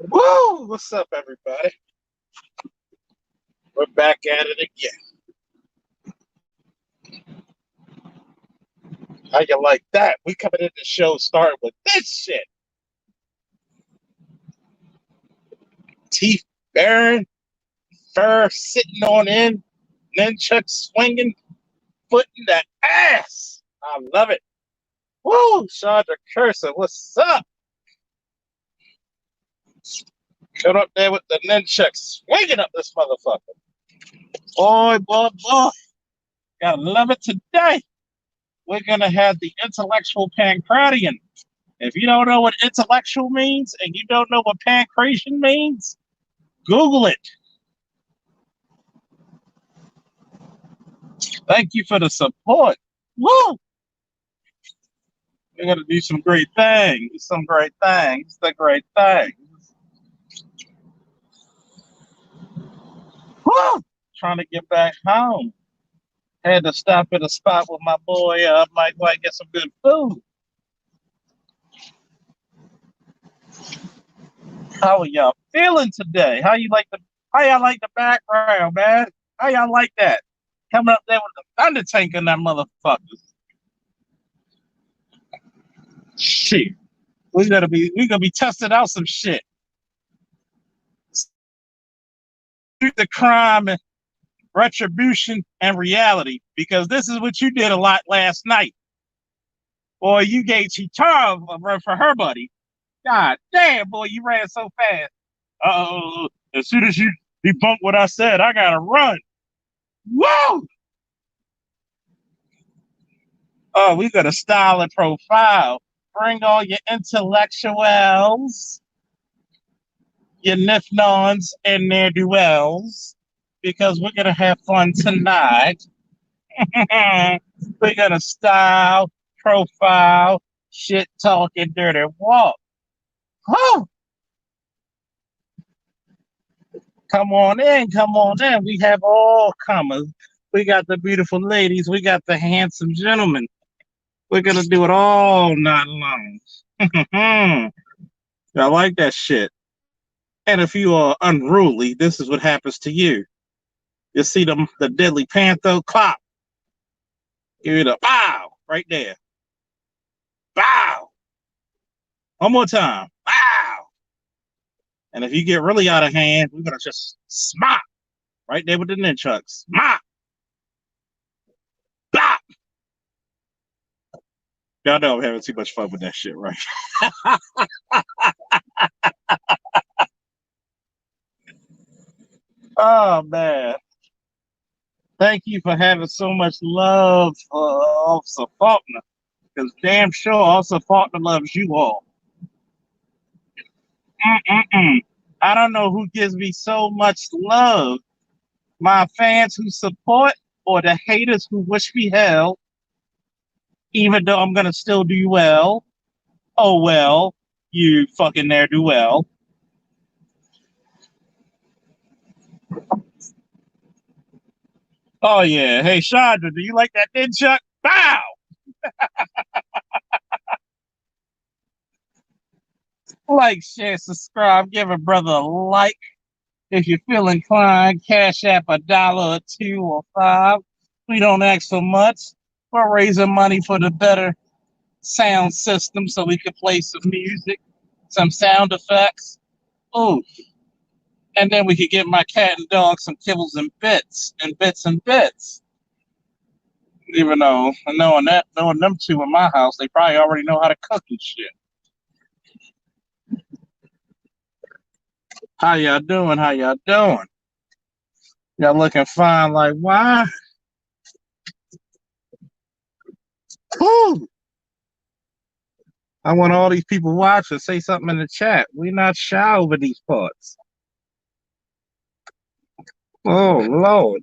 Woo! What's up, everybody? We're back at it again. How you like that? We coming in the show starting with this shit. Teeth baring, fur sitting on end, nunchuck swinging, foot in the ass. I love it. Woo! Chandra Cursor, what's up? Cut up there with the nunchuck swinging up this motherfucker. Boy, boy, boy. Gotta love it today. We're gonna have the intellectual pancratian. If you don't know what intellectual means and you don't know what pancration means, Google it. Thank you for the support. Woo! We're gonna do some great things. Some great things. The great things. Woo! Trying to get back home. Had to stop at a spot with my boy Mike White, get some good food. How are y'all feeling today? How y'all like the background, man? How y'all like that? Coming up there with the thunder tank in that motherfucker. Shit. We gonna be testing out some shit. The crime and retribution and reality. Because this is what you did a lot last night. Boy, you gave Chitara a run for her buddy. God damn, boy, you ran so fast. Uh-oh. As soon as you debunked what I said, I gotta run. Whoa! Oh, we got a style and profile. Bring all your intellectuals, your nifnons, and their duels, because we're gonna have fun tonight. We're gonna style, profile, shit talking, dirty walk. Oh, come on in, come on in. We have all comers. We got the beautiful ladies. We got the handsome gentlemen. We're gonna do it all night long. I like that shit. And if you are unruly, this is what happens to you. You see the deadly panther clop. Give it a bow right there. Bow. One more time. Bow. And if you get really out of hand, we're gonna just smack right there with the nunchucks. Smack. Bop. Y'all know I'm having too much fun with that shit, right? Oh man. Thank you for having so much love for Officer Faulkner. Because damn sure Officer Faulkner loves you all. Mm-mm-mm. I don't know who gives me so much love. My fans who support or the haters who wish me hell, even though I'm gonna still do well. Oh well, you fucking ne'er do well. Oh yeah. Hey Chandra, do you like that din chuck? Bow! Like, share, subscribe, give a brother a like. If you feel inclined, cash app $1 or two or five. We don't ask for much. We're raising money for the better sound system so we can play some music, some sound effects. Oh, and then we could get my cat and dog some kibbles and bits and bits and bits. Even though knowing them two in my house, they probably already know how to cook and shit. How y'all doing? How y'all doing? Y'all looking fine like why? Whew. I want all these people watching say something in the chat. We're not shy over these parts. Oh Lord.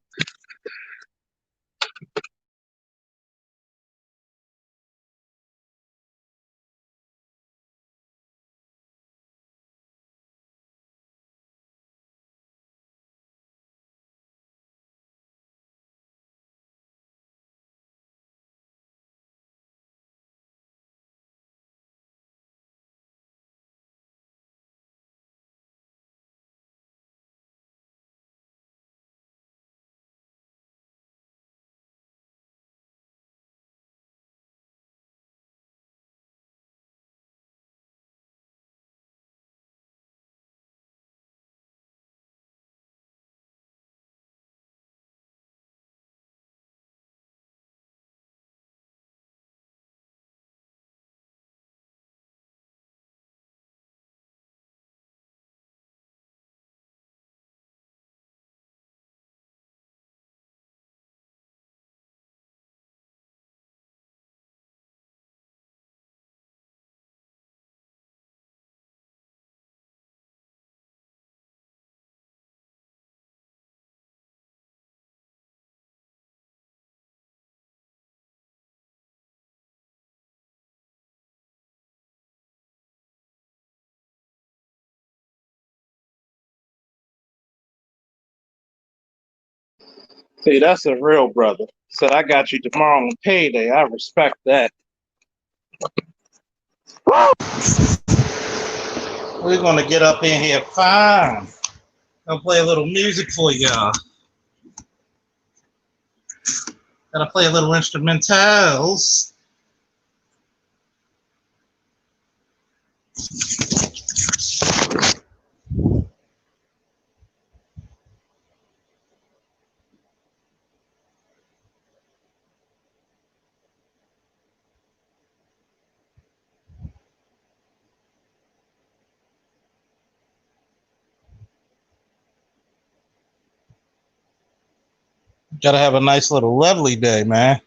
See, that's a real brother. Said I got you tomorrow on payday. I respect that. We're gonna get up in here fine. I'll play a little music for y'all. Gonna play a little instrumentals. Gotta have a nice little lovely day, man.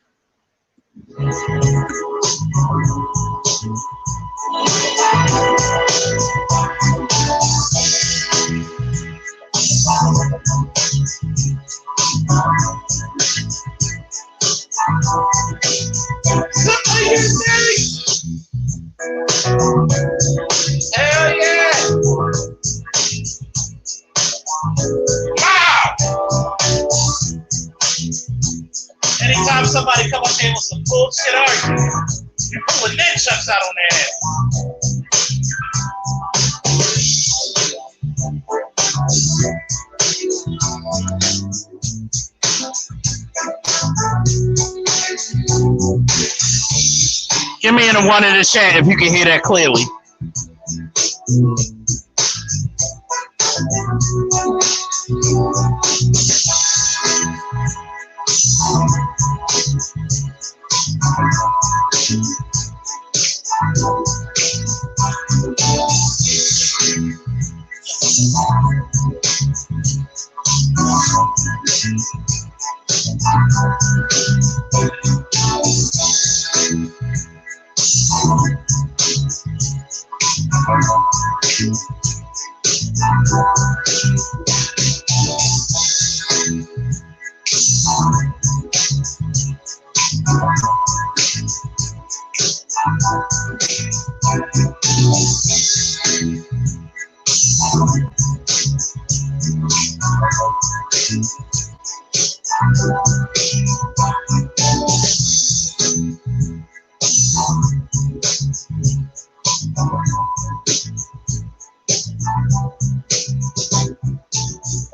Hell yeah! Wow! Anytime somebody come up here with some bullshit argument, you pulling nunchucks out on their head. Give me in the one in the chat if you can hear that clearly.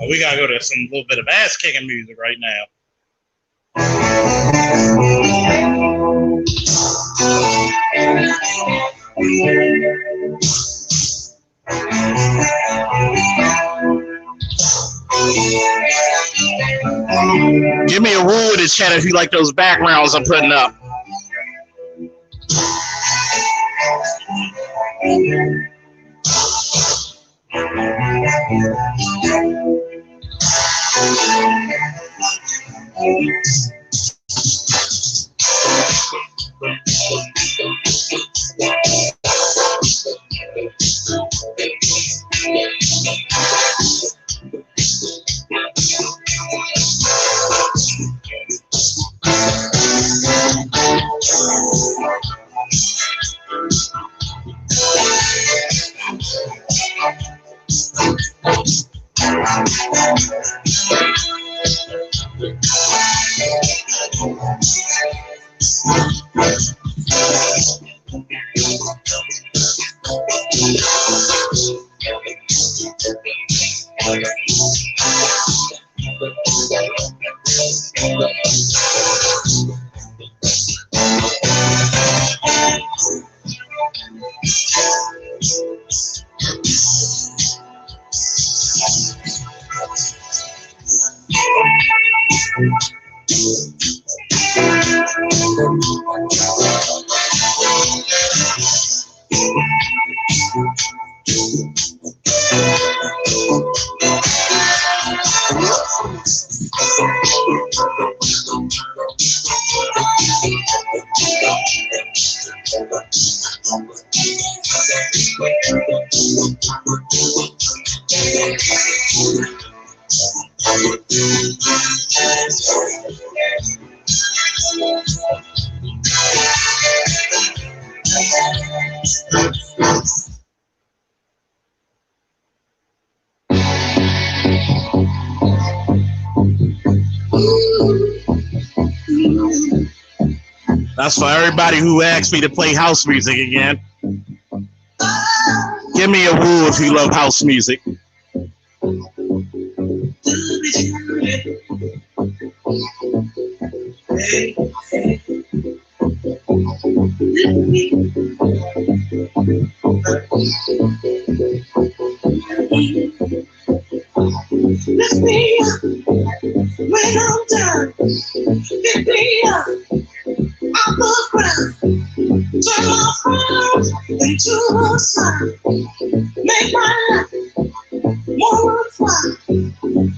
We gotta go to some little bit of ass kicking music right now. Give me a woo in the chat if you like those backgrounds I'm putting up. That's for everybody who asked me to play house music again. Give me a woo if you love house music. Lift me up when I'm done. Lift me up off the ground. Turn my frown into a smile. Make my life more worthwhile.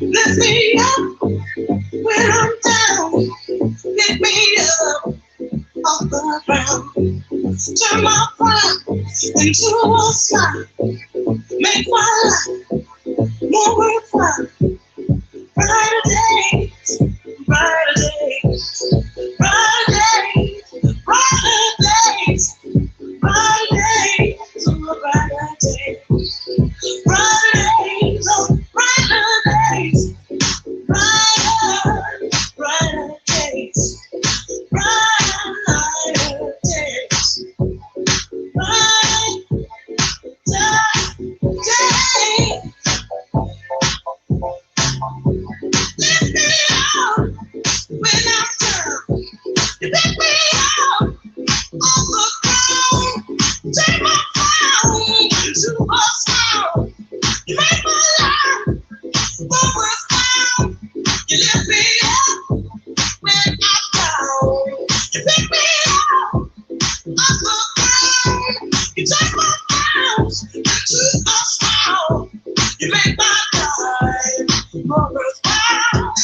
Lift me up when I'm down. Lift me up off the ground. Turn my frown into a smile. Make my life more worthwhile. Brighter days, brighter days, brighter days, brighter days, brighter days, oh, brighter days, brighter days, oh, brighter days, brighter, brighter days, brighter days, brighter days. Lift me up when I'm down. You pick me up off the ground. Take my crown into a sound. You make my life more worthwhile. You lift me up when I'm down. You pick me up off the ground. You take my crown into a sound. You make my life more worthwhile.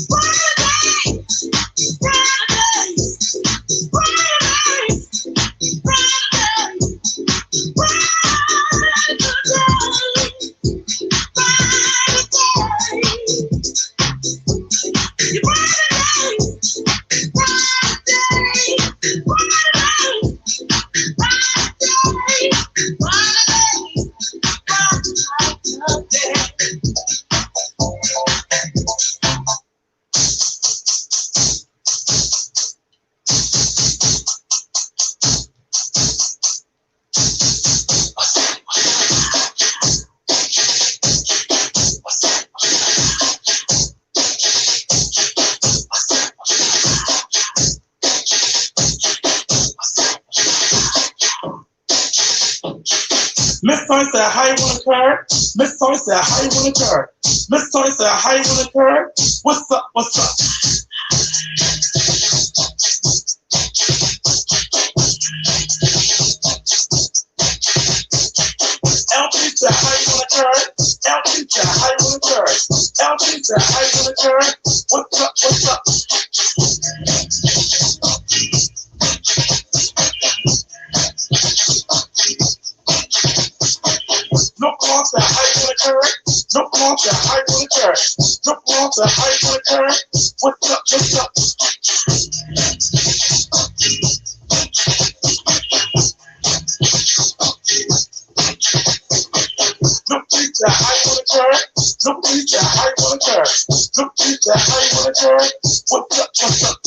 Brighter days, brighter days, brighter days, brighter days, brighter days, brighter days. You brighter days, brighter days, brighter days, brighter days, brighter days, Miss Tony said, how you wanna curve? Miss Tony said, how you wanna curve? Miss Tony said, how you wanna curve? What's up, what's up? LP said, how you wanna curve? LP said, how you wanna curve? LP said, how you wanna curve? What's up, what's up? No cross that how you wanna curve. No cross that how you wanna curve. No cross that how you wanna curve. What's up? What's up? No preach that how you wanna curve. No preach that how you wanna curve. No preach that how you wanna curve. What's up? What's up?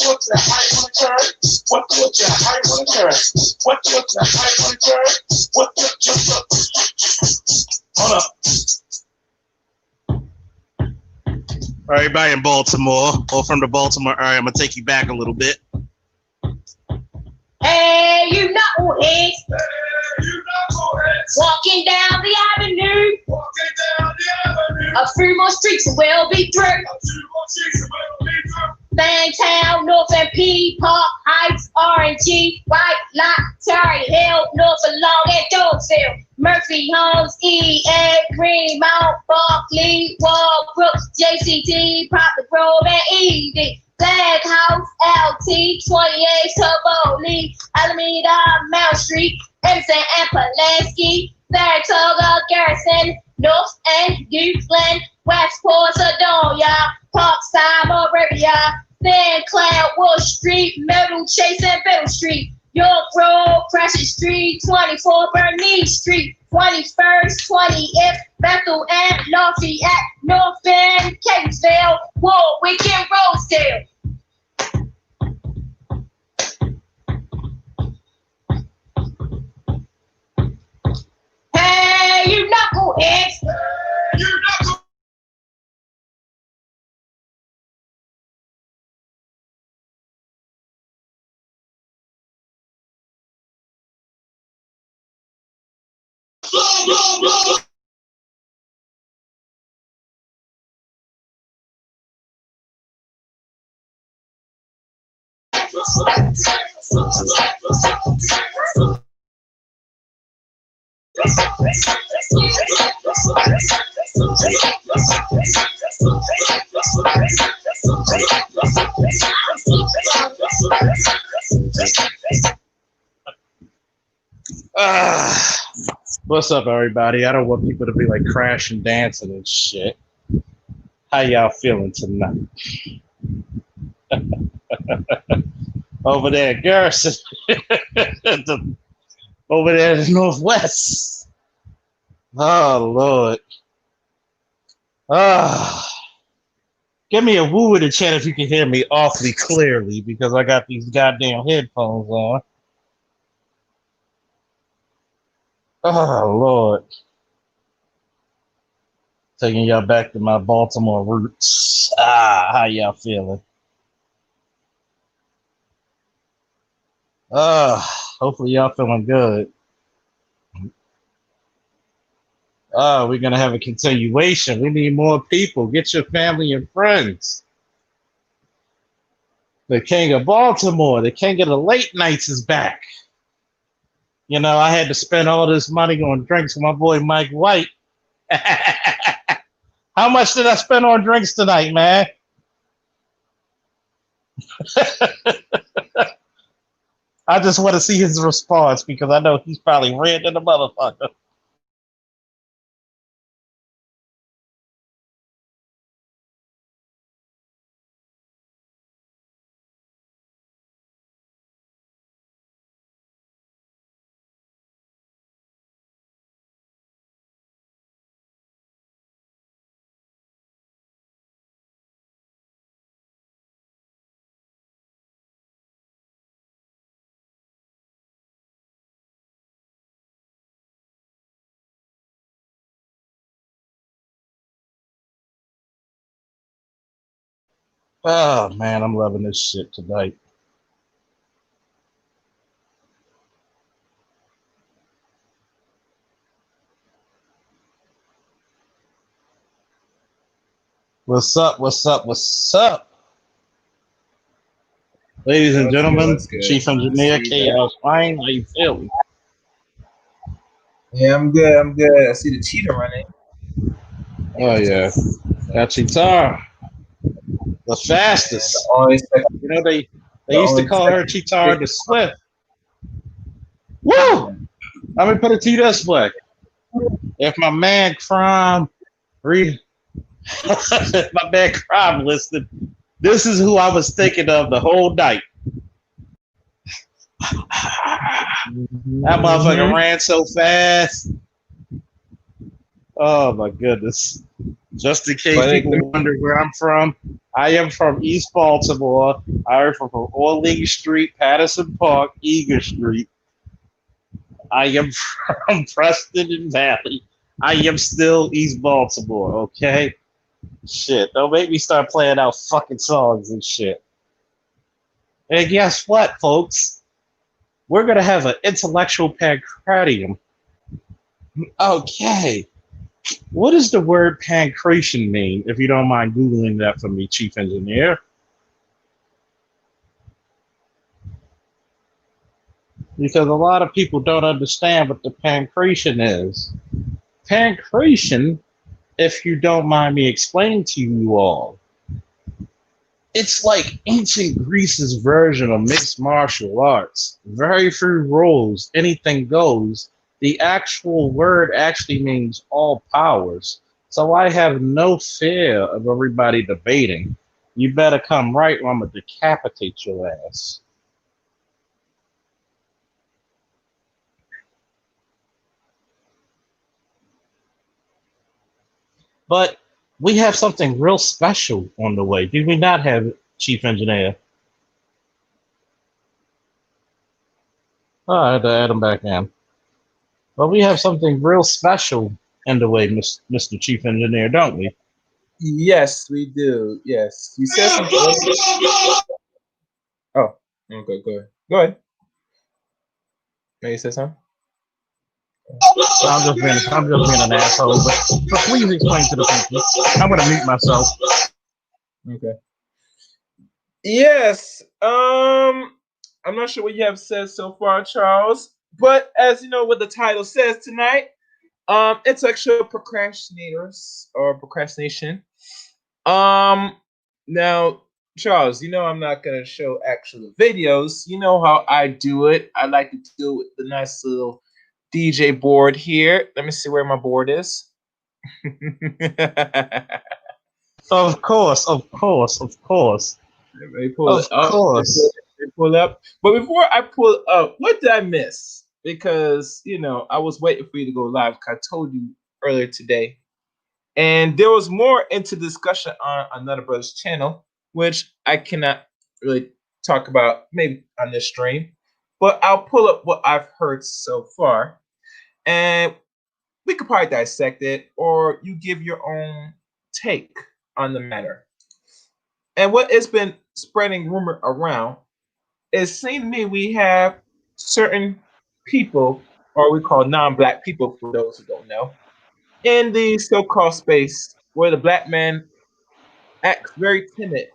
What's that how you wanna curve? What's that how you wanna curve? What's that how you wanna curve? What's up? Hold up. Everybody in Baltimore, or from the Baltimore area, I'm gonna take you back a little bit. Hey, you knuckleheads. Walking down the avenue. A few more streets and we'll be through. Bangtown, North and P, Park Heights, RNG, White Lock, Terry Hill, North and Long and Donesville, Murphy, Holmes, EA, Greenmount, Barkley, Walbrook, JCT, Poplar Grove, and ED. Flag House, LT, 28, Tivoli, Alameda, Mount Street, Emerson and Pulaski, Saratoga, Garrison, North and Euclid, Westport, Sedonia, Parkside, Moravia, Sinclair, Wood Street, Middle Chase, and Biddle Street, York Road, Crescent Street, 24 Bernice Street, 21st, 20th, Bethel and Lafayette, North End, Catonsville, Warwick and Rosedale. Hey, you knuckleheads! You knuckleheads! What's up, everybody? I don't want people to be like crashing, dancing, and shit. How y'all feeling tonight? Over there, Garrison. Over there in the Northwest. Oh, Lord. Give me a woo in the chat if you can hear me awfully clearly, because I got these goddamn headphones on. Oh, Lord. Taking y'all back to my Baltimore roots. How y'all feeling? Hopefully y'all feeling good. We're going to have a continuation. We need more people. Get your family and friends. The King of Baltimore, the King of the Late Nights is back. You know, I had to spend all this money on drinks with my boy Mike White. How much did I spend on drinks tonight, man? I just want to see his response because I know he's probably red in the motherfucker. Oh, man, I'm loving this shit tonight. What's up? What's up? What's up? Ladies and gentlemen, Chief Engineer Chaos Fine, how you feeling? Yeah, I'm good. I'm good. I see the cheetah running. Oh, yeah. That Cheetah. The fastest. You know, they used to call her Cheetah the Swift. Woo! Let me put it to you this way. If my man Crime if my man Crime listed, this is who I was thinking of the whole night. That motherfucker ran so fast. Oh my goodness. Just in case people wonder where I'm from, I am from East Baltimore. I am from Orleans Street, Patterson Park, Eager Street. I am from Preston and Valley. I am still East Baltimore, okay? Shit, don't make me start playing out fucking songs and shit. And guess what, folks? We're going to have an intellectual pancratium. Okay. What does the word pancration mean, if you don't mind Googling that for me, Chief Engineer? Because a lot of people don't understand what the pancration is. Pancration, if you don't mind me explaining to you all, it's like ancient Greece's version of mixed martial arts. Very few rules, anything goes. The actual word actually means all powers. So I have no fear of everybody debating. You better come right or I'm going to decapitate your ass. But we have something real special on the way. Do we not have it, Chief Engineer? Oh, I had to add him back in. But we have something real special in the way, Mr. Chief Engineer, don't we? Yes, we do. Yes, you said something. Oh, okay, go ahead. Go ahead. May you say something? I'm just being an asshole, but please explain to the people. I'm gonna mute myself. Okay. Yes. I'm not sure what you have said so far, Charles, but as you know what the title says tonight, intellectual procrastinators or procrastination. Um, Now, Charles, you know I'm not gonna show actual videos. You know how I do it. I like to do it with the nice little DJ board here. Let me see where my board is. Of course, of course, of course, Let me pull it of up. course. Let me pull up. But before I pull up, what did I miss? Because I was waiting for you to go live. 'Cause I told you earlier today, and there was more into discussion on another brother's channel, which I cannot really talk about maybe on this stream. But I'll pull up what I've heard so far, and we could probably dissect it, or you give your own take on the matter. And what has been spreading rumor around, it seems to me we have certain people, or we call non-black people for those who don't know, in the so-called space where the black man acts very timid,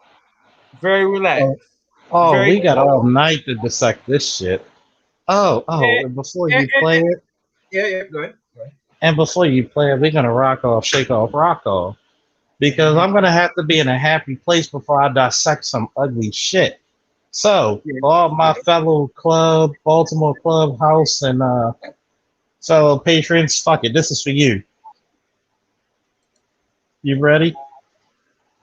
very Oh, relaxed, oh, very we got quiet. all night to dissect this shit. And, And before and, you and- play it, yeah, go ahead. Go ahead. we're gonna rock off, shake off, rock off. Because Mhm. I'm gonna have to be in a happy place before I dissect some ugly shit. So, Yeah, all my fellow club, Baltimore clubhouse, and fellow patrons, fuck it, this is for you. You ready?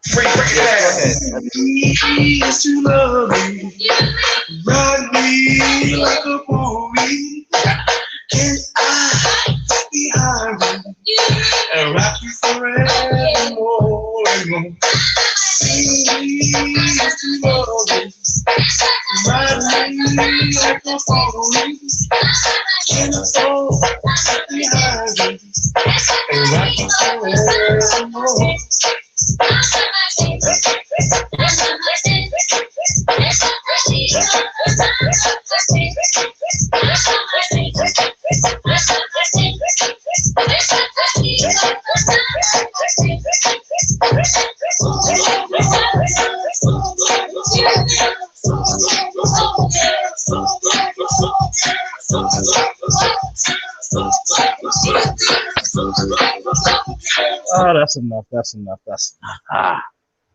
yes, go ahead. Is to love me, ride me like a pony. Can I be behind you and rock you forevermore and more? Is to love me, ride me like a pony. Can I fall behind you and rock you forevermore? Oh, that's enough. That's enough. That's enough.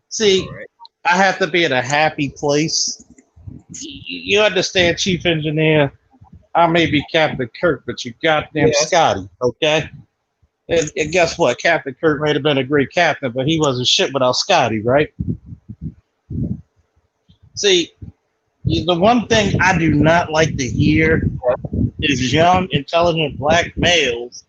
See, All right. I have to be in a happy place. You understand, Chief Engineer? I may be Captain Kirk, but you goddamn Yes. Scotty, okay? And guess what? Captain Kirk might have been a great captain, but he wasn't shit without Scotty, right? See, the one thing I do not like to hear is young, intelligent black males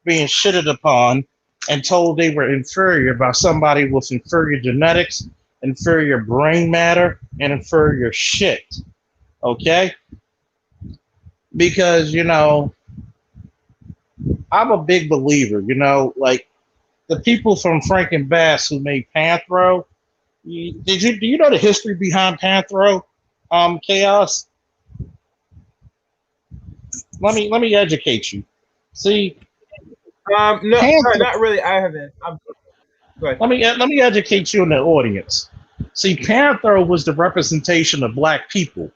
being shitted upon and told they were inferior by somebody with inferior genetics, inferior brain matter, and inferior shit. Okay? Because, I'm a big believer, like the people from Frank and Bass who made Panthro. Do you know the history behind Panthro? Chaos? Let me educate you. See, No, sorry, Panthro, not really. I haven't. Go ahead. let me educate you in the audience. See, Panthro was the representation of black people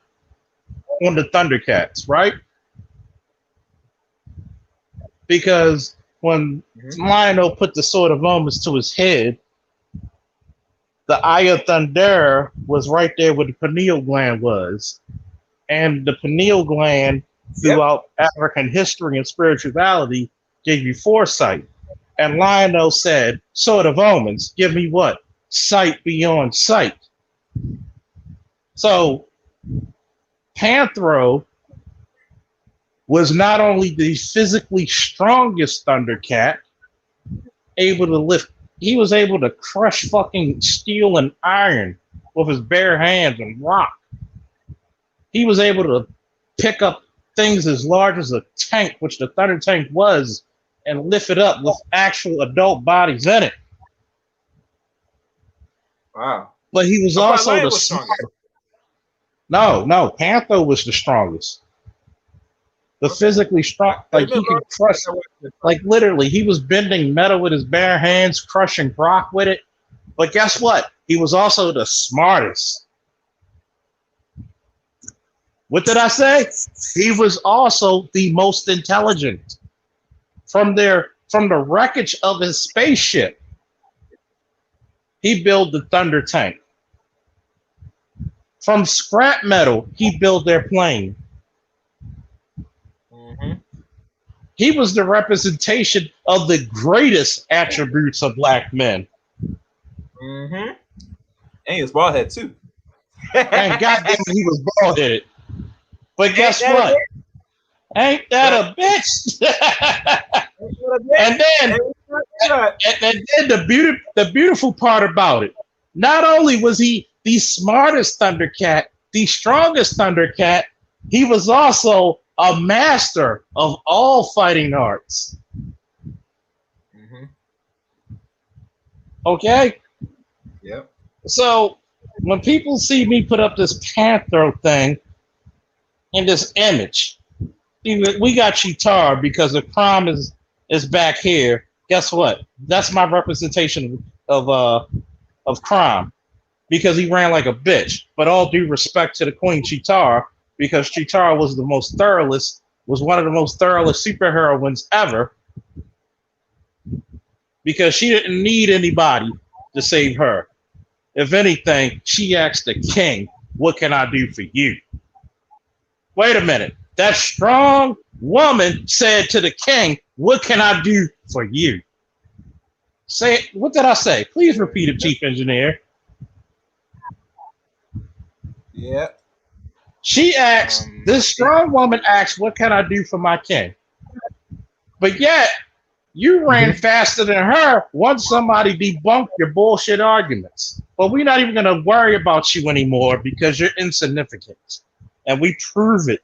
on the Thundercats, right? Because when Lionel put the sword of omens to his head, the eye of thunder was right there where the pineal gland was. And the pineal gland, throughout African history and spirituality, gave you foresight. And Lionel said, sword of omens, give me what? Sight beyond sight. So Panthro was not only the physically strongest Thundercat, able to lift He was able to crush fucking steel and iron with his bare hands and rock. He was able to pick up things as large as a tank, which the Thunder Tank was, and lift it up with actual adult bodies in it. Wow. But he was also the strongest. No, Panther was the strongest. The physically strong, like he could crush, like literally, he was bending metal with his bare hands, crushing rock with it. But guess what? He was also the smartest. What did I say? He was also the most intelligent. From the wreckage of his spaceship, he built the Thunder Tank. From scrap metal, he built their plane. Mm-hmm. He was the representation of the greatest attributes of black men. Mm-hmm. And he was bald head too. And goddamn, he was bald headed. But guess what? Ain't that a bitch? And then the beautiful part about it, not only was he the smartest Thundercat, the strongest Thundercat, he was also a master of all fighting arts. Mm-hmm. Okay? Yep. So when people see me put up this Panther thing in this image, we got Chitara because the crime is back here. Guess what? That's my representation of crime, because he ran like a bitch. But all due respect to the Queen Chitara, because Chitara was one of the most thoroughest superheroines ever, because she didn't need anybody to save her. If anything, she asked the king, "What can I do for you?" Wait a minute. That strong woman said to the king, "What can I do for you?" Say, what did I say? Please repeat it, Chief Engineer. Yeah. She asked, this strong woman asked, "What can I do for my king?" But yet, you ran faster than her once somebody debunked your bullshit arguments. But we're not even going to worry about you anymore because you're insignificant. And we prove it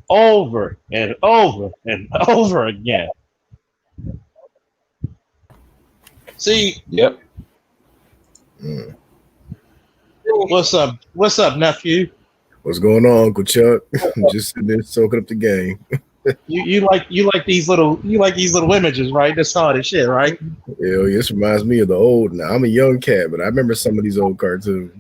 over and over and over again. See? Yep. What's up, nephew? What's going on, Uncle Chuck? Just sitting there soaking up the game. You like these little images, right? That's all this shit, right? Hell, this reminds me of the old. Now I'm a young cat, but I remember some of these old cartoons.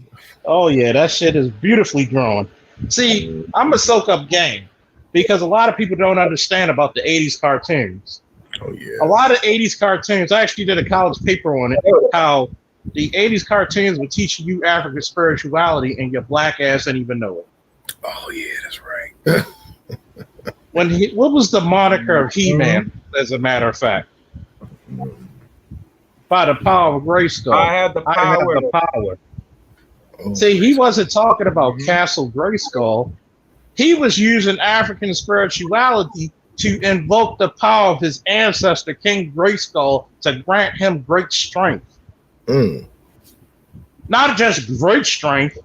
Oh yeah, that shit is beautifully drawn. See, I'm a soak up game because a lot of people don't understand about the 80s cartoons. Oh yeah. A lot of 80s cartoons, I actually did a college paper on it, how the 80s cartoons would teach you African spirituality and your black ass didn't even know it. Oh yeah, that's right. What was the moniker of He-Man, as a matter of fact? By the power of Grayskull. I have the power. Oh, see, he wasn't talking about Castle Grayskull. He was using African spirituality to invoke the power of his ancestor, King Grayskull, to grant him great strength. Not just great strength,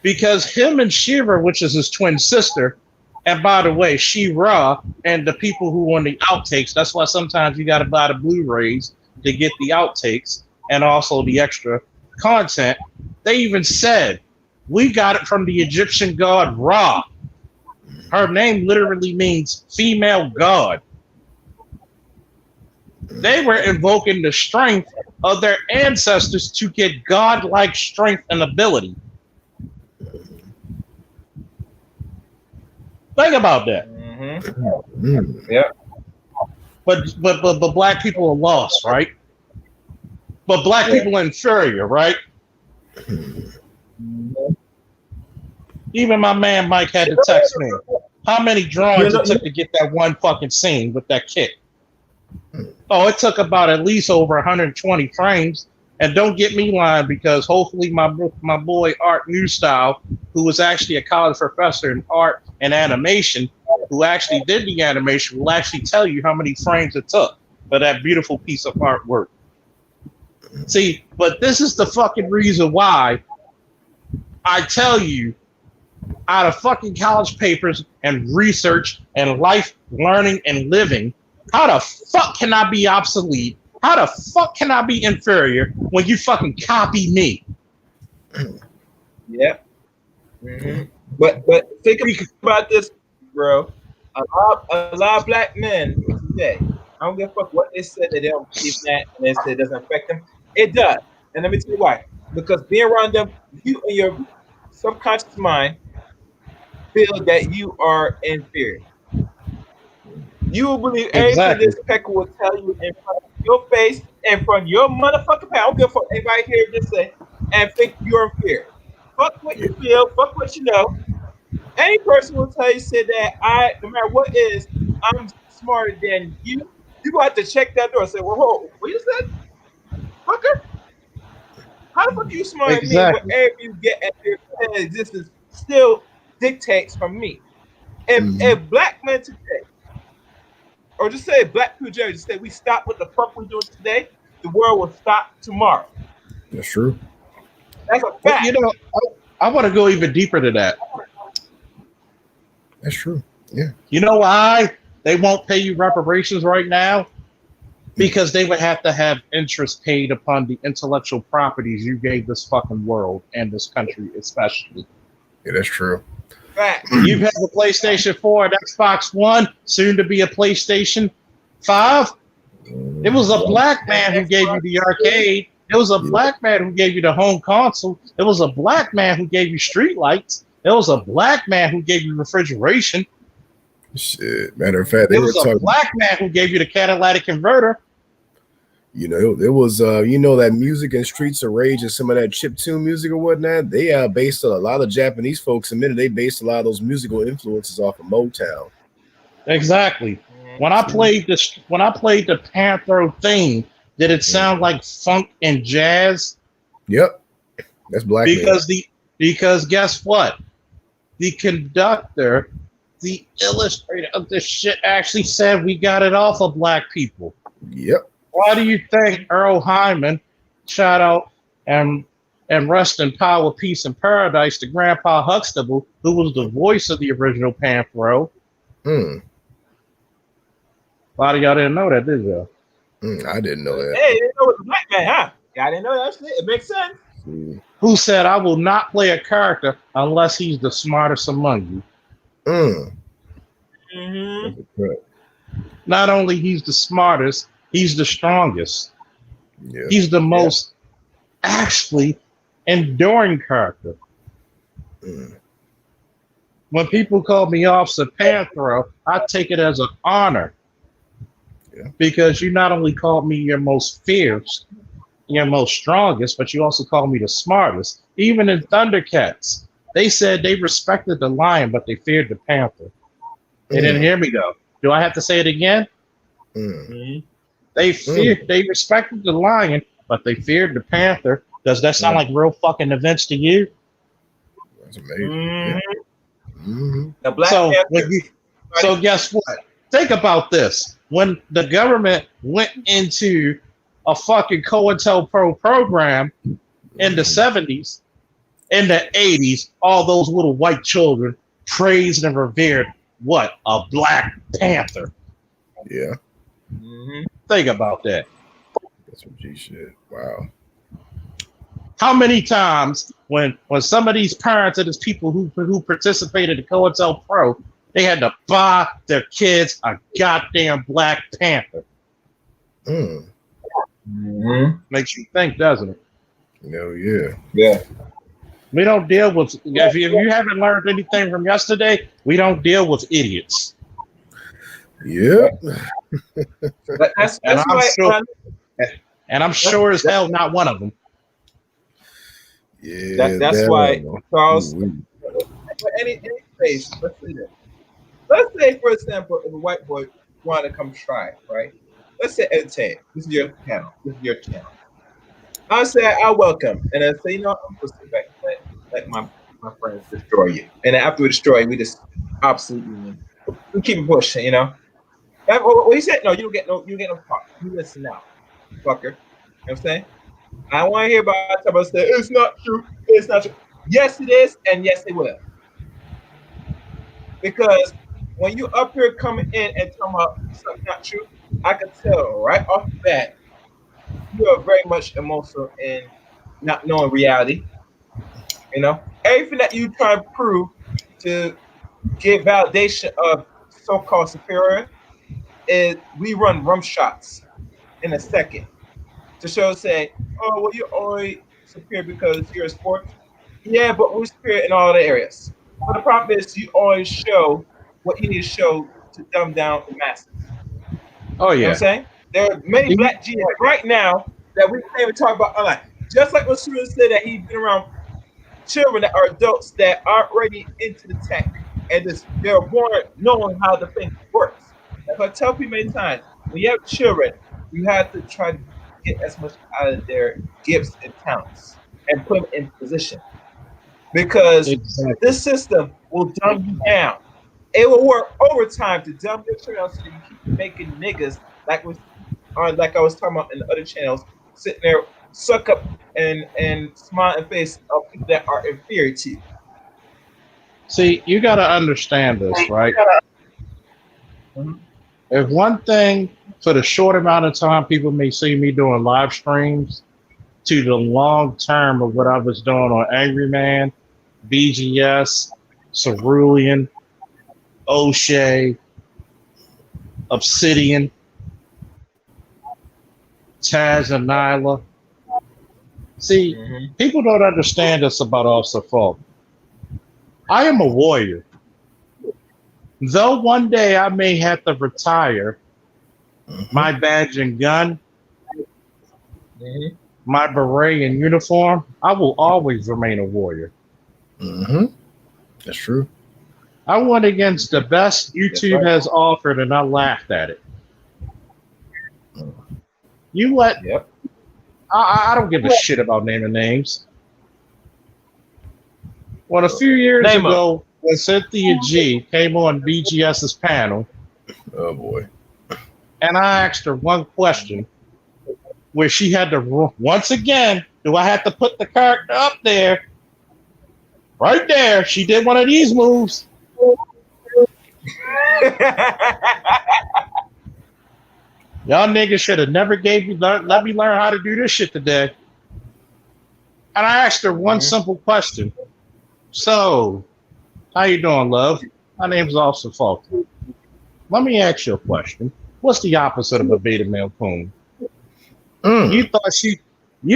because him and She-Ra, which is his twin sister, and by the way, She-Ra and the people who want the outtakes, that's why sometimes you got to buy the Blu-rays to get the outtakes and also the extra content. They even said, we got it from the Egyptian god Ra. Her name literally means female god. They were invoking the strength of their ancestors to get godlike strength and ability. Think about that. Yeah. But black people are lost, right? But black people are inferior, right? Even my man Mike had to text me how many drawings it took to get that one fucking scene with that kick. Oh, it took about at least over 120 frames. And don't get me lying, because hopefully my boy Art Newstyle, who was actually a college professor in art and animation, who actually did the animation, will actually tell you how many frames it took for that beautiful piece of artwork. See, but this is the fucking reason why I tell you, out of fucking college papers and research and life learning and living, how the fuck can I be obsolete? How the fuck can I be inferior when you fucking copy me? Yeah. Mm-hmm. But think about this, bro. A lot of black men today, I don't give a fuck what they said that they don't believe that and they say it doesn't affect them. It does. And let me tell you why. Because being around them, you and your subconscious mind feel that you are inferior. You will believe everything Exactly. this pecker will tell you in front of your face, in front of your motherfucking pal. I don't give a fuck anybody here just say, and think you're inferior. Fuck what you feel, fuck what you know. Any person will tell you, say that no matter what is, I'm smarter than you. You gonna have to check that door and say, well, whoa, what you said? Fucker? How the fuck are you smarter than me? Exactly. Whatever you get at your existence still dictates from me. If black men today, or just say black people generally, just say we stop what the fuck we're doing today, the world will stop tomorrow. That's true. That's a But fact. you know, I want to go even deeper to that. That's true. Yeah. You know why they won't pay you reparations right now? Because they would have to have interest paid upon the intellectual properties you gave this fucking world and this country especially. Yeah, that's true. Fact. You have a PlayStation 4, an Xbox One, soon to be a PlayStation 5. It was a black man who gave you the arcade. It was a black man who gave you the home console. It was a black man who gave you street lights. It was a black man who gave you refrigeration. Shit. Matter of fact, they It were was a talking. black man who gave you the catalytic converter. You know, it was you know, that music and Streets of Rage and some of that chiptune music or whatnot. They based a lot of Japanese folks admitted they based a lot of those musical influences off of Motown. Exactly. When I played the Panther theme, did it sound like funk and jazz? Yep, that's black. Because guess what? The conductor, the illustrator of this shit actually said we got it off of black people. Yep. Why do you think Earl Hyman, shout out and rest in power, peace, and paradise to Grandpa Huxtable, who was the voice of the original Panthro? Mm. A lot of y'all didn't know that, did y'all? I didn't know that. Hey, you didn't know it was a black man, huh? I didn't know that shit. It makes sense. Who said, I will not play a character unless he's the smartest among you? Mm-hmm. Not only he's the smartest, he's the strongest. Yeah. He's the most actually enduring character. When people call me Officer Panthro, I take it as an honor. Because you not only called me your most fierce, your most strongest, but you also called me the smartest. Even in Thundercats, they said they respected the lion, but they feared the panther. They didn't hear me though. Do I have to say it again? They respected the lion, but they feared the panther. Does that sound like real fucking events to you? That's amazing. The black so guess what? Think about this. When the government went into a fucking COINTELPRO program in the 70s, in the 80s, all those little white children praised and revered what? A Black Panther. Yeah. Think about that. That's some G shit. Wow. How many times when some of these parents and these people who participated in COINTELPRO, they had to buy their kids a goddamn Black Panther. Makes you think, doesn't it? No, yeah. Yeah. We don't deal with, if you haven't learned anything from yesterday, we don't deal with idiots. Yeah. And I'm sure as hell not one of them. Yeah. That's why, Charles, any case, let's say, for example, if a white boy wanted to come try, right? Let's say entertain. This is your channel. I'll say I welcome, and I say, you know, I'm supposed to let my friends destroy you, and then after we destroy you, we just absolutely we keep pushing, you know. What he said? No, you don't get no talk. You listen now, fucker. You know what I'm saying? I want to hear about somebody say it's not true. It's not true. Yes, it is, and yes, it will. Because when you up here coming in and talking about something not true, I can tell right off the bat you are very much emotional and not knowing reality. You know, everything that you try to prove to get validation of so-called superior is we run rum shots in a second to show say, oh well, you're always superior because you're a sports. Yeah, but we're superior in all the areas. But the problem is you always show what you need to show to dumb down the masses. Oh You know what I'm yeah. saying? There are many black geniuses right now that we can't even talk about online. Just like what Susan said that he's been around children that are adults that aren't already into the tech and just they're born knowing how the thing works. Like I tell people many times, when you have children, you have to try to get as much out of their gifts and talents and put them in position because Exactly. this system will dumb you down. It will work overtime to dumb your children down so that you keep making niggas like I was talking about in the other channels, sitting there suck up and smile in face of people that are inferior to you. See, you got to understand this, right? Mhm. If one thing for the short amount of time people may see me doing live streams to the long term of what I was doing on Angry Man, BGS, Cerulean, O'Shea, Obsidian, Taz and Nyla. See, Mhm. people don't understand this about Officer Falk. I am a warrior. Though one day I may have to retire my badge and gun, Mhm. my beret and uniform, I will always remain a warrior. Mm-hmm. That's true. I went against the best That's YouTube right. has offered and I laughed at it. You let, Yep. I don't give a shit about naming names. Well, a few years Name 'em. ago, when Cynthia G came on BGS's panel, Oh boy. and I asked her one question where she had to, once again, do I have to put the character up there? Right there, she did one of these moves. Y'all niggas should have never let me learn how to do this shit today. And I asked her one simple question. So, how you doing, love? My name's Officer Falk. Let me ask you a question. What's the opposite of a beta male coon? You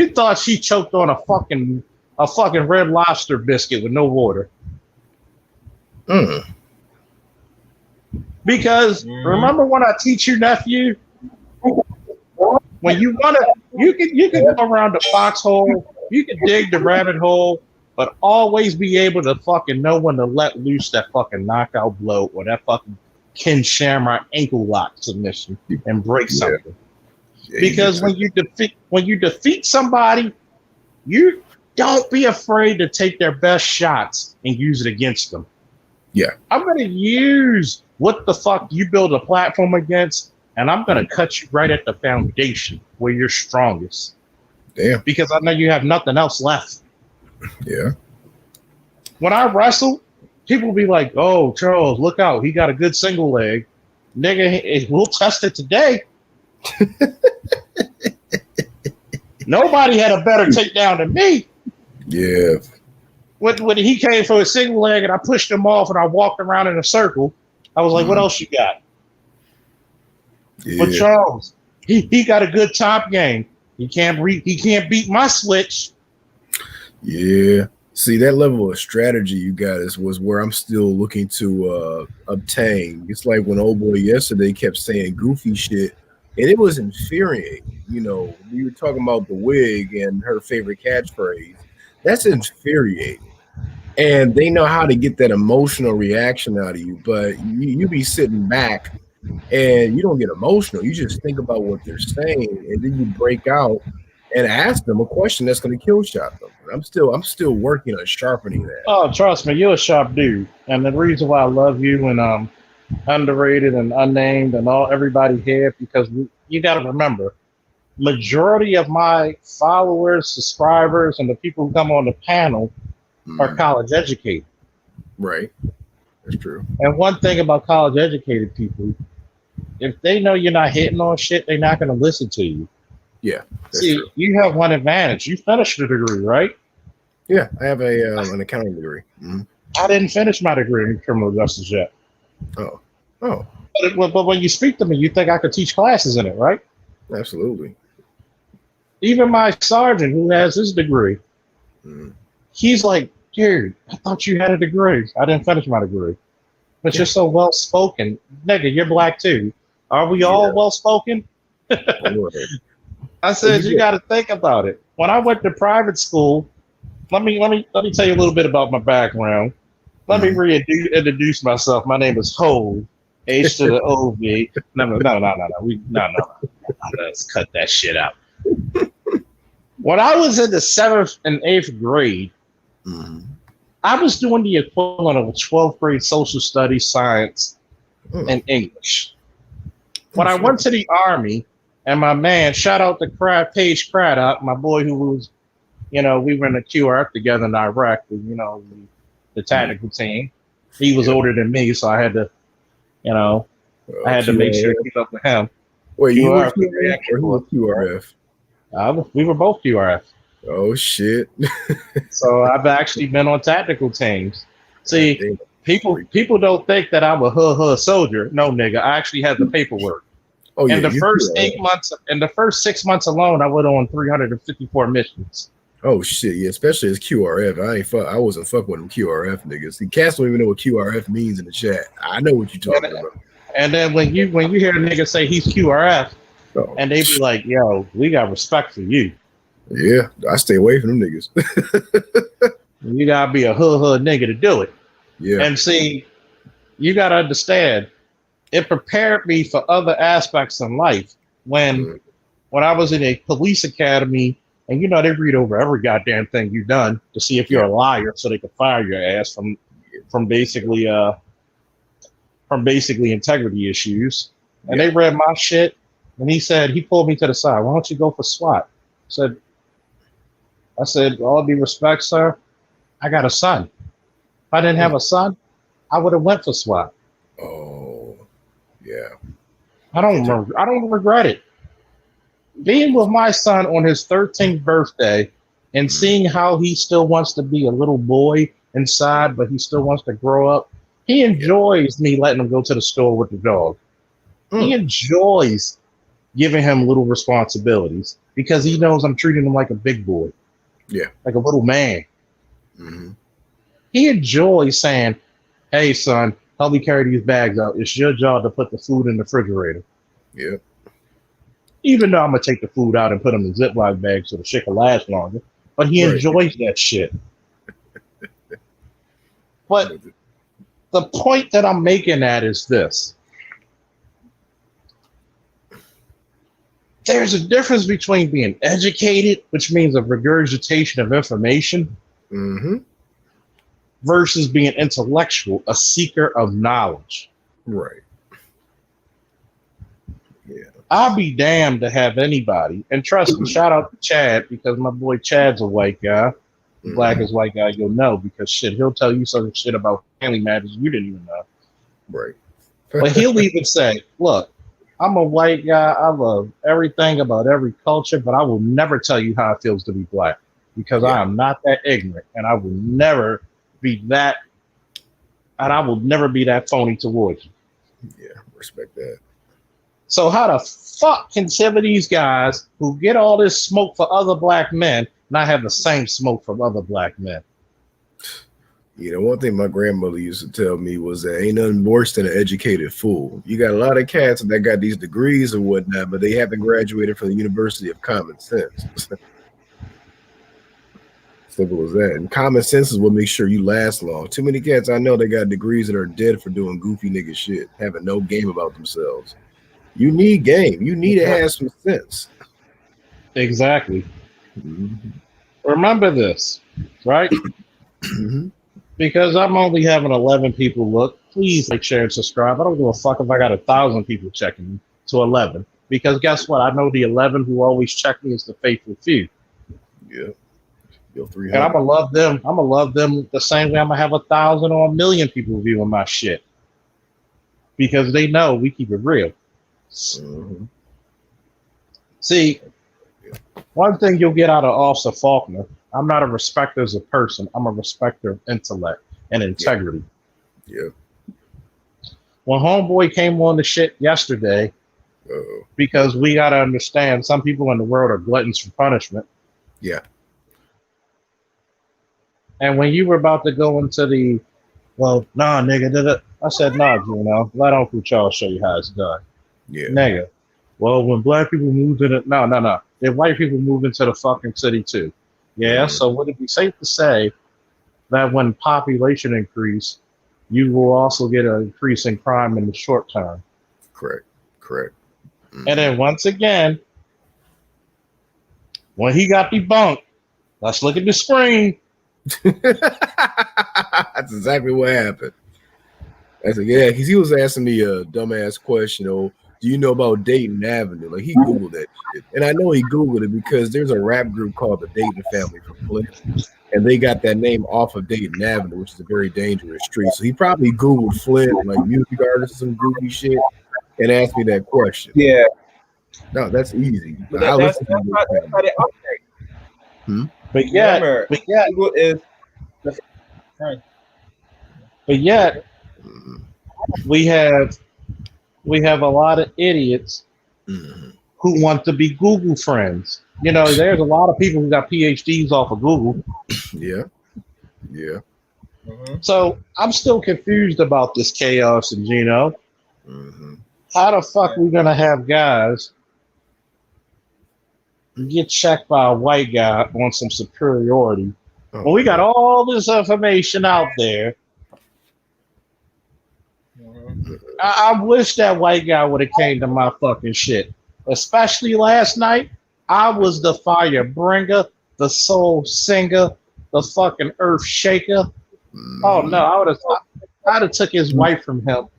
thought she choked on a fucking Red Lobster biscuit with no water. Because remember when I teach you, nephew, when you wanna, you can go around the foxhole, you can dig the rabbit hole, but always be able to fucking know when to let loose that fucking knockout blow or that fucking Ken Shamrock ankle lock submission and break something. Yeah, Because when you defeat somebody, you don't be afraid to take their best shots and use it against them. Yeah. I'm gonna use what the fuck you build a platform against, and I'm gonna cut you right at the foundation where you're strongest. Damn. Because I know you have nothing else left. Yeah. When I wrestle, people will be like, "Oh, Charles, look out! He got a good single leg, nigga. We'll test it today." Nobody had a better takedown than me. Yeah. When he came for a single leg and I pushed him off and I walked around in a circle, I was like, "What else you got?" Yeah. But Charles, he got a good top game. He can't beat my switch. Yeah. See, that level of strategy you got was where I'm still looking to obtain. It's like when old boy yesterday kept saying goofy shit, and it was infuriating. You know, we were talking about the wig and her favorite catchphrase. That's infuriating. And they know how to get that emotional reaction out of you, but you be sitting back and you don't get emotional. You just think about what they're saying, and then you break out and ask them a question that's going to kill shot them. And I'm still working on sharpening that. Oh, trust me, you're a sharp dude, and the reason why I love you and underrated and unnamed and everybody here because you got to remember, majority of my followers, subscribers, and the people who come on the panel are college educated. Right. That's true. And one thing about college educated people, if they know you're not hitting on shit, they're not going to listen to you. Yeah, that's See, true. you have one advantage. You finished the degree, right? Yeah, I have an accounting degree. I didn't finish my degree in criminal justice yet. Oh, But when you speak to me, you think I could teach classes in it, right? absolutely. Even my sergeant who has his degree, he's like, dude, I thought you had a degree. I didn't finish my degree. But you're so well spoken. Nigga, you're black too. Are we all well spoken? I said you got to think about it. When I went to private school, let me tell you a little bit about my background. Let me reintroduce myself. My name is Hove, H to the O-V. No. Let's cut that shit out. When I was in the 7th and 8th grade, I was doing the equivalent of a 12th grade social studies, science, and English. When I went to the Army, and my man, shout out to Paige Craddock, my boy who was, we were in the QRF together in Iraq, the tactical team. He was older than me, so I had to, make sure to keep up with him. Wait, you were QRF? We were both QRF. Oh shit! So I've actually been on tactical teams. See, people don't think that I'm a hood soldier. No, nigga, I actually have the paperwork. Oh yeah. In the first 8 months, in the first 6 months alone, I went on 354 missions. Oh shit! Yeah, especially as QRF. I wasn't fucking with them QRF niggas. See, cats don't even know what QRF means in the chat. I know what you're talking about. And then when you hear a nigga say he's QRF, and they be like, "Yo, we got respect for you." Yeah, I stay away from them niggas. You gotta be a hood nigga to do it. Yeah. And see, you gotta understand, it prepared me for other aspects in life. When I was in a police academy, and they read over every goddamn thing you've done to see if you're a liar, so they can fire your ass from basically integrity issues. And they read my shit, and he pulled me to the side. Why don't you go for SWAT? I said, all due respect, sir, I got a son. If I didn't have a son, I would have went for SWAT. Oh, yeah. I don't regret it. Being with my son on his 13th birthday and seeing how he still wants to be a little boy inside, but he still wants to grow up. He enjoys me letting him go to the store with the dog. He enjoys giving him little responsibilities because he knows I'm treating him like a big boy. Yeah. Like a little man. He enjoys saying, hey, son, help me carry these bags out. It's your job to put the food in the refrigerator. Yeah. Even though I'm going to take the food out and put them in Ziploc bags so the shit can last longer. But he enjoys that shit. But the point that I'm making at is this. There's a difference between being educated, which means a regurgitation of information, versus being intellectual, a seeker of knowledge. Right. Yeah. I'll be damned to have anybody, and trust me, shout out to Chad, because my boy Chad's a white guy. Blackest white guy you'll know, because shit, he'll tell you some shit about family matters you didn't even know. Right. But he'll even say, look, I'm a white guy. I love everything about every culture, but I will never tell you how it feels to be black because I am not that ignorant, and I will never be that, and I will never be that phony towards you. Yeah, respect that. So how the fuck can some of these guys who get all this smoke for other black men not have the same smoke from other black men? One thing my grandmother used to tell me was that ain't nothing worse than an educated fool. You got a lot of cats that got these degrees or whatnot, but they haven't graduated from the University of Common Sense. Simple as that. And common sense is what makes sure you last long. Too many cats I know they got degrees that are dead for doing goofy nigga shit, having no game about themselves. You need game. You need to have some sense. Exactly. Remember this, right? Because I'm only having 11 people look, please like, share, and subscribe. I don't give a fuck if I got 1,000 people checking to 11, Because guess what? I know the 11 who always check me is the faithful few. Yeah. Yo, 300. And I'm gonna love them. I'm gonna love them the same way I'm gonna have 1,000 or 1,000,000 people viewing my shit. Because they know we keep it real. Mhm. See, one thing you'll get out of Officer Faulkner, I'm not a respecter as a person. I'm a respecter of intellect and integrity. Yeah. When Homeboy came on the shit yesterday, because we got to understand some people in the world are gluttons for punishment. Yeah. And when you were about to go into the, well, nah, nigga, I said, nah, Juno, let Uncle Charles show you how it's done. Yeah. Nigga. Well, when black people moved in it, no. Then white people moved into the fucking city too. Yeah, so would it be safe to say that when population increase, you will also get an increase in crime in the short term? Correct. Mm-hmm. And then once again, when he got debunked, let's look at the screen. That's exactly what happened. I said, yeah, because he was asking me a dumbass question. Oh, do you know about Dayton Avenue? Like, he Googled that shit. And I know he Googled it because there's a rap group called the Dayton Family from Flint. And they got that name off of Dayton Avenue, which is a very dangerous street. So he probably Googled Flint, like music artists, some goofy shit, and asked me that question. Yeah. No, that's easy. That's how they operate. But yet, Google is. But yet, we have a lot of idiots who want to be Google friends. You know, there's a lot of people who got PhDs off of Google. Yeah. So I'm still confused about this chaos and Gino. How the fuck we gonna have guys get checked by a white guy on some superiority when we got all this information out there? I wish that white guy would have came to my fucking shit. Especially last night, I was the fire bringer, the soul singer, the fucking earth shaker. Oh no, I'd have took his wife from him.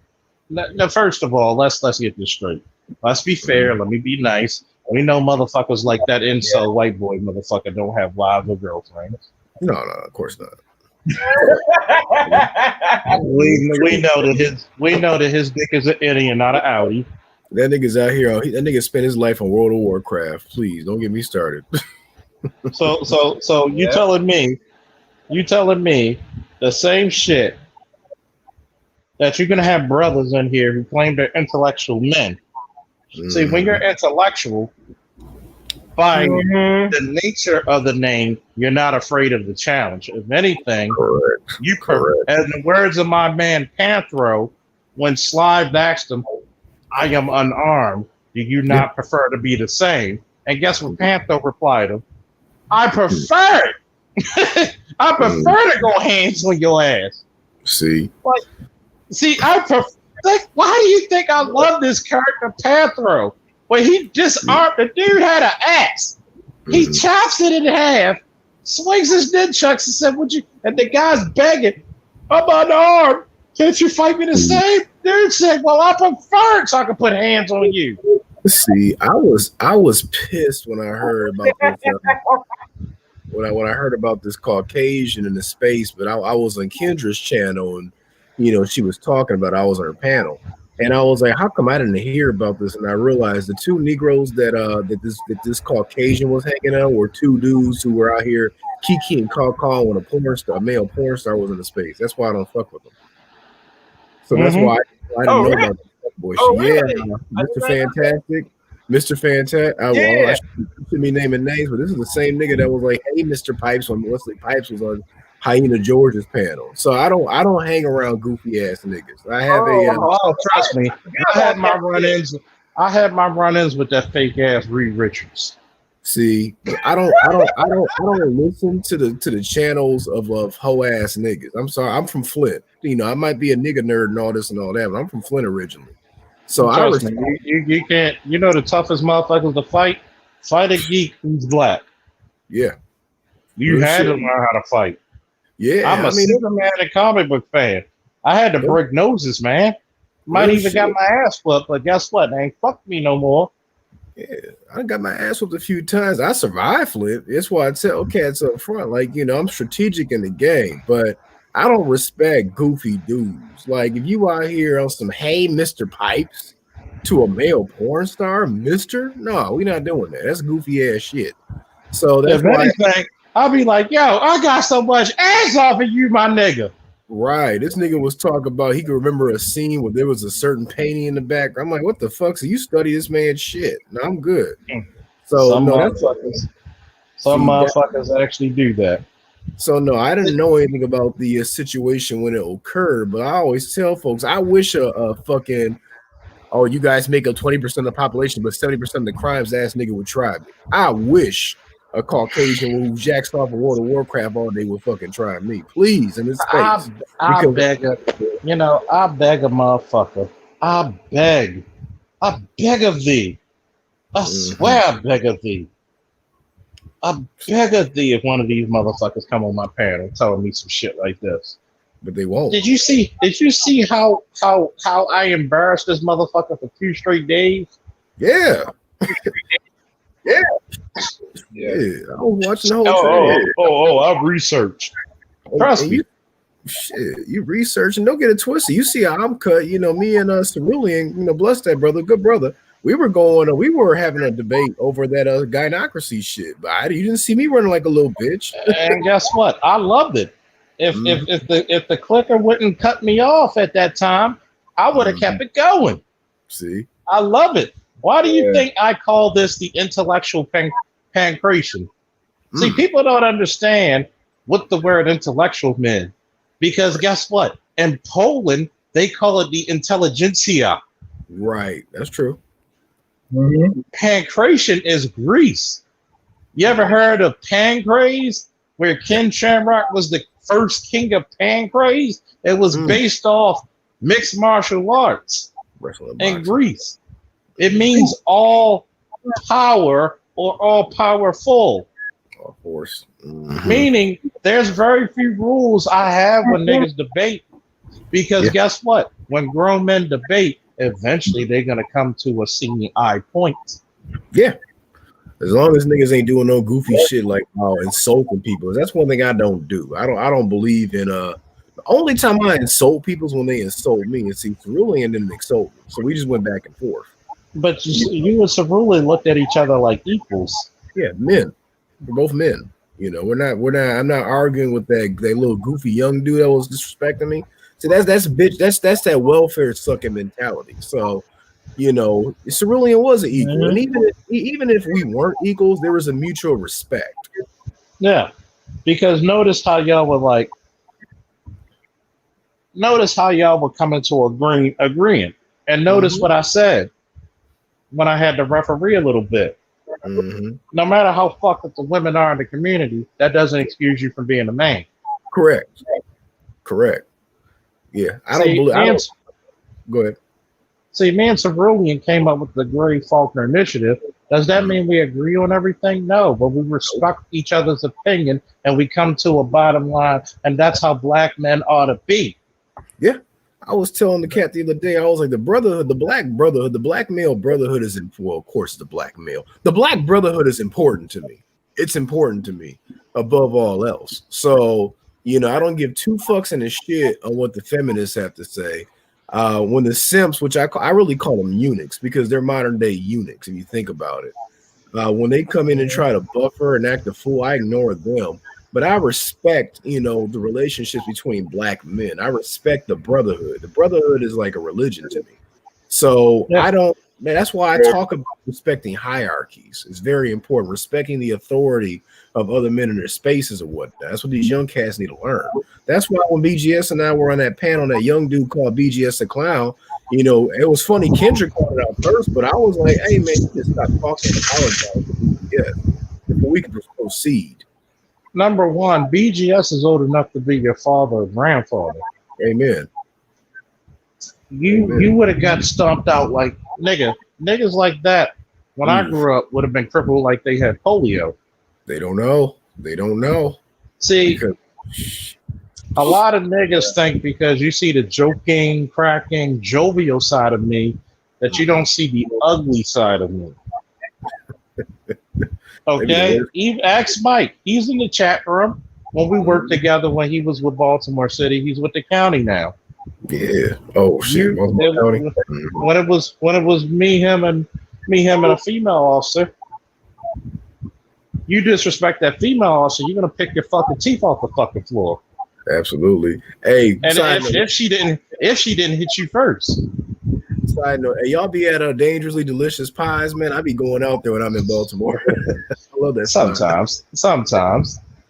Now, first of all, let's get this straight. Let's be fair. Let me be nice. We know motherfuckers like that incel white boy motherfucker don't have wives or girlfriends. No, of course not. we know that his dick is an Indian, not an Audi. That nigga's out here. That nigga spent his life on World of Warcraft. Please don't get me started. So you telling me the same shit that you're gonna have brothers in here who claim they're intellectual men. See, when you're intellectual, by the nature of the name, you're not afraid of the challenge. If anything, you as the words of my man Panthro, when Slive asked him, I am unarmed, do you not prefer to be the same? And guess what Panthro replied to him? I prefer it. I prefer to go hands on your ass. See, I prefer. Like, why do you think I love this character Panthro? Well, he disarmed the dude had an axe. He chops it in half, swings his nunchucks, and said, "Would you?" And the guy's begging, "I'm unarmed. Can't you fight me the same?" Dude said, "Well, I prefer it so I can put hands on you." See, I was pissed when I heard about this. When I heard about this Caucasian in the space, but I was on Kendra's channel and she was talking about it. I was on her panel, and I was like, how come I didn't hear about this? And I realized the two Negroes that this Caucasian was hanging out were two dudes who were out here kiki and caw when a male porn star was in the space. That's why I don't fuck with them. So that's why I didn't know about this boy shit. Yeah, Mr. Fantastic. I should be naming names, but this is the same nigga that was like, "Hey, Mr. Pipes," when Wesley Pipes was on Hyena George's panel. So I don't hang around goofy ass niggas. I have trust me. I had my run-ins with that fake ass Reed Richards. See, I don't listen to the channels of hoe ass niggas. I'm sorry, I'm from Flint. I might be a nigga nerd and all this and all that, but I'm from Flint originally. So trust me, you can't. The toughest motherfuckers to fight a geek who's black. Yeah, you had to learn how to fight. Yeah, I'm a Superman and comic book fan. I had to break noses, man. Might even got my ass whooped, but guess what? They ain't fucked me no more. Yeah, I got my ass whooped a few times. I survived flip. That's why I tell cats up front, like, I'm strategic in the game, but I don't respect goofy dudes. Like, if you out here on some hey, Mr. Pipes to a male porn star, Mr. No, we not doing that. That's goofy ass shit. So that's If why anything, I'll be like, yo, I got so much ass off of you, my nigga. right. This nigga was talking about he could remember a scene where there was a certain painting in the back. I'm like, what the fuck? So you study this man's shit. No, I'm good. So Some no, that's motherfuckers actually do that. So no, I didn't know anything about the situation when it occurred, but I always tell folks, I wish a fucking you guys make up 20% of the population, but 70% of the crimes ass nigga would try me. I wish a Caucasian who jacks off of World of Warcraft all day would fucking try me, please, in this space. I beg a motherfucker. I beg of thee. I swear I beg of thee. I beg of thee if one of these motherfuckers come on my panel telling me some shit like this. But they won't. Did you see how I embarrassed this motherfucker for 2 straight days? Yeah. Yeah. I was watching the whole I've researched. Trust me. You research and don't get it twisted. You see how I'm cut. Me and Cerulean, bless that brother, good brother. We were having a debate over that gynocracy shit, but you didn't see me running like a little bitch. And guess what? I loved it. If the clicker wouldn't cut me off at that time, I would have kept it going. See, I love it. Why do you think I call this the intellectual pancration? See, people don't understand what the word intellectual meant, because guess what? In Poland, they call it the intelligentsia. Right, that's true. Pancration is Greece. You ever heard of Pancrase, where Ken Shamrock was the first king of Pancrase? It was based off mixed martial arts in Greece. It means all power or all powerful. Of course. Meaning there's very few rules I have when niggas debate, because guess what? When grown men debate, eventually they're gonna come to a seeing eye point. Yeah. As long as niggas ain't doing no goofy shit like insulting people. That's one thing I don't do. I don't believe in the only time I insult people is when they insult me. And see, Cerulean didn't insult me. So we just went back and forth. But you and Cerulean looked at each other like equals. Yeah, men. We're both men. I'm not arguing with that little goofy young dude that was disrespecting me. So that's bitch. That's that welfare sucking mentality. So, Cerulean was an equal, and even if we weren't equals, there was a mutual respect. Yeah, because notice how y'all were coming to agreeing, and notice what I said when I had to referee a little bit. No matter how fucked up the women are in the community, that doesn't excuse you from being a man. Correct. Yeah, go ahead. See, me and Cerulean came up with the Gray Faulkner Initiative. Does that mean we agree on everything? No, but we respect each other's opinion and we come to a bottom line, and that's how black men ought to be. Yeah. I was telling the cat the other day, I was like, the brotherhood, the black brotherhood, the black male brotherhood is of course, the black male. The black brotherhood is important to me. It's important to me above all else. So, I don't give 2 fucks in the shit on what the feminists have to say. When the simps, which I really call them eunuchs, because they're modern day eunuchs, if you think about it. When they come in and try to buffer and act a fool, I ignore them. But I respect, the relationships between black men. I respect the brotherhood. The brotherhood is like a religion to me. So that's why I talk about respecting hierarchies. It's very important. Respecting the authority of other men in their spaces or whatnot. That's what these young cats need to learn. That's why when BGS and I were on that panel, that young dude called BGS a clown, it was funny. Kendrick called it out first, but I was like, hey, man, you just stop talking and apologize to BGS before we can proceed. Number one, BGS is old enough to be your father or grandfather. Amen. You would have got stomped out like niggas like that when I grew up would have been crippled like they had polio. They don't know. See, a lot of niggas think because you see the joking, cracking, jovial side of me that you don't see the ugly side of me. Okay, ask Mike. He's in the chat room. When we worked together when he was with Baltimore City, he's with the county now. Yeah. Oh shit. County. When it was me, him, and a female officer, you disrespect that female officer, you're gonna pick your fucking teeth off the fucking floor. Absolutely. Hey, and if she didn't hit you first. Side note, hey, y'all be at Dangerously Delicious Pies, man. I be going out there when I'm in Baltimore. I love that. Sometimes.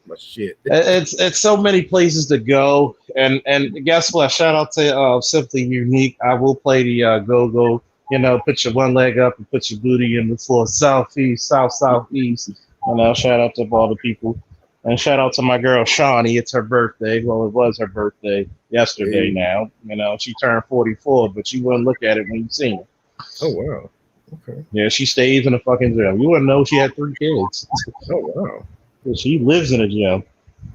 My shit. It's so many places to go, and guess what? Shout out to Simply Unique. I will play the go. You know, put your one leg up and put your booty in the floor. Southeast. You know, shout out to all the people, and shout out to my girl Shawnee. It's her birthday. Well, it was her birthday yesterday. Now, you know, she turned 44, but you wouldn't look at it when you seen her. Oh wow. Okay. Yeah, she stays in the fucking gym. You wouldn't know she had 3 kids. Oh wow. She lives in a gym.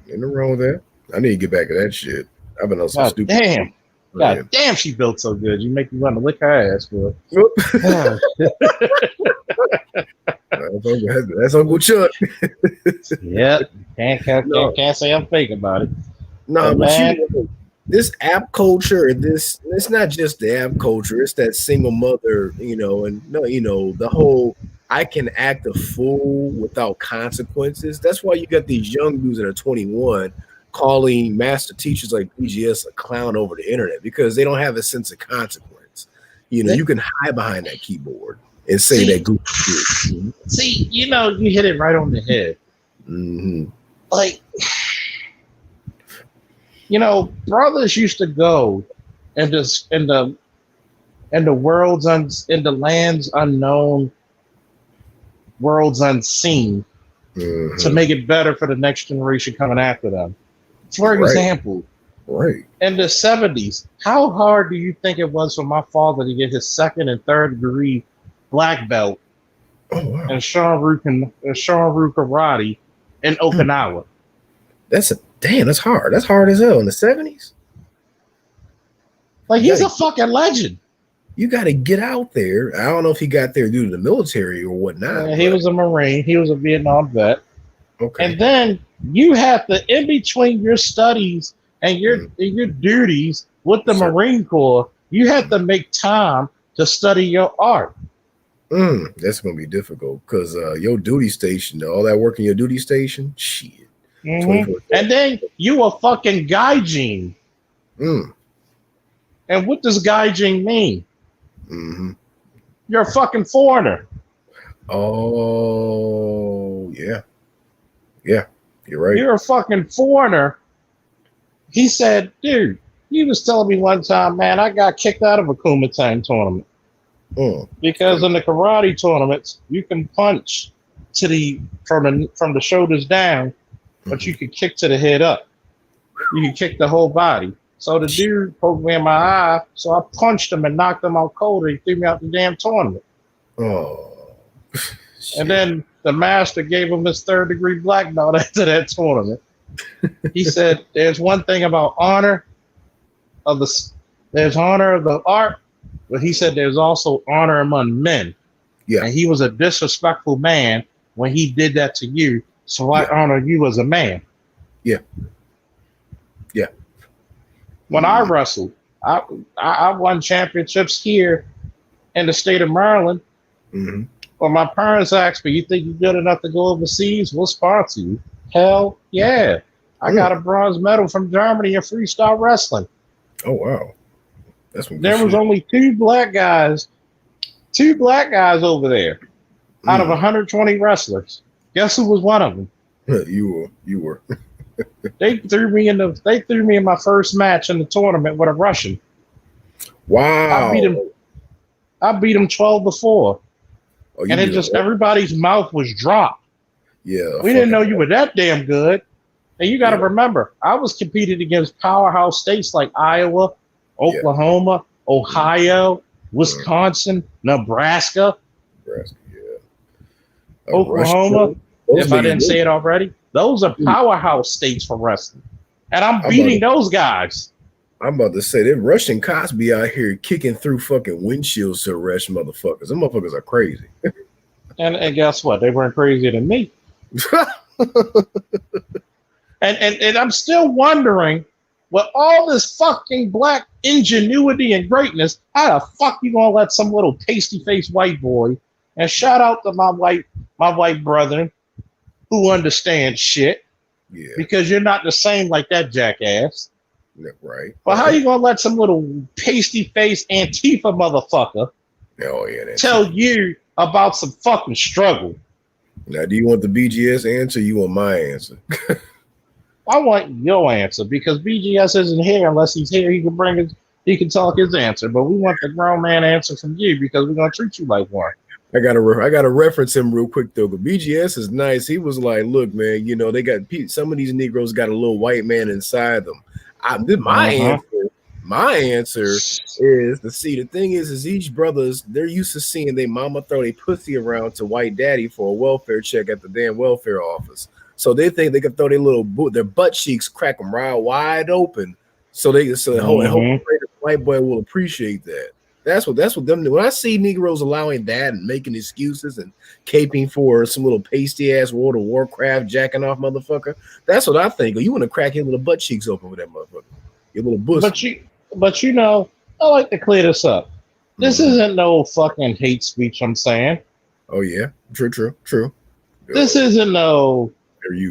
Ain't no wrong with that. I need to get back to that shit. I've been on some stupid. Damn. God damn, she built so good. You make me want to lick her ass, bro. That's Uncle Chuck. Yep. Can't say I'm fake about it. No, but this app culture, it's not just the app culture, it's that single mother, you know, and the whole I can act a fool without consequences. That's why you got these young dudes that are 21 calling master teachers like BGS a clown over the internet because they don't have a sense of consequence. You know, you can hide behind that keyboard and say that goofy shit. Mm-hmm. See, you know, you hit it right on the head. Mm-hmm. Like, you know, brothers used to go and just in the lands unknown, worlds unseen, to make it better for the next generation coming after them. For example, in the 70s, how hard do you think it was for my father to get his 2nd and 3rd degree black belt in Shang-Ru karate in Okinawa? That's hard. That's hard as hell in the 70s. Like, he's a fucking legend. You got to get out there. I don't know if he got there due to the military or whatnot. He was a Marine. He was a Vietnam vet. Okay. And then you have to, in between your studies and your duties with the Marine Corps, you have to make time to study your art. That's going to be difficult because your duty station, all that work in your duty station, shit. Mm-hmm. And then you a fucking gaijin. And what does gaijin mean? Mm-hmm. You're a fucking foreigner. Oh, yeah. Yeah, you're right. You're a fucking foreigner. He said, dude, he was telling me one time, man, I got kicked out of a Kumatang tournament. Because in the karate tournaments, you can punch to from the shoulders down, but you can kick to the head up. You can kick the whole body. So the dude poked me in my eye, so I punched him and knocked him out cold, and he threw me out the damn tournament. Oh. And then the master gave him his 3rd degree black belt after that tournament. He said, there's one thing about honor there's honor of the art, but he said there's also honor among men. Yeah. And he was a disrespectful man when he did that to you, so I honor you as a man. Yeah. Yeah. When I wrestled, I won championships here in the state of Maryland. Mm-hmm. Well, my parents asked me, you think you're good enough to go overseas? We'll sponsor you. Hell yeah. I got a bronze medal from Germany in freestyle wrestling. Oh, wow. There was only 2 black guys over there out of 120 wrestlers. Guess who was one of them? You were. They threw me in my first match in the tournament with a Russian. Wow. I beat him 12-4. Oh, and it just everybody's mouth was dropped. Yeah. We didn't know you were that damn good. And you got to remember, I was competing against powerhouse states like Iowa, Oklahoma, Ohio, Wisconsin, Nebraska. Oklahoma, if I didn't say it already. Those are powerhouse states for wrestling. And I'm beating those guys. I'm about to say, them Russian cops be out here kicking through fucking windshields to arrest motherfuckers. Them motherfuckers are crazy. And guess what? They weren't crazier than me. And I'm still wondering, with all this fucking black ingenuity and greatness, how the fuck you gonna let some little pasty faced white boy? And shout out to my white brethren who understand shit. Yeah. Because you're not the same like that jackass. Yeah, right. But how you gonna let some little pasty faced Antifa motherfucker tell you about some fucking struggle? Now, do you want the BGS answer? Or you want my answer? I want your answer because BGS isn't here unless he's here. He can talk his answer. But we want the grown man answer from you because we're gonna treat you like one. I gotta reference him real quick though. But BGS is nice. He was like, "Look, man, you know they got some of these Negroes got a little white man inside them." My answer is the thing is each brothers they're used to seeing their mama throw their pussy around to white daddy for a welfare check at the damn welfare office. So they think they can throw their butt cheeks, crack them right wide open. So they hope the white boy will appreciate that. That's what them do. When I see Negroes allowing that and making excuses and caping for some little pasty ass World of Warcraft jacking off motherfucker, that's what I think. You want to crack your little butt cheeks open with that motherfucker, your little pussy. But you know, I like to clear this up. This isn't no fucking hate speech. I'm saying. Oh yeah, true. This isn't no.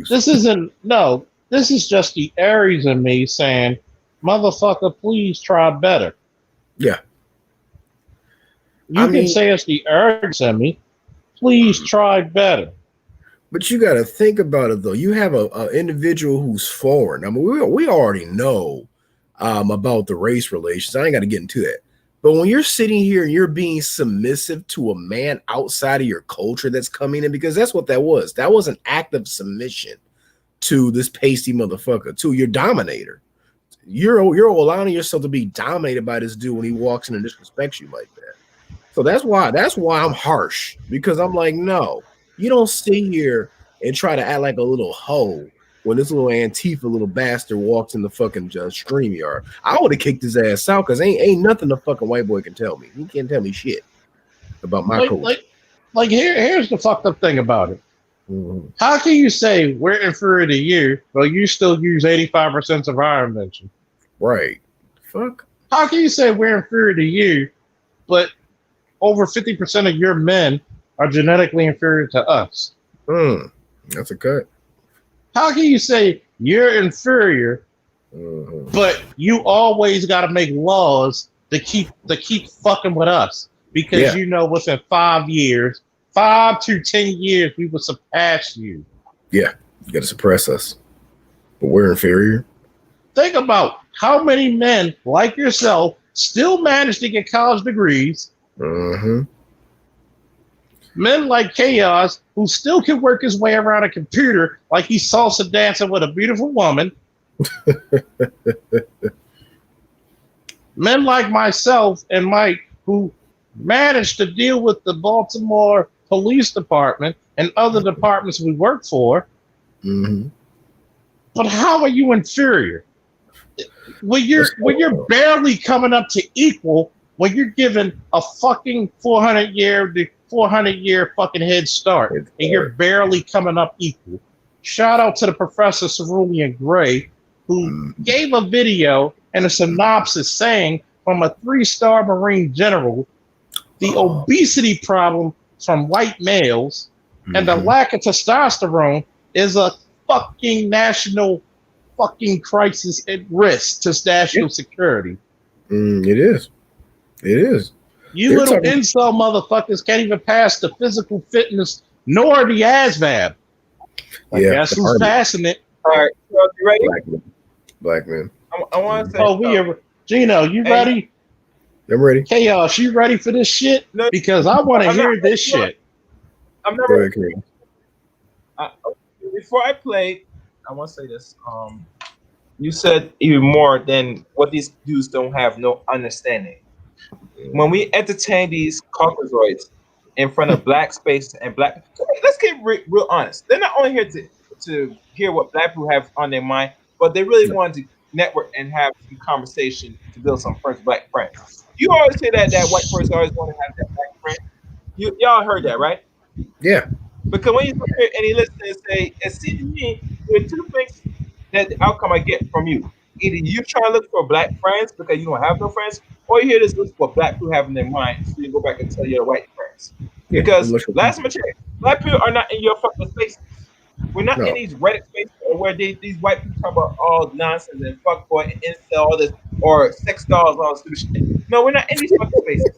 This isn't no. This is just the Aries in me saying, "Motherfucker, please try better." Yeah. You can say it's the Aries in me. Please try better. But you got to think about it though. You have an individual who's foreign. I mean, we already know about the race relations. I ain't got to get into that. But when you're sitting here and you're being submissive to a man outside of your culture that's coming in, because that's what that was. That was an act of submission to this pasty motherfucker, to your dominator. You're allowing yourself to be dominated by this dude when he walks in and disrespects you like that. So that's why I'm harsh, because I'm like, no, you don't sit here and try to act like a little hoe when this little Antifa little bastard walks in the fucking stream yard. I would have kicked his ass out because ain't nothing the fucking white boy can tell me. He can't tell me shit about my culture. Here's the fucked up thing about it. Mm-hmm. How can you say we're inferior to you, but you still use 85% of our invention? Right. Fuck. How can you say we're inferior to you, but over 50% of your men are genetically inferior to us? That's a cut. How can you say you're inferior, but you always got to make laws to keep fucking with us? Because you know within 5 years, 5 to 10 years, we will surpass you. Yeah, you got to suppress us, but we're inferior. Think about how many men like yourself still manage to get college degrees. Men like Chaos, who still can work his way around a computer like he's salsa dancing with a beautiful woman. Men like myself and Mike, who managed to deal with the Baltimore Police Department and other departments we work for. But how are you inferior? When you're barely coming up to equal, when you're given a fucking 400 year fucking head start, and you're barely coming up equal. Shout out to the Professor Cerulean Gray, who gave a video and a synopsis saying from a 3-star Marine general, the obesity problem from white males and the lack of testosterone is a fucking national fucking crisis at risk to national security. It is. You little incel motherfuckers can't even pass the physical fitness nor the ASVAB. Guess who's passing it? All right, so you ready? Black man. I want to say. Gino, you ready? I'm ready. Chaos, you ready for this shit? No, because I want to hear this shit. I'm not ready. Before I play, I want to say this. You said even more than what these dudes don't have no understanding. When we entertain these Caucasoids in front of black space and black, let's get real honest. They're not only here to hear what black people have on their mind, but they really want to network and have some conversation to build some black friends. You always say that white person always want to have that black friend. Y'all heard that, right? Yeah. Because when you sit here and you listen and say, it seems to me there are two things that the outcome I get from you. Either you try to look for black friends because you don't have no friends, or you hear this list what black people have in their mind, so you go back and tell your white friends. Yeah. Because last time I checked, black people are not in your fucking spaces. We're not in No. these Reddit spaces where these white people talk about all nonsense and fuckboy and incel, all this, or sex dolls, all this stupid shit. No, we're not in these fucking spaces.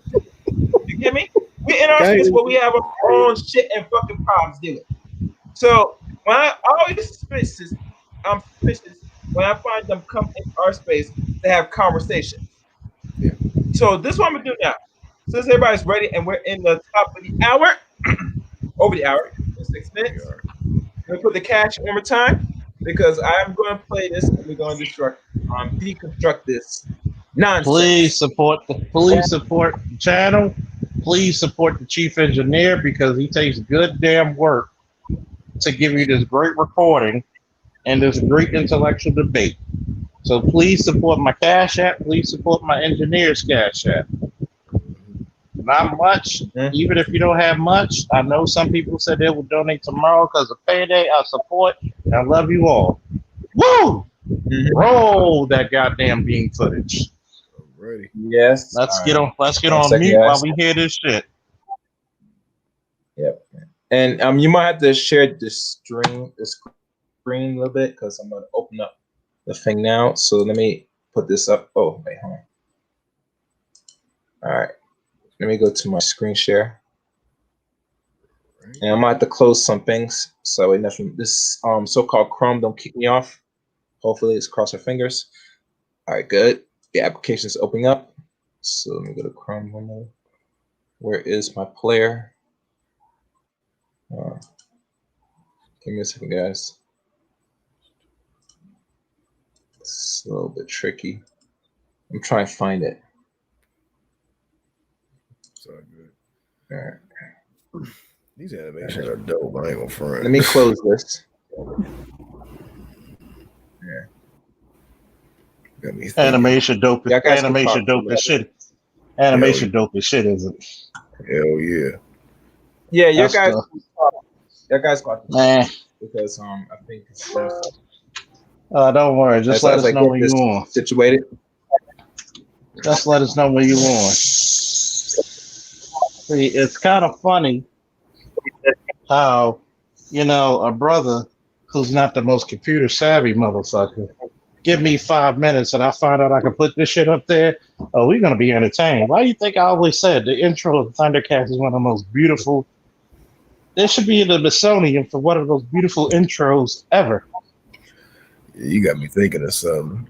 You get me? We're in our Okay. space where we have our own shit and fucking problems to deal with. So when I always suspicious, I'm suspicious when I find them come in our space to have conversations. Yeah. So this is what I'm gonna do now. Since everybody's ready and we're in the top of the hour, over the hour in 6 minutes, I'm gonna put the cash one more time because I'm going to play this and we're going to deconstruct this Please nonsense. support the channel. Please support the chief engineer because he takes good damn work to give you this great recording and this great intellectual debate. So please support my Cash App. Please support my engineer's Cash App. Not much, even if you don't have much. I know some people said they will donate tomorrow because of payday. I support. And I love you all. Woo! Roll that goddamn bean footage. Ready. Yes. Let's get on second, mute while guys. we hear this shit. Yep. And you might have to share the screen a little bit because I'm going to open up the thing now. So let me put this up. Oh, wait, hold on. All right. Let me go to my screen share. And I might have to close some things so nothing this so-called Chrome don't kick me off. Hopefully it's cross our fingers. All right, good. The application is opening up. So let me go to Chrome one more. Where is my player? Give me a second, guys. It's a little bit tricky. I'm trying to find it. It's all good. All right. These animations are dope. I ain't gonna front. Let me close this. Yeah. Got me thinking. Animation dope. Yeah, guys can Animation talk dope as shit. Animation dope as shit, isn't it? Hell yeah. Yeah, your That's guys. the- Your guys got Man, because I think it's don't worry. Just let as us I know get when this you're on. situated. Just let us know when you're on. See, it's kind of funny how, a brother who's not the most computer savvy motherfucker, give me 5 minutes and I find out I can put this shit up there. Oh, we're going to be entertained. Why do you think I always said the intro of Thundercats is one of the most beautiful? There should be the Smithsonian for one of those beautiful intros ever. You got me thinking of something.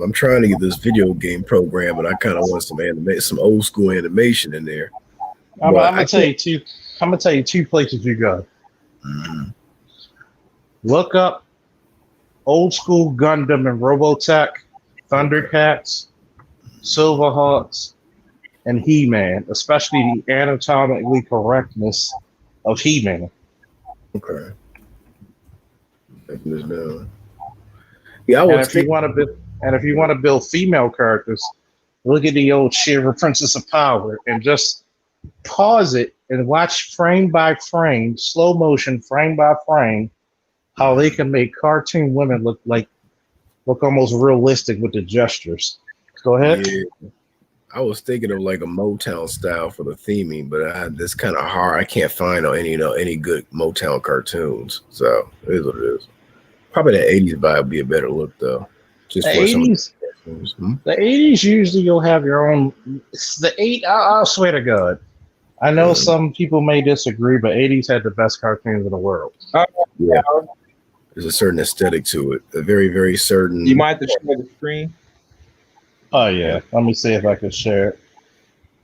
I'm trying to get this video game program, and I kind of want some old school animation in there. I'm gonna tell you two places you go. Mm-hmm. Look up old school Gundam and Robotech, Thundercats, Silverhawks, and He-Man, especially the anatomically correctness of He-Man. Okay. Taking this down. Yeah, if you want to build female characters, look at the old She-Ra Princess of Power and just pause it and watch frame by frame, slow motion, frame by frame, how they can make cartoon women look almost realistic with the gestures. Go ahead. Yeah. I was thinking of like a Motown style for the theming, but that's kind of hard. I can't find any good Motown cartoons. So it is what it is. Probably the 80s vibe would be a better look though. Just The for 80s. The 80s usually you'll have your own. I'll swear to God. I know some people may disagree, but 80s had the best cartoons in the world. Yeah. There's a certain aesthetic to it. A very, very certain. You might have to share the screen. Oh yeah. Let me see if I can share it.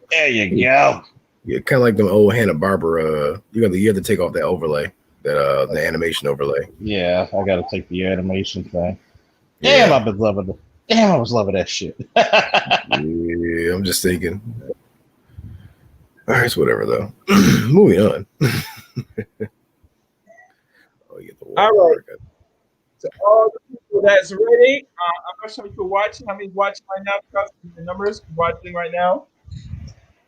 There you go. Yeah, kind of like the old Hanna-Barbera. You have to take off that overlay, the animation overlay. Yeah, I got to take the animation thing. Yeah. Damn, I was loving that shit. Yeah, I'm just thinking. All right, it's whatever though. Moving on. All right. So all the people that's ready, I'm not sure if you're watching. How many watching right now? The numbers watching right now.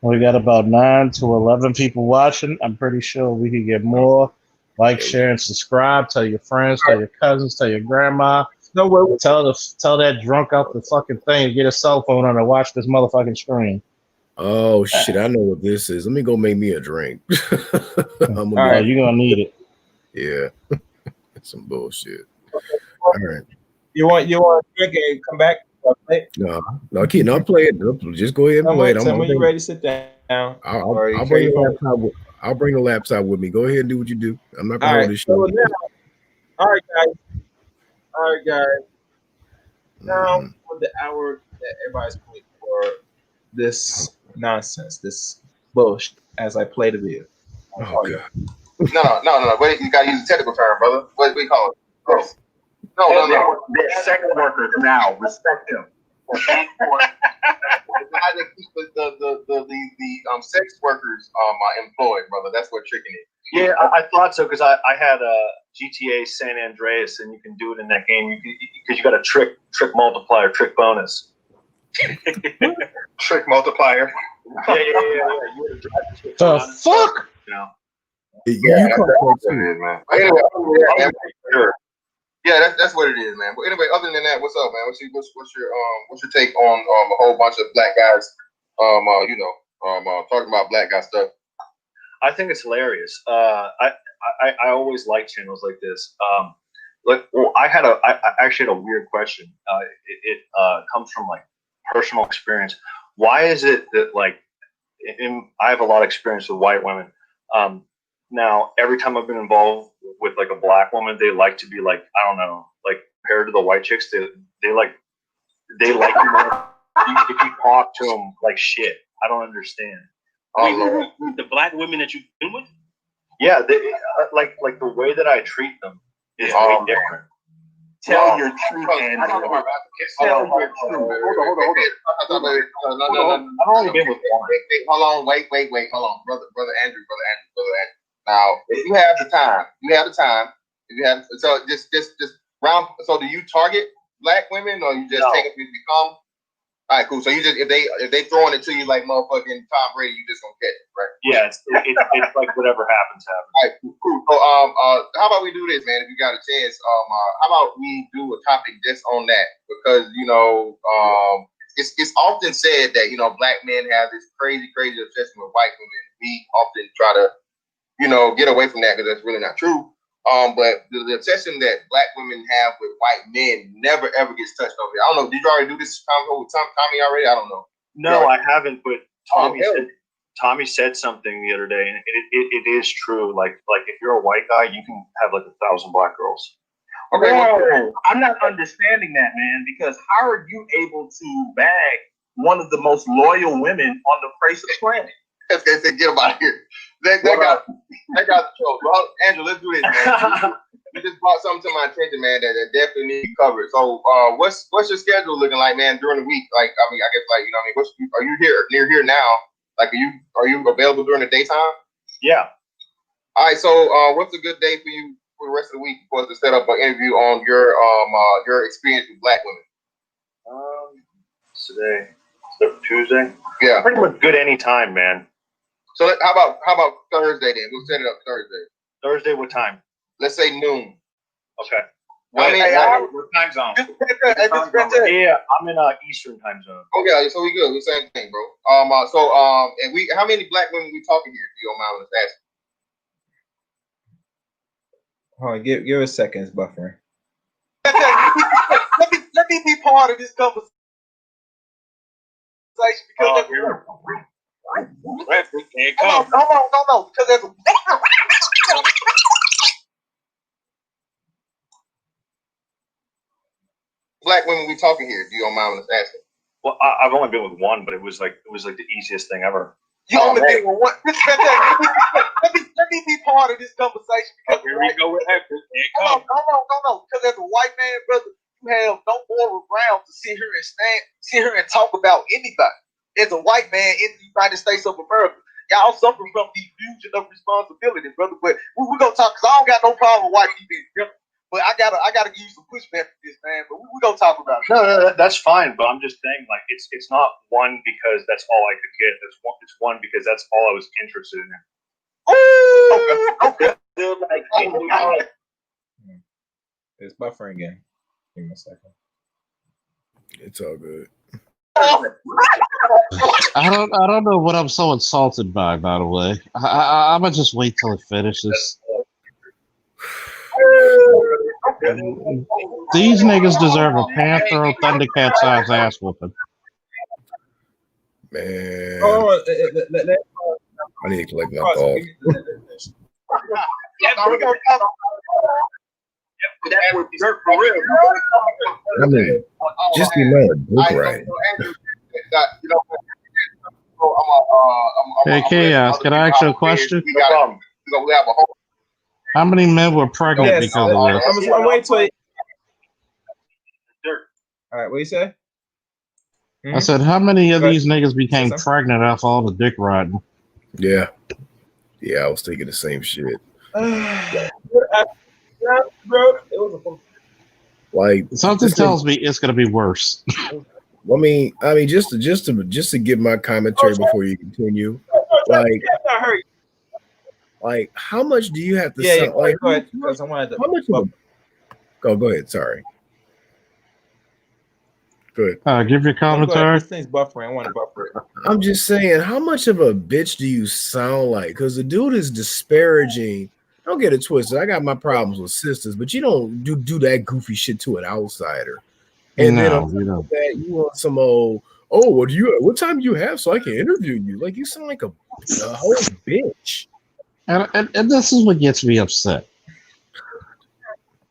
We got about 9 to 11 people watching. I'm pretty sure we could get more. Like, share, and subscribe. Tell your friends, tell your cousins, tell your grandma. No way. Tell that drunk off the fucking thing to get a cell phone on and watch this motherfucking stream. Oh shit! I know what this is. Let me go make me a drink. All right. You're gonna need it. Yeah, some bullshit. All right. You want to drink and come back? No, kid, no, play it. Just go ahead and play it. Tell me you ready to sit down. I'll bring the laptop. I'll bring the laptop with me. Go ahead and do what you do. I'm not gonna hold this shit. All right, guys. Now for the hour that everybody's waiting for this nonsense, this bullshit. As I play the video. Oh god. No. Wait, you gotta use a technical term, brother. What do we call it? No. They're sex workers now. Respect them. How they keep the sex workers employed, brother. That's what tricking is. Yeah, I thought so because I had a GTA San Andreas, and you can do it in that game. Because you got a trick multiplier, trick bonus. Trick multiplier. Yeah. You would have drive The fuck? You know. You caught that That's what too. it is, man. Anyway, Sure. yeah, that's what it is, man. But anyway, other than that, what's up, man? What's your take on a whole bunch of black guys, talking about black guy stuff? I think it's hilarious. I always like channels like this. I actually had a weird question. It comes from like personal experience. Why is it that like I have a lot of experience with white women. Now every time I've been involved with like a black woman, they like to be like, I don't know, like compared to the white chicks, they like you more if you talk to them like shit. I don't understand. The black women that you've been with? Yeah, they like the way that I treat them is way different. Tell your truth, and Hold on. I've only been with one. Hold on. Wait. Hold on, brother Andrew. Now, if you have the time. If you have so just round. So do you target black women, or you just take it as you come? All right, cool. So you just if they throwing it to you like motherfucking Tom Brady, you just gonna catch it, right? Yeah, it's like whatever happens. All right, cool. So how about we do this, man? If you got a chance, how about we do a topic just on that? Because it's often said that black men have this crazy obsession with white women. We often try to get away from that because that's really not true. But the obsession that black women have with white men never ever gets touched over here. I don't know. Did you already do this with Tommy already? I don't know. No, I haven't. But Tommy said something the other day, and it is true. Like if you're a white guy, you can have like 1,000 black girls. Okay. Whoa, I'm not understanding that, man. Because how are you able to bag one of the most loyal women on the face of the planet? Okay, say get him out of here. That got the show. Well, Andrew, let's do this, man. You just brought something to my attention, man, that definitely needs to be covered. So, what's your schedule looking like, man, during the week? Like, I mean, I guess, like, are you near here now? Like, are you available during the daytime? Yeah. All right. So, what's a good day for you for the rest of the week for us to set up an interview on your experience with black women? Today, Tuesday. Yeah. Pretty much good anytime, man. So how about Thursday then? We'll set it up Thursday. Thursday, what time? Let's say noon. Okay. What time zone? Yeah, I'm in Eastern time zone. Okay, so we good. We same thing, bro. And we how many black women we talking here? If you don't mind us asking. Hold on, give a second, it's buffering. Let me be part of this conversation because Can't come. no, because there's Black women we talking here? If you don't mind us asking. Well, I've only been with one, but it was like the easiest thing ever. you only been with one. Let me be part of this conversation because Here we go with that. no, because as a white man, brother, you have no moral ground to sit here and talk about anybody. As a white man in the United States of America, y'all suffer from the fusion of responsibility, brother. But we're gonna talk because I don't got no problem with white people, But I gotta give you some pushback for this, man. But we gonna talk about it. No, that's fine. But I'm just saying, like, it's not one because that's all I could get. It's one because that's all I was interested in. Okay. It's buffering again. Give me a second. It's all good. I don't know what I'm so insulted by the way. I'm gonna just wait till it finishes. These niggas deserve a Panther or Thundercat size ass whooping. Man, Oh, I need to collect my thoughts. I mean, just the amount of book writing. Hey, Chaos, can I ask you a question? How many men were pregnant yes. because of this? I'm waiting till. All right, what you say? I said, how many of Go ahead. these niggas became Yes, pregnant after all the dick riding? Yeah, I was thinking the same shit. Like Something tells me it's gonna be worse. I mean, just to give my commentary before you continue, like how much do you have to? Yeah, like, go ahead. Because I wanted to. How much of a, go ahead. Sorry. Good. Give your commentary. This thing's buffering. I want to buffer it. I'm just saying, how much of a bitch do you sound like? Because the dude is disparaging. Don't get it twisted. I got my problems with sisters, but you don't do that goofy shit to an outsider. And then on top of that, you want some old, what time do you have so I can interview you? Like, you sound like a whole bitch. And this is what gets me upset.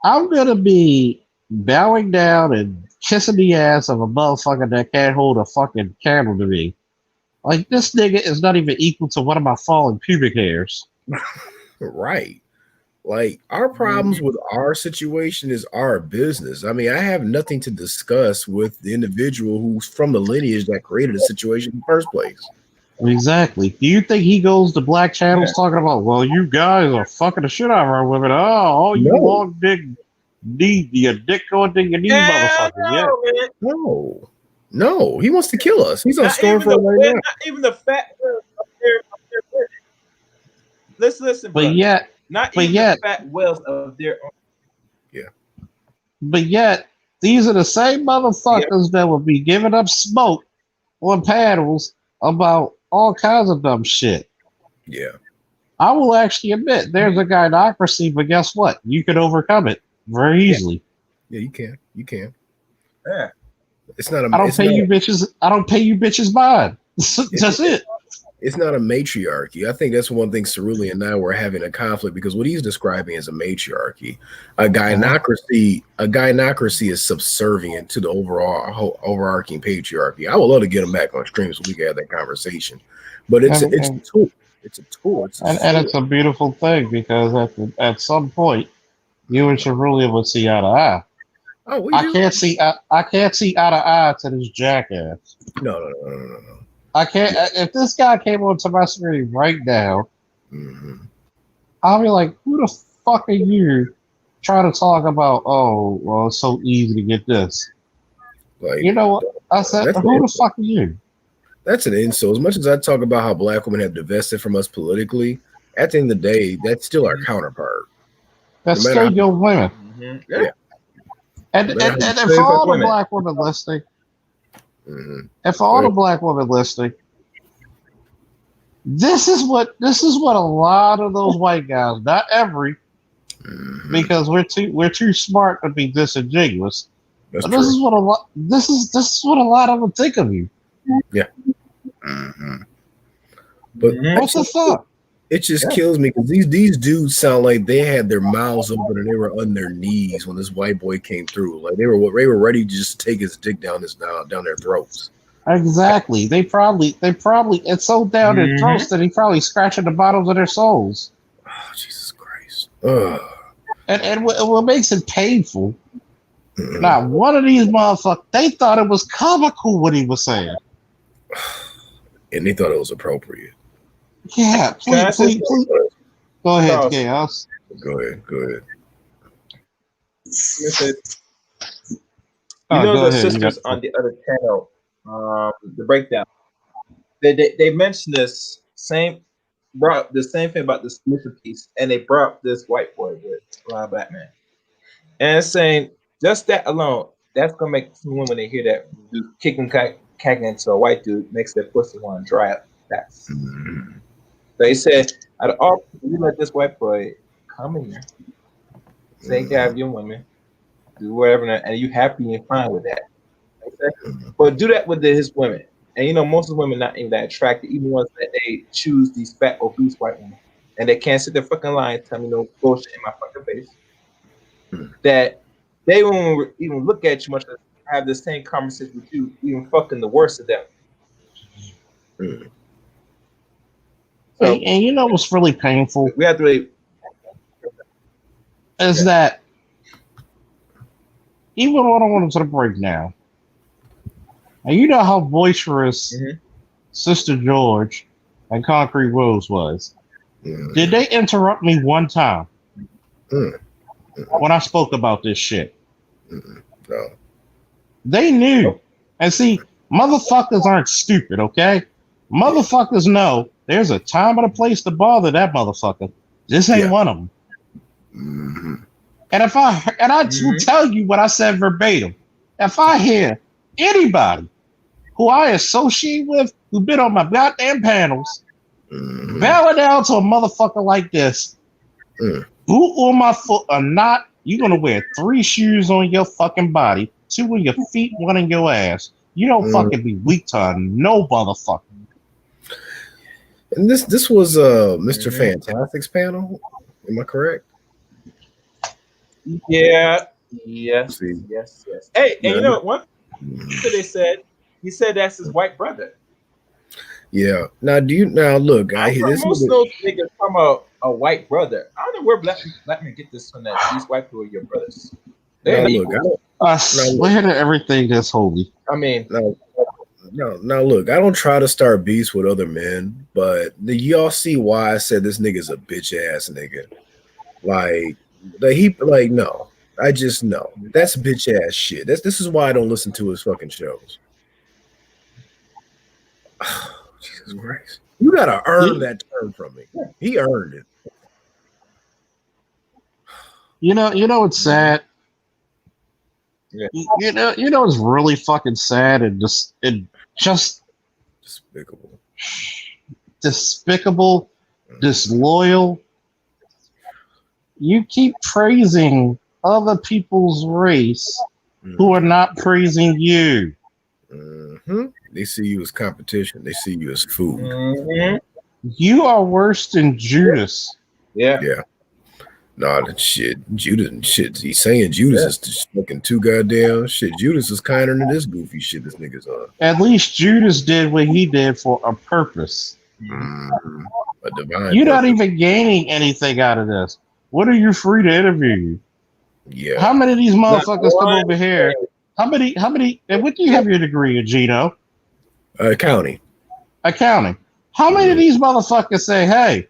I'm gonna be bowing down and kissing the ass of a motherfucker that can't hold a fucking candle to me. Like, this nigga is not even equal to one of my falling pubic hairs. Right. Like, our problems with our situation is our business. I mean, I have nothing to discuss with the individual who's from the lineage that created the situation in the first place. Exactly. Do you think he goes to black channels talking about, well, you guys are fucking the shit out of our women? Oh, you long dick, your dick going to your knee, motherfucker. No, he wants to kill us. He's on Stormfront right now. Not even the fat whales up there. Listen, but yet, the fat whales of their own. Yeah. But yet, these are the same motherfuckers that will be giving up smoke on panels about all kinds of dumb shit. Yeah. I will actually admit there's a gynocracy, but guess what? You can overcome it very easily. Yeah, you can. Yeah. It's not a. I don't pay you bitches mind. That's it. It's not a matriarchy. I think that's one thing Cerulean and I were having a conflict because what he's describing is a matriarchy. A gynocracy is subservient to the overarching patriarchy. I would love to get him back on stream so we can have that conversation. But it's a tool. It's a tool. And it's a beautiful thing because at some point, you and Cerulean would see eye to eye. Oh, I can't see eye to eye to this jackass. No. I can't. If this guy came onto my screen right now, I'll be like, "Who the fuck are you trying to talk about? Oh, well, it's so easy to get this." Like, you know what? I said, "Who the fuck are you?" That's an insult. As much as I talk about how black women have divested from us politically, at the end of the day, that's still our counterpart. That's still your women. Yeah. And for all the black women listening, and for all the black women listening, this is what a lot of those white guys, not every, because we're too smart to be disingenuous. But this is what a lot of them think of you. Yeah. But what the fuck? It just kills me because these dudes sound like they had their mouths open and they were on their knees when this white boy came through. Like they were ready to just take his dick down their throats. Exactly. They probably it's so down their throats that he probably scratching the bottoms of their souls. Oh, Jesus Christ. And what makes it painful, not one of these motherfuckers, they thought it was comical what he was saying. And they thought it was appropriate. Yeah, please. Go ahead, Chaos. Go ahead. You know go the ahead. sisters on the other channel, the breakdown. They mentioned this same brought up the same thing about the submission piece, and they brought up this white boy with a lot of black men, and it's saying just that alone, that's gonna make some women when they hear that dude kicking into a white dude makes their pussy want to dry up. That's they said out of all people, you let this white boy come in here, take care of your women, do whatever, and you happy and fine with that. But do that with his women. And you know, most of the women not even that attractive, even ones that they choose these fat, obese white women. And they can't sit there fucking lying, tell me no bullshit in my fucking face. That they won't even look at you much as have the same conversation with you, even fucking the worst of them. So, and you know what's really painful? We have to really is that even when I went to the breakdown, and you know how boisterous Sister George and Concrete Rose was. Did they interrupt me one time when I spoke about this shit? No. They knew. And see, motherfuckers aren't stupid, okay? Motherfuckers know there's a time and a place to bother that motherfucker. This ain't one of them. And if I will tell you what I said verbatim. If I hear anybody who I associate with, who been on my goddamn panels, bowing down to a motherfucker like this, boot on my foot or not, you're gonna wear 3 shoes on your fucking body, 2 on your feet, 1 in your ass. You don't fucking be weak to no motherfucker. And this was Mr. Fantastic's panel. Am I correct? Yeah. Yes. Hey, and you know what? So they said he said that's his white brother. Yeah. Now look, I hear this. Most of those niggas from a white brother. I don't know where black men get this from that these white people are your brothers. I swear to everything that's holy. I mean, now look, I don't try to start beefs with other men, but y'all see why I said this nigga's a bitch ass nigga. No. I just know that's bitch ass shit. This is why I don't listen to his fucking shows. Oh, Jesus Christ. You gotta earn that term from me. He earned it. You know it's sad. Yeah. You know it's really fucking sad and just despicable, disloyal. You keep praising other people's race who are not praising you. They see you as competition. They see you as food. You are worse than Judas. Yeah. Nah, that shit. Judas shit. He's saying Judas is just fucking too goddamn shit. Judas is kinder than this goofy shit this nigga's on. At least Judas did what he did for a purpose. A divine You're not purpose. even gaining anything out of this. What are you free to interview you? Yeah. How many of these motherfuckers come over here? How many, and what do you have your degree in, Gino? Accounting. How many of these motherfuckers say, hey,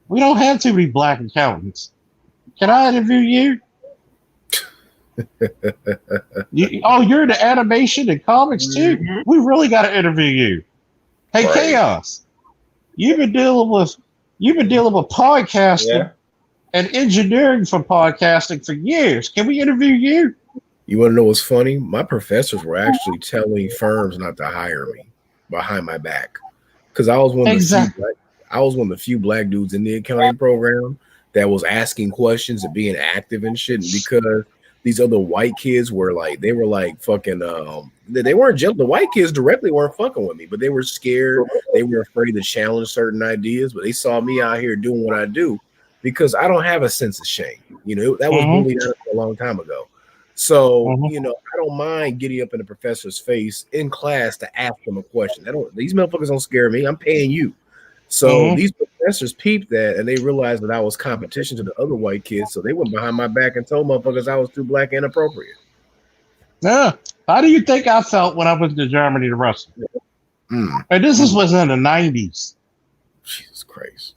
we don't have too many black accountants. Can I interview you? You're into animation and comics too? We really got to interview you. Hey, right. Chaos, you've been dealing with podcasting and engineering for podcasting for years. Can we interview you? You want to know what's funny? My professors were actually telling firms not to hire me behind my back because I was one of the few black dudes in the accounting program that was asking questions and being active and shit. And because these other white kids were like, they were like fucking, they weren't the white kids directly weren't fucking with me, but they were scared. They were afraid to challenge certain ideas, but they saw me out here doing what I do because I don't have a sense of shame. You know, that was bullied out a long time ago. So, you know, I don't mind getting up in the professor's face in class to ask them a question. These motherfuckers don't scare me. I'm paying you. So these professors peeped that and they realized that I was competition to the other white kids. So they went behind my back and told motherfuckers I was too black and inappropriate. Yeah. How do you think I felt when I went to Germany to wrestle? And this was in the 90s. Jesus Christ.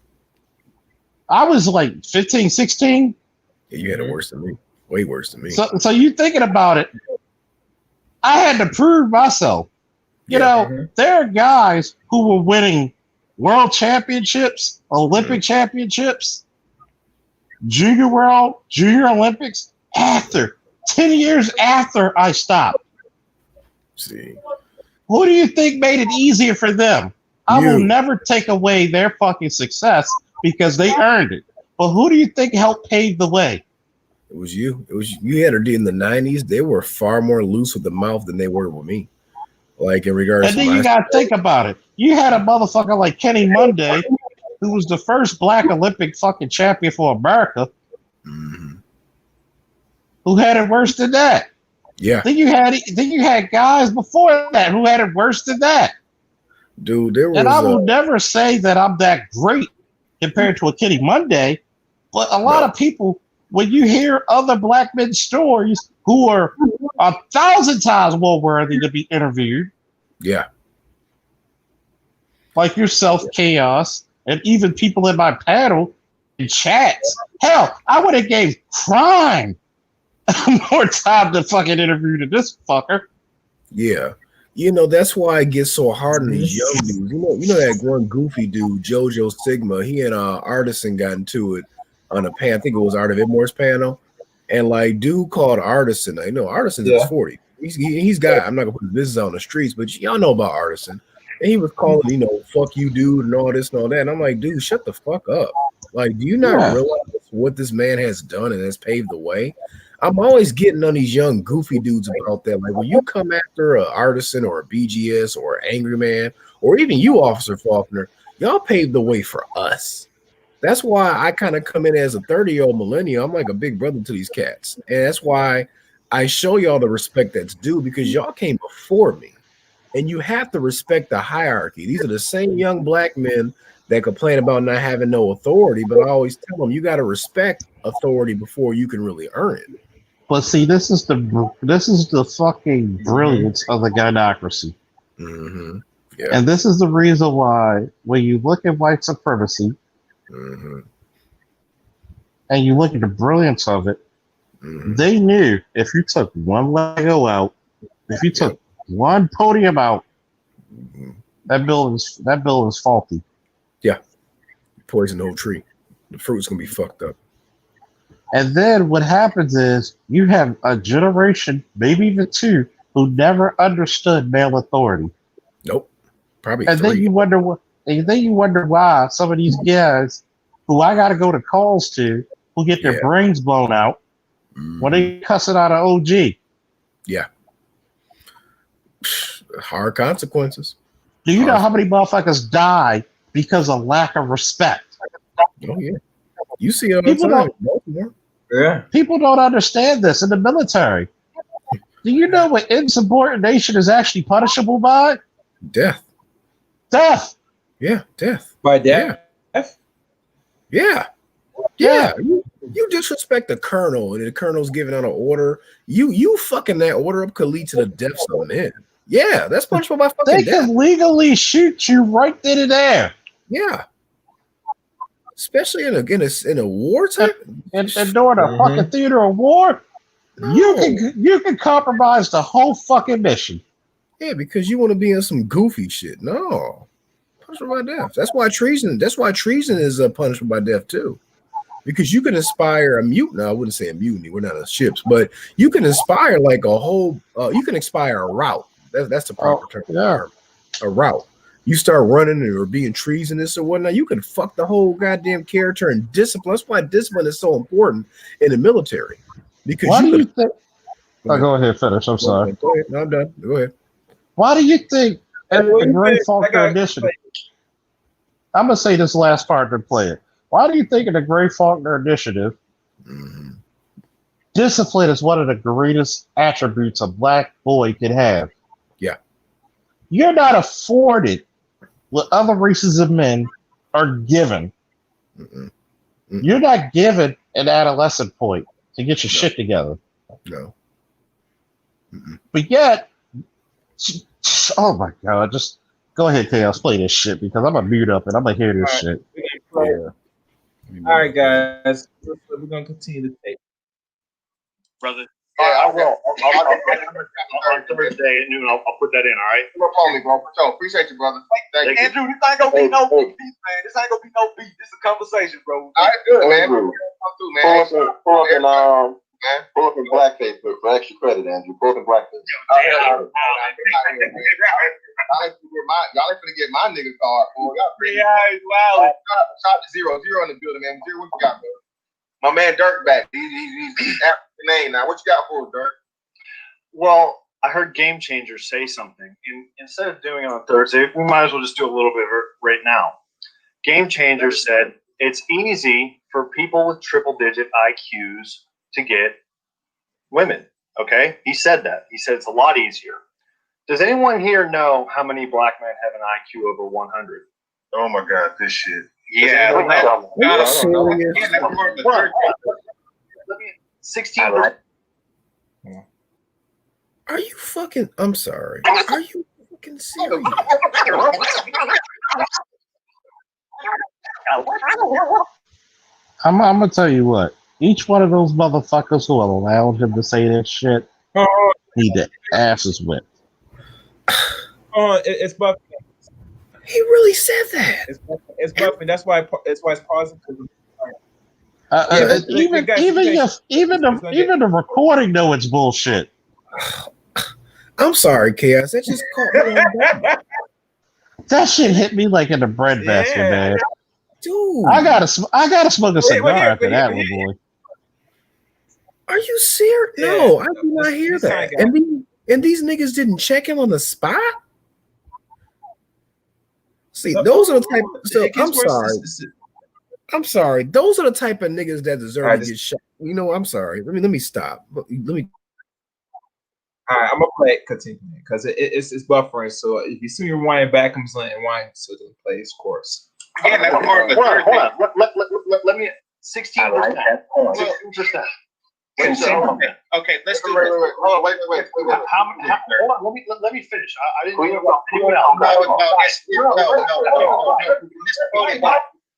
I was like 15, 16. Yeah, you had it worse than me. Way worse than me. So you thinking about it? I had to prove myself. You know, there are guys who were winning world championships, Olympic championships, junior Olympics after 10 years after I stopped. See, who do you think made it easier for them? I will never take away their fucking success because they earned it. But who do you think helped pave the way? It was you. It was you. Had her in the 90s. They were far more loose with the mouth than they were with me. Like in regards and then you gotta think about it. You had a motherfucker like Kenny Monday, who was the first black Olympic fucking champion for America, who had it worse than that. Yeah. Then you had guys before that who had it worse than that. Dude, there was. And I will never say that I'm that great compared to a Kenny Monday, but a lot of people, when you hear other black men's stories who are 1,000 times more worthy to be interviewed, like yourself, Chaos, and even people in my panel and chats. Hell, I would have gave Crime more time to fucking interview than this fucker. Yeah. You know, that's why it gets so hard on these young dudes. You know that one goofy dude, JoJo Sigma, he and Artisan got into it on a panel. I think it was Art of Edmore's panel. And like dude called Artisan. I know Artisan's in his 40s. He's got, I'm not gonna put his business on the streets, but y'all know about Artisan. And he was calling, fuck you, dude, and all this and all that. And I'm like, dude, shut the fuck up. Like, do you not realize what this man has done and has paved the way? I'm always getting on these young goofy dudes about that. Like when you come after an Artisan or a BGS or an Angry Man, or even you, Officer Faulkner, y'all paved the way for us. That's why I kind of come in as a 30-year-old millennial. I'm like a big brother to these cats. And that's why I show y'all the respect that's due, because y'all came before me. And you have to respect the hierarchy. These are the same young black men that complain about not having no authority, but I always tell them you got to respect authority before you can really earn it. But see, this is the fucking brilliance of the gynocracy. Yeah. And this is the reason why when you look at white supremacy and you look at the brilliance of it, they knew if you took one Lego out, if you took one podium out, that bill is faulty. Yeah. Poison the whole tree. The fruit's gonna be fucked up. And then what happens is you have a generation, maybe even two, who never understood male authority. Nope. Probably and three. Then you wonder why some of these guys who I gotta go to calls to, who get their brains blown out when they cussing out an OG. Yeah. Hard consequences. Do you know how many motherfuckers die because of lack of respect? Oh yeah. You see it all the time. People don't understand this in the military. Do you know what insubordination is actually punishable by? Death. Death. Yeah, death. By death? Yeah. You disrespect the colonel, and the colonel's giving out an order. You fucking that order up could lead to the deaths of men. Yeah, that's punishable by fucking death. They death. can legally shoot you right then and there. Yeah. Especially in a war type, and during a fucking theater of war, you can compromise the whole fucking mission. Yeah, because you want to be in some goofy shit. No, punishment by death. That's why treason. That's why treason is a punishment by death too, because you can inspire a mutiny. I wouldn't say a mutiny. We're not on ships, but you can inspire like a whole. You can inspire a route. That's the proper term. Yeah, a route. You start running or being treasonous or whatnot, you can fuck the whole goddamn character and discipline. That's why discipline is so important in the military. Because why do you think? Go ahead, finish. I'm sorry. Go ahead. No, I'm done. Go ahead. Why do you think the Gray Faulkner Initiative? I'm gonna say this last part to play it. Why do you think in the Gray Faulkner Initiative, discipline is one of the greatest attributes a black boy can have? Yeah. You're not afforded what other races of men are given. You're not given an adolescent point to get your shit together. No. But yet, oh my God, just go ahead, Chaos, play this shit because I'm going to mute up and I'm going to hear this shit. All right, guys. We're going to continue to take. brother. Yeah, I will. On Thursday at noon, I'll put that in. All right. No problem, bro. So appreciate you, brother. Thank you. Andrew, this ain't gonna be no beef, man. This ain't gonna be no beef. This is a conversation, bro. All right, good, man. Andrew, pull up in blackface for extra credit, Andrew. Pull up in blackface. Y'all ain't finna get my nigga card. Wow. Shout to Zero in the building, man. Zero, what you got, bro? My man Dirk back. He's African name now. What you got for Dirk? Well, I heard Game Changer say something, and instead of doing it on Thursday, we might as well just do a little bit of it right now. Game Changer said it's easy for people with triple-digit IQs to get women. Okay, he said that. He said it's a lot easier. Does anyone here know how many black men have an IQ over 100? Oh my God, this shit. Yeah. 16. Are you fucking? I'm sorry. Are you fucking serious? I'm gonna tell you what. Each one of those motherfuckers who allowed him to say that shit need their asses whipped. It's Buffy. He really said that. It's Buffy. That's why it's positive. Even the recording though it's bullshit. I'm sorry, Chaos. That just caught me on guard. That shit hit me like in the breadbasket, man. Dude, I gotta smoke a cigar after that one, boy. Are you serious? No, I did not hear that. And these niggas didn't check him on the spot. See, those are the type. So I'm sorry. I'm sorry. Those are the type of niggas that deserve to get shot. You know, I'm sorry. Let me stop. Let me. All right, I'm gonna play it continue because it's buffering. So if you see me rewind back, I'm just letting it rewind so it play its course. Yeah, that's part of the third thing. Let me 16%. 16%. Okay, let's do this. Hold on, wait. How many? Hold on, let me finish. I didn't hear about anyone else. No.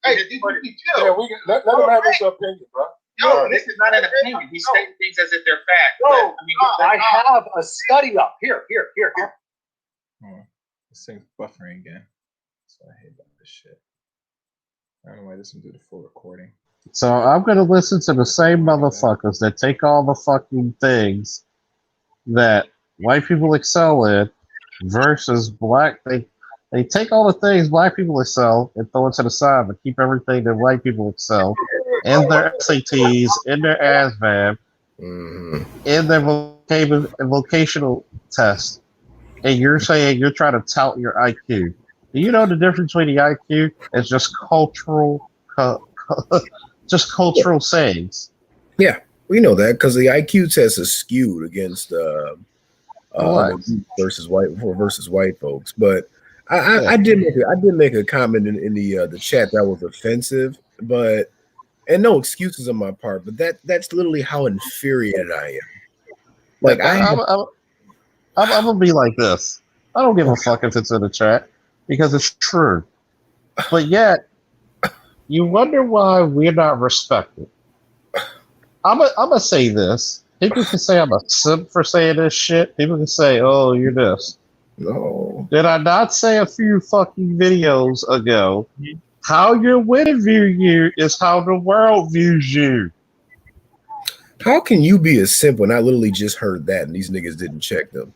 Hey, yeah, let him have his opinion, bro. No, this is not an opinion. He's stating things as if they're fact. No, I have a study up here. This thing's buffering again. So I hate about this shit. I don't know why this one do the full recording. So I'm gonna listen to the same motherfuckers that take all the fucking things that white people excel in versus black. They take all the things black people excel and throw it to the side, but keep everything that white people excel in their SATs, in their ASVAB, in their vocational test. And you're saying you're trying to tout your IQ. Do you know the difference between the IQ is just cultural sayings? Yeah, we know that because the IQ test is skewed against versus white folks. But I did make a comment in the chat that was offensive, but and no excuses on my part. But that's literally how infuriated I am. Like I'm gonna be like this. I don't give a fuck if it's in the chat because it's true. But yet, you wonder why we're not respected. I'm gonna say this. People can say I'm a simp for saying this shit. People can say, "Oh, you're this." No. Did I not say a few fucking videos ago? How your women view you is how the world views you. How can you be a simp when I literally just heard that and these niggas didn't check them?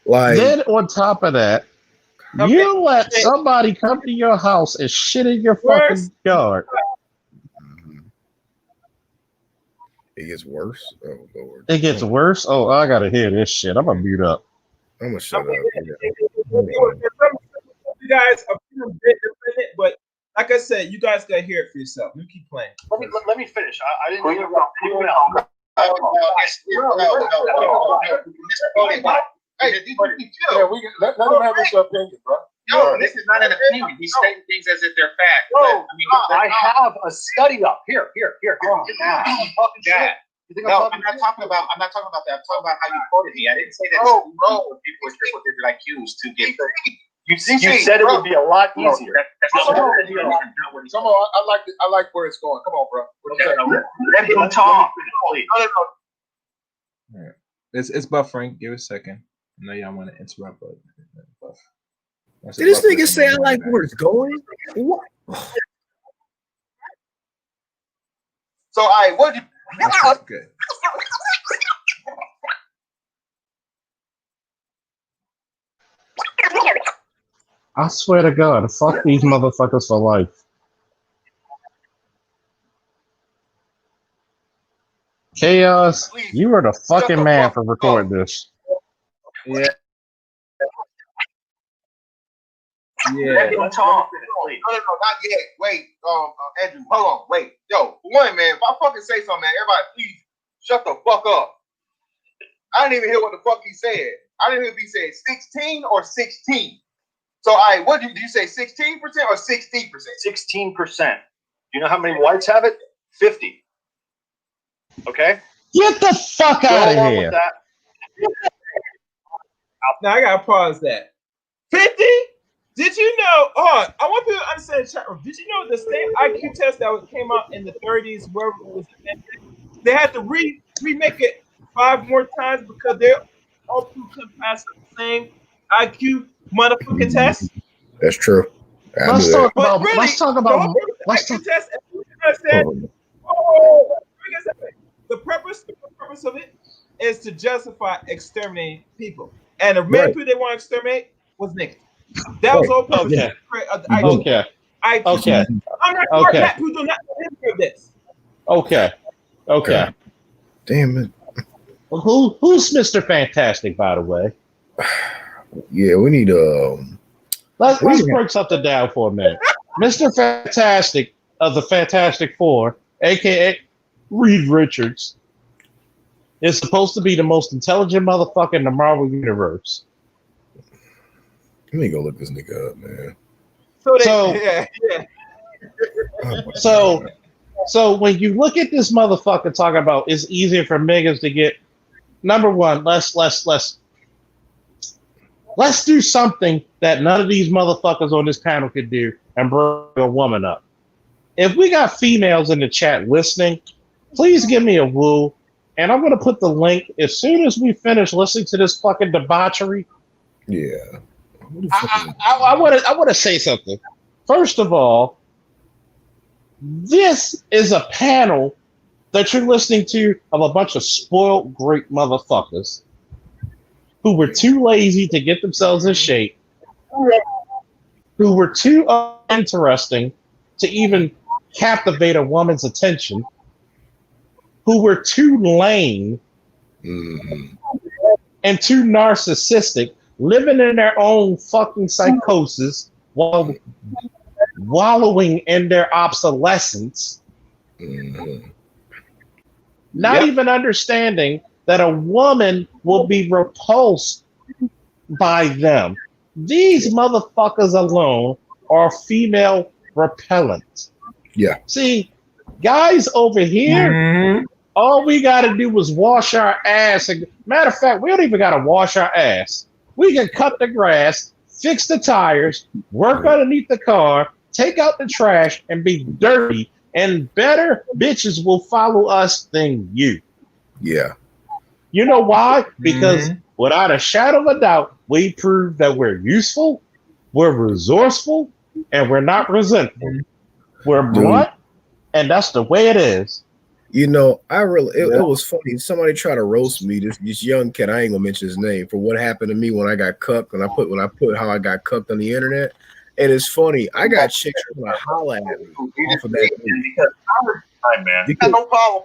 Like, then on top of that, you let somebody come to your house and shit in your fucking yard. It gets worse. Oh Lord. It gets worse. Oh, I gotta hear this shit. I'm gonna mute up. I'm gonna shut up. You guys are a bit different, but like I said, you guys gotta hear it for yourself. You keep playing. Let me finish. I didn't hear about anyone else. Hey, yeah, let him have his opinion, bro. Yo, this is not an opinion. He's stating things as if they're fact. I have a study up here. No, I'm not talking about that. I'm talking about how you quoted me. I didn't say that people with triple digit IQs to get. You said it would be a lot easier. Come on, I like where it's going. Come on, bro. Let him talk. All right. It's buffering. Give it a second. I know y'all want to interrupt, but buff. Did this nigga say I like where it's going? What? So, what you? That's good. I swear to God, fuck these motherfuckers for life. Chaos, you were the fucking man for recording this. Yeah. Yeah. No, not yet. Wait, Andrew, hold on. Wait. Yo, for one, man, if I fucking say something, man, everybody please shut the fuck up. I didn't even hear what the fuck he said. I didn't hear if he said 16 or 16. So, what did you say, 16% or 60%? 16%. Do you know how many whites have it? 50. Okay? Get the fuck out of here. Now I gotta pause that. 50? Did you know? Oh, I want people to understand the chat room. Did you know the same IQ test that came out in the 30s, where it was invented, they had to remake it 5 more times because they're all people couldn't pass the same IQ motherfucking test? That's true. Let's talk about. Really, Let's talk about. Let's talk. Test. The purpose of it is to justify exterminating people, and the main people they want to exterminate was niggas. That was all purpose. Okay. Okay. Okay. I'm not smart. Black people do not know the history of this. Okay. Damn it. Who's Mr. Fantastic, by the way? Yeah, we need Let's break something down for a minute. Mr. Fantastic of the Fantastic Four, aka Reed Richards, is supposed to be the most intelligent motherfucker in the Marvel universe. Let me go look this nigga up, man. So when you look at this motherfucker talking about it's easier for niggas to get, number one, let's do something that none of these motherfuckers on this panel could do and bring a woman up. If we got females in the chat listening, please give me a woo. And I'm going to put the link as soon as we finish listening to this fucking debauchery. Yeah. I want to say something. First of all, this is a panel that you're listening to of a bunch of spoiled great motherfuckers who were too lazy to get themselves in shape, who were too uninteresting to even captivate a woman's attention, who were too lame and too narcissistic, living in their own fucking psychosis while wallowing in their obsolescence, not even understanding that a woman will be repulsed by them. These motherfuckers alone are female repellent. Yeah. See, guys over here, all we got to do is wash our ass. Matter of fact, we don't even got to wash our ass. We can cut the grass, fix the tires, work underneath the car, take out the trash, and be dirty. And better bitches will follow us than you. Yeah. You know why? Because without a shadow of a doubt, we prove that we're useful, we're resourceful, and we're not resentful. We're blunt, and that's the way it is. You know, it was funny. Somebody tried to roast me. This young kid, I ain't gonna mention his name, for what happened to me when I got cucked. When I put how I got cucked on the internet. And it's funny. I got chicks trying to holler at me off of that. Time, man. You got no problem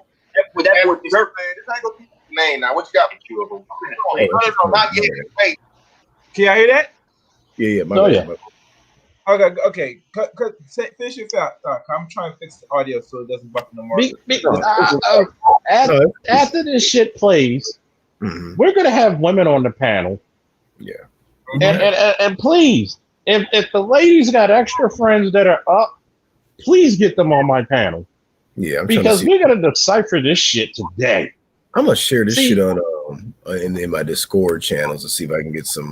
with that. Man, this ain't gonna be the name now. What you got? No, not yet. Wait. Can y'all hear that? Yeah. Okay. Finish your thought. I'm trying to fix the audio so it doesn't buffer no more. After this shit plays, we're gonna have women on the panel. Yeah. And please, if the ladies got extra friends that are up, please get them on my panel. Yeah, because we're gonna decipher this shit today. I'm gonna share this shit on in my Discord channels to see if I can get some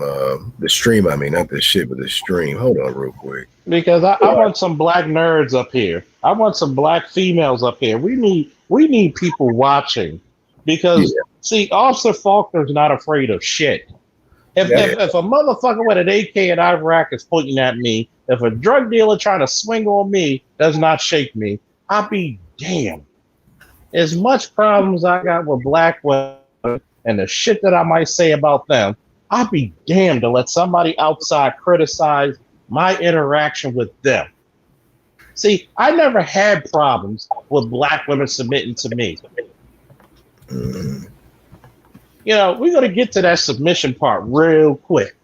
the stream. I mean, not this shit, but the stream. Hold on, real quick. Because I want some black nerds up here. I want some black females up here. We need people watching because See, Officer Faulkner's not afraid of shit. If a motherfucker with an AK in Iraq is pointing at me, if a drug dealer trying to swing on me does not shake me, I'll be damned. As much problems I got with black women and the shit that I might say about them, I'll be damned to let somebody outside criticize my interaction with them. See, I never had problems with black women submitting to me. You know, we're going to get to that submission part real quick.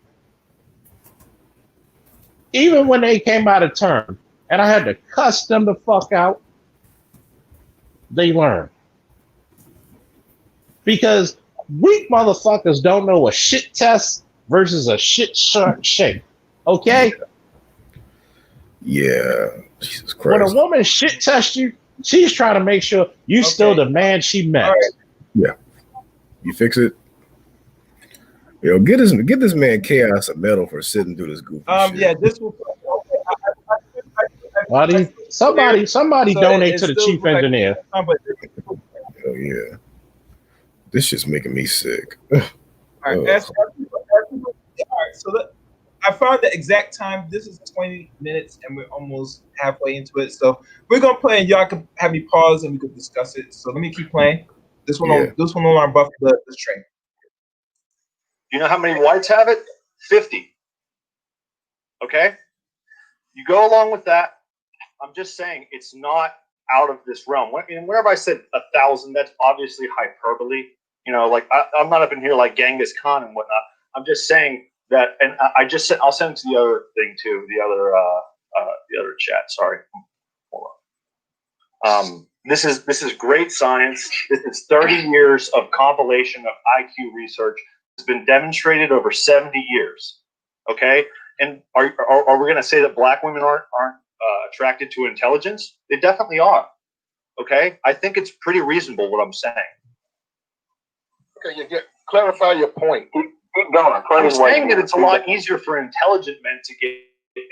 Even when they came out of term and I had to cuss them the fuck out, they learned. Because weak motherfuckers don't know a shit test versus a shit shake. Okay? Yeah. Jesus When Christ. a woman shit tests you, she's trying to make sure you still the man she met. All right. Yeah. You fix it. Yo, get this man Chaos a medal for sitting through this goofy shit. Yeah, this will. Somebody So donate it to the still chief looks like- engineer. but- Oh yeah. This shit's making me sick. All right, so I found the exact time. This is 20 minutes, and we're almost halfway into it. So we're gonna play, and y'all can have me pause, and we can discuss it. So let me keep playing. This one on buff the string. You know how many whites have it? 50. Okay? You go along with that. I'm just saying it's not out of this realm. And whenever I said 1,000, that's obviously hyperbole. You know, like I'm not up in here like Genghis Khan and whatnot. I'm just saying that, and I just said I'll send it to the other thing too, the other chat. Sorry, hold on. This is great science. This is 30 years of compilation of IQ research. It's been demonstrated over 70 years. Okay, and are we going to say that black women aren't attracted to intelligence? They definitely are. Okay, I think it's pretty reasonable what I'm saying. Okay, clarify your point. Keep going. I'm saying that it's a lot easier for intelligent men to get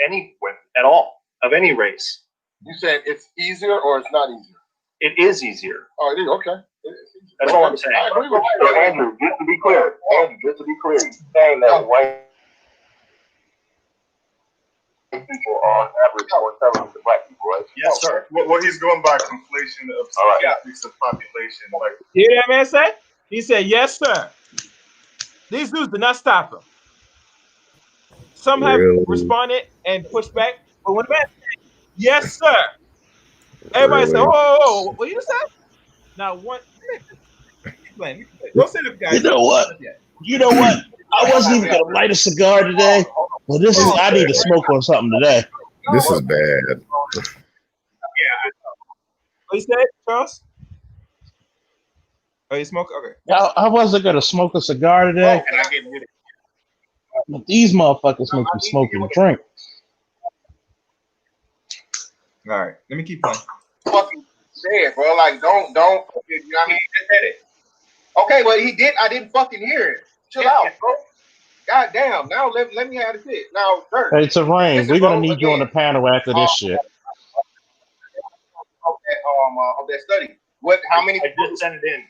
any women at all, of any race. You said it's easier or it's not easier? It is easier. Oh, it is? Okay. That's all I'm saying. I agree with you. So, Andrew, just to be clear, you're saying that white people are on average more intelligent than black people, right? Yes, sir. Well, he's going by conflation of statistics of population. Like, You hear that man say? He said, "Yes, sir." These dudes did not stop him. Some have responded and pushed back, but when the man said, "Yes, sir," everybody said, "Oh, what you say?" Now, one. Go sit up, guys. You know what? I wasn't even gonna light a cigar today. Well, I need to smoke on something today. This is bad. What you said, Charles? Oh, you smoke? Okay. I wasn't gonna smoke a cigar today. And I gave you But these motherfuckers make me smoke and drink. All right, let me keep going. Fucking said, bro. Like, don't. You know what I mean? Okay, well, he did. I didn't fucking hear it. Chill out, bro. God damn. Now let me have the shit. Now, Dirk. Hey, Terrain, we're gonna need you on the panel after this shit. Of that study. How many? I just sent it in.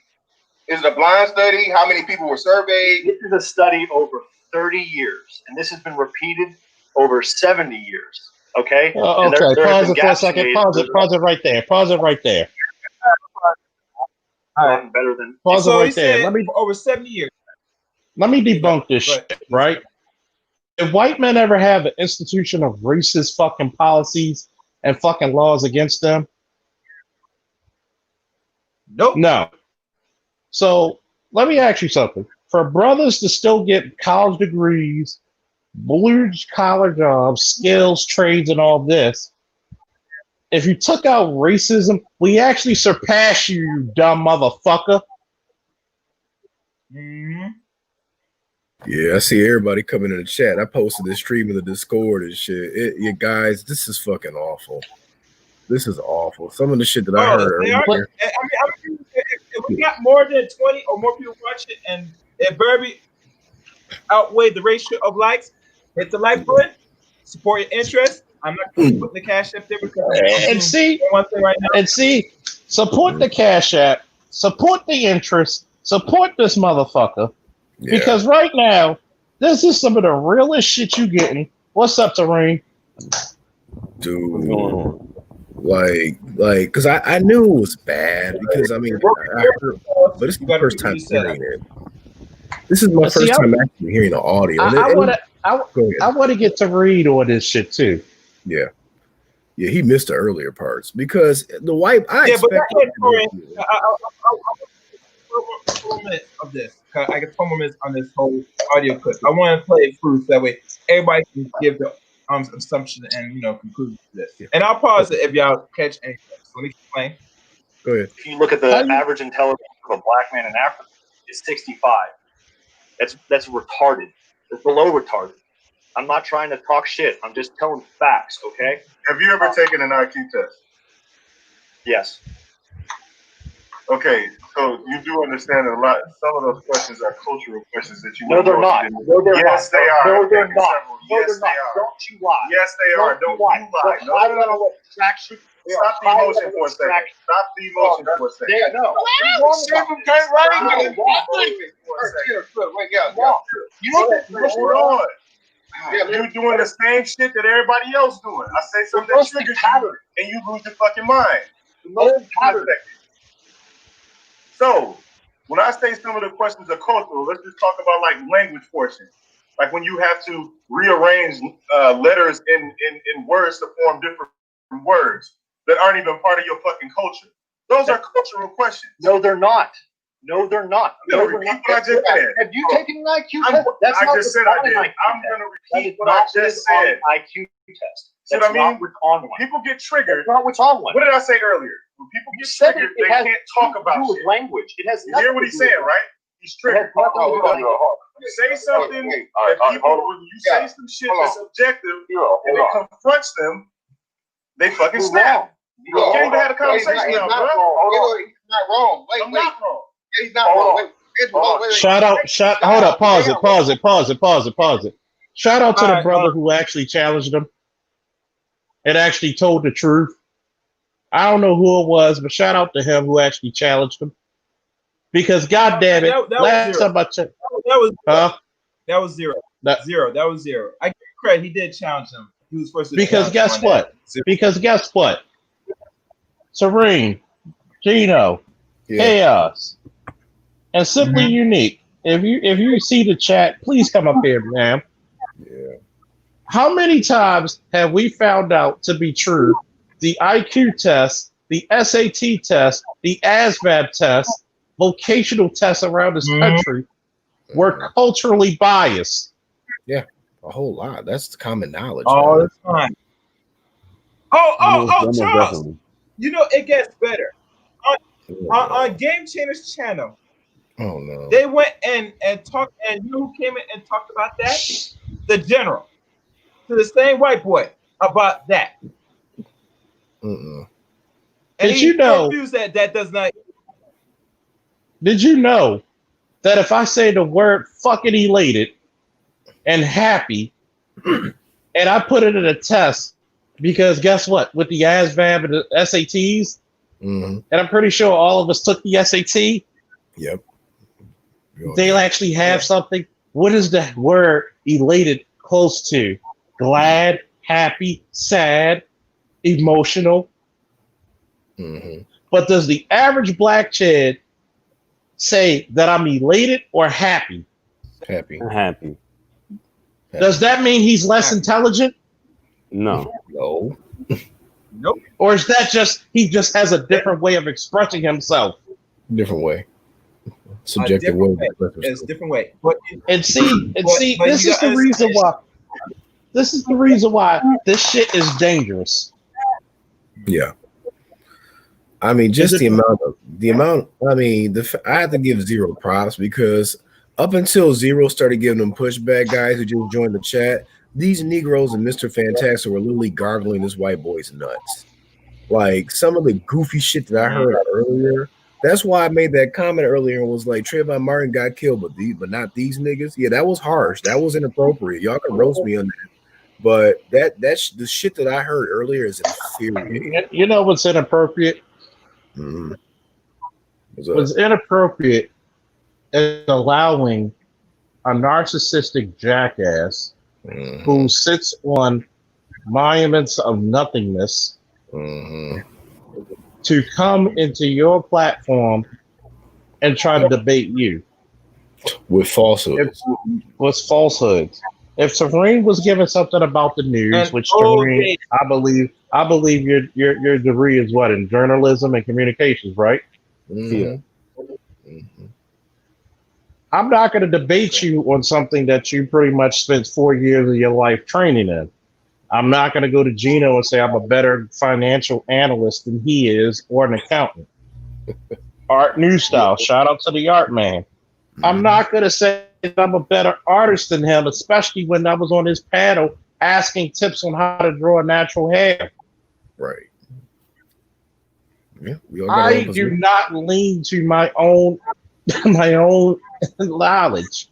Is it a blind study? How many people were surveyed? This is a study over 30 years, and this has been repeated over 70 years. Okay. Okay. Pause it for a second. Pause it right there. Pause it right there. All right. Better than. Pause it right there. Let me over 70 years. Let me debunk this shit, right? Did white men ever have an institution of racist fucking policies and fucking laws against them? Nope. No. So let me ask you something. For brothers to still get college degrees, blue collar jobs, skills, trades, and all this, if you took out racism, we actually surpass you, you dumb motherfucker. Mm-hmm. Yeah, I see everybody coming in the chat. I posted this stream in the Discord and shit. You guys, this is fucking awful. This is awful. Some of the shit that I heard earlier. I mean, if we got more than 20 or more people watch it, and if Burby outweighed the ratio of likes, hit the like button, support your interest. I'm not putting the cash up there because support the Cash App, support the interest, Support this motherfucker. Yeah. Because right now, this is some of the realest shit you getting. What's up, Terrain? Dude. What's going on? Like, because I knew it was bad because I mean I heard, but this is the first time hearing it. This is my first time actually hearing the audio. I want to get to read all this shit too. Yeah, he missed the earlier parts because the white. I of this. I get 4 more minutes on this whole audio clip. I want to play it through so that way everybody can give the assumption and conclusion to this. Yeah. And I'll pause it if y'all catch anything. So let me explain. Go ahead. If you look at the average intelligence of a black man in Africa, it's 65. That's retarded. It's below retarded. I'm not trying to talk shit. I'm just telling facts, okay? Have you ever taken an IQ test? Yes. Okay, so you do understand that some of those questions are cultural questions that you. No, they're not. No, they're yes, not. they are. No, they're not. No, yes, they're not. Don't you lie. Yes, they are. Don't you lie. No. I don't know what distraction. Stop the emotion for a second. Stop the emotion for a second. No. Hold on. You're doing the same shit that everybody else doing. I say something that triggers you, and you lose your fucking mind. So, when I say some of the questions are cultural, let's just talk about like language portion. Like when you have to rearrange letters in words to form different words that aren't even part of your fucking culture. Those are cultural questions. No, they're not. No, they're not. No, repeat what I just said. Have you taken an IQ test? I just said I did. I'm going to repeat what I just said. IQ test. See what I mean? People get triggered. That's not what's on one. What did I say earlier? When people get triggered, they can't talk about shit. Language. It has. You hear what he's saying, right? He's triggered. Say something that people, when you say some shit that's objective and it confronts them, they fucking snap. You can't even have a conversation now, bro. He's not wrong. I'm not wrong. He's not wrong. Hold up. Pause it. Shout out to the brother who actually challenged him and actually told the truth. I don't know who it was, but shout out to him who actually challenged him. Because goddamn it, last time I checked, that was zero. That was zero. I give credit. He did challenge him. He was supposed to. Because guess what? Serene, Gino, Chaos, and Simply Unique. If you see the chat, please come up here, ma'am. Yeah. How many times have we found out to be true the IQ test, the SAT test, the ASVAB test, vocational tests around this country were culturally biased? Yeah, a whole lot. That's common knowledge. All the time. Oh, Charles. It gets better. On Game Changers channel. Oh no. They went and talked, and you know who came in and talked about that? The general. To the same white boy about that. Mm-mm. Did you know that does not? Did you know that if I say the word fucking elated and happy, and I put it in a test, because guess what? With the ASVAB and the SATs, and I'm pretty sure all of us took the SAT. Yep. They'll actually have something. What is the word elated close to? Glad, happy, sad, emotional. Mm-hmm. But does the average black kid say that I'm elated or happy? Happy. Does that mean he's less intelligent? No. Nope. Or is that just he just has a different way of expressing himself? Different way. Subjective way. It's a different way. This is the reason why. This is the reason why this shit is dangerous. Yeah. I mean, just the amount. I mean, I have to give Zero props because up until Zero started giving them pushback, guys who just joined the chat, these Negroes and Mr. Fantastic were literally gargling this white boy's nuts. Like some of the goofy shit that I heard earlier. That's why I made that comment earlier and was like, Trayvon Martin got killed, but not these niggas. Yeah, that was harsh. That was inappropriate. Y'all can roast me on that. But that's the shit that I heard earlier is infuriating. You know what's inappropriate? Mm-hmm. What's inappropriate is allowing a narcissistic jackass who sits on monuments of nothingness to come into your platform and try to debate you with falsehoods. With falsehoods. If Serene was given something about the news, which Serene, I believe your degree is what, in journalism and communications, right? Yeah. I'm not going to debate you on something that you pretty much spent 4 years of your life training in. I'm not going to go to Gino and say I'm a better financial analyst than he is, or an accountant. Art New Style, shout out to the art man. I'm not going to say I'm a better artist than him, especially when I was on his panel asking tips on how to draw natural hair. Right. Yeah, I do not lean to my own knowledge.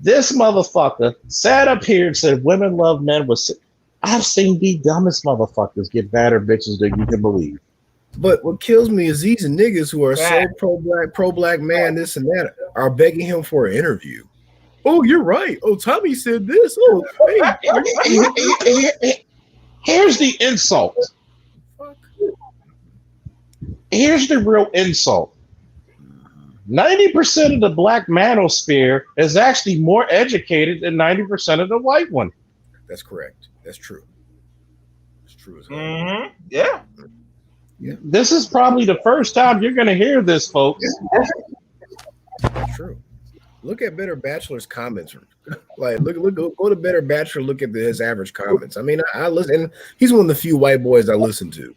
This motherfucker sat up here and said women love men with. I've seen the dumbest motherfuckers get badder bitches than you can believe. But what kills me is these niggas who are so pro black man, this and that, are begging him for an interview. Oh, you're right. Oh, Tommy said this. Oh, hey. Here's the insult. Here's the real insult. 90% of the black manosphere is actually more educated than 90% of the white one. That's correct. That's true. It's true as hell. Yeah. This is probably the first time you're going to hear this, folks. That's true. Look at Better Bachelor's comments. Like, go to Better Bachelor. Look at his average comments. I mean, I listen. He's one of the few white boys I listen to,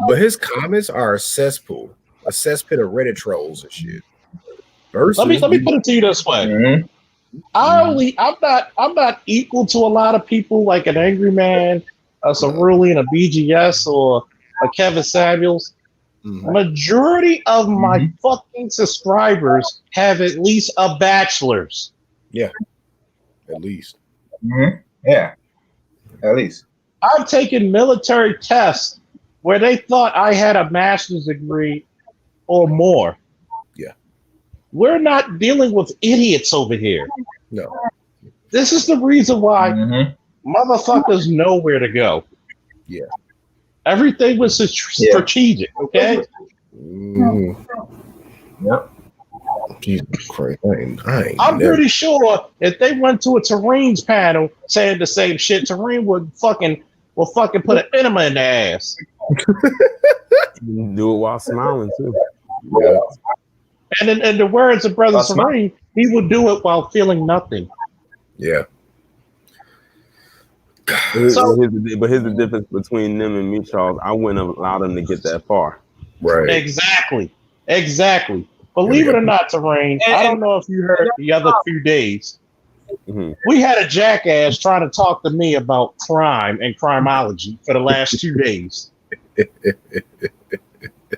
but his comments are a cesspool, a cesspit of Reddit trolls and shit. Let me put it to you this way. I'm not equal to a lot of people like an Angry Man, a Cerulean, a BGS, or a Kevin Samuels. Majority of my fucking subscribers have at least a bachelor's. Yeah, at least. Yeah, at least. I've taken military tests where they thought I had a master's degree or more. Yeah. We're not dealing with idiots over here. No. This is the reason why motherfuckers know where to go. Yeah. Everything was strategic, okay? Yep. Jesus Christ. I'm pretty sure if they went to a Terrain's panel saying the same shit, Terrain would fucking put an enema in their ass. Do it while smiling too. Yeah. And in the words of Brother Serene, he would do it while feeling nothing. Yeah. Here's the difference between them and me, Charles. I wouldn't have allowed them to get that far. Right. Exactly. Believe it or not, Terrain, I don't know if you heard the other few days. We had a jackass trying to talk to me about crime and criminology for the last 2 days.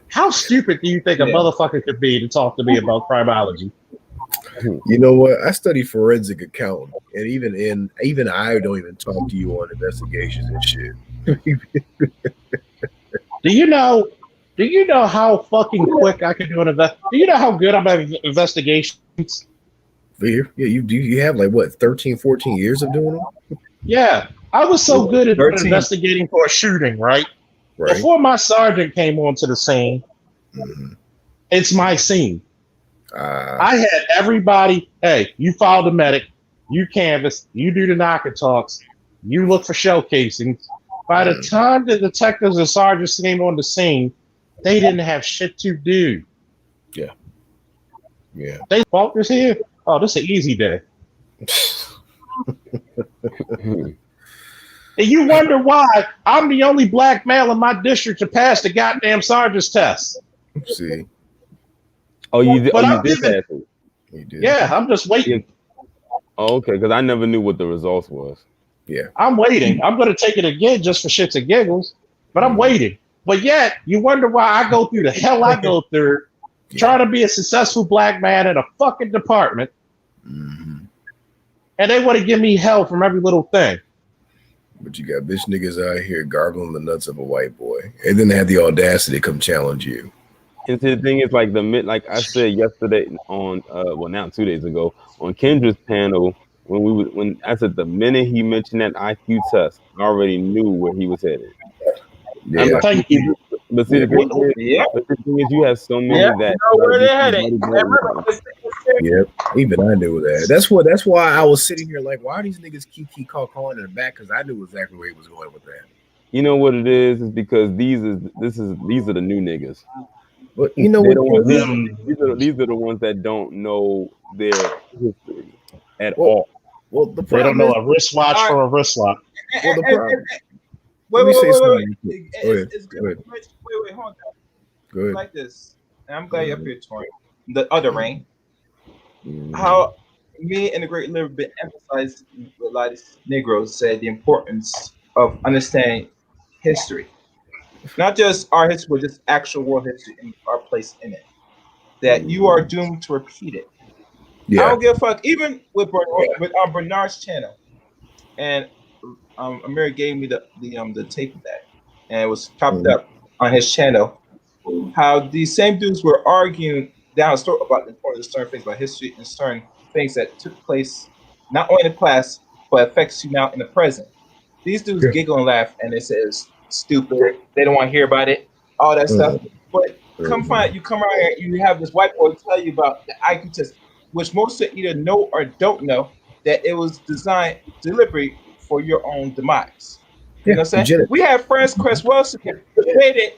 How stupid do you think a motherfucker could be to talk to me about criminology? You know what? I study forensic accounting, and even I don't even talk to you on investigations and shit. Do you know how fucking quick I can do an investigation? Do you know how good I'm at investigations? You have like what, 13, 14 years of doing them? Yeah. I was so good at investigating for a shooting, right? Before my sergeant came onto the scene, it's my scene. I had everybody, hey, you follow the medic, you canvass, you do the knock and talks, you look for shell casings. By the time the detectives and sergeants came on the scene, they didn't have shit to do. Yeah. Yeah. They focus here. Oh, this is an easy day. And you wonder why I'm the only black male in my district to pass the goddamn sergeant's test. See. Oh, you did. You did pass it. You did. Yeah, I'm just waiting. Oh, okay, because I never knew what the results was. Yeah. I'm waiting. I'm going to take it again just for shits and giggles, but I'm waiting. But yet, you wonder why I go through the hell I go through trying to be a successful black man in a fucking department, and they want to give me hell from every little thing. But you got bitch niggas out here gargling the nuts of a white boy, and then they have the audacity to come challenge you. And see, the thing is, like like I said yesterday on, well, now 2 days ago on Kendra's panel, when I said the minute he mentioned that IQ test, I already knew where he was headed. Yeah. Thank you. But see, Yeah. the thing is, you have so many Yeah, that you know where they had it. already And got remember, one. Yep. Even I knew that. That's why I was sitting here like, why are these niggas kiki calling in the back? Because I knew exactly where he was going with that. You know what it is? Is because these are the new niggas. But you know They what? don't want Them. these are the ones that don't know their history at Well, all. well, the They don't problem know is, a wristwatch All right. from a wristlock. well, the problem. Wait, Let me say something. wait. Real quick. Go ahead. It's good. Go ahead. Wait, hold on. Go ahead. Like this. And I'm glad you're up here, Tori. The other rain. Mhm. How me and the Great Liver been emphasized with a lot of Negroes said the importance of understanding history. Not just our history, but just actual world history and our place in it. That you are doomed to repeat it. I Yeah. don't give a fuck. Even with Bernard's channel, and Amir gave me the tape of that, and it was chopped Mhm. up on his channel. How these same dudes were arguing down the store about the importance of certain things about history and certain things that took place not only in the past but affects you now in the present. These dudes Yeah. giggle and laugh, and they say it's stupid. They don't want to hear about it, all that stuff. But come find you come around here, you have this white boy tell you about the IQ test, which most of either know or don't know that it was designed deliberately for your own demise. You know what I'm saying? Eugenics. We had Franz Cress debated.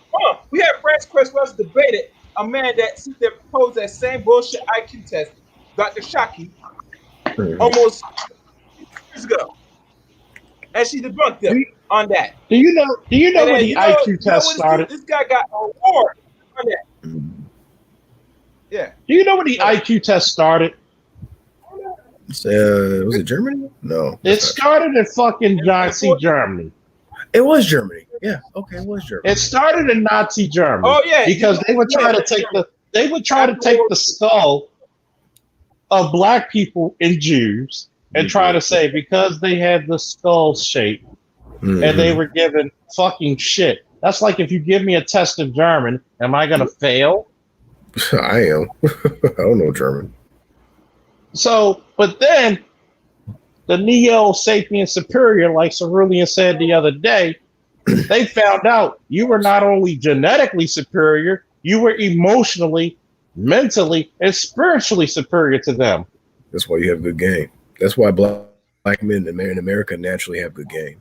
We had Franz Cress debated a man that sit there proposed that same bullshit IQ test, Dr. Shockey, almost years ago, and she debunked him on that. Do you know? Do you know And where then, the IQ test what started? this guy got an award on that. Yeah. Do you know where the IQ test started? Was it Germany? No. It started in fucking Nazi Germany. It was Germany. Yeah. Okay, it was Germany. It started in Nazi Germany. Oh yeah, because they would try to take the skull of black people and Jews and try to say because they had the skull shape and they were given fucking shit. That's like if you give me a test in German, am I gonna fail? I am. I don't know German. So, but then the Neo Sapien Superior, like Cerulean said the other day, they found out you were not only genetically superior, you were emotionally, mentally, and spiritually superior to them. That's why you have good game. That's why black men in America naturally have good game.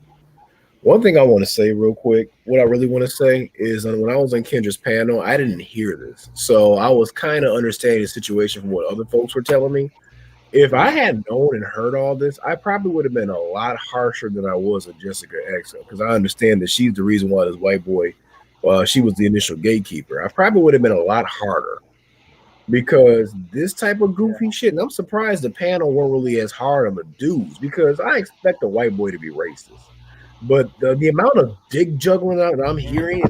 One thing I want to say real quick, what I really want to say is when I was on Kendra's panel, I didn't hear this. So I was kind of understanding the situation from what other folks were telling me. If I had known and heard all this, I probably would have been a lot harsher than I was with Jessica X, because I understand that she's the reason why this white boy, she was the initial gatekeeper. I probably would have been a lot harder because this type of goofy shit, and I'm surprised the panel weren't really as hard on the dudes because I expect a white boy to be racist. But the amount of dick juggling that I'm hearing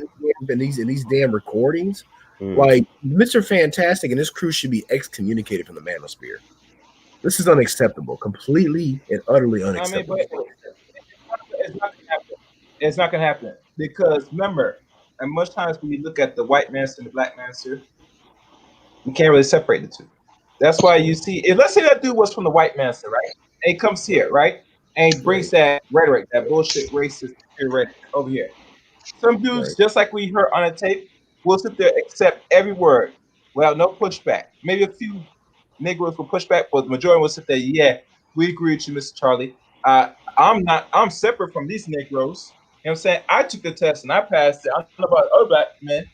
in these damn recordings, like Mr. Fantastic and his crew should be excommunicated from the manosphere. This is unacceptable, completely and utterly unacceptable. I mean, but it's not gonna happen. It's not gonna happen because remember, and most times when you look at the white master and the black master, you can't really separate the two. That's why you see, if let's say that dude was from the white master, right? And he comes here, right? And he brings that rhetoric, that bullshit racist rhetoric over here. Some dudes, just like we heard on the tape, will sit there accept every word without no pushback. Maybe a few Negroes will push back, but the majority will sit there, yeah, we agree with you, Mr. Charlie. I'm separate from these Negroes. You know what I'm saying? I took the test and I passed it. I don't know about other black men.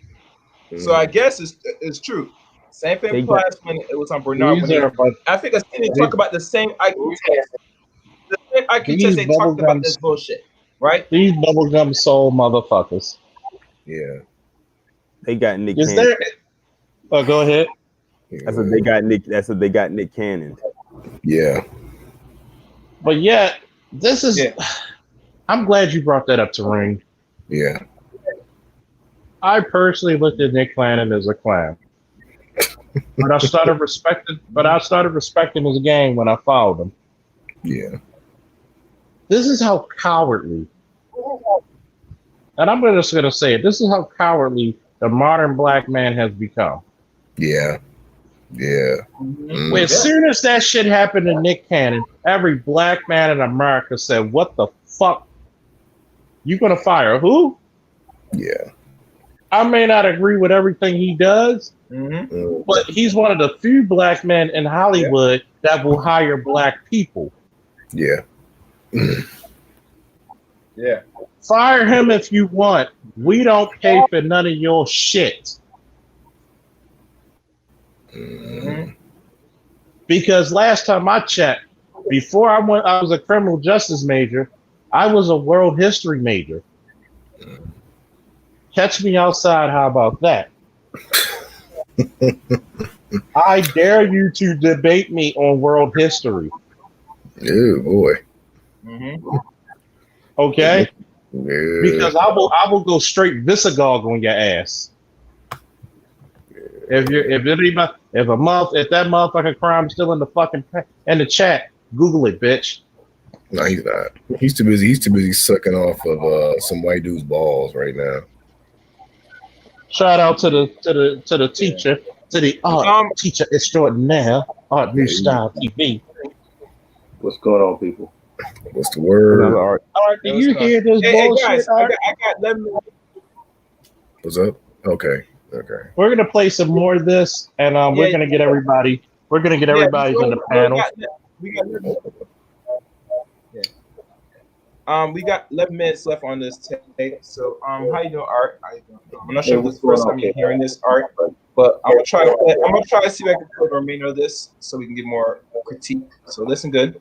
So I guess it's true. Same thing applies when it was on Bernard. I think I seen they talk about the same IQ test. The same IQ test they talked about this bullshit, right? These bubblegum soul motherfuckers. Yeah. They got Nick Is Cannon. there? Oh, go ahead. That's what they got Nick. That's what they got Nick Cannon. Yeah. But yet, this is. Yeah. I'm glad you brought that up to Ring. Yeah. I personally looked at Nick Cannon as a clown, but I started respecting his game when I followed him. Yeah. This is how cowardly, and I'm just going to say it. This is how cowardly the modern black man has become. Yeah. Yeah. As soon as that shit happened to Nick Cannon, every black man in America said, "What the fuck? You gonna fire who?" Yeah. I may not agree with everything he does, but he's one of the few black men in Hollywood that will hire black people. Yeah. Yeah. Fire him if you want. We don't pay for none of your shit. Because last time I checked, before I was a criminal justice major. I was a world history major. Catch me outside. How about that? I dare you to debate me on world history. Oh boy. Okay? Yeah. Because I will go straight Visigoth on your ass. If that motherfucking crime is still in the chat, Google it, bitch. No, he's not. He's too busy. He's too busy sucking off of some white dude's balls right now. Shout out to the teacher, to the art teacher extraordinaire, Art New Style TV. What's going on, people? What's the word? Art, do you hear this bullshit? Guys, Art? I got 11 minutes. What's up? Okay. We're gonna play some more of this, and we're gonna get everybody. We're gonna get everybody in the panel. We got 11 minutes left on this tape. So, how you doing, Art? I'm not sure if this is the first time you're hearing this, Art, but I'm gonna try to see if I can put the remainder of this so we can get more critique. So, listen good.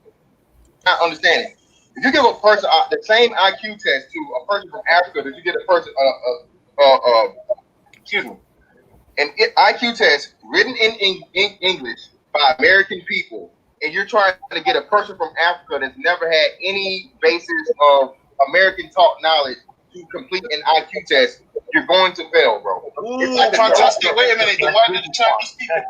Not understanding. If you give a person the same IQ test to a person from Africa, that you get a person excuse me, an IQ test written in English by American people, and you're trying to get a person from Africa that's never had any basis of American talk knowledge to complete an IQ test, you're going to fail, bro. It's like fantastic. Wait a minute. Why did the Chinese people?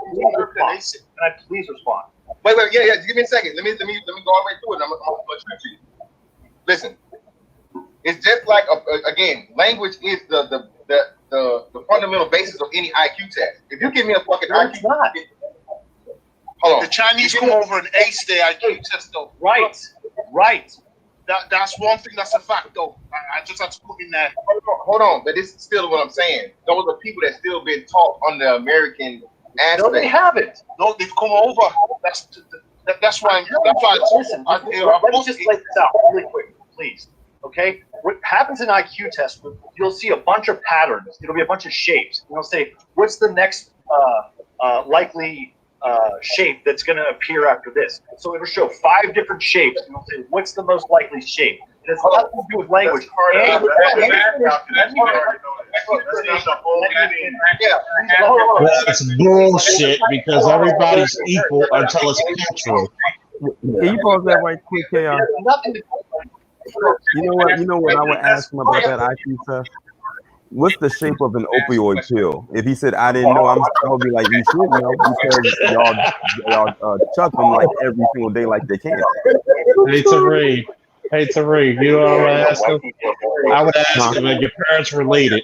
Can I please respond? Wait, yeah. Give me a second. Let me go all the way through it. I'm gonna trick you. Listen, it's just like again, language is the fundamental basis of any IQ test. If you give me a fucking IQ test, hold on. The Chinese come over and ace their IQ test, though. Right. That's one thing. That's a fact, though. I just have to put in there. Hold on, but this is still what I'm saying. Those are people that still been taught on the American aspect. No, they haven't. No, they've come over. That's why. Listen, let me just lay this out really quick, please. Okay, what happens in IQ tests? You'll see a bunch of patterns. It'll be a bunch of shapes. And it'll say, "What's the next likely shape that's going to appear after this?" So it'll show 5 different shapes, and it'll say, "What's the most likely shape?" It has nothing to do with language. That's bullshit because everybody's equal until it's cultural. Can you pause that right quick, KR? You know what I would ask him about that IQ test? What's the shape of an opioid pill? If he said I didn't know, I would be like, you should know because y'all chuck them like every single day like they can. Hey Tariq, you know what I would ask him? I would ask him, are your parents related?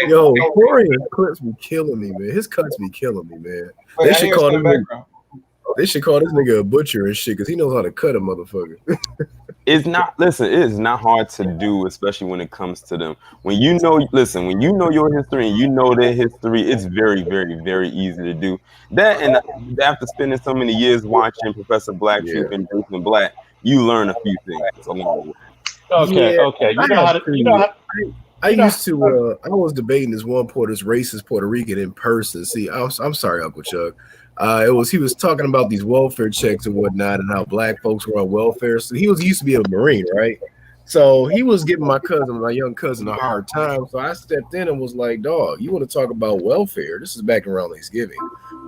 Yo, Corey clips be killing me, man. His cuts be killing me, man. They should call this nigga a butcher and shit because he knows how to cut a motherfucker. It is not hard to do, especially when it comes to them. When you know your history and you know their history, it's very, very, very easy to do. That, and after spending so many years watching Professor Black Truth and Jason Black, you learn a few things along the way. Okay. I was debating this one racist Puerto Rican in person. See, I'm sorry, Uncle Chuck. He was talking about these welfare checks and whatnot and how black folks were on welfare. So he used to be a Marine, right? So he was giving my young cousin, a hard time. So I stepped in and was like, dog, you want to talk about welfare? This is back around Thanksgiving.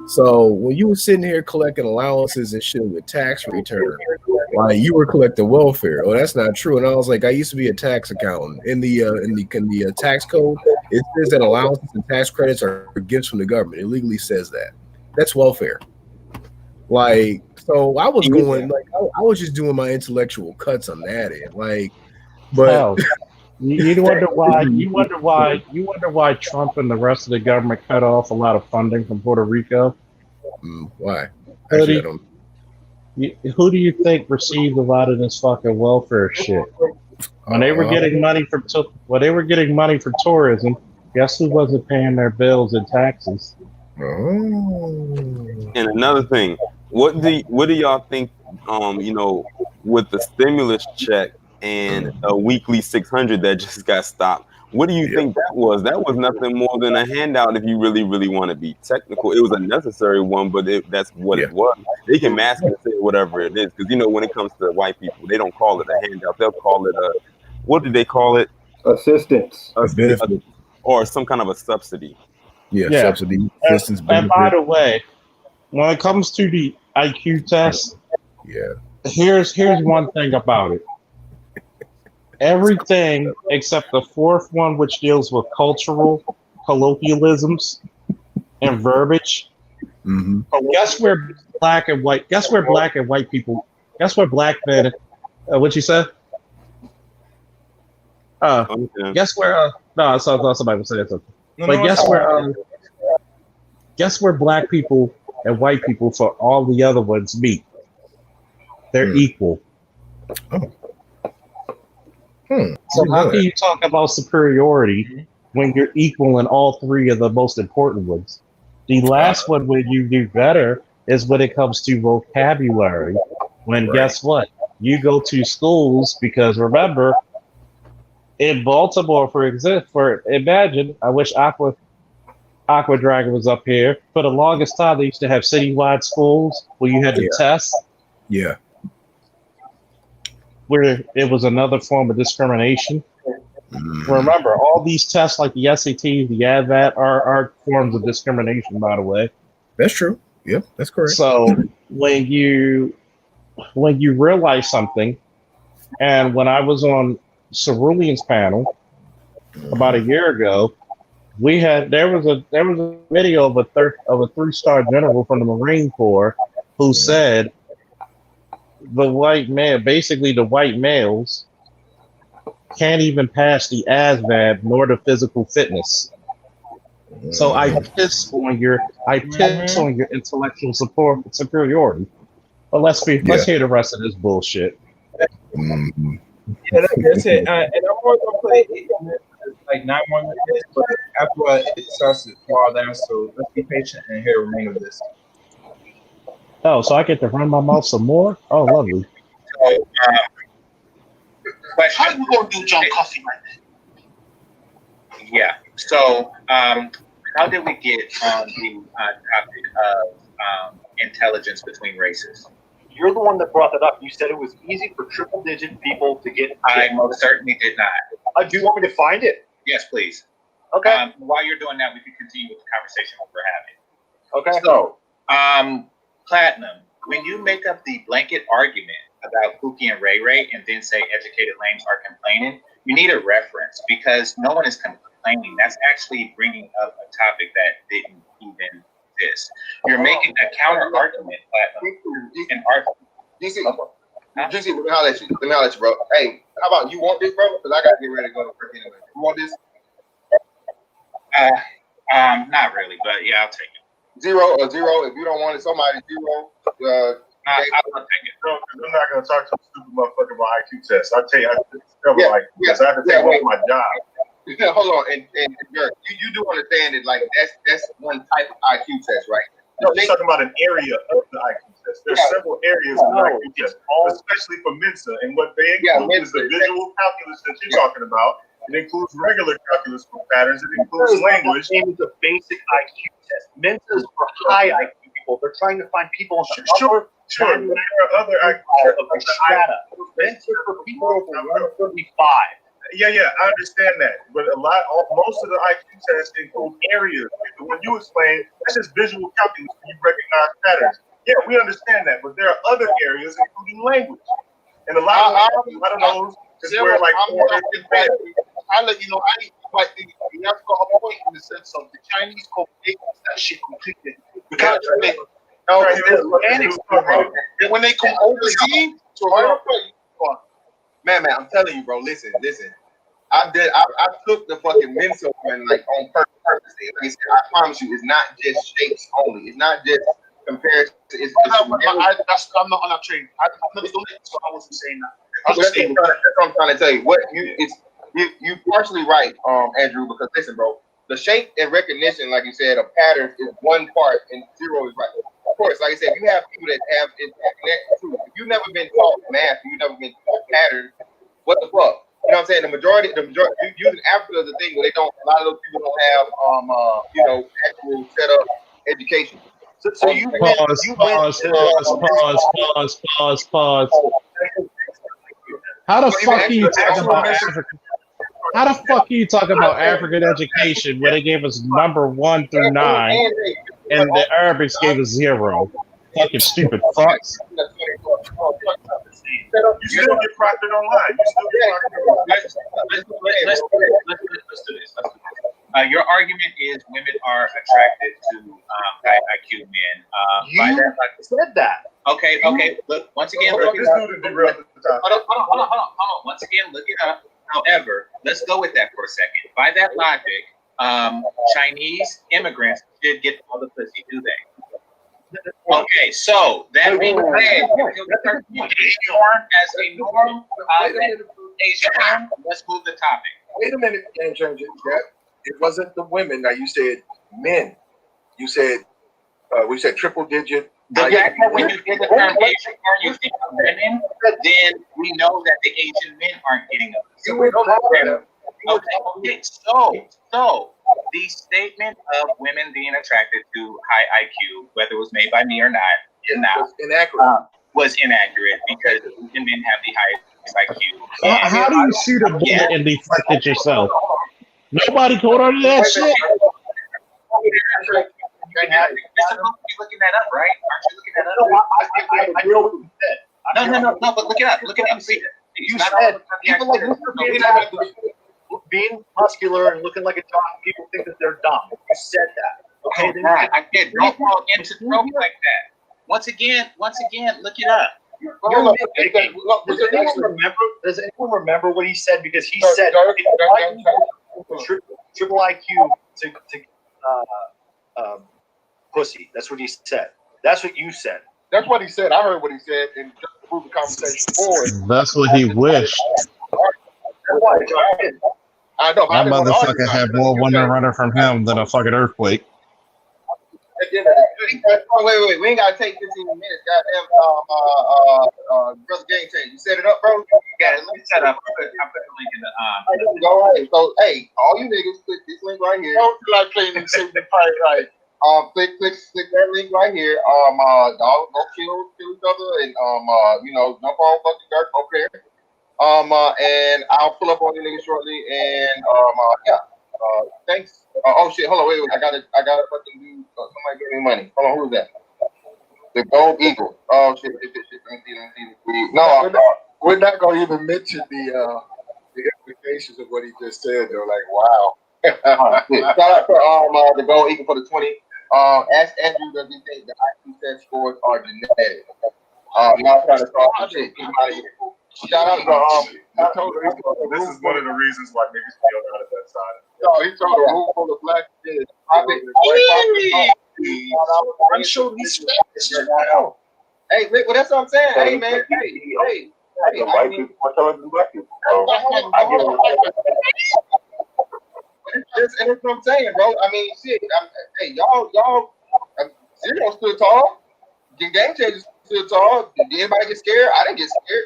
So when you were sitting here collecting allowances and shit with tax return, like you were collecting welfare. Oh, that's not true. And I was like, I used to be a tax accountant. In the tax code, it says that allowances and tax credits are gifts from the government. It legally says that. That's welfare. Like, so I was going I was just doing my intellectual cuts on that end. Like, but You wonder why. You wonder why Trump and the rest of the government cut off a lot of funding from Puerto Rico. Why? Who Actually, I do, don't. who do you think received a lot of this fucking welfare shit? When they were getting money from tourism, guess who wasn't paying their bills and taxes? Oh. And another thing, what do y'all think? With the stimulus check and a weekly 600 that just got stopped. What do you think that was? That was nothing more than a handout. If you really, really want to be technical, it was a necessary one, but that's what it was. They can mask it and say whatever it is, because when it comes to white people, they don't call it a handout. They'll call it a, what do they call it? Assistance. A benefit. Or some kind of a subsidy. Yeah, subsidy, assistance, and by benefit. the way, when it comes to the IQ test, here's one thing about it. Everything except the fourth one, which deals with cultural colloquialisms and verbiage. Mm-hmm. Guess where black and white people. Guess where black men. What you said? Guess where? No, I thought somebody was saying something. But guess where black people and white people for all the other ones meet? They're equal. So how can you talk about superiority when you're equal in all three of the most important ones? The last one where you do better is when it comes to vocabulary. When guess what? You go to schools because remember, in Baltimore, imagine, I wish Aqua Dragon was up here. For the longest time, they used to have citywide schools where you had to test. Yeah. Where it was another form of discrimination. Remember, all these tests like the SATs, the ADVAT are forms of discrimination, by the way. That's true. Yep, that's correct. So when you realize something, and when I was on Cerulean's panel about a year ago, there was a video of a 3-star general from the Marine Corps who said the white males can't even pass the ASVAB nor the physical fitness. So I piss on your intellectual superiority. But let's hear the rest of this bullshit. Yeah, that's it. And I'm only gonna play like 9 more minutes, but after it starts to fall down. So let's be patient and hear the remainder of this. Oh, so I get to run my mouth some more? Oh, lovely. So, how are we gonna do John Coffee right now? Yeah. So, how did we get on the topic of intelligence between races? You're the one that brought that up. You said it was easy for triple-digit people to get. I most certainly did not. Do you want me to find it? Yes, please. Okay. While you're doing that, we can continue with the conversation we're having. Okay. So, Platinum, when you make up the blanket argument about Pookie and Ray Ray and then say educated lames are complaining, you need a reference because no one is complaining. That's actually bringing up a topic that didn't even exist. You're making a counter argument, an argument. DC, let me holler at you, bro. Hey, how about you want this, bro? Because I got to get ready to go to work anyway. You want this? Not really, but yeah, I'll take it. Zero. If you don't want it, somebody zero. I'll take it. No, I'm not gonna talk to a stupid motherfucker about IQ tests. I tell you, I have to take away my job. Yeah, hold on, and Dirk, you do understand that like that's one type of IQ test, right? No, you're talking about an area of the IQ test. There's several areas of the IQ test, especially for Mensa, and what they include is the visual calculus that you're talking about. It includes regular calculus for patterns. It includes language. It is a basic IQ test. Mensa is for high IQ people. They're trying to find people in the Sure. There are other IQ tests. strata. Mensa for people over 135. Yeah, I understand that. But most of the IQ tests include areas. When you explain, that's just visual calculus when you recognize patterns. Yeah, we understand that. But there are other areas, including language. And a lot of those is where like I'll let you know, I need to fight you have to go a point in the sense of the Chinese code that shit completely. Because when they come overseas, man, I'm telling you, bro, listen. I took the fucking mental one like on purpose. Like I said, I promise you, it's not just shapes only. It's not just compared to. I'm not on that train. I've never done it, so I wasn't saying that. That's what I'm trying to tell you. You partially right, Andrew, because listen, bro, the shape and recognition, like you said, of patterns is one part, and zero is right. Of course, like I said, you have people that have it too. If you've never been taught math, you've never been taught patterns. What the fuck? You know what I'm saying? The majority using Africa is the thing where they don't. A lot of those people don't have actual set up education. So you pause. How the fuck are you talking about Africa? How the fuck are you talking about African education when they gave us number 1 through 9 and the Arabics gave us 0? Fucking stupid fucks. You still get proctored online. Let's do this. Your argument is women are attracted to high IQ men. You said that. Okay. Look, once again, look it up. Hold on. Once again, look it up. However, let's go with that for a second. By that logic, Chinese immigrants should get all the pussy, do they? Okay, so that being said, as a norm, Asian norm, let's move the topic. Wait a minute, Game Changer. It wasn't the women. Now you said men. You said we said triple digit. The fact that when you get the term Asian or you think of women, then we know that the Asian men aren't getting them. So we don't have okay. So the statement of women being attracted to high IQ, whether it was made by me or not, was inaccurate because Asian men have the highest IQ. How do you shoot a bullet and deflect it yourself? Nobody caught on to that shit. You're supposed to be looking that up, right? Aren't you looking that up? I know what you said. No, but look it up. Look it up. See, you said people like being muscular and looking like a dog, people think that they're dumb. You said that. Okay, I did. Don't fall into trope like that. Once again, look it up. Does anyone remember what he said? Because he said triple IQ to pussy. That's what he said. That's what you said. That's what he said. I heard what he said, and just to move the conversation forward. That's what he wished. I know. That motherfucker had more women running from him than a fucking earthquake. Wait. We ain't gotta take 15 minutes. Goddamn, brother Game Changer. You set it up, bro? Yeah, let me set up. I put the link in the All right. So, hey, all you niggas, click this link right here. Don't feel like playing in the same part, right? Click that link right here. Y'all go kill each other and jump on fucking dirt over there. And I'll pull up on you niggas shortly. And thanks. Oh shit, hold on, wait. I gotta fucking do. Somebody give me money. Hold on, who's that? The Gold Eagle. Oh shit. Let me see. No, we're not gonna even mention the implications of what he just said. They're like, wow. Shout out to the Gold Eagle for the 20. Ask Andrew does he think the IQ test scores are genetic? Y'all trying to talk some shit. Shout out to this is one of the reasons why niggas feel out of that side. No, he told a room full of black kids. I'm sure these facts now. Hey, Rick, well that's what I'm saying. Hey man, hey. White people are telling the black people. That's what I'm saying, bro. I mean, shit. Hey, y'all, Zero stood tall. Game Changers stood tall. Did anybody get scared? I didn't get scared.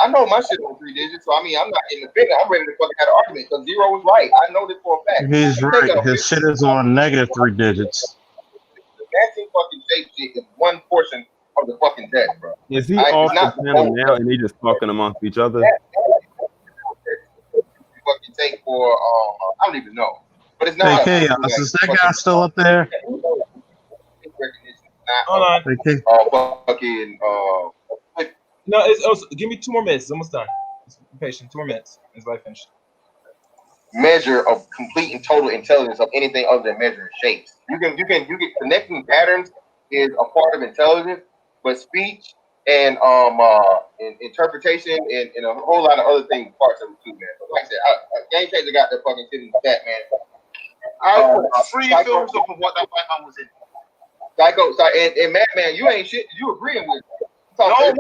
I know my shit on 3 digits, so I mean, I'm not in the figure. I'm ready to fucking have an argument because Zero was right. I know this for a fact. He's right. His shit is on -3 digits. The matching fucking shape shit is one portion of the fucking test, bro. Is he off the panel now and they just talking amongst each other? Fucking take for I don't even know, but it's not. Hey, Chaos, is that guy still up there? Hold on. Fucking No, it's give me 2 more minutes. It's almost done. Just be patient. 2 more minutes. It's like finished. Measure of complete and total intelligence of anything other than measuring shapes. You can connecting patterns is a part of intelligence, but speech and interpretation and a whole lot of other things, parts of it too, man. But like I said, Game Changer got their fucking shit in the chat, man. I put 3 films up of what that white man was in. Psycho, and Madman, you ain't shit. You agreeing with me? No, hold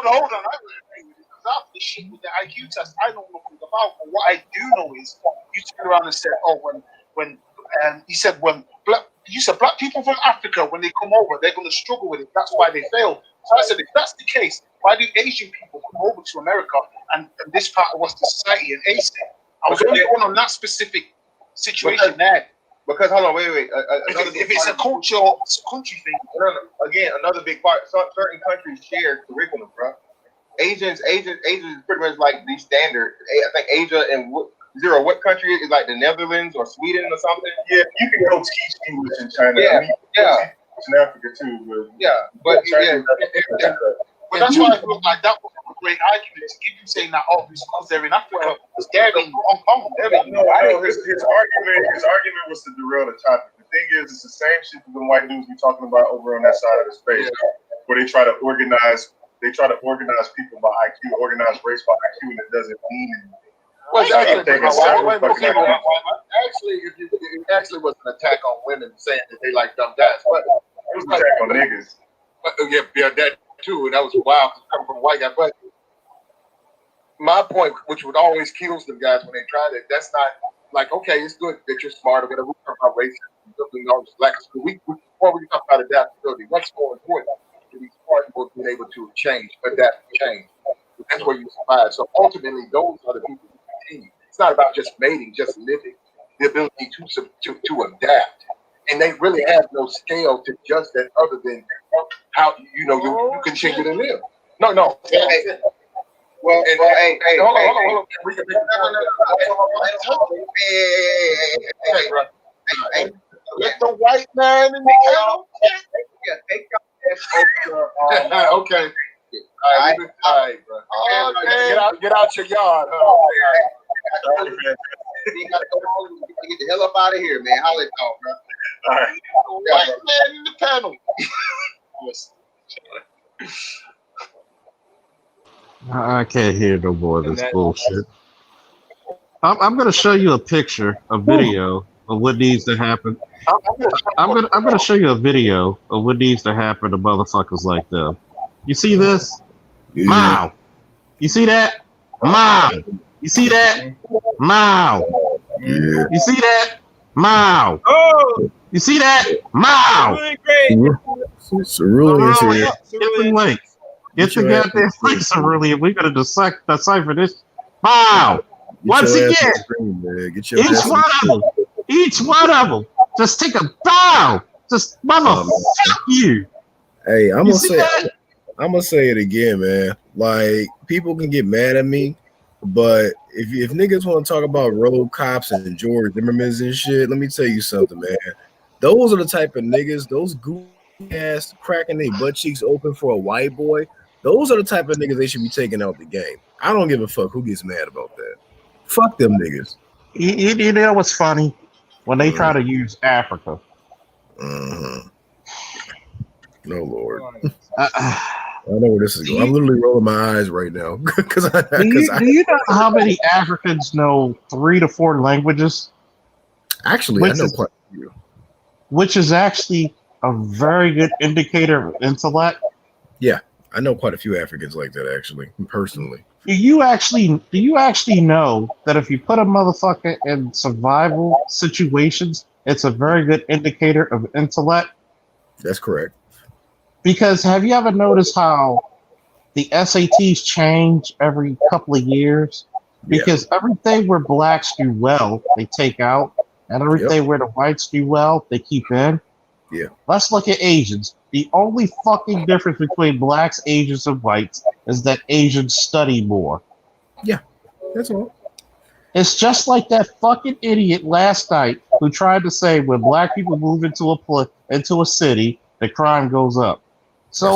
on. I really agree with it because after the shit with the IQ test, I don't know what about. But what I do know is you turned around and said, "Oh, when he said black people from Africa when they come over, they're going to struggle with it. That's why they fail." So I said, if that's the case, why do Asian people come over to America and this part of Western society and ace it? I was only going on that specific situation there. Because hold on, wait. If it's a country thing, again, another big part. Certain countries share curriculum, bro. Asians is pretty much like the standard. I think Asia and what country is like the Netherlands or Sweden or something. Yeah, you can go teach English in China. Yeah, I mean, in Africa too. But that's why I feel like that was a great argument to keep you saying that because they're in Africa, because they're in Hong Kong, they're in. No, his argument was to derail the topic. The thing is, it's the same shit that the white dudes be talking about over on that side of the space, where they try to organize people by IQ, organize race by IQ, and it doesn't mean anything. Well, actually, it actually was an attack on women saying that they like dumb dads, but it was an attack on niggas. Yeah, that too, and that was wild coming from a white guy. But my point, which would always kills them guys when they tried it, that's not like, okay, it's good that you're smart or whatever. We talk about racism, before we talk about adaptability, what's more important to be smart people being able to change, adapt and change. That's where you survive. So ultimately, those are the people who continue. It's not about just mating, just living. The ability to adapt, and they really have no scale to judge that other than how you continue to live. No. Well, hey, hold on. We can hey, let the white man in the panel. Okay. All right, bro. Get out your yard. You gotta go home and get the hell up out of here, man. Holla at y'all, bro. All right. White man in the panel. I can't hear no more of this bullshit. I'm going to show you a picture, a video of what needs to happen. I'm going to show you a video of what needs to happen to motherfuckers like them. You see this? Yeah. Mow. You see that? Mow. You see that? Mow. Yeah. You see that? Mow. Oh, You see that? Mow. doing great. Cerulean is here. Get the link. Get the goddamn link, Cerulean. We're going to decipher this. Mow. Once again, each one of them, just take a bow. Just motherfuck you. Hey, I'm gonna say it again, man. Like, people can get mad at me, but if niggas want to talk about road cops and George Zimmermans and shit, let me tell you something, man. Those are the type of niggas, those goofy ass cracking their butt cheeks open for a white boy. Those are the type of niggas they should be taking out the game. I don't give a fuck who gets mad about that. Fuck them niggas. You know what's funny? When they try to use Africa. No, Lord. I know where this is going. I'm literally rolling my eyes right now. Do you know how many Africans know 3 to 4 languages? Actually, I know quite a few. Which is actually a very good indicator of intellect. Yeah, I know quite a few Africans like that, actually, personally. Do you actually know that if you put a motherfucker in survival situations, it's a very good indicator of intellect? That's correct. Because have you ever noticed how the SATs change every couple of years? Because everything where blacks do well, they take out, and everything where the whites do well, they keep in. Yeah. Let's look at Asians. The only fucking difference between blacks, Asians, and whites is that Asians study more. Yeah, that's all. It's just like that fucking idiot last night who tried to say when black people move into a city, the crime goes up. So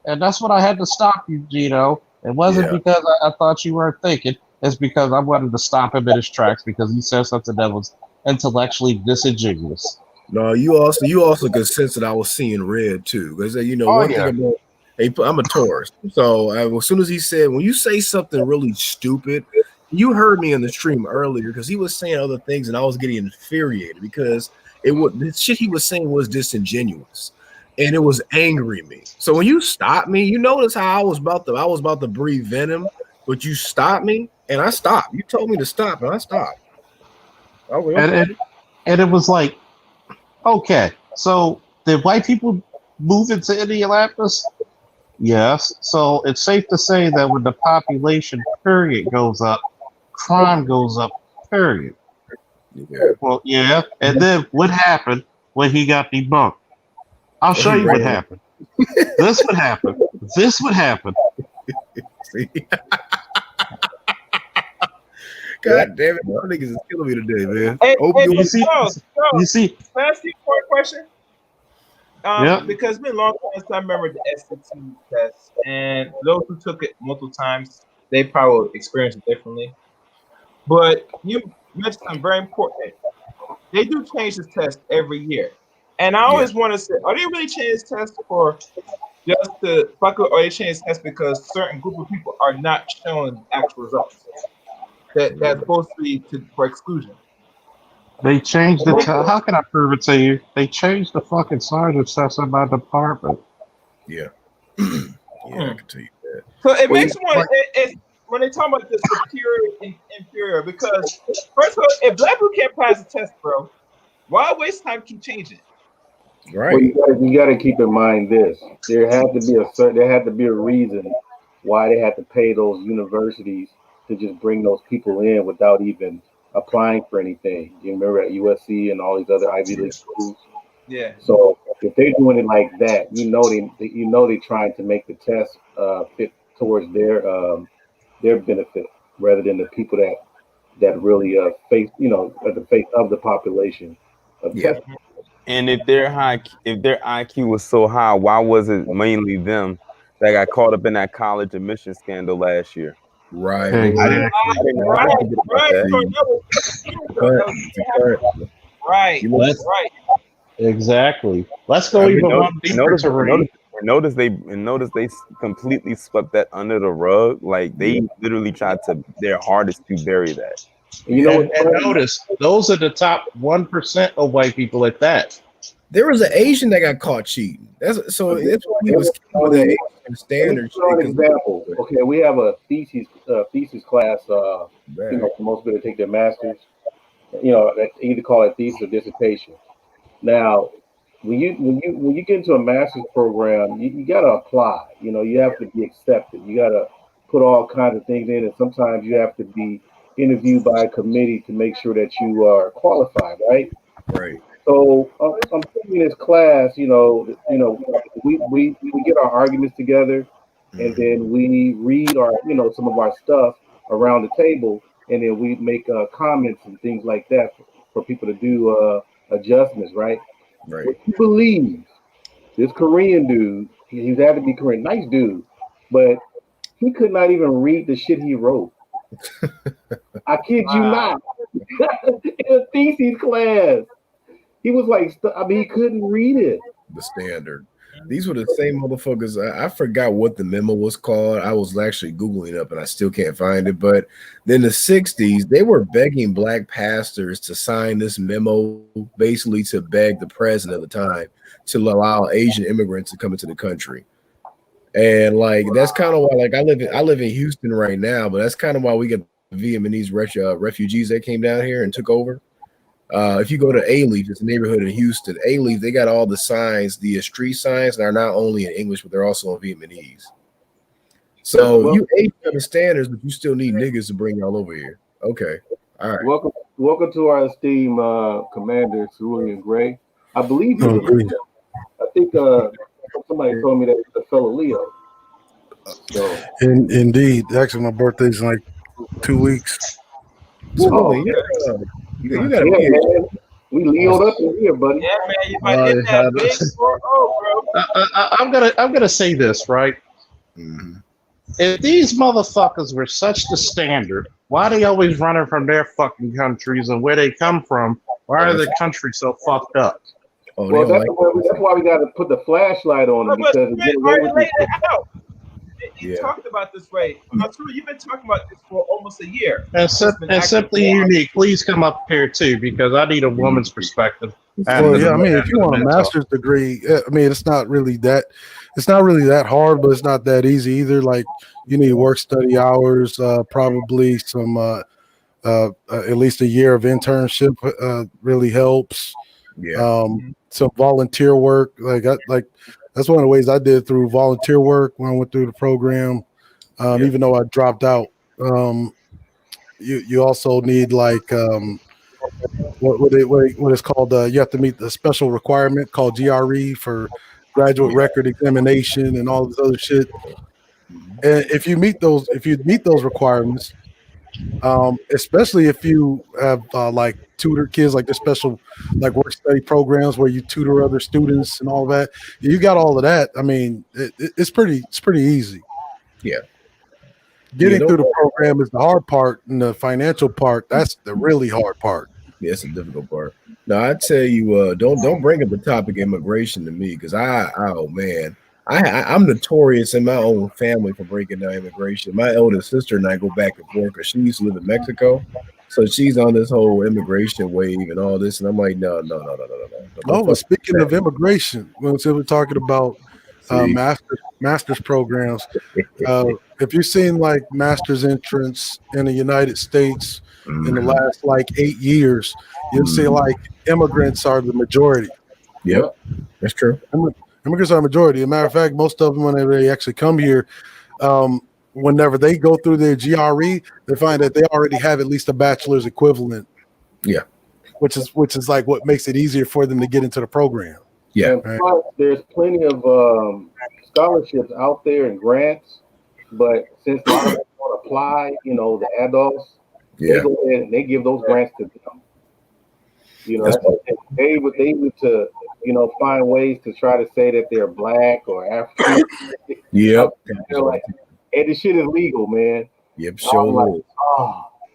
that's what I had to stop you, Gino. It wasn't because I thought you weren't thinking. It's because I wanted to stop him in his tracks because he said something that was intellectually disingenuous. No, you also could sense that I was seeing red too, because one thing about I'm a Taurus. So as soon as he said, when you say something really stupid, you heard me in the stream earlier because he was saying other things and I was getting infuriated because the shit he was saying was disingenuous and it was angering me. So when you stopped me, you notice how I was about to breathe venom, but you stopped me and I stopped. You told me to stop and I stopped. Okay. And it was like, okay, so did white people move into Indianapolis? Yes. So it's safe to say that when the population period goes up, crime goes up, period. Yeah. Well, yeah. And then what happened when he got debunked? I'll show you what happened. This would happen. This would happen. See? God damn it, y'all niggas is killing me today, man. You see? Can I ask you a question? Yeah. Because it's been a long time since I remember the SAT test, and those who took it multiple times, they probably experienced it differently. But you mentioned something very important. They do change this test every year. And I always want to say, are they really changing this test for just to fuck up, or are they changing this test because certain group of people are not showing actual results? That's supposed to be for exclusion. They changed the how can I prove it to you? They changed the fucking sergeant test in my department. Yeah. Yeah, I can tell you that. So it makes me want when they talk about the superior and inferior, because first of all, if black people can't pass the test, bro, why waste time keep changing? Right. Well, you got to keep in mind this. There had to be a reason why they had to pay those universities to just bring those people in without even applying for anything. You remember at USC and all these other Ivy League schools. Yeah. So if they're doing it like that, they're trying to make the test fit towards their benefit rather than the people that really face at the face of the population of test. And if their IQ was so high, why was it mainly them that got caught up in that college admission scandal last year? Right. Right. Exactly. Let's go even one deeper to read. Notice they completely swept that under the rug. Like they literally tried their hardest to bury that. And notice those are the top 1% of white people at that. There was an Asian that got caught cheating. That's why he was with the Asian standards. For example, okay, we have a thesis class. For most people to take their masters, either call it thesis or dissertation. Now, when you get into a master's program, you got to apply. You have to be accepted. You got to put all kinds of things in, and sometimes you have to be interviewed by a committee to make sure that you are qualified, right? Right. So I'm taking this class. We get our arguments together, and then we read some of our stuff around the table, and then we make comments and things like that for people to do adjustments, right? Right. Would you believe this Korean dude? He's had to be Korean, nice dude, but he could not even read the shit he wrote. I kid you not. In a thesis class, he was like, he couldn't read it. The standard. These were the same motherfuckers. I forgot what the memo was called. I was actually Googling up and I still can't find it. But then the 60s, they were begging black pastors to sign this memo, basically to beg the president at the time to allow Asian immigrants to come into the country. And that's kind of why, I live in Houston right now, but that's kind of why we get Vietnamese refugees that came down here and took over. If you go to A-Leaf, it's a neighborhood in Houston. A-Leaf, they got all the signs, the street signs, and are not only in English, but they're also in Vietnamese. So you have the standards, but you still need niggas to bring y'all over here. Okay. All right. Welcome to our esteemed commander, Cerulean Gray. I believe I think somebody told me that it's a fellow Leo. So. Indeed. Actually, my birthday's in like 2 weeks. You got man. We Leo'd up in here, buddy. Yeah, man, you might hit that big 4-0, bro. I'm gonna say this, right? Mm-hmm. If these motherfuckers were such the standard, why are they always running from their fucking countries and where they come from? Why are their countries so fucked up? Oh, Well, they don't like that's why we got to put the flashlight on them But because it Smith gets away already with laid this. it out. He talked about this way. Arturo, you've been talking about this for almost a year. And, Simply Unique, please come up here too because I need a woman's perspective. Well, yeah, I mean, if you want a master's degree, I mean, it's not really that hard, but it's not that easy either. Like, you need work study hours, probably some, at least a year of internship really helps. Yeah. Some volunteer work, that's one of the ways I did through volunteer work when I went through the program. Even though I dropped out, you also need like what is called you have to meet the special requirement called GRE for graduate record examination and all this other shit. And if you meet those requirements, especially if you have like tutor kids, like the special like work study programs where you tutor other students and all that, you got all of that. I mean, it's pretty easy. Yeah. Getting through the program is the hard part, and the financial part, that's the really hard part. Yeah, it's a difficult part. Now I tell you, don't bring up the topic immigration to me because I'm notorious in my own family for breaking down immigration. My eldest sister and I go back and forth because she used to live in Mexico, so she's on this whole immigration wave and all this, and I'm like, no. Oh, well, speaking of immigration, we're talking about master's programs. If you've seen like master's entrance in the United States in the last like 8 years, you'll see like immigrants are the majority. Yep, that's true. Immigrants are a majority. As a matter of fact, most of them, whenever they actually come here, whenever they go through their GRE, they find that they already have at least a bachelor's equivalent. Yeah, which is like what makes it easier for them to get into the program. Yeah, and plus, there's plenty of scholarships out there and grants, but since a lot of them don't apply, the adults, they go ahead and they give those grants to them. They would to find ways to try to say that they're black or African. Yep. Like, hey, this shit is legal, man. Yep, sure.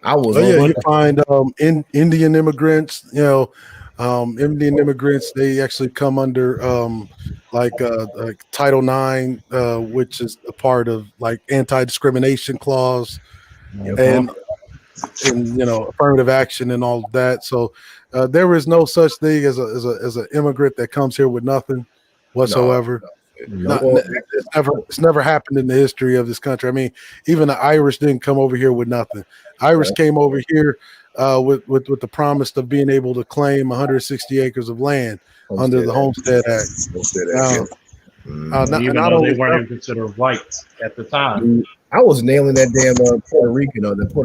Like, you find Indian immigrants, Indian immigrants, they actually come under like Title IX, which is a part of like anti-discrimination clause and affirmative action and all of that. So there is no such thing as an immigrant that comes here with nothing whatsoever. It's never happened in the history of this country. I mean, even the Irish didn't come over here with nothing. Irish came over here with the promise of being able to claim 160 acres of land under the Homestead Act. Even though they weren't even considered white at the time. I was nailing that damn Puerto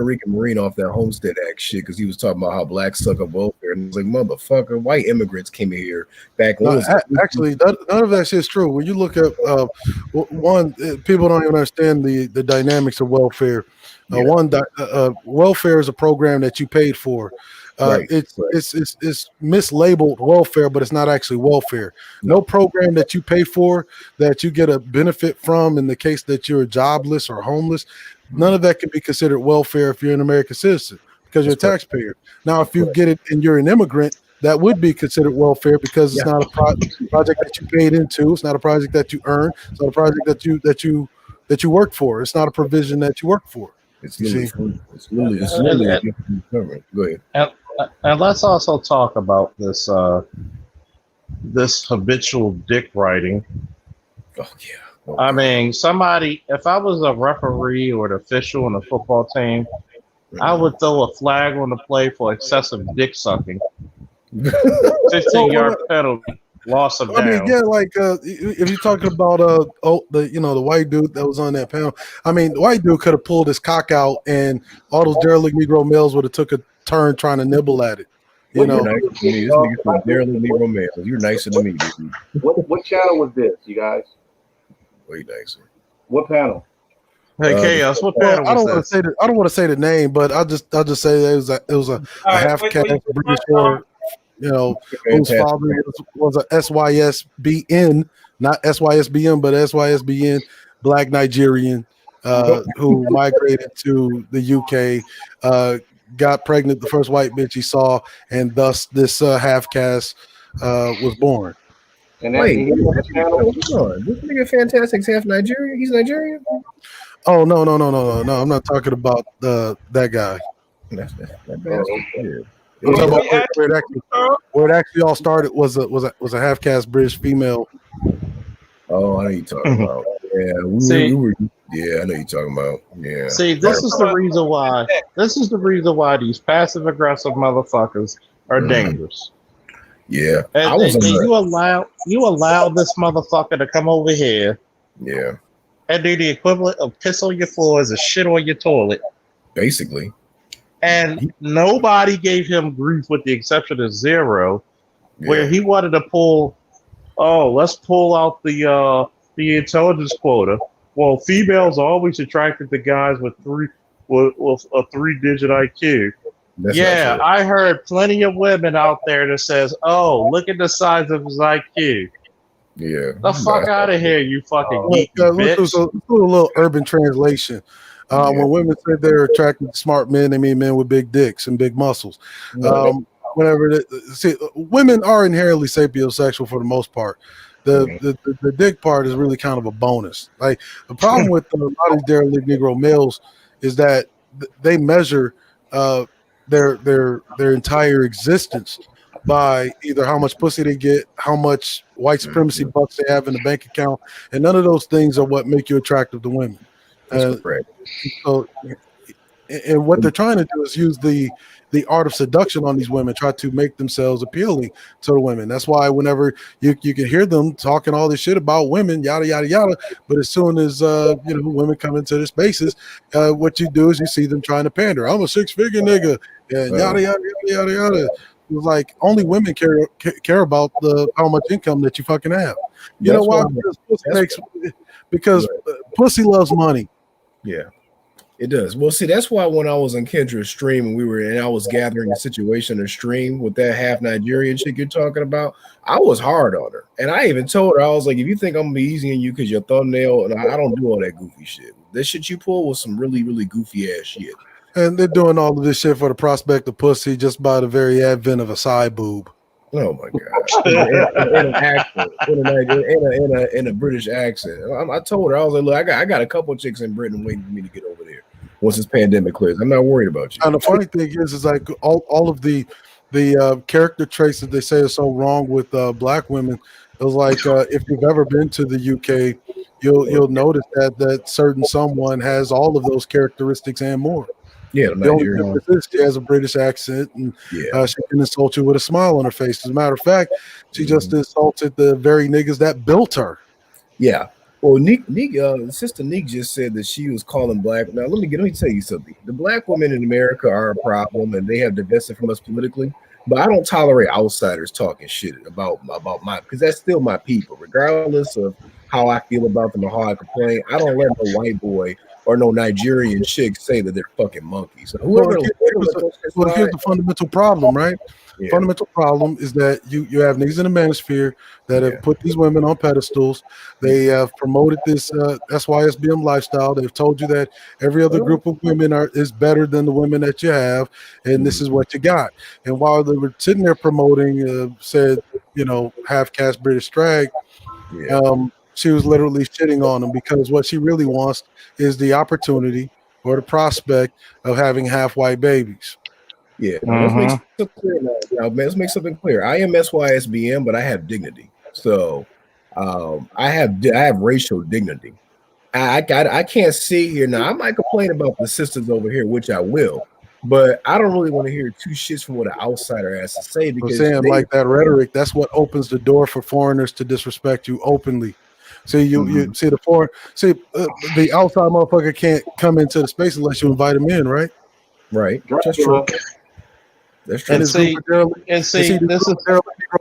Rican Marine off that Homestead Act shit because he was talking about how blacks suck up welfare, and I was like, motherfucker, white immigrants came here back when. Actually, none of that shit is true. When you look at people don't even understand the dynamics of welfare. Welfare is a program that you paid for. It's mislabeled welfare, but it's not actually welfare. No program that you pay for that you get a benefit from in the case that you're jobless or homeless, none of that can be considered welfare if you're an American citizen because you're a taxpayer. Now, if you get it and you're an immigrant, that would be considered welfare because it's not a project that you paid into. It's not a project that you earn. It's not a project that you work for. It's not a provision that you work for. It's literally Go ahead. And let's also talk about this this habitual dick riding. Oh yeah. I mean, if I was a referee or an official on a football team, I would throw a flag on the play for excessive dick sucking. 15-yard penalty, loss of down. I mean, if you're talking about the white dude that was on that panel, I mean, the white dude could have pulled his cock out, and all those derelict Negro males would have took a turn trying to nibble at it. You're nice to me. This nigga's from derelict Negro males. You're nicer than me, dude. What channel was this, you guys? Way nicer. What panel? Hey, Chaos, what panel I don't was want to say I don't want to say the name, but I'll just say it was a half caste British or whose father was a SYSBN, not SYSBN, but SYSBN, black Nigerian, who migrated to the UK, got pregnant, the first white bitch he saw, and thus this half caste was born. And Wait, hold on. This nigga Fantastic's half Nigerian? He's Nigerian? Oh no. I'm not talking about that guy. That bastard. Yeah. I'm talking about where it actually all started was a half caste British female. Oh, I know you're talking about. Yeah, we were. Yeah, I know you're talking about. Yeah. See, this is the reason why. This is the reason why these passive aggressive motherfuckers are dangerous. Yeah, and you allow this motherfucker to come over here. Yeah. And do the equivalent of piss on your floors and shit on your toilet. Basically. And nobody gave him grief with the exception of Zero, where he wanted to pull. Oh, let's pull out the intelligence quota. Well, females are always attracted to guys with a 3-digit IQ. That's I heard plenty of women out there that says, "Oh, look at the size of his IQ." Yeah, the fuck out of here, you fucking geeky Let's bitch. do a little urban translation. When women say they're attracted to smart men, they mean men with big dicks and big muscles. Women are inherently sapiosexual for the most part. The dick part is really kind of a bonus. Like the problem with a lot of these derelict Negro males is that they measure their entire existence by either how much pussy they get, how much white supremacy bucks they have in the bank account, and none of those things are what make you attractive to women. That's correct. So, and what they're trying to do is use the art of seduction on these women, try to make themselves appealing to the women. That's why whenever you can hear them talking all this shit about women, yada yada yada, but as soon as women come into their spaces, what you do is you see them trying to pander. I'm a 6-figure nigga, and yada yada yada yada yada. It's like only women care about how much income that you fucking have. You know why? Because pussy loves money. Yeah, it does. Well, see, that's why when I was on Kendra's stream and I was gathering the situation in the stream with that half Nigerian chick you're talking about, I was hard on her. And I even told her, I was like, if you think I'm gonna be easy on you because your thumbnail, and I don't do all that goofy shit. This shit you pull was some really, really goofy ass shit. And they're doing all of this shit for the prospect of pussy just by the very advent of a side boob. Oh my god! in an accent, in a British accent. I told her, I was like, look, I got a couple chicks in Britain waiting for me to get over there once this pandemic clears. I'm not worried about you. And the funny thing is like all of the character traits that they say are so wrong with black women. It was like if you've ever been to the UK, you'll notice that certain someone has all of those characteristics and more. Yeah, the only difference is she has a British accent, and she can insult you with a smile on her face. As a matter of fact, she just insulted the very niggas that built her. Yeah. Well, Sister Neek just said that she was calling black. Now, let me tell you something. The black women in America are a problem, and they have divested from us politically. But I don't tolerate outsiders talking shit about my, because that's still my people, regardless of how I feel about them or how I complain. I don't let no white boy or no Nigerian chick say that they're fucking monkeys. Here's the fundamental problem, right? Yeah. Fundamental problem is that you have niggas in the manosphere that have put these women on pedestals. They have promoted this SYSBM lifestyle. They've told you that every other group of women is better than the women that you have, and this is what you got. And while they were sitting there promoting, said, half caste British drag, she was literally shitting on them because what she really wants is the opportunity or the prospect of having half white babies. Yeah, let's make something clear now. Let's make something clear. I am SYSBM, but I have dignity. So I have racial dignity. I can't sit here now. I might complain about the sisters over here, which I will, but I don't really want to hear two shits from what an outsider has to say because like that rhetoric. That's what opens the door for foreigners to disrespect you openly. See, you see the outside motherfucker can't come into the space unless you invite him in, right? Right. That's true. That's true. And this is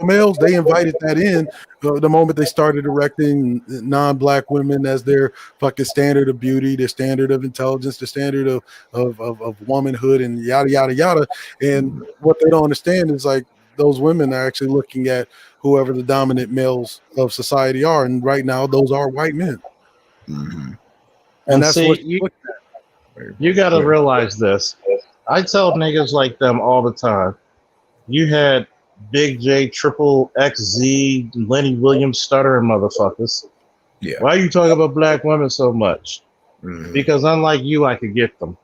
males. They invited that in the moment they started erecting non-black women as their fucking standard of beauty, their standard of intelligence, their standard of womanhood, and yada yada yada. And what they don't understand is like those women are actually looking at whoever the dominant males of society are, and right now those are white men. And that's what you got to realize this. I tell niggas like them all the time. You had Big J, Triple XZ, Lenny Williams, stuttering motherfuckers. Yeah. Why are you talking about black women so much? Mhm. Because unlike you, I could get them.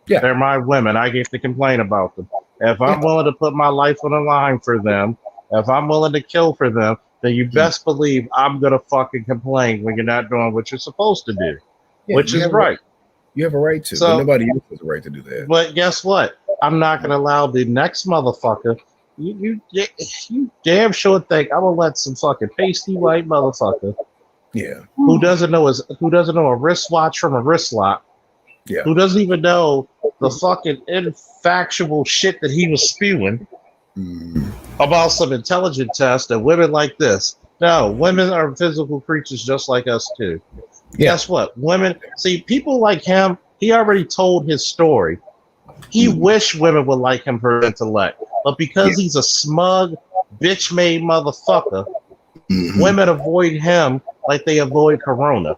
Yeah. They're my women. I get to complain about them. If I'm willing to put my life on the line for them, if I'm willing to kill for them, then you best believe I'm gonna fucking complain when you're not doing what you're supposed to do, which is right. You have a right to, So- but nobody else has a right to do that. But guess what? I'm not gonna allow the next motherfucker. You damn sure think I'm gonna let some fucking pasty white motherfucker Yeah. who doesn't know a wristwatch from a wrist lock, Yeah. who doesn't even know the fucking infactual shit that he was spewing about some intelligent test that women like this. No, women are physical creatures just like us too. Yeah. Guess what? Women, see, people like him, he already told his story. He wished women would like him for intellect. But because he's a smug, bitch-made motherfucker, women avoid him like they avoid Corona.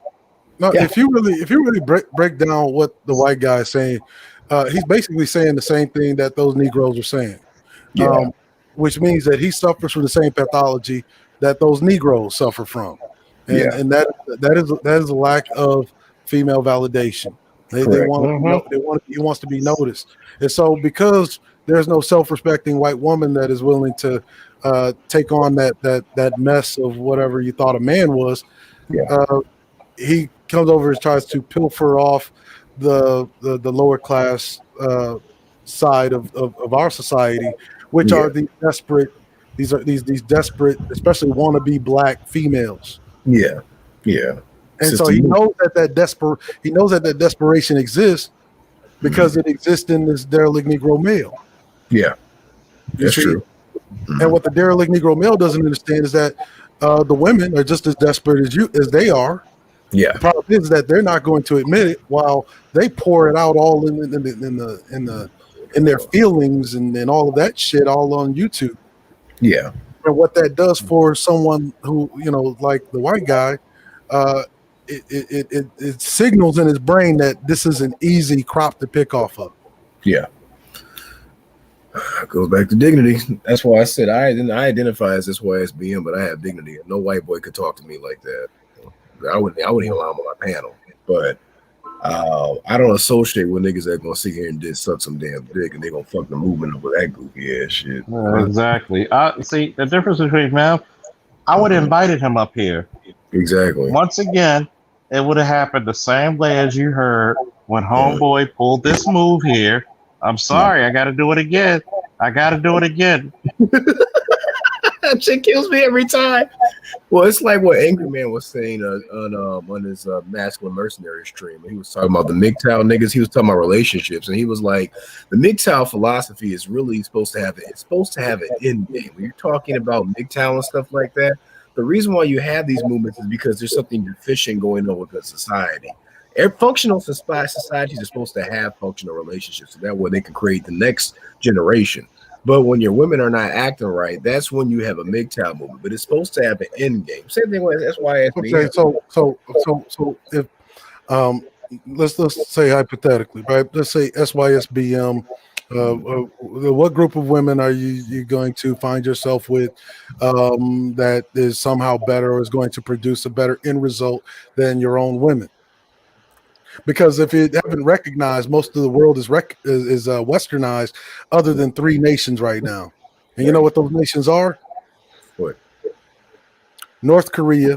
No, if you really break down what the white guy is saying, he's basically saying the same thing that those Negroes are saying. Yeah. Which means that he suffers from the same pathology that those Negroes suffer from. And that is a lack of female validation. They want he wants to be noticed. And so because there's no self-respecting white woman that is willing to take on that mess of whatever you thought a man was, he comes over and tries to pilfer off the lower class side of our society, which are these desperate, these desperate, especially wannabe black females. Yeah. Yeah. And so he knows that desperation exists because it exists in this derelict Negro male. Yeah. That's true. And what the derelict Negro male doesn't understand is that the women are just as desperate as they are. Yeah. The problem is that they're not going to admit it while they pour it out all in their feelings and all of that shit all on YouTube. Yeah. And what that does for someone who, like the white guy, it signals in his brain that this is an easy crop to pick off of. Yeah. Goes back to dignity. That's why I said I identify as SYSBM, but I have dignity. No white boy could talk to me like that. I wouldn't even allow him on my panel. But I don't associate with niggas that gonna sit here and just suck some damn dick and they gonna fuck the movement up with that goofy ass shit. Exactly. See, the difference between him, I would have invited him up here. Exactly. Once again, it would have happened the same way as you heard when Homeboy pulled this move here. I'm sorry, I got to do it again. That shit kills me every time. Well, it's like what Angry Man was saying on his masculine mercenary stream. He was talking about the MGTOW niggas. He was talking about relationships, and he was like, the MGTOW philosophy is really supposed to have an end game. When you're talking about MGTOW and stuff like that, the reason why you have these movements is because there's something deficient going on with the society. Functional societies are supposed to have functional relationships, so that way they can create the next generation. But when your women are not acting right, that's when you have a MGTOW movement. But it's supposed to have an end game. Same thing with SYSBM. Okay, so if let's say hypothetically, right? Let's say SYSBM. What group of women are you going to find yourself with that is somehow better or is going to produce a better end result than your own women? Because if you haven't recognized, most of the world is westernized, other than 3 nations right now. And you know what those nations are? What? North Korea,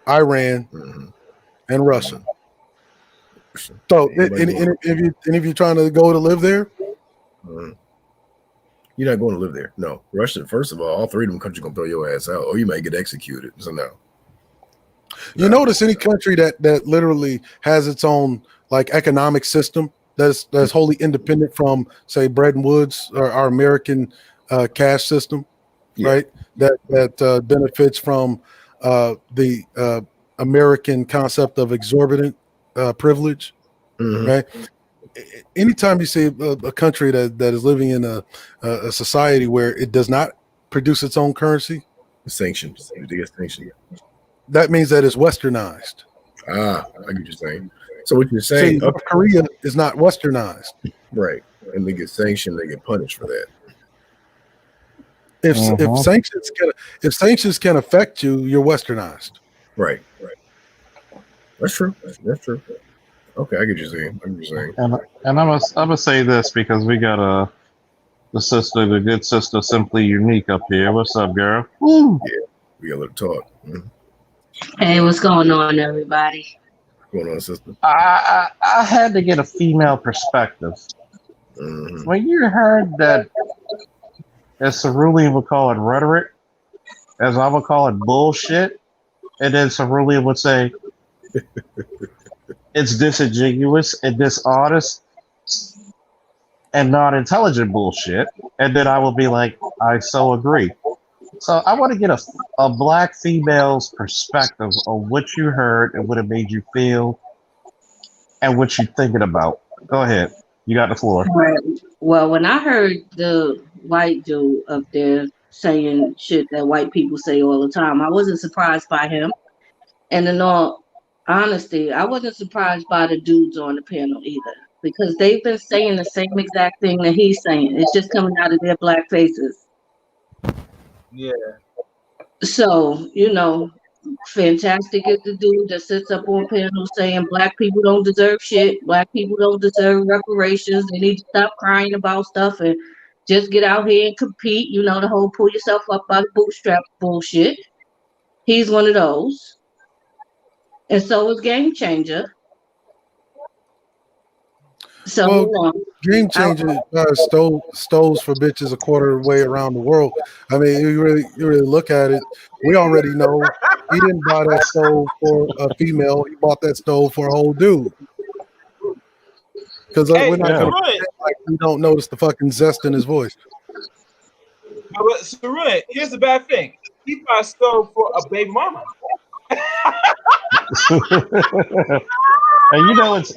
Iran, and Russia. So, if you're trying to go to live there, you're not going to live there. No, Russia. First of all 3 of them countries gonna throw your ass out, or you might get executed. So no. You notice any country that literally has its own like economic system that's wholly independent from, say, Bretton Woods or our American cash system, right? That benefits from the American concept of exorbitant privilege, right? Anytime you see a country that is living in a society where it does not produce its own currency, sanctions. That means that it's westernized. I get what you're saying. So what you're saying, North Korea is not westernized. Right. And they get sanctioned, they get punished for that. if sanctions can affect you, you're westernized. Right. That's true. That's true. Okay, I get you saying. And I'm gonna say this because we got the good sister, Simply Unique up here. What's up, girl? Woo. Yeah, we got a little talk. Hey, what's going on, everybody? What's going on, sister? I had to get a female perspective. Mm-hmm. When you heard that, as Cerulean would call it rhetoric, as I would call it bullshit, and then Cerulean would say it's disingenuous and dishonest and not intelligent bullshit, and then I will be like, I so agree. So I want to get a black female's perspective on what you heard and what it made you feel and what you're thinking about. Go ahead. You got the floor. Right. Well, when I heard the white dude up there saying shit that white people say all the time, I wasn't surprised by him. And in all honesty, I wasn't surprised by the dudes on the panel either, because they've been saying the same exact thing that he's saying. It's just coming out of their black faces. Yeah. So, Fantastic is the dude that sits up on panels saying black people don't deserve shit. Black people don't deserve reparations. They need to stop crying about stuff and just get out here and compete. The whole pull yourself up by the bootstraps bullshit. He's one of those. And so is Game Changer. So, Game Changer stoves for bitches a quarter way around the world. I mean, you really look at it. We already know he didn't buy that stove for a female. He bought that stove for a whole dude. Because we're not going to pretend like we don't notice the fucking zest in his voice. But Serena, here's the bad thing. He bought a stove for a baby mama. And you know it's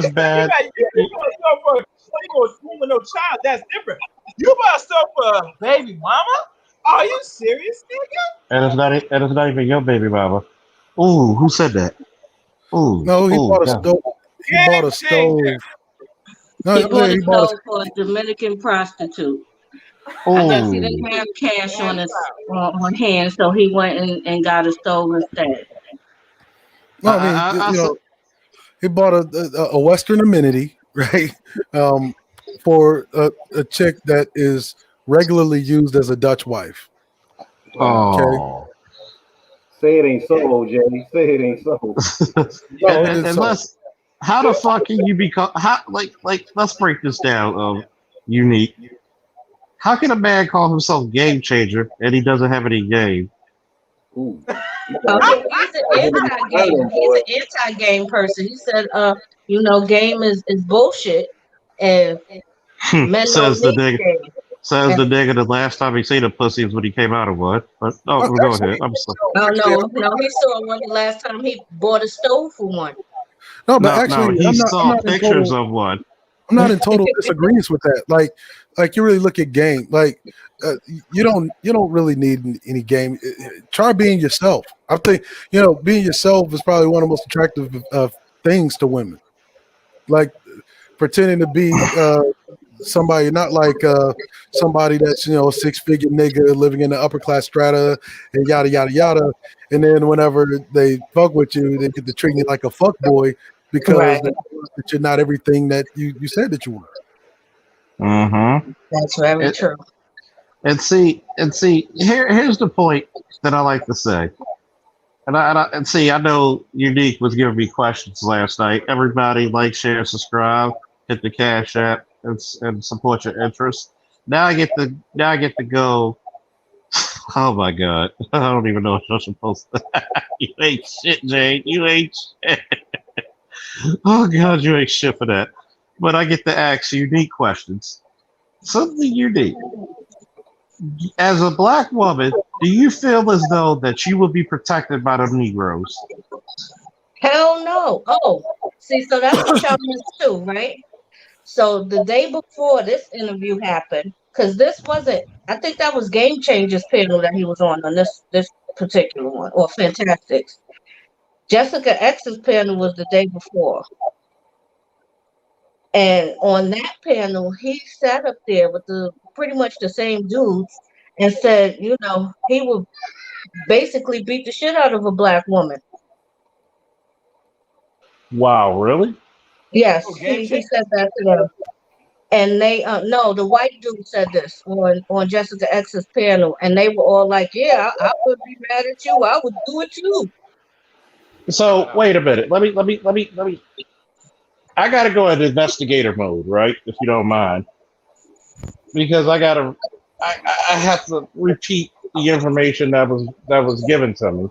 bad. You bought a stove for a woman, no child. That's different. You bought a stove for a baby mama? Are you serious, nigga? And it's not even your baby mama. Ooh, who said that? Ooh, no, he bought a stove. He bought a stove. No, he bought a stove for a Dominican prostitute. I guess he didn't have cash on hand, so he went and got a stove instead. No, I mean, he bought a Western amenity, right? For a chick that is regularly used as a Dutch wife. Okay. Say it ain't so, Jay. Say it ain't so. Unless, how the fuck can you become? Let's break this down. Unique. How can a man call himself Game Changer and he doesn't have any game? He's an anti-game. He's an anti-game person. He said, game is bullshit, and men says don't the need nigga. game. Says the nigga. The last time he seen a pussy is when he came out of one. But go ahead. I'm sorry. No, he saw one the last time he bought a stove for one. No, but actually, he saw pictures of one. I'm not in total disagreement with that. Like you really look at game. Like you don't really need any game. Try being yourself. I think being yourself is probably one of the most attractive things to women. Like pretending to be somebody, not like somebody that's a 6-figure nigga living in the upper class strata and yada yada yada. And then whenever they fuck with you, they get to treat you like a fuck boy because that you're not everything that you said that you were. Mm-hmm. That's very true. And see, here's the point that I like to say. And I know Unique was giving me questions last night. Everybody like, share, subscribe, hit the Cash App, and support your interests. Now I get to go. Oh my God! I don't even know what I'm supposed to. You ain't shit, Jane. You ain't shit. Oh God, you ain't shit for that. But I get to ask Unique questions. Something unique. As a black woman, do you feel as though that you will be protected by the Negroes? Hell no. Oh, see, so that's what y'all missed too, right? So the day before this interview happened, because this wasn't, I think that was Game Changers panel that he was on this particular one, or Fantastics. Jessica X's panel was the day before. And on that panel, he sat up there with pretty much the same dudes, and said, he would basically beat the shit out of a black woman. Wow, really? Yes, Oh, game he changer. said that to them. And they no, the white dude said this on Jessica X's panel, and they were all like, "Yeah, I would be mad at you. I would do it too." So Wow. wait a minute. Let me. I got to go into investigator mode, right? If you don't mind, because I have to repeat the information that was given to me.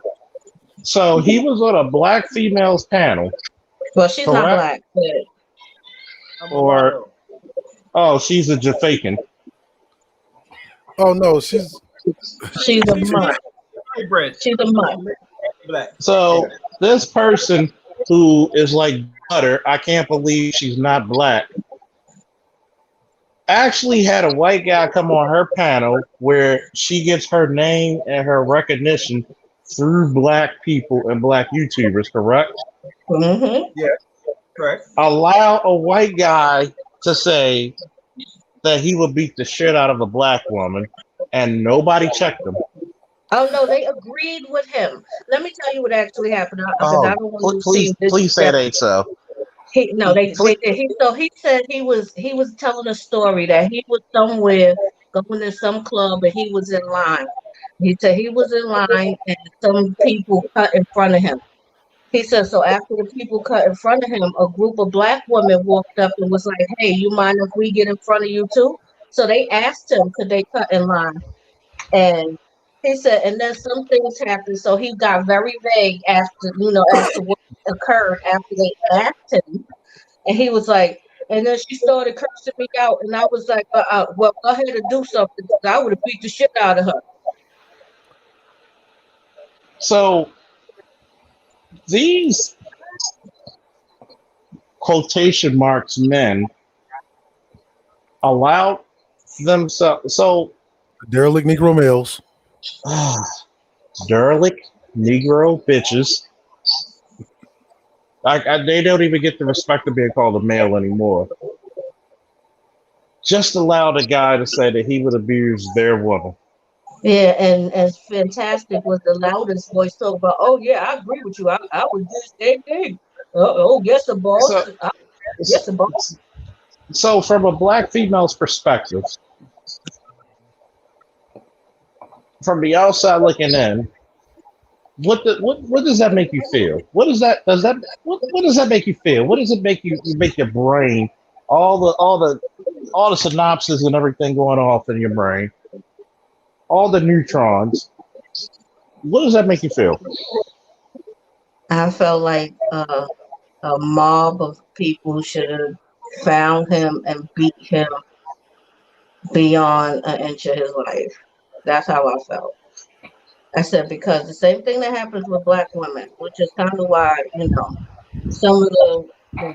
So he was on a black females panel, Well, she's not correct? black, but A Or mulatto. oh, she's a Jamaican. Oh no, she's she's a She's mutt. hybrid. She's a mutt. Black. So this person who is like butter, I can't believe she's not black, actually had a white guy come on her panel where she gets her name and her recognition through black people and black YouTubers, correct? Mm-hmm. Yeah. Correct. Allow a white guy to say that he would beat the shit out of a black woman and nobody checked him. Oh no, they agreed with him. Let me tell you what actually happened, because I Oh, don't want to please, seem please say it ain't disrespectful. so. They Please, did. He said he was telling a story that he was somewhere going to some club and he was in line. He said he was in line and some people cut in front of him. He said so after the people cut in front of him, a group of black women walked up and was like, "Hey, you mind if we get in front of you too?" So they asked him, could they cut in line? And he said, and then some things happened. So he got very vague as to what occurred after they asked him. And he was like, and then she started cursing me out. And I was like, well, go ahead and do something, 'cause I would have beat the shit out of her. so these quotation marks men allowed themselves. So derelict Negro males. derelict Negro bitches. They don't even get the respect of being called a male anymore. Just allowed a guy to say that he would abuse their woman. Yeah, and as fantastic was the loudest voice talk about, oh yeah, I agree with you. I would do the same thing. Yes, the boss. So, Yes, the boss. so from a black female's perspective, from the outside looking in, what does that make you feel? What does that make you feel? What does it make your brain all the synapses and everything going off in your brain, all the neutrons? What does that make you feel? I felt like a mob of people should have found him and beat him beyond an inch of his life. That's how I felt. I said, because the same thing that happens with black women, which is kind of why, some of the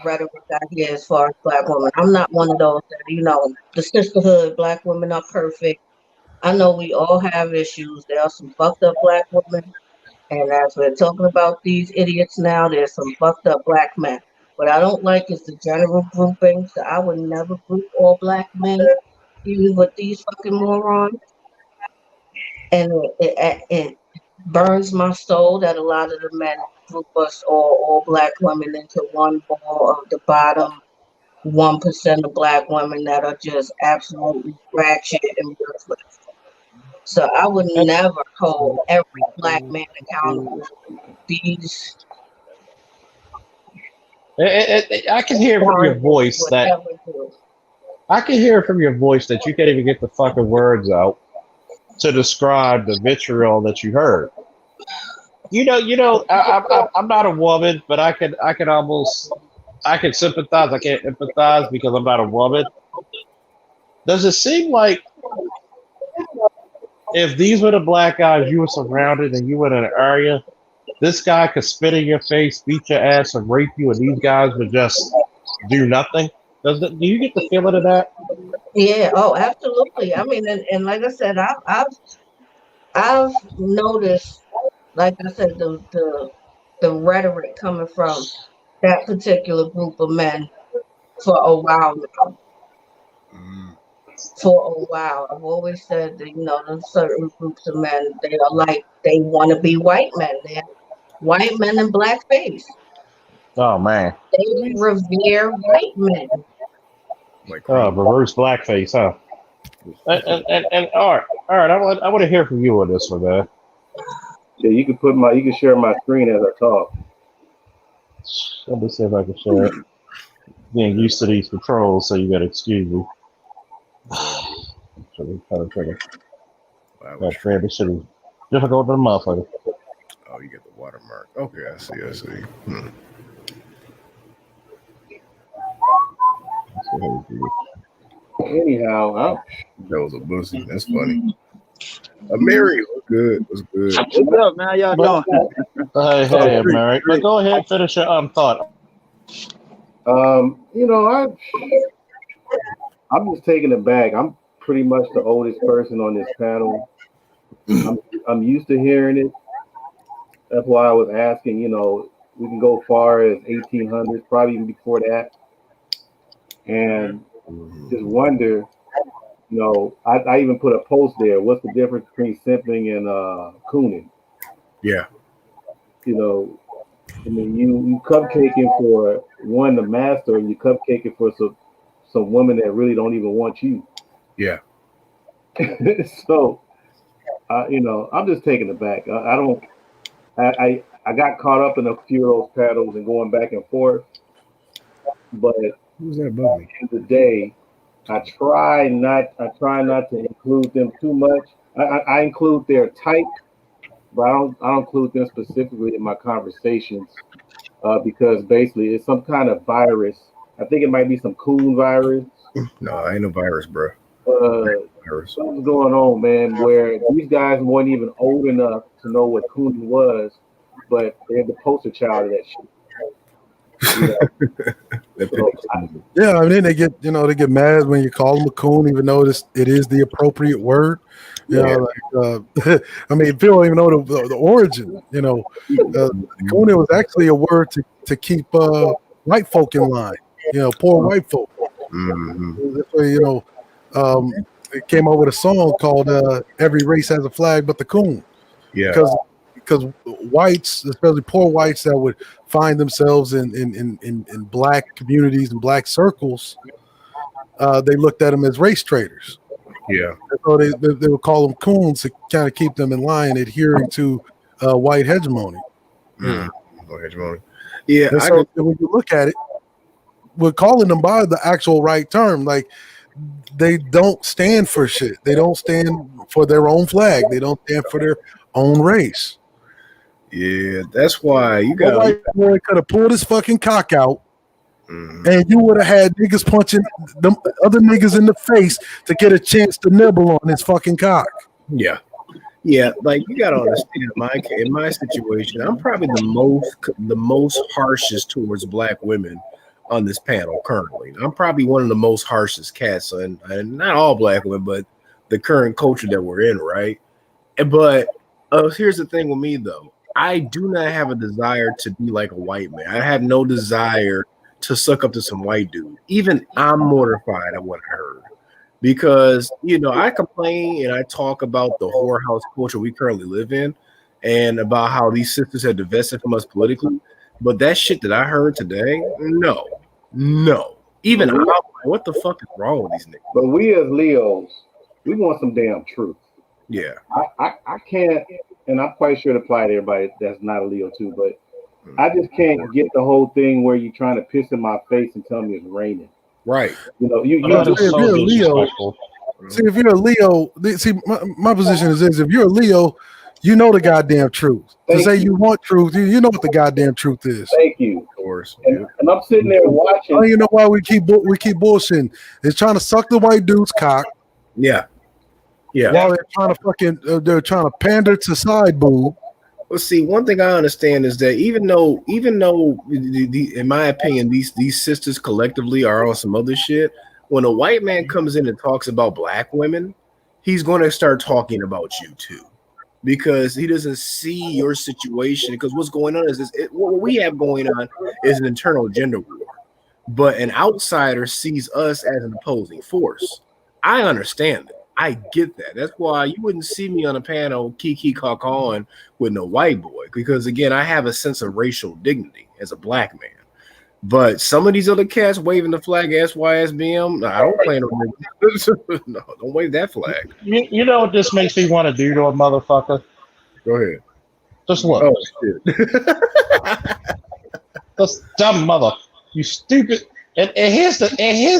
rhetoric I hear as far as black women. I'm not one of those that, the sisterhood, black women are perfect. I know we all have issues. There are some fucked up black women. And as we're talking about these idiots now, there's some fucked up black men. What I don't like is the general grouping. So I would never group all black men, even with these fucking morons. And it burns my soul that a lot of the men group us all black women into one ball of the bottom 1% of black women that are just absolutely ratchet and worthless. So I would never hold every black man accountable for these I can hear from your horrible voice that whatever do. I can hear from your voice that you can't even get the fucking words out to describe the vitriol that you heard. I'm not a woman, but I can sympathize. I can't empathize because I'm not a woman. Does it seem like if these were the black guys you were surrounded and you were in an area, this guy could spit in your face, beat your ass, and rape you, and these guys would just do nothing? Do you get the feeling of that? Yeah, oh, absolutely. I mean, and like I said, I've noticed, like I said, the rhetoric coming from that particular group of men for a while now. for a while. I've always said that, there's certain groups of men, they are like, they want to be white men. They're white men in blackface. Oh man. They revere white men. Reverse blackface, huh? And all right. I want to hear from you on this one, man. Yeah, you can share my screen as I talk. Let me see if I can share it. Getting used to these controls, so you gotta excuse me. This shit is difficult for the motherfucker. Oh, you get the watermark. Okay, I see. Anyhow, that was a pussy. That's funny. Mary, what's good? What's up, man? How y'all doing? Hey, Mary. But go ahead, finish your thought. I'm just taking it back. I'm pretty much the oldest person on this panel. I'm used to hearing it. That's why I was asking. We can go far as 1800s, probably even before that, and just wonder. I even put a post there. What's the difference between simping and cooning? Yeah. You cupcaking for the master, and you cupcaking for some women that really don't even want you. Yeah. So, I'm just taking it back. I got caught up in a few of those paddles and going back and forth, but who's that above me? At the end of the day, I try not to include them too much. I include their type, but I don't include them specifically in my conversations because basically it's some kind of virus. I think it might be some coon virus. No, ain't no virus, bro. Something's going on, man, where these guys weren't even old enough to know what cooning was, but they're the poster child of that shit. Yeah, I mean they get mad when you call them a coon, even though it is the appropriate word. I mean, people don't even know the origin. Coon was actually a word to keep white folk in line. Poor white folk. This way, it came up with a song called "Every Race Has a Flag But the Coon." Yeah, because whites, especially poor whites that would find themselves in black communities and black circles, they looked at them as race traitors. Yeah. So they would call them coons to kind of keep them in line, adhering to white hegemony. Hegemony. Yeah. So when you look at it, we're calling them by the actual right term. Like, they don't stand for shit. They don't stand for their own flag. They don't stand for their own race. Yeah, that's why you got. White boy could have pulled his fucking cock out, and you would have had niggas punching them other niggas in the face to get a chance to nibble on his fucking cock. Yeah, like you gotta understand. In my situation, I'm probably the most harshest towards black women on this panel currently. I'm probably one of the most harshest cats, and not all black women, but the current culture that we're in, right? But here's the thing with me though. I do not have a desire to be like a white man. I have no desire to suck up to some white dude. Even I'm mortified at what I heard. Because, I complain and I talk about the whorehouse culture we currently live in and about how these sisters have divested from us politically. But that shit that I heard today, no. Even I'm like, what the fuck is wrong with these niggas? But we as Leos, we want some damn truth. Yeah. I can't, and I'm quite sure it applies to everybody that's not a Leo too, but I just can't get the whole thing where you're trying to piss in my face and tell me it's raining. Right. If you're a Leo, if you're a Leo, my position is this: if you're a Leo, you know the goddamn truth. You want truth, you know what the goddamn truth is. Thank you. Of course. And I'm sitting there watching. Oh, you know why we keep bullshitting? It's trying to suck the white dude's cock. Yeah. While they're trying to pander to side boob. Well, see, one thing I understand is that even though, in my opinion, these sisters collectively are on some other shit. When a white man comes in and talks about black women, he's going to start talking about you too, because he doesn't see your situation. Because what's going on is what we have going on is an internal gender war, but an outsider sees us as an opposing force. I understand it. I get that. That's why you wouldn't see me on a panel kiki on with no white boy, because again, I have a sense of racial dignity as a black man. But some of these other cats waving the flag SYSBM, no, I don't play no niggas. No, don't wave that flag. You know what this makes me want to do to a motherfucker? Go ahead. Just look. Oh shit. This dumb mother. You stupid. And here's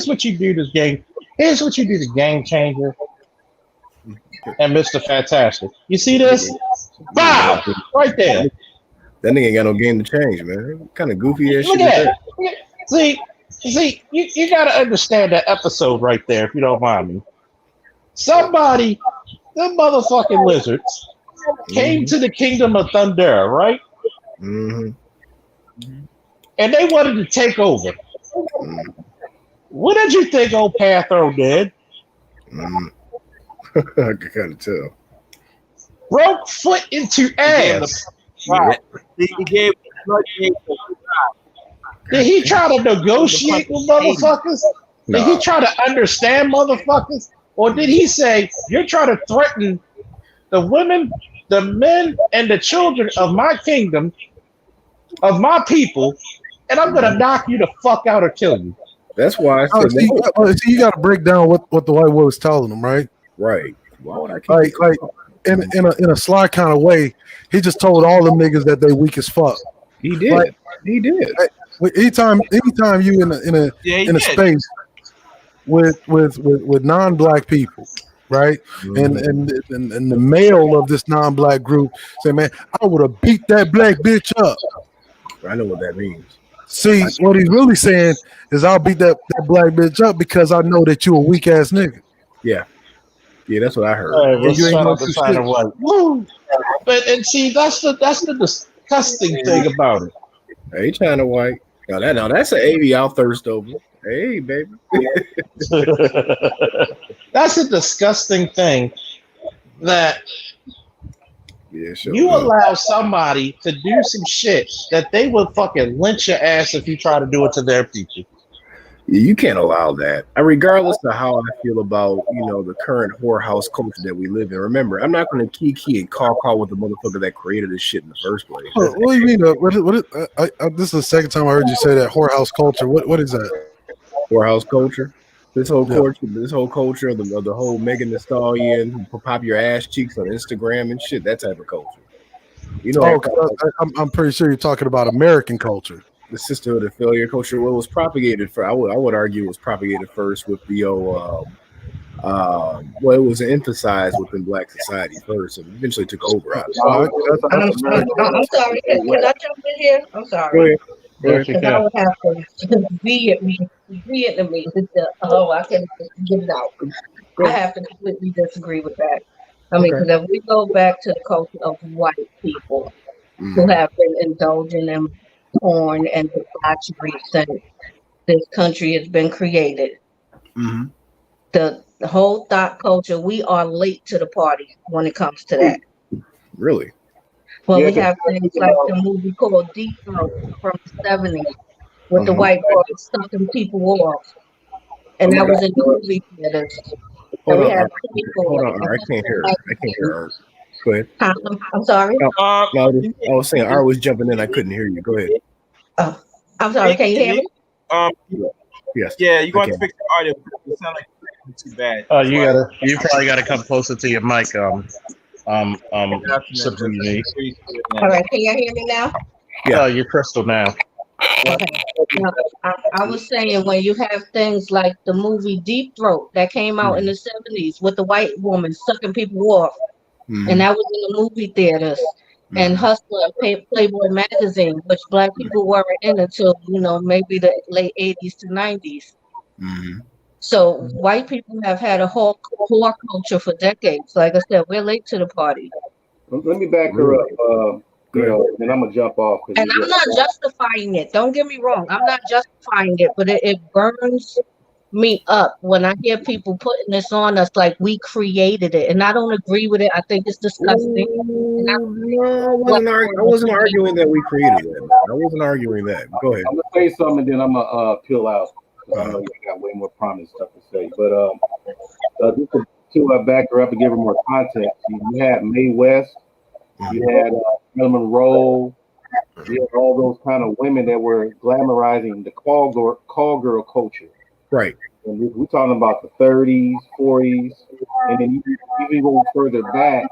what you do to game. Here's what you do to Game Changer and Mr. Fantastic. You see this? Bow! Right there. That nigga ain't got no game to change, man. What kind of goofy ass Look shit is at that? it. See, you got to understand that episode right there, if you don't mind me. Somebody, them motherfucking lizards, came to the kingdom of Thunder, right? Mm-hmm. And they wanted to take over. What did you think old Pathro did? I can kind of tell. Broke foot into ass. He gave Did he try to negotiate with motherfuckers? Did he try to understand motherfuckers? Or did he say, you're trying to threaten the women, the men, and the children of my kingdom, of my people, and I'm going to knock you the fuck out or kill you? That's why I said see, you got to break down what the white boy was telling them, right? Right. Why would I keep like in a sly kind of way, he just told all them niggas that they weak as fuck. He did. He did. Anytime you in a space with non-black people, right? And the male of this non-black group say, man, I would have beat that black bitch up. I know what that means. See, what he's really saying is I'll beat that black bitch up because I know that you a weak ass nigga. Yeah. Yeah, that's what I heard. All right, well, shut up and sign away. Woo! And see, that's the disgusting thing about it. Hey, China White. Now that's an AV I'll thirst over. Hey, baby. That's a disgusting thing that sure you allow somebody to do some shit that they would fucking lynch your ass if you try to do it to their people. You can't allow that. Regardless of how I feel about, the current whorehouse culture that we live in. Remember, I'm not going to kiki and call with the motherfucker that created this shit in the first place. What do you mean? This is the second time I heard you say that whorehouse culture. What is that? Whorehouse culture. This whole culture of the whole Megan Thee Stallion, pop your ass cheeks on Instagram and shit. That type of culture. I'm pretty sure you're talking about American culture. The sisterhood of failure culture. Well, it was propagated I would argue it was propagated first with the it was emphasized within black society first, and eventually took over. I'm sorry. Can I jump in here? I'm sorry. Go ahead. Because I would have to vehemently. I can't get it out. I have to completely disagree with that. I mean, because if we go back to the culture of white people who have been indulging in porn and debauchery since this country has been created. Mm-hmm. The whole thought culture, we are late to the party when it comes to that. Really? Well, we have things like the movie called Deep Throat from the 70s with the white boy sucking people off. And that was in the movie theaters. Hold on. I can't hear her. Go ahead. I'm sorry. I was saying I was jumping in. I couldn't hear you. Go ahead. Oh, I'm sorry. Can you hear me? Yes. Yeah, you're going to fix the audio. It sounds like it's too bad. You probably gotta come closer to your mic. Something you need. All right. Can you hear me now? Yeah, you're crystal now. Okay. Now, I was saying when you have things like the movie Deep Throat that came out in the 70s with the white woman sucking people off, and that was in the movie theaters, and Hustler and Playboy magazine, which black people weren't in until maybe the late 80s to 90s. So white people have had a whole culture for decades. Like I said, we're late to the party. Let me back her up. Then I'm gonna jump off. And I'm not justifying it. Don't get me wrong. I'm not justifying it, but it burns me up when I hear people putting this on us like we created it, and I don't agree with it. I think it's disgusting. I wasn't arguing that we created it. I wasn't arguing that. Go ahead. I'm gonna say something, and then I'm gonna peel out. 'cause I know you got way more prominent stuff to say. But just to back her up and give her more context, you had Mae West, you had Marilyn Monroe, you had all those kind of women that were glamorizing the call girl culture. Right. And we're talking about the 30s, 40s, and then even going further back,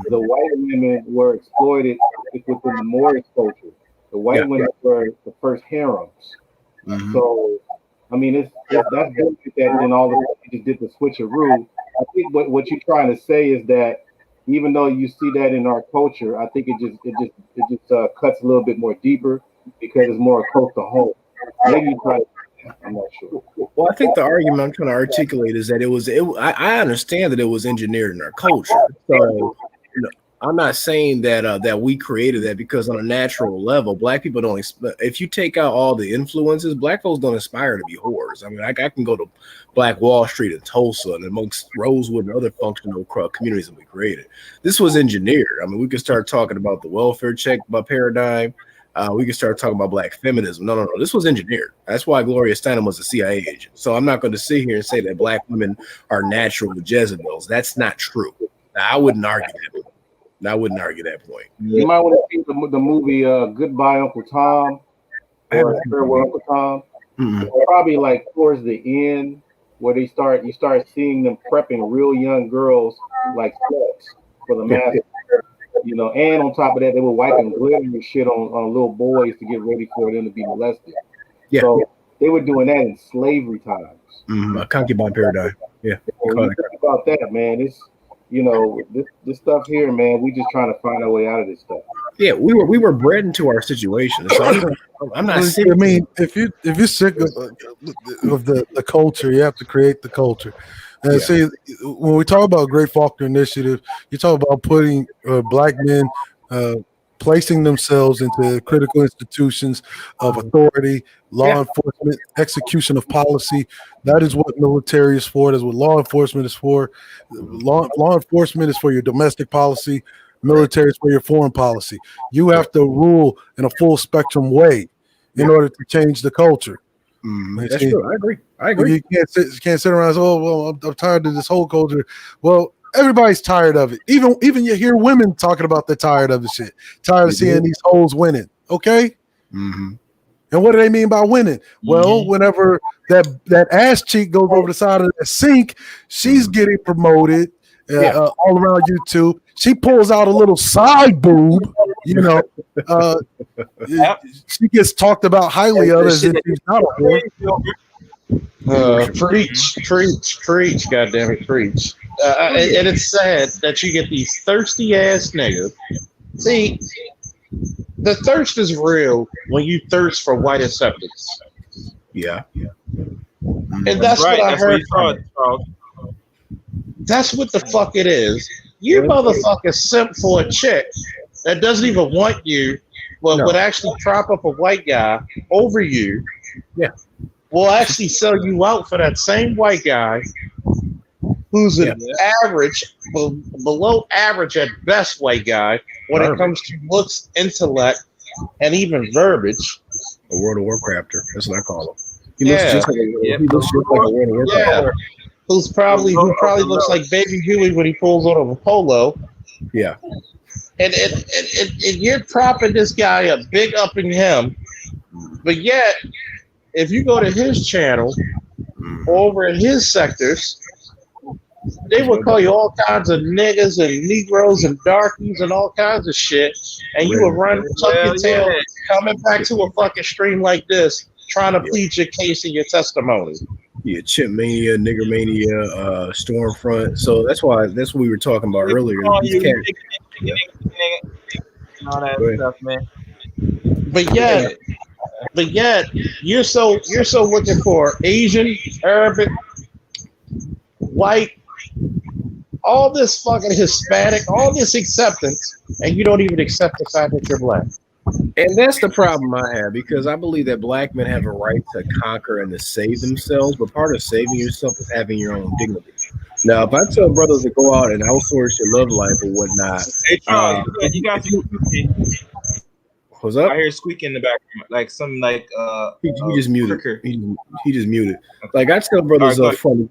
the white women were exploited within the Moorish culture. The white women were the first harems. So, I mean, that's bullshit that then all of a sudden you just did the switcheroo. I think what you're trying to say is that even though you see that in our culture, I think it just cuts a little bit more deeper because it's more close to home. Maybe you try to. I'm not sure. Well, I think the argument I'm trying to articulate is that I understand that it was engineered in our culture. So I'm not saying that we created that, because on a natural level, black people don't. If you take out all the influences, black folks don't aspire to be whores. I mean, I can go to Black Wall Street in Tulsa and amongst Rosewood and other functional communities that we created. This was engineered. I mean, we could start talking about the welfare check paradigm. We can start talking about black feminism. No. This was engineered. That's why Gloria Steinem was a CIA agent. So I'm not going to sit here and say that black women are natural Jezebels. That's not true. Now, I wouldn't argue that point. You might want to see the movie Goodbye Uncle Tom or Farewell Uncle Tom. Probably like towards the end where you start seeing them prepping real young girls like sluts for the master. You know, and on top of that, they were wiping glitter and shit on little boys to get ready for them to be molested. Yeah. So they were doing that in slavery times. A concubine paradigm. Yeah. When you think about that, man, it's this stuff here, man. We just trying to find our way out of this stuff. Yeah, we were bred into our situation. So I'm not sick. I mean, if you're sick of the culture, you have to create the culture. And see, when we talk about Great Faulkner Initiative, you talk about putting black men placing themselves into critical institutions of authority, law enforcement, execution of policy. That is what military is for. That's what law enforcement is for. Law enforcement is for your domestic policy. Military is for your foreign policy. You have to rule in a full spectrum way in order to change the culture. That's true. I agree. You can't sit around and say, "Oh, well, I'm tired of this whole culture." Well, everybody's tired of it. Even you hear women talking about they're tired of the shit. Tired of seeing these hoes winning. Okay. And what do they mean by winning? Well, whenever that ass cheek goes over the side of the sink, she's getting promoted all around YouTube. She pulls out a little side boob, you know. She gets talked about highly of as if she's not a whore. Preach, goddamn it, preach. And it's sad that you get these thirsty ass niggas. See, the thirst is real when you thirst for white acceptance. Yeah. And that's what I heard from it. That's what the fuck it is. You motherfuckers simp for a chick that doesn't even want you, but would actually prop up a white guy over you. Yeah. Will actually sell you out for that same white guy who's an average, below average at best white guy when it comes to looks, intellect, and even verbiage. A World of Warcrafter. That's what I call him. He looks just like a World of Warcrafter. Who probably looks like Baby Huey when he pulls out of a polo. Yeah. And you're propping this guy up, big upping him, but yet if you go to his channel over in his sectors, they will call you all kinds of niggas and Negroes and darkies and all kinds of shit, and you will run tuck your tail coming back to a fucking stream like this, trying to plead your case and your testimony. Yeah, Chimp Mania, Nigger Mania, Stormfront. So that's what we were talking about earlier. All that stuff, man. But yet, you're so looking for Asian, Arabic, white, all this fucking Hispanic, all this acceptance, and you don't even accept the fact that you're black. And that's the problem I have, because I believe that black men have a right to conquer and to save themselves, but part of saving yourself is having your own dignity. Now, if I tell brothers to go out and outsource your love life or whatnot, you got to. What's up? I hear squeaking in the background, like some like he just muted. cricker. He just muted. Like I tell brothers up front.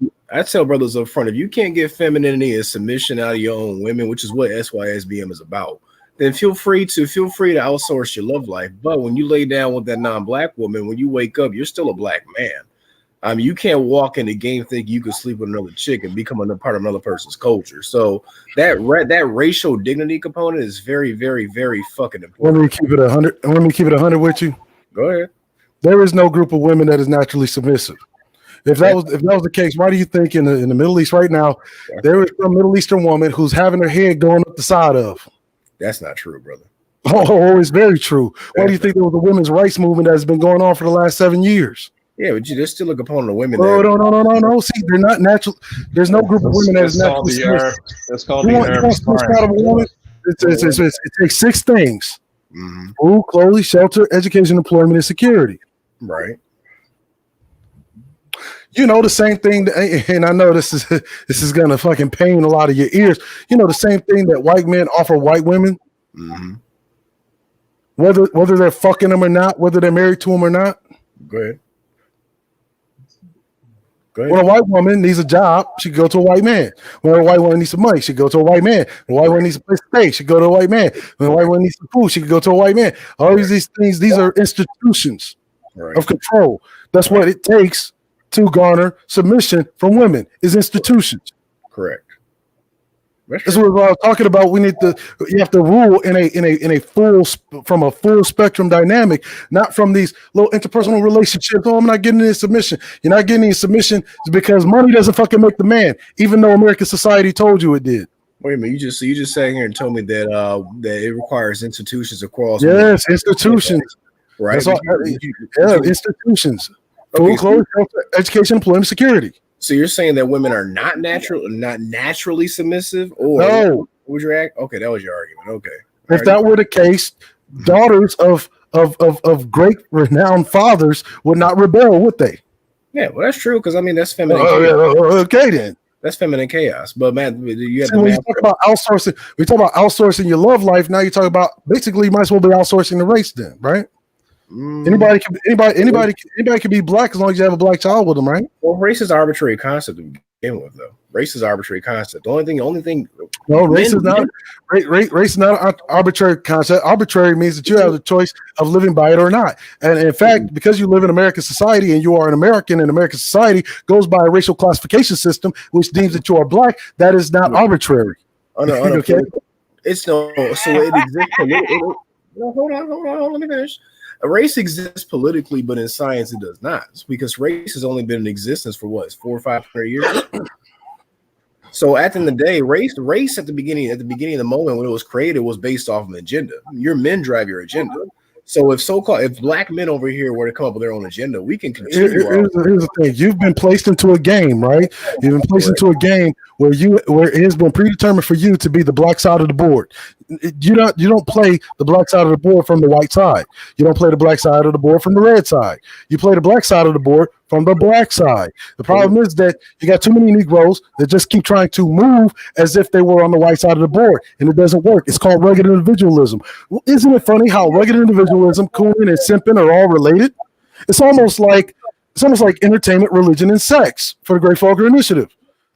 If you can't get femininity and submission out of your own women, which is what SYSBM is about, then feel free to outsource your love life. But when you lay down with that non-black woman, when you wake up, you're still a black man. I mean, you can't walk in the game thinking you could sleep with another chick and become a part of another person's culture. So that racial dignity component is very, very, very fucking important. Let me keep it 100. Let me keep it 100 with you. Go ahead. There is no group of women that is naturally submissive. If that was the case, why do you think in the Middle East right now there is some Middle Eastern woman who's having her head going up the side of? That's not true, brother. Oh, it's very true. Why do you think there was a women's rights movement that's been going on for the last 7 years? Yeah, but there's still a component of women. Oh, no. See, they're not natural. There's no group of women that is naturally submissive. That's called the Arab. It takes 6 things: food, clothing, shelter, education, employment, and security. Right. You know the same thing, and I know this is gonna fucking pain a lot of your ears. You know the same thing that white men offer white women, whether they're fucking them or not, whether they're married to them or not. Go ahead. When a white woman needs a job, she go to a white man. When a white woman needs some money, she go to a white man. When a white woman needs a place to stay, she go to a white man. When a white woman needs some food, she can go to a white man. All these things, these are institutions of control. That's what it takes to garner submission from women, is institutions. Correct. That's what I was talking about. You have to rule in a from a full spectrum dynamic, not from these little interpersonal relationships. Oh, I'm not getting any submission. You're not getting any submission because money doesn't fucking make the man, even though American society told you it did. Wait a minute, you just sat here and told me that that it requires institutions across. Yes, institutions. Right. That's all, institutions. Food, clothes, education, employment, security. So you're saying that women are not naturally submissive, or no? What was your okay? That was your argument. Okay. If that were the case, daughters of great renowned fathers would not rebel, would they? Yeah, well, that's true because I mean that's feminine. Okay, then that's feminine chaos. But man, you have when you talk about outsourcing, we talk about outsourcing your love life. Now you talk about basically you might as well be outsourcing the race, then, right? Anybody can be black as long as you have a black child with them, right? Well, race is an arbitrary concept to begin with, though. Race is an arbitrary concept. The only thing. No, race is not an arbitrary concept. Arbitrary means that you have the choice of living by it or not. And in fact, because you live in American society and you are an American, and American society goes by a racial classification system, which deems that you are black, that is not arbitrary. Okay, it's no. So it exists. Hold on. Let me finish. A race exists politically, but in science it does not, because race has only been in existence for 400 or 500 years. So at the end of the day, race at the beginning of the moment when it was created was based off of an agenda. Your men drive your agenda. So if black men over here were to come up with their own agenda, we can continue. Here's the thing: you've been placed into a game, right? You've been placed into a game where it has been predetermined for you to be the black side of the board. You don't play the black side of the board from the white side. You don't play the black side of the board from the red side. You play the black side of the board from the black side. The problem is that you got too many Negroes that just keep trying to move as if they were on the white side of the board, and it doesn't work. It's called rugged individualism. Isn't it funny how rugged individualism, cooning, and simping are all related? It's almost like entertainment, religion, and sex for the Great Faulkner Initiative.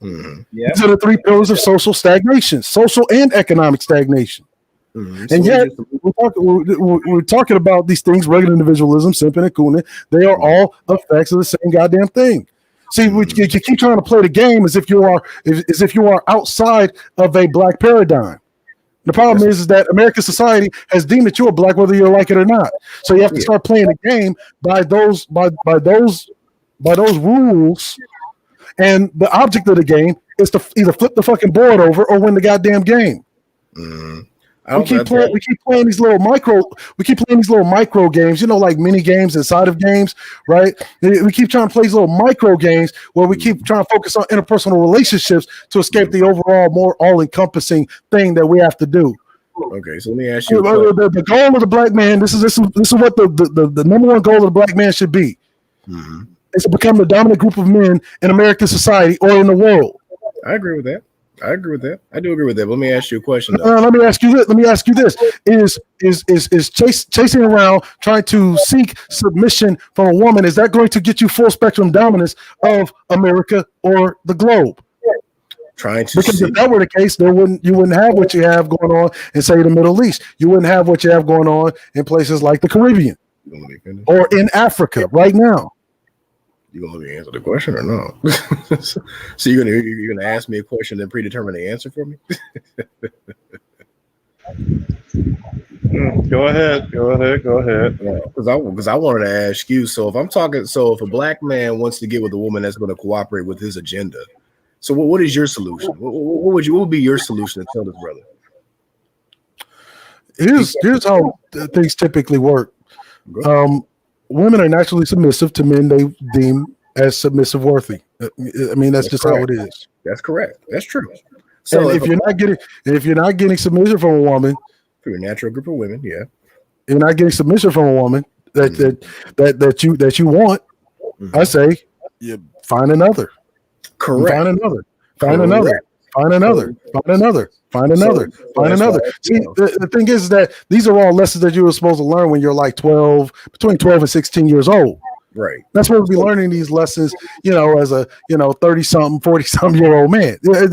Mm-hmm. Yeah. These are the 3 pillars of social stagnation, social and economic stagnation. Mm-hmm. And yet, we're talking about these things: rugged individualism, simping, and cooning. They are all effects of the same goddamn thing. See, you keep trying to play the game as if you are outside of a black paradigm. The problem is that American society has deemed that you're black whether you like it or not. So you have to start playing the game by those rules. And the object of the game is to either flip the fucking board over or win the goddamn game. Mm-hmm. We keep playing these little micro games, like mini games inside of games, right? We keep trying to play these little micro games where we keep trying to focus on interpersonal relationships to escape the overall more all-encompassing thing that we have to do. Okay, so let me ask you. The goal of the black man, this is what the number one goal of the black man should be. Mm-hmm. Is to become the dominant group of men in American society or in the world. I agree with that. I agree with that. I do agree with that. But let me ask you a question though. Let me ask you this: Is chasing around trying to seek submission from a woman, is that going to get you full spectrum dominance of America or the globe? Because if that were the case, you wouldn't have what you have going on in, say, the Middle East. You wouldn't have what you have going on in places like the Caribbean or in Africa right now. You gonna let me answer the question or no? So you're gonna ask me a question and predetermine the answer for me? Go ahead. Because I wanted to ask you. So if a black man wants to get with a woman that's going to cooperate with his agenda, so what is your solution? What would be your solution to tell this brother? Here's how things typically work. Women are naturally submissive to men they deem as submissive worthy. I mean, that's just correct. how it is. That's correct. That's true. So and if you're not getting submission from a woman, for your natural group of women, yeah, you're not getting submission from a woman that you want. I say, you find another. Correct. Find another. See, the thing is that these are all lessons that you were supposed to learn when you're like between 12 and 16 years old. Right. That's where we'll be learning these lessons, as a 30-something, 40-something year old man. Go ahead.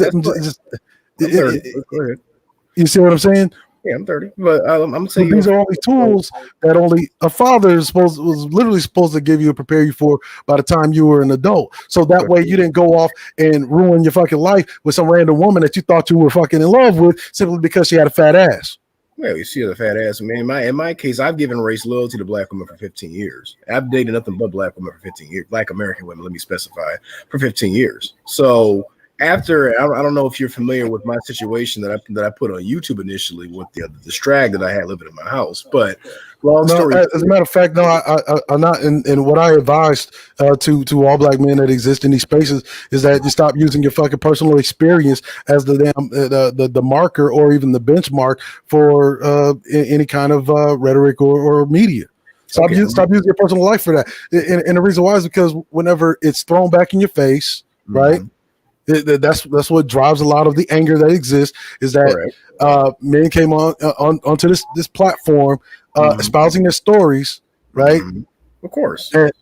You see what I'm saying? Yeah, I'm 30, but I'm saying these are only tools that only a father was literally supposed to give you and prepare you for by the time you were an adult. So that way you didn't go off and ruin your fucking life with some random woman that you thought you were fucking in love with simply because she had a fat ass. Well, you see the fat ass. I mean, in my case, I've given race loyalty to black women for 15 years. I've dated nothing but black women for 15 years, black American women, let me specify, for 15 years. So after, I don't know if you're familiar with my situation that I put on YouTube initially with the strag that I had living in my house, but long story. As a matter of fact, no, I'm not. And what I advised to all black men that exist in these spaces is that you stop using your fucking personal experience as the the marker or even the benchmark for any kind of rhetoric or media. Stop using your personal life for that. And the reason why is because whenever it's thrown back in your face, right? That's what drives a lot of the anger that exists. Is that men came onto this platform espousing their stories, right? Of course. And,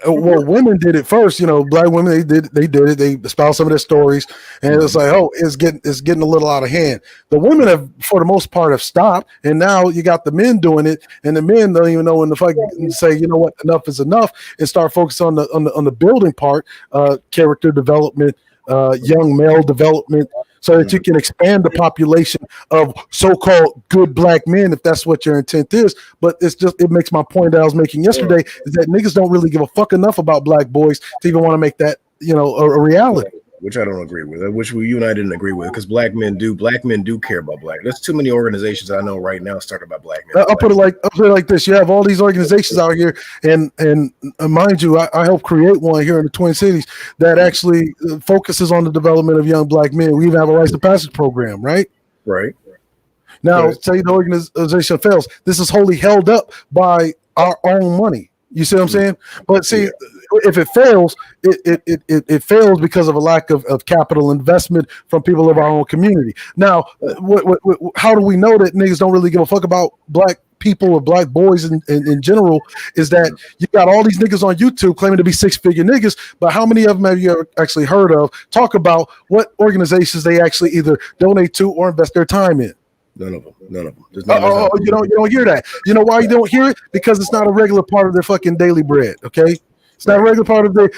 women did it first. Black women they did it. They espoused some of their stories, and it's like, oh, it's getting a little out of hand. The women have, for the most part, have stopped, and now you got the men doing it, and the men don't even know when to fucking say, you know what, enough is enough, and start focusing on the building part, character development, young male development, so that you can expand the population of so-called good black men, if that's what your intent is. But it makes my point that I was making yesterday, is that niggas don't really give a fuck enough about black boys to even want to make that, a reality. Which I don't agree with, which you and I didn't agree with, because black men do care about black. There's too many organizations I know right now started by black men. I'll put it like this: you have all these organizations out here, and mind you, I helped create one here in the Twin Cities that actually focuses on the development of young black men. We even have a rites of passage program, right? Right. Now, say the organization fails, this is wholly held up by our own money. You see what I'm saying? But see, if it fails, it fails because of a lack of capital investment from people of our own community. Now, how do we know that niggas don't really give a fuck about black people or black boys in general? Is that you got all these niggas on YouTube claiming to be six-figure niggas, but how many of them have you ever actually heard of talk about what organizations they actually either donate to or invest their time in? None of them. You don't hear that. You know why you don't hear it? Because it's not a regular part of their fucking daily bread. Okay, it's not a regular part of their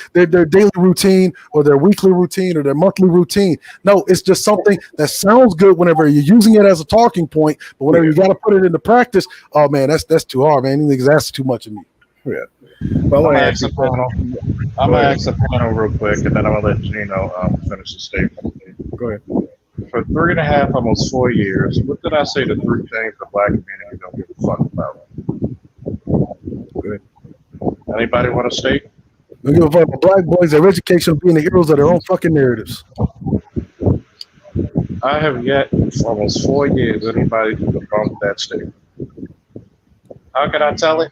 daily routine or their weekly routine or their monthly routine. No, it's just something that sounds good whenever you're using it as a talking point, but whenever you got to put it into practice, oh man, that's too hard, man. These niggas ask too much of me. Yeah. I'm gonna ask the panel real quick, and then I'm gonna let Gino finish the statement. Go ahead. For 3.5, almost 4 years, what did I say the 3 things the black community don't give a fuck about? Good. Anybody want to state? We give a fuck about black boys, their education, being the heroes of their own fucking narratives. I have yet, for almost 4 years, anybody to debunk that statement. How can I tell it?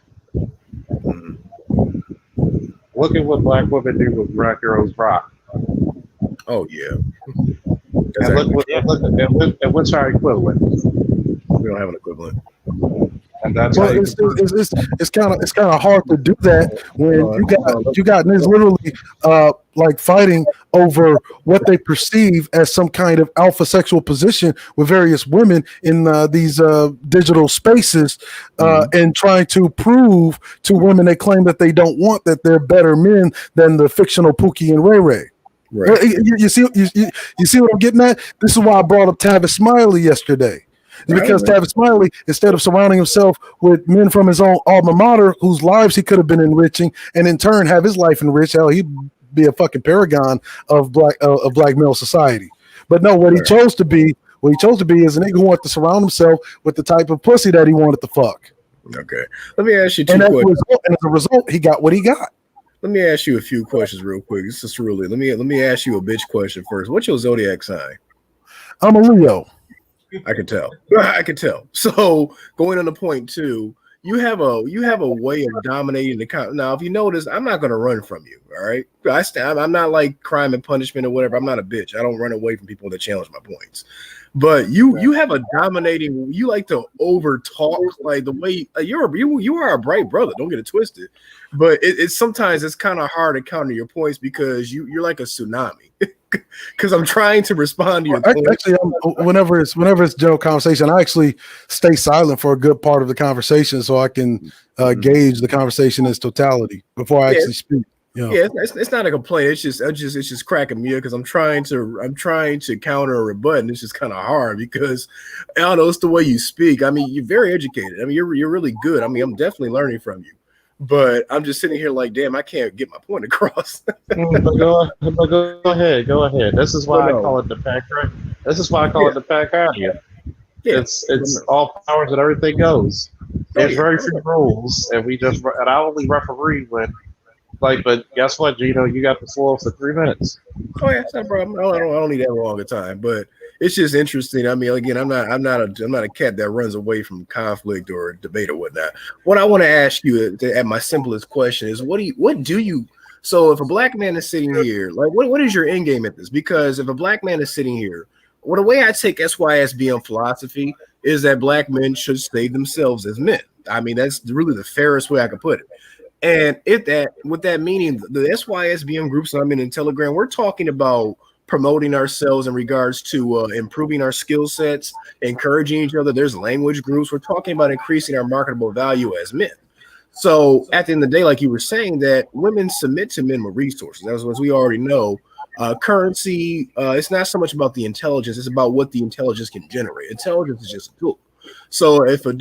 Look at what black women do with Black Girls Rock. Oh, yeah. That's And, and what's our equivalent? We don't have an equivalent. And that's Well, how you it's kind of hard to do that when you got there's literally like fighting over what they perceive as some kind of alpha sexual position with various women in these digital spaces, and trying to prove to women they claim that they don't want that they're better men than the fictional Pookie and Ray Ray. Right. You see what I'm getting at? This is why I brought up Tavis Smiley yesterday. It's because Tavis Smiley, instead of surrounding himself with men from his own alma mater whose lives he could have been enriching, and in turn have his life enriched, hell, he'd be a fucking paragon of black male society. But no, what he chose to be is a nigga who wanted to surround himself with the type of pussy that he wanted to fuck. Okay. Let me ask you two and questions. As a result, he got what he got. Let me ask you a few questions real quick. This is really let me ask you a bitch question first. What's your zodiac sign? I'm a Leo. I can tell. I can tell. So going on to point two, you have a way of dominating the now. If you notice, I'm not going to run from you. All right, I'm not like Crime and Punishment or whatever. I'm not a bitch. I don't run away from people that challenge my points. But you have a dominating. You like to over talk, like the way you are a bright brother. Don't get it twisted. But it's sometimes it's kind of hard to counter your points because you're like a tsunami. Because I'm trying to respond to your point. Actually, whenever it's general conversation, I actually stay silent for a good part of the conversation so I can gauge the conversation in its totality before I actually speak. You know? Yeah, it's not a complaint. It's just cracking me up because I'm trying to counter or rebut, and it's just kind of hard because I don't know, it's the way you speak. I mean, you're very educated. I mean, you're really good. I mean, I'm definitely learning from you. But I'm just sitting here like, damn, I can't get my point across. Go ahead. This is why I call it the pack. This is why I call it the pack area. Yeah. It's all powers and everything goes. There's very few rules, and I only referee when. But guess what, Gino? You got the floor for 3 minutes. Oh yeah, it's not a problem. I don't need that long a time, but it's just interesting. I mean, again, I'm not a cat that runs away from conflict or debate or whatnot. What I want to ask you at my simplest question is, what do you? So if a black man is sitting here, like, what is your end game at this? Because if a black man is sitting here, the way I take SYSBM philosophy is that black men should save themselves as men. I mean, that's really the fairest way I could put it. And with that meaning, the SYSBM groups I'm in Telegram, we're talking about promoting ourselves in regards to improving our skill sets, encouraging each other. There's language groups. We're talking about increasing our marketable value as men. So at the end of the day, like you were saying, that women submit to men with resources. As we already know, currency, it's not so much about the intelligence. It's about what the intelligence can generate. Intelligence is just a tool. So if a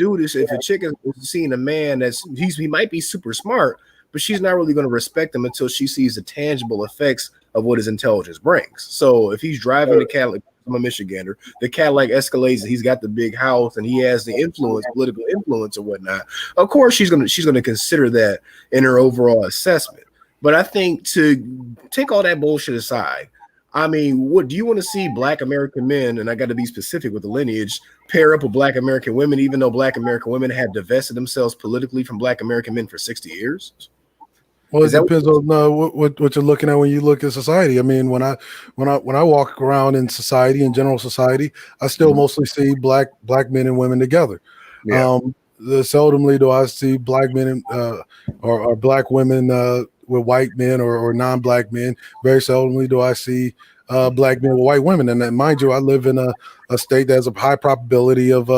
chick is seeing a man he might be super smart, but she's not really going to respect him until she sees the tangible effects of what his intelligence brings. So if he's driving the Cadillac, I'm a Michigander, the Cadillac Escalades, and he's got the big house and he has the influence, political influence or whatnot, of course she's gonna consider that in her overall assessment. But I think to take all that bullshit aside, I mean, what do you want to see black American men, and I got to be specific with the lineage, pair up with black American women, even though black American women have divested themselves politically from black American men for 60 years? Well, it depends on what you're looking at when you look at society. I mean, when I walk around in society, in general society, I still mostly see black men and women together. Yeah. Seldomly do I see black men or black women with white men or non-black men. Very seldomly do I see black men with white women. And then, mind you, I live in a state that has a high probability of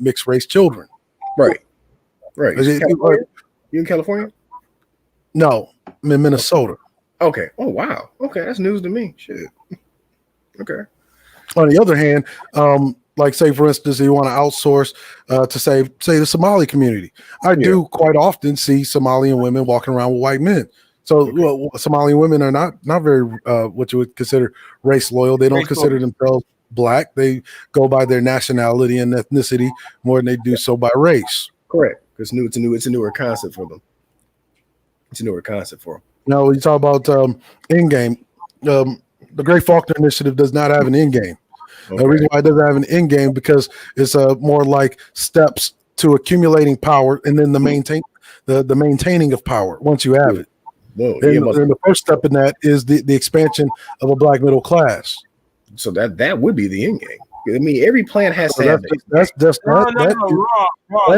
mixed race children. Right. You in California? No, I'm in Minnesota. Okay. Oh wow. Okay, that's news to me. Shit. Okay. On the other hand, like say for instance, you want to outsource to say the Somali community. I do quite often see Somalian women walking around with white men. So Somalian women are not very what you would consider race loyal. They don't consider themselves black. They go by their nationality and ethnicity more than they do so by race. Correct. It's a newer concept for them. It's a newer concept for them. No, you talk about end game. The Great Faulkner Initiative does not have an end game. Okay. The reason why it doesn't have an end game because it's more like steps to accumulating power and then the maintaining of power once you have it. Whoa, and the first step in that is the expansion of a black middle class. So that would be the end game. I mean, every plan has to have that. That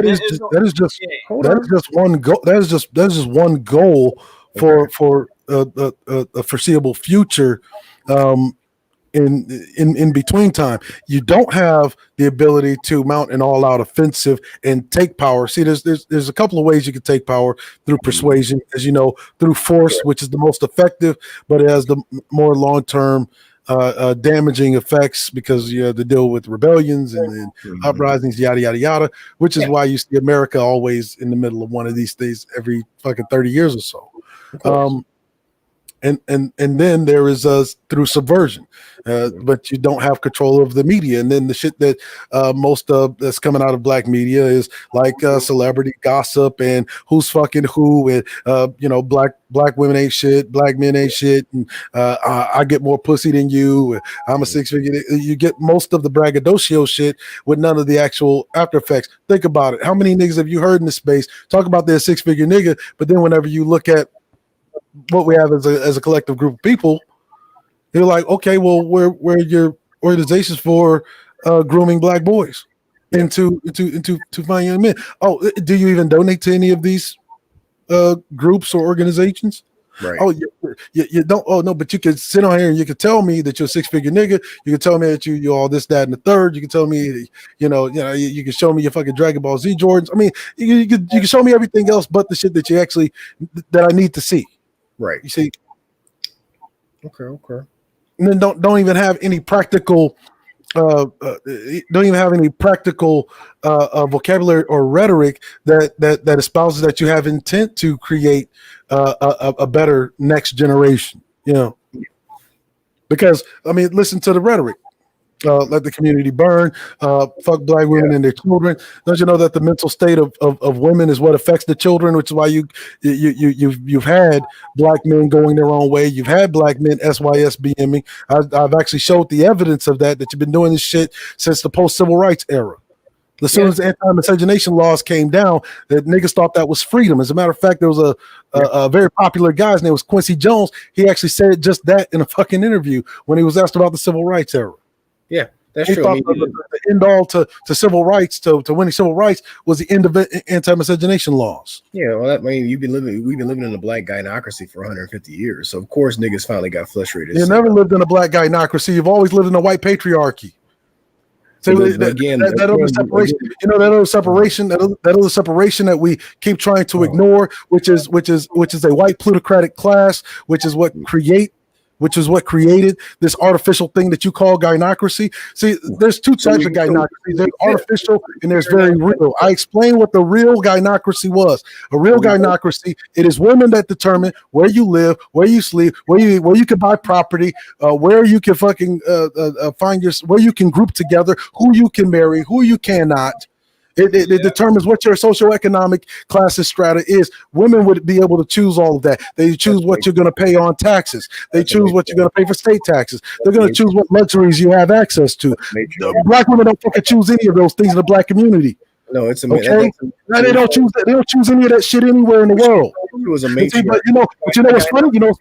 is just one goal. That is just one goal for a foreseeable future. In between time, you don't have the ability to mount an all-out offensive and take power. See, there's a couple of ways you can take power: through persuasion, as you know, through force, which is the most effective, but it has the more long-term damaging effects because you have to deal with rebellions and uprisings, yada yada yada. Which is why you see America always in the middle of one of these things every fucking 30 years or so. And then there is through subversion, but you don't have control of the media. And then the shit that most of that's coming out of black media is like celebrity gossip and who's fucking who, and black women ain't shit, black men ain't shit, and I get more pussy than you. I'm a six-figure. You get most of the braggadocio shit with none of the actual after effects. Think about it. How many niggas have you heard in this space talk about their six-figure nigga, but then whenever you look at what we have as a collective group of people, you're like, okay, well, where are your organizations for grooming black boys into fine young men? Oh, do you even donate to any of these groups or organizations? Right. Oh, you don't. Oh no, but you can sit on here and you can tell me that you're a six-figure nigga. You can tell me that you all this, that, and the third. You can tell me, you can show me your fucking Dragon Ball Z Jordans. I mean, you can show me everything else but the shit that you actually that I need to see. Right. You see. Okay. And then don't even have any practical vocabulary or rhetoric that espouses that you have intent to create a better next generation. Because I mean, listen to the rhetoric. Let the community burn, fuck black women and their children. Don't you know that the mental state of women is what affects the children, which is why you've had black men going their own way. You've had black men SYS BMing. I've actually showed the evidence of that you've been doing this shit since the post-civil rights era. As soon as the anti-miscegenation laws came down, that niggas thought that was freedom. As a matter of fact, there was a very popular guy, his name was Quincy Jones. He actually said just that in a fucking interview when he was asked about the civil rights era. Yeah, that's he true. Thought the end all to civil rights, to winning civil rights, was the end of anti-miscegenation laws. Yeah, well, I mean, we've been living in a black gynocracy for 150 years. So of course, niggas finally got frustrated. You never lived in a black gynocracy. You've always lived in a white patriarchy. So that other separation, that other separation that we keep trying to ignore, which is a white plutocratic class, which is what created this artificial thing that you call gynocracy. See, there's two types of gynocracy. There's artificial and there's very real. I explained what the real gynocracy was. A real gynocracy, it is women that determine where you live, where you sleep, where you can buy property, where you can fucking where you can group together, who you can marry, who you cannot. It determines what your socioeconomic class's strata is. Women would be able to choose all of that. They choose what you're going to pay on taxes. They choose what you're going to pay for state taxes. They're going to choose what luxuries you have access to. Black women don't fucking choose any of those things in the black community. No, it's okay. Now they don't choose that. They don't choose any of that shit anywhere in the world. It was amazing. But you know what's funny? You know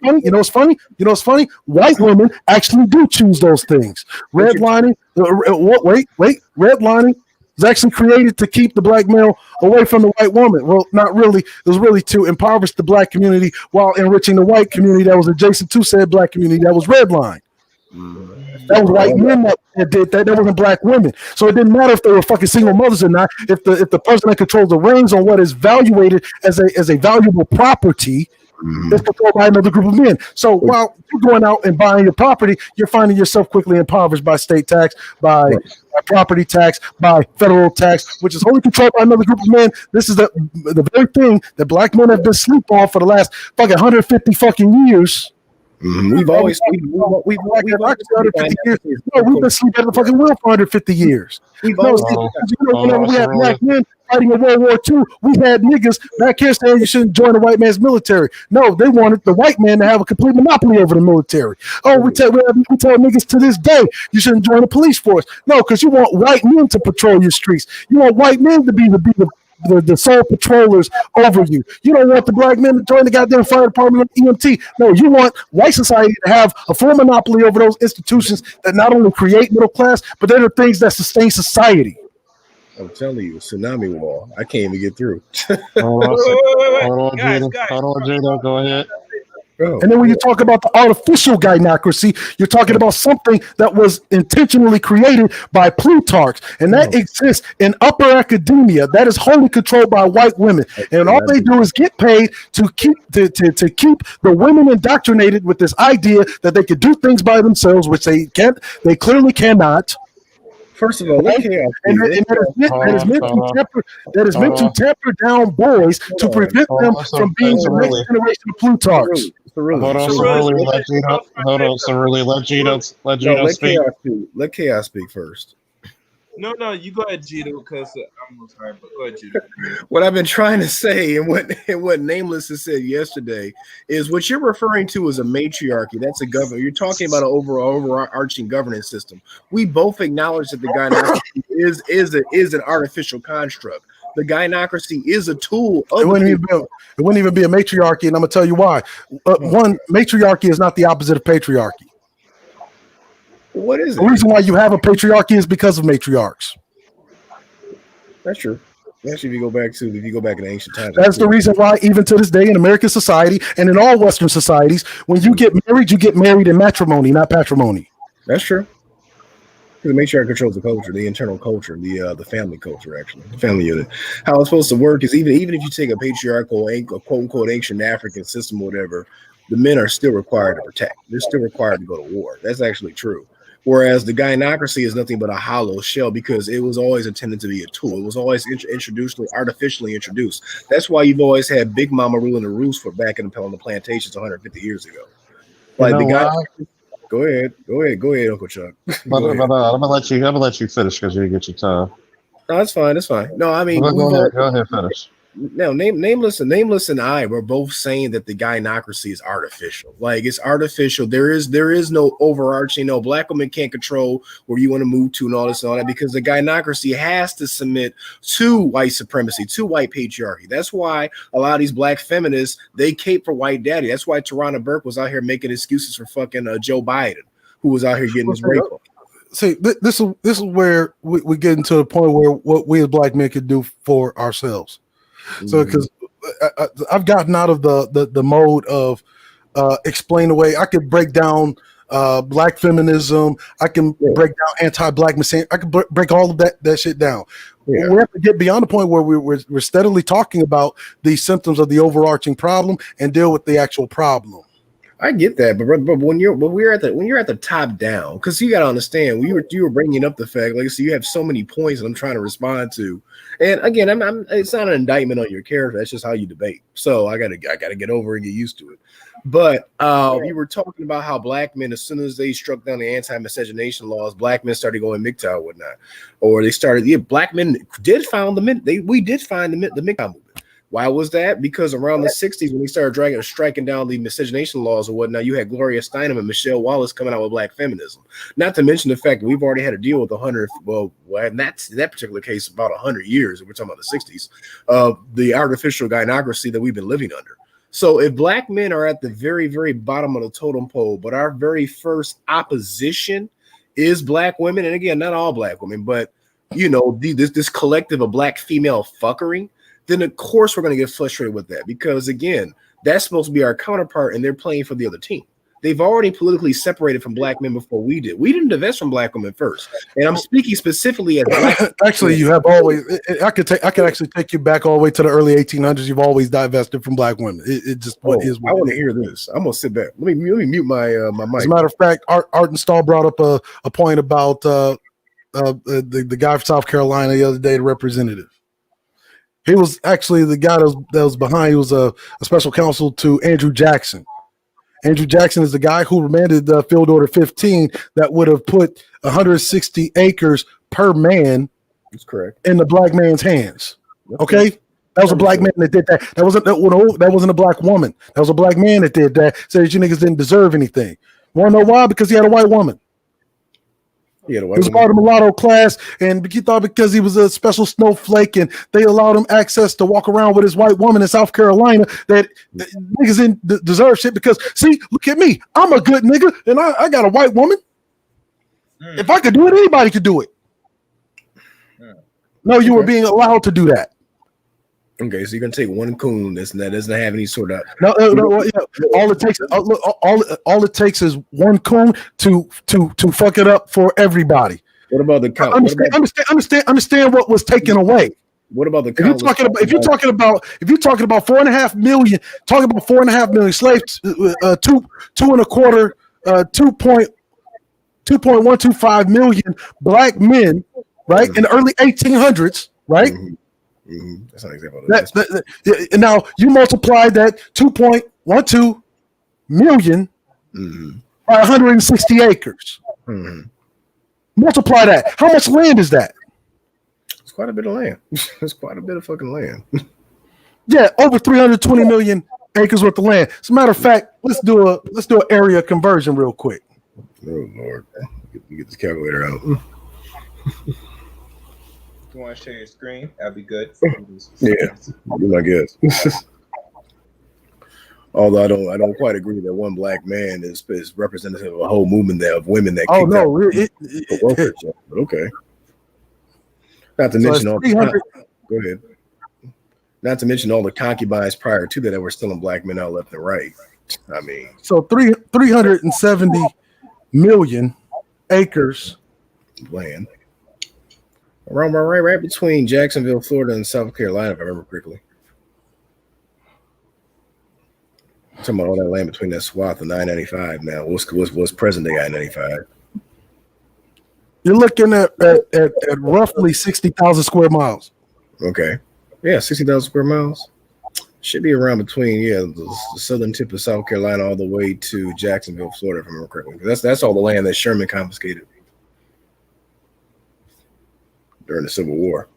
what's funny? White women actually do choose those things. Redlining. Redlining was actually created to keep the black male away from the white woman. Well, not really. It was really to impoverish the black community while enriching the white community that was adjacent to said black community that was redlined. That was white men that did that. That wasn't black women. So it didn't matter if they were fucking single mothers or not. If the person that controls the reins on what is valuated as a valuable property is controlled by another group of men. So while you're going out and buying your property, you're finding yourself quickly impoverished by state tax, by property tax, by federal tax, which is wholly controlled by another group of men. This is the very thing that black men have been asleep on for the last fucking 150 fucking years. We've been sleeping at the fucking wheel for 150 years. Whenever we had black men fighting in World War II, we had niggas back here saying you shouldn't join the white man's military. No, they wanted the white man to have a complete monopoly over the military. Oh, we tell niggas to this day you shouldn't join the police force. No, because you want white men to patrol your streets. You want white men to be the the sole patrollers over you. You don't want the black men to join the goddamn fire department or EMT. No, you want white society to have a full monopoly over those institutions that not only create middle class, but they're the things that sustain society. I'm telling you, tsunami wall. I can't even get through. Hold on, Guys, Jada. Go ahead. Bro. And then when you talk about the artificial gynocracy, you're talking about something that was intentionally created by Plutarchs, and that exists in upper academia. That is wholly controlled by white women, and all they do is get paid to keep to keep the women indoctrinated with this idea that they could do things by themselves, which they can't. They clearly cannot. First of all, that is meant to temper down boys to prevent them from being the next generation of Plutarchs. Hold on, let Gino speak. Let Chaos speak first. No, you go ahead, Gino, because I'm sorry, but go ahead, Gino. What I've been trying to say and what Nameless has said yesterday is what you're referring to as a matriarchy. That's a government. You're talking about an overarching governance system. We both acknowledge that the gynocracy is an artificial construct. The gynocracy is a tool. It wouldn't even be a matriarchy, and I'm gonna tell you why. One, matriarchy is not the opposite of patriarchy. What is it? The reason why you have a patriarchy is because of matriarchs. That's true. Actually, if you go back in ancient times, that's the reason why, even to this day, in American society and in all Western societies, when you get married in matrimony, not patrimony. That's true. Because the matriarch controls the culture, the internal culture, the family culture, actually, the family unit. How it's supposed to work is even if you take a patriarchal, quote unquote, ancient African system, or whatever, the men are still required to protect. They're still required to go to war. That's actually true. Whereas the gynocracy is nothing but a hollow shell because it was always intended to be a tool. It was always artificially introduced. That's why you've always had Big Mama ruling the roost for back on the plantations 150 years ago. Like the guy. Go ahead, Uncle Chuck. I'm gonna let you finish because you get your time. No, that's fine. No, I mean, go ahead, finish. No, Nameless and I were both saying that the gynocracy is artificial. Like, it's artificial. There is no overarching. No, black women can't control where you want to move to and all this and all that because the gynocracy has to submit to white supremacy, to white patriarchy. That's why a lot of these black feminists, they cape for white daddy. That's why Tarana Burke was out here making excuses for fucking Joe Biden, who was out here getting his rape. See, this is where we get into the point where what we as black men can do for ourselves. So, because I've gotten out of the mode of explain away. I could break down black feminism. I can break down anti-black misogyny. I can break all of that shit down. Yeah. We have to get beyond the point where we're steadily talking about the symptoms of the overarching problem and deal with the actual problem. I get that, but when you're at the top down, because you got to understand, you were bringing up the fact, like, so you have so many points that I'm trying to respond to, and again, it's not an indictment on your character. That's just how you debate. So I gotta get over and get used to it. But you were talking about how black men, as soon as they struck down the anti-miscegenation laws, black men started going MGTOW or whatnot, or they started. Yeah, black men did find we did find the MGTOW movement. Why was that? Because around the 60s, when they started striking down the miscegenation laws or whatnot, you had Gloria Steinem and Michelle Wallace coming out with black feminism. Not to mention the fact that we've already had to deal with in that particular case, about 100 years, if we're talking about the 60s, of the artificial gynocracy that we've been living under. So if black men are at the very, very bottom of the totem pole, but our very first opposition is black women, and again, not all black women, but, you know, this collective of black female fuckery, then of course we're going to get frustrated with that because, again, that's supposed to be our counterpart and they're playing for the other team. They've already politically separated from black men before we did. We didn't divest from black women first. And I'm speaking specifically as black. Actually, you have always, I could actually take you back all the way to the early 1800s. You've always divested from black women. It just what is. I want to hear this. I'm going to sit back. Let me mute my mic. As a matter of fact, Artenstall brought up a point about the guy from South Carolina the other day, the representative. He was actually the guy that was behind. He was a special counsel to Andrew Jackson. Andrew Jackson is the guy who remanded the Field Order 15 that would have put 160 acres per man. That's correct. In the black man's hands. Okay, that was a black man that did that. That wasn't a black woman. That was a black man that did that. Said you niggas didn't deserve anything. Want to know why? Because he had a white woman. Yeah, the He white was woman. part of the mulatto class, and he thought because he was a special snowflake and they allowed him access to walk around with his white woman in South Carolina that niggas didn't deserve shit because, see, look at me. I'm a good nigga, and I got a white woman. If I could do it, anybody could do it. No, you were being allowed to do that. Okay, so you're gonna take one coon that doesn't have any sort of all it takes is one coon to fuck it up for everybody. What about the cow? Understand what was taken away. What about the if you're talking about 4.5 million, talking about 4.5 million slaves, 2.125 million black men, right, in the early 1800s, right? That's not exactly And now you multiply that 2.12 million by 160 acres. Multiply that. How much land is that? It's quite a bit of land. It's quite a bit of fucking land. Yeah, over 320 million acres worth of land. As a matter of fact, let's do an area conversion real quick. Oh Lord, get this calculator out. If you want to share your screen, that'd be good. Yeah, be my guess. Although I don't quite agree that one black man is representative of a whole movement of women that. Oh no, but okay. Not to mention all. Go ahead. Not to mention all the concubines prior to that were stealing black men out left and right. I mean, so 370 million acres land. Right between Jacksonville, Florida, and South Carolina, if I remember correctly. I'm talking about all that land between that swath of 995 now. What's present day I-95? You're looking at roughly 60,000 square miles. Okay. Yeah, 60,000 square miles. Should be around between, the southern tip of South Carolina all the way to Jacksonville, Florida, if I remember correctly. That's all the land that Sherman confiscated during the Civil War.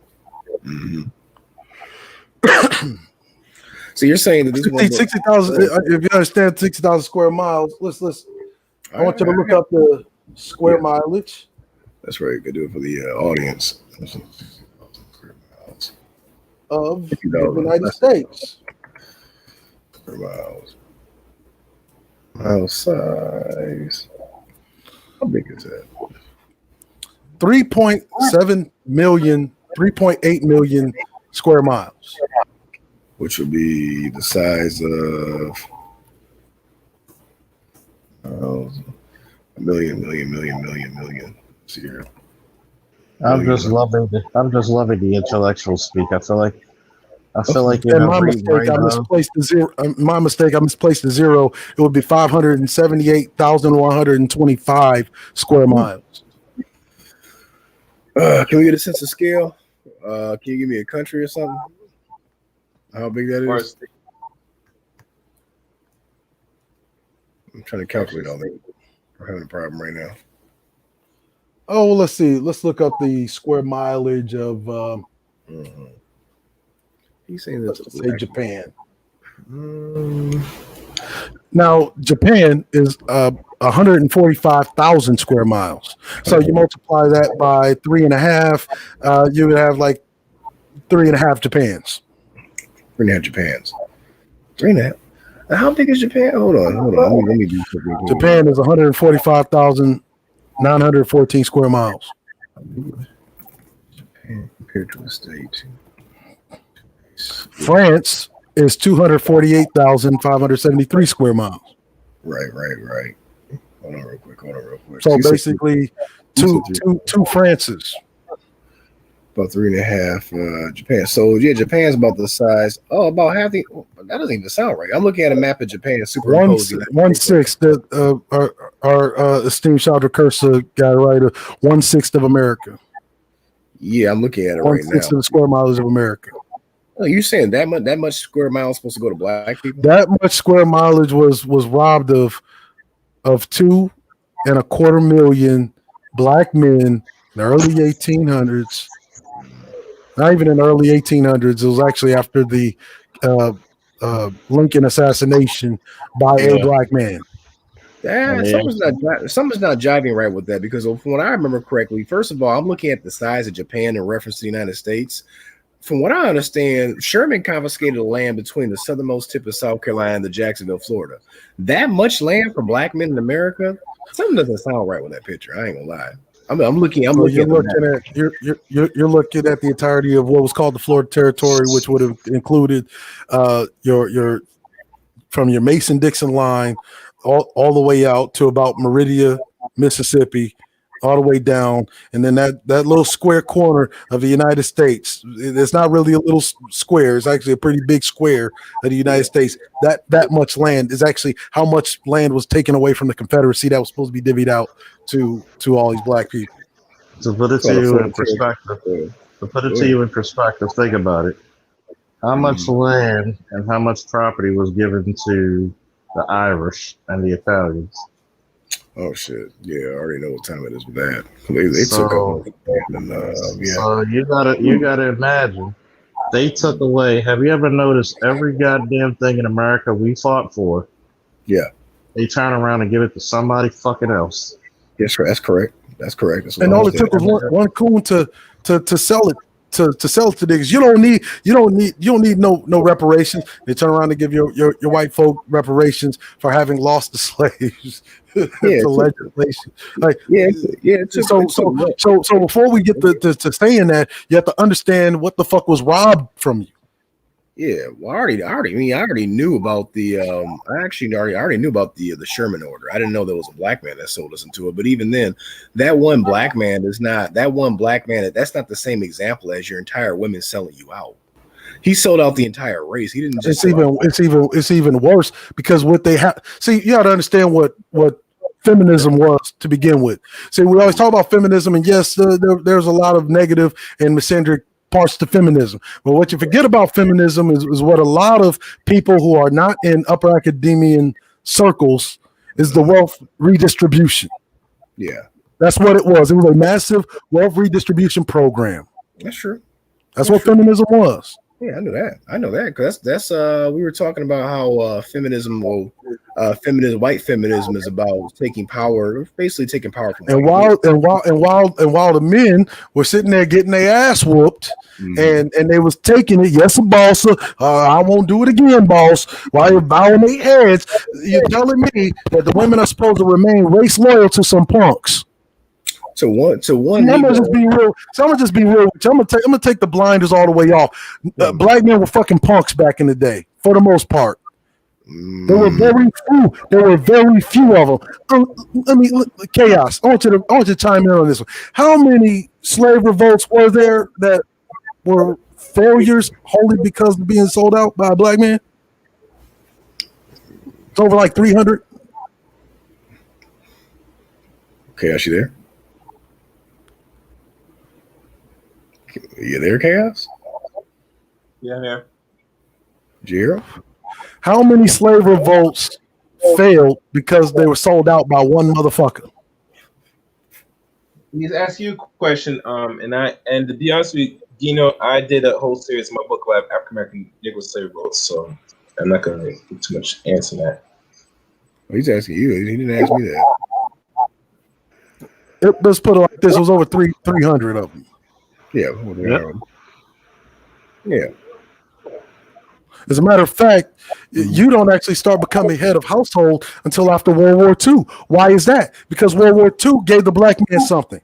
So you're saying that this 60,000, if you understand 60,000 square miles, let's I want you to look up the square mileage. That's right. Could do it for the audience. Of the United States. Square miles. Mile size. How big is that? 3.7 million, 3.8 million square miles. Which would be the size of a million. Let's see here. I'm just loving the intellectual speak. I feel like and my mistake, I misplaced the zero. My mistake, I misplaced the zero. It would be 578,125 square miles. Can we get a sense of scale? Can you give me a country or something? How big that is? I'm trying to calculate all that. I'm having a problem right now. Oh, well, let's see. Let's look up the square mileage of. He's saying that's say Japan. Now, Japan is 145,000 square miles. So you multiply that by 3.5, you would have like 3.5 Japans. 3.5 Japans. 3.5. How big is Japan? Hold on. Let me do something. Japan is 145,914 square miles. Japan compared to a state. France is 248,573 square miles. Right. Hold on real quick. So basically, two Frances. About 3.5 Japan. So yeah, Japan's about the size. Oh, about half the. That doesn't even sound right. I'm looking at a map of Japan. Superimposed. 1/6. That our esteemed Chandra Cursa got right. 1/6 of America. Yeah, I'm looking at it right now. 1/6 of the square miles of America. Oh, you're saying that much square miles supposed to go to black people? That much square mileage was robbed of 2.25 million black men in the early 1800s. Not even in the early 1800s. It was actually after the Lincoln assassination by a black man. Yeah, something's not jiving right with that because from what I remember correctly, first of all, I'm looking at the size of Japan in reference to the United States. From what I understand, Sherman confiscated the land between the southernmost tip of South Carolina and the Jacksonville, Florida. That much land for black men in America? Something doesn't sound right with that picture. I ain't gonna lie. I'm looking. You're looking at the entirety of what was called the Florida Territory, which would have included your from your Mason-Dixon line all the way out to about Meridian, Mississippi, all the way down, and then that little square corner of the United States. It's not really a little square; it's actually a pretty big square of the United States. That much land is actually how much land was taken away from the Confederacy that was supposed to be divvied out to all these black people. To put it to you in perspective, think about it. How much land and how much property was given to the Irish and the Italians? Oh shit! Yeah, I already know what time it is with that. They took up. So you gotta imagine they took away. Have you ever noticed every goddamn thing in America we fought for? Yeah. They turn around and give it to somebody fucking else. Yes, that's correct. That's correct. And all it took was one coon to sell it. To sell it to niggas, you don't need no reparations. They turn around and give your white folk reparations for having lost the slaves to legislation. Like so before we get to saying that, you have to understand what the fuck was robbed from you. Yeah, well, I already knew about the. I already knew about the Sherman order. I didn't know there was a black man that sold us into it. But even then, that one black man that's not the same example as your entire women selling you out. He sold out the entire race. He didn't just. It's even worse because what they have. See, you got to understand what feminism was to begin with. See, we always talk about feminism, and yes, there's a lot of negative and misandric parts to feminism. But what you forget about feminism is what a lot of people who are not in upper academian circles is the wealth redistribution. Yeah. That's what it was. It was a massive wealth redistribution program. That's true. That's what feminism was. Yeah, I know that because that's we were talking about how white feminism is about taking power, basically taking power from. And while the men were sitting there getting their ass whooped, and they was taking it, yes, boss, I won't do it again, boss. While you're bowing their heads, you're telling me that the women are supposed to remain race loyal to some punks. I'm gonna just be real. So I'm gonna just be real. I'm gonna take the blinders all the way off. Black men were fucking punks back in the day, for the most part. There were very few of them. Chaos. I want you to chime in on this one. How many slave revolts were there that were failures wholly because of being sold out by a black man? It's over like 300. Chaos, you there? You there, Chaos? Yeah, I'm here. Jiro? How many slave revolts failed because they were sold out by one motherfucker? He's asking you a question, and to be honest with you, Dino, I did a whole series in my book club, African American Negro slave revolts, so I'm not going to give too much answer to that. Well, he's asking you. He didn't ask me that. Let's put it like this: it was over 300 of them. Yeah. Yeah. As a matter of fact, you don't actually start becoming head of household until after World War II. Why is that? Because World War II gave the black man something.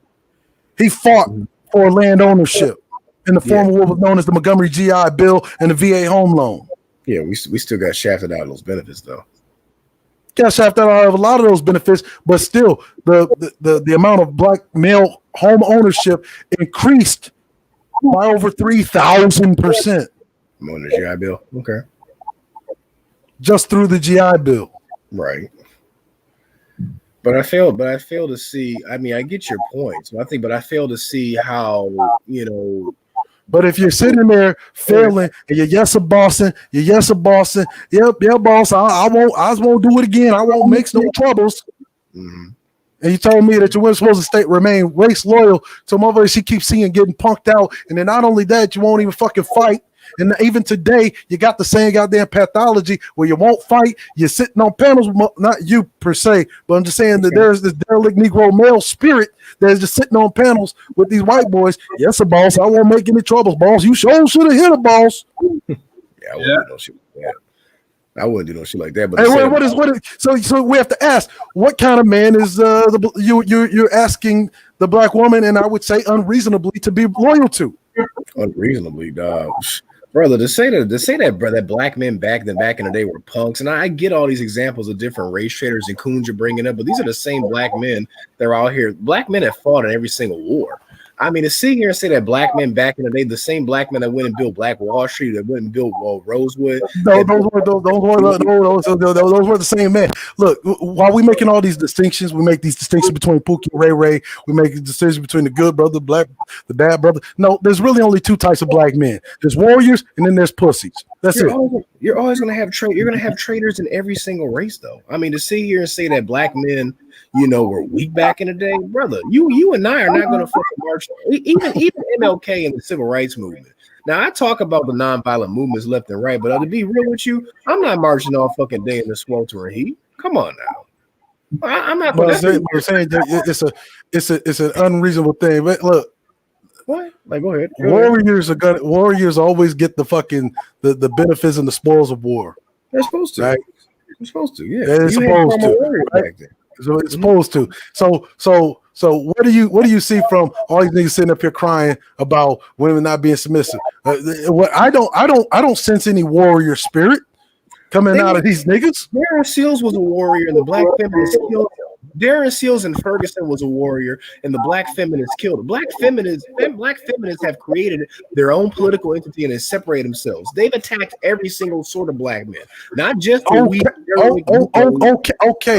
He fought for land ownership in the form of what was known as the Montgomery GI Bill and the VA home loan. Yeah, we still got shafted out of those benefits, though. Got shafted out of a lot of those benefits, but still, the amount of black male home ownership increased by over 3,000%. On the GI Bill, okay. Just through the GI Bill, right? But I fail to see. I mean, I get your point. So but I fail to see how But if you're sitting there failing and you're bossing, yep, boss, I won't do it again. I won't mix no troubles. Mm-hmm. And you told me that you weren't supposed to remain race loyal to motherfucker she keeps seeing getting punked out. And then not only that, you won't even fucking fight. And even today, you got the same goddamn pathology where you won't fight. You're sitting on panels, not you per se, but I'm just saying that there's this derelict Negro male spirit that's just sitting on panels with these white boys. Yes, a boss. I won't make any troubles, boss. You sure should have hit a boss. Yeah, I wouldn't do no shit like that. I wouldn't do no shit like that. But hey, what is so we have to ask, what kind of man is you're asking the black woman, and I would say unreasonably, to be loyal to? Unreasonably, dog. Brother, to say that black men back in the day were punks, and I get all these examples of different race traders and coons you're bringing up, but these are the same black men that are out here. Black men have fought in every single war. I mean, to sit here and say that black men back in the day, the same black men that went and built Black Wall Street, that went and built Rosewood. Those were the same men. Look, while we making all these distinctions, we make these distinctions between Pookie and Ray Ray. We make a distinction between the good brother, the bad brother. No, there's really only two types of black men. There's warriors, and then there's pussies. That's it. You're always going to have You're going to have traitors in every single race, though. I mean, to sit here and say that black men, were weak back in the day, brother. You and I are not going to fucking march. Even MLK and the civil rights movement. Now, I talk about the nonviolent movements left and right, but to be real with you, I'm not marching all fucking day in the sweltering heat. Come on now. I'm not going to say that it's an unreasonable thing. But look, what? Like, go ahead. Warriors always get the fucking the benefits and the spoils of war. They're supposed to. Right? They're supposed to. Yeah. They're supposed to. Right? So it's supposed to. So what do you see from all these niggas sitting up here crying about women not being submissive? What I don't sense any warrior spirit coming out of these niggas. Darren Seals was a warrior, and the black feminists killed him. Darren Seals and Ferguson was a warrior, and the black feminists killed him. Black feminists have created their own political entity and have separated themselves. They've attacked every single sort of black man, not just okay.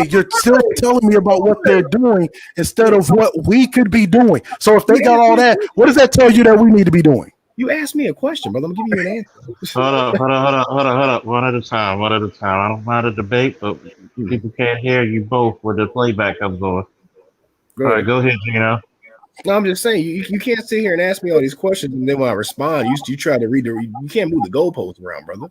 You're still telling me about what they're doing instead of what we could be doing. So if they got all that, what does that tell you that we need to be doing? You asked me a question, brother. I'm giving you an answer. Hold up. One at a time. I don't mind a debate, but people can't hear you both where the playback comes on. All right, go ahead, Gino. No, I'm just saying you can't sit here and ask me all these questions, and then when I respond, you try to you can't move the goalposts around, brother.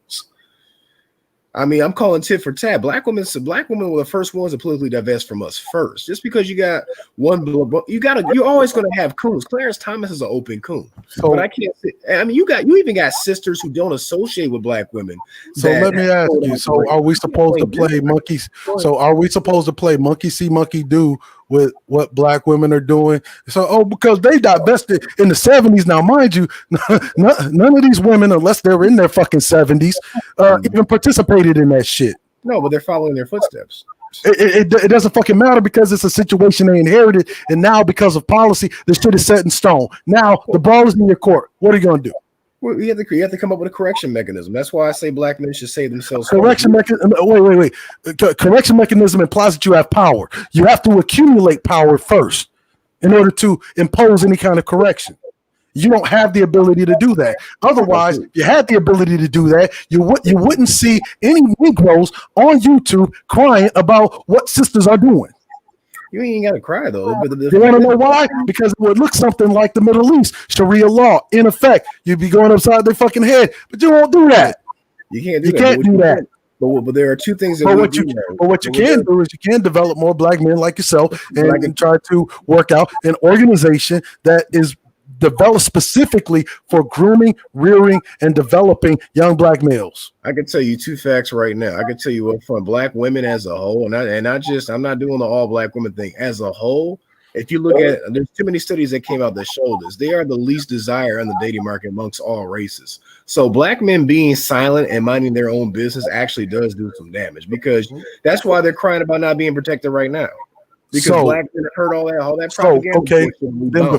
I mean, I'm calling tit for tat. Black women were the first ones to politically divest from us first. Just because you got you're always going to have coons. Clarence Thomas is an open coon. So, but I can't say, I mean, you even got sisters who don't associate with black women. So let me ask you, so are we supposed to play monkeys? So are we supposed to play monkey see, monkey do with what black women are doing? So, because they divested in the 70s. Now, mind you, none of these women, unless they're in their fucking 70s, even participated in that shit. No, but they're following their footsteps. It doesn't fucking matter because it's a situation they inherited, and now because of policy, the shit is set in stone. Now the ball is in your court. What are you gonna do? Well, you have to come up with a correction mechanism. That's why I say black men should save themselves. Correction mechanism. Wait. Correction mechanism implies that you have power. You have to accumulate power first in order to impose any kind of correction. You don't have the ability to do that. Otherwise, if you had the ability to do that, you wouldn't see any Negroes on YouTube crying about what sisters are doing. You ain't got to cry, though. You want to know why? Because it would look something like the Middle East, Sharia law. In effect, you'd be going upside their fucking head, but you won't do that. You can't do that. You can't do that. But there are two things that what you can do is you can develop more black men like yourself and try to work out an organization that is developed specifically for grooming, rearing, and developing young black males. I can tell you two facts right now. I can tell you up front, black women as a whole, I'm not doing the all black women thing. As a whole, if you look at, there's too many studies that came out that show this. They are the least desired on the dating market amongst all races. So black men being silent and minding their own business actually does do some damage, because that's why they're crying about not being protected right now. Because black men have heard all that propaganda. Okay, then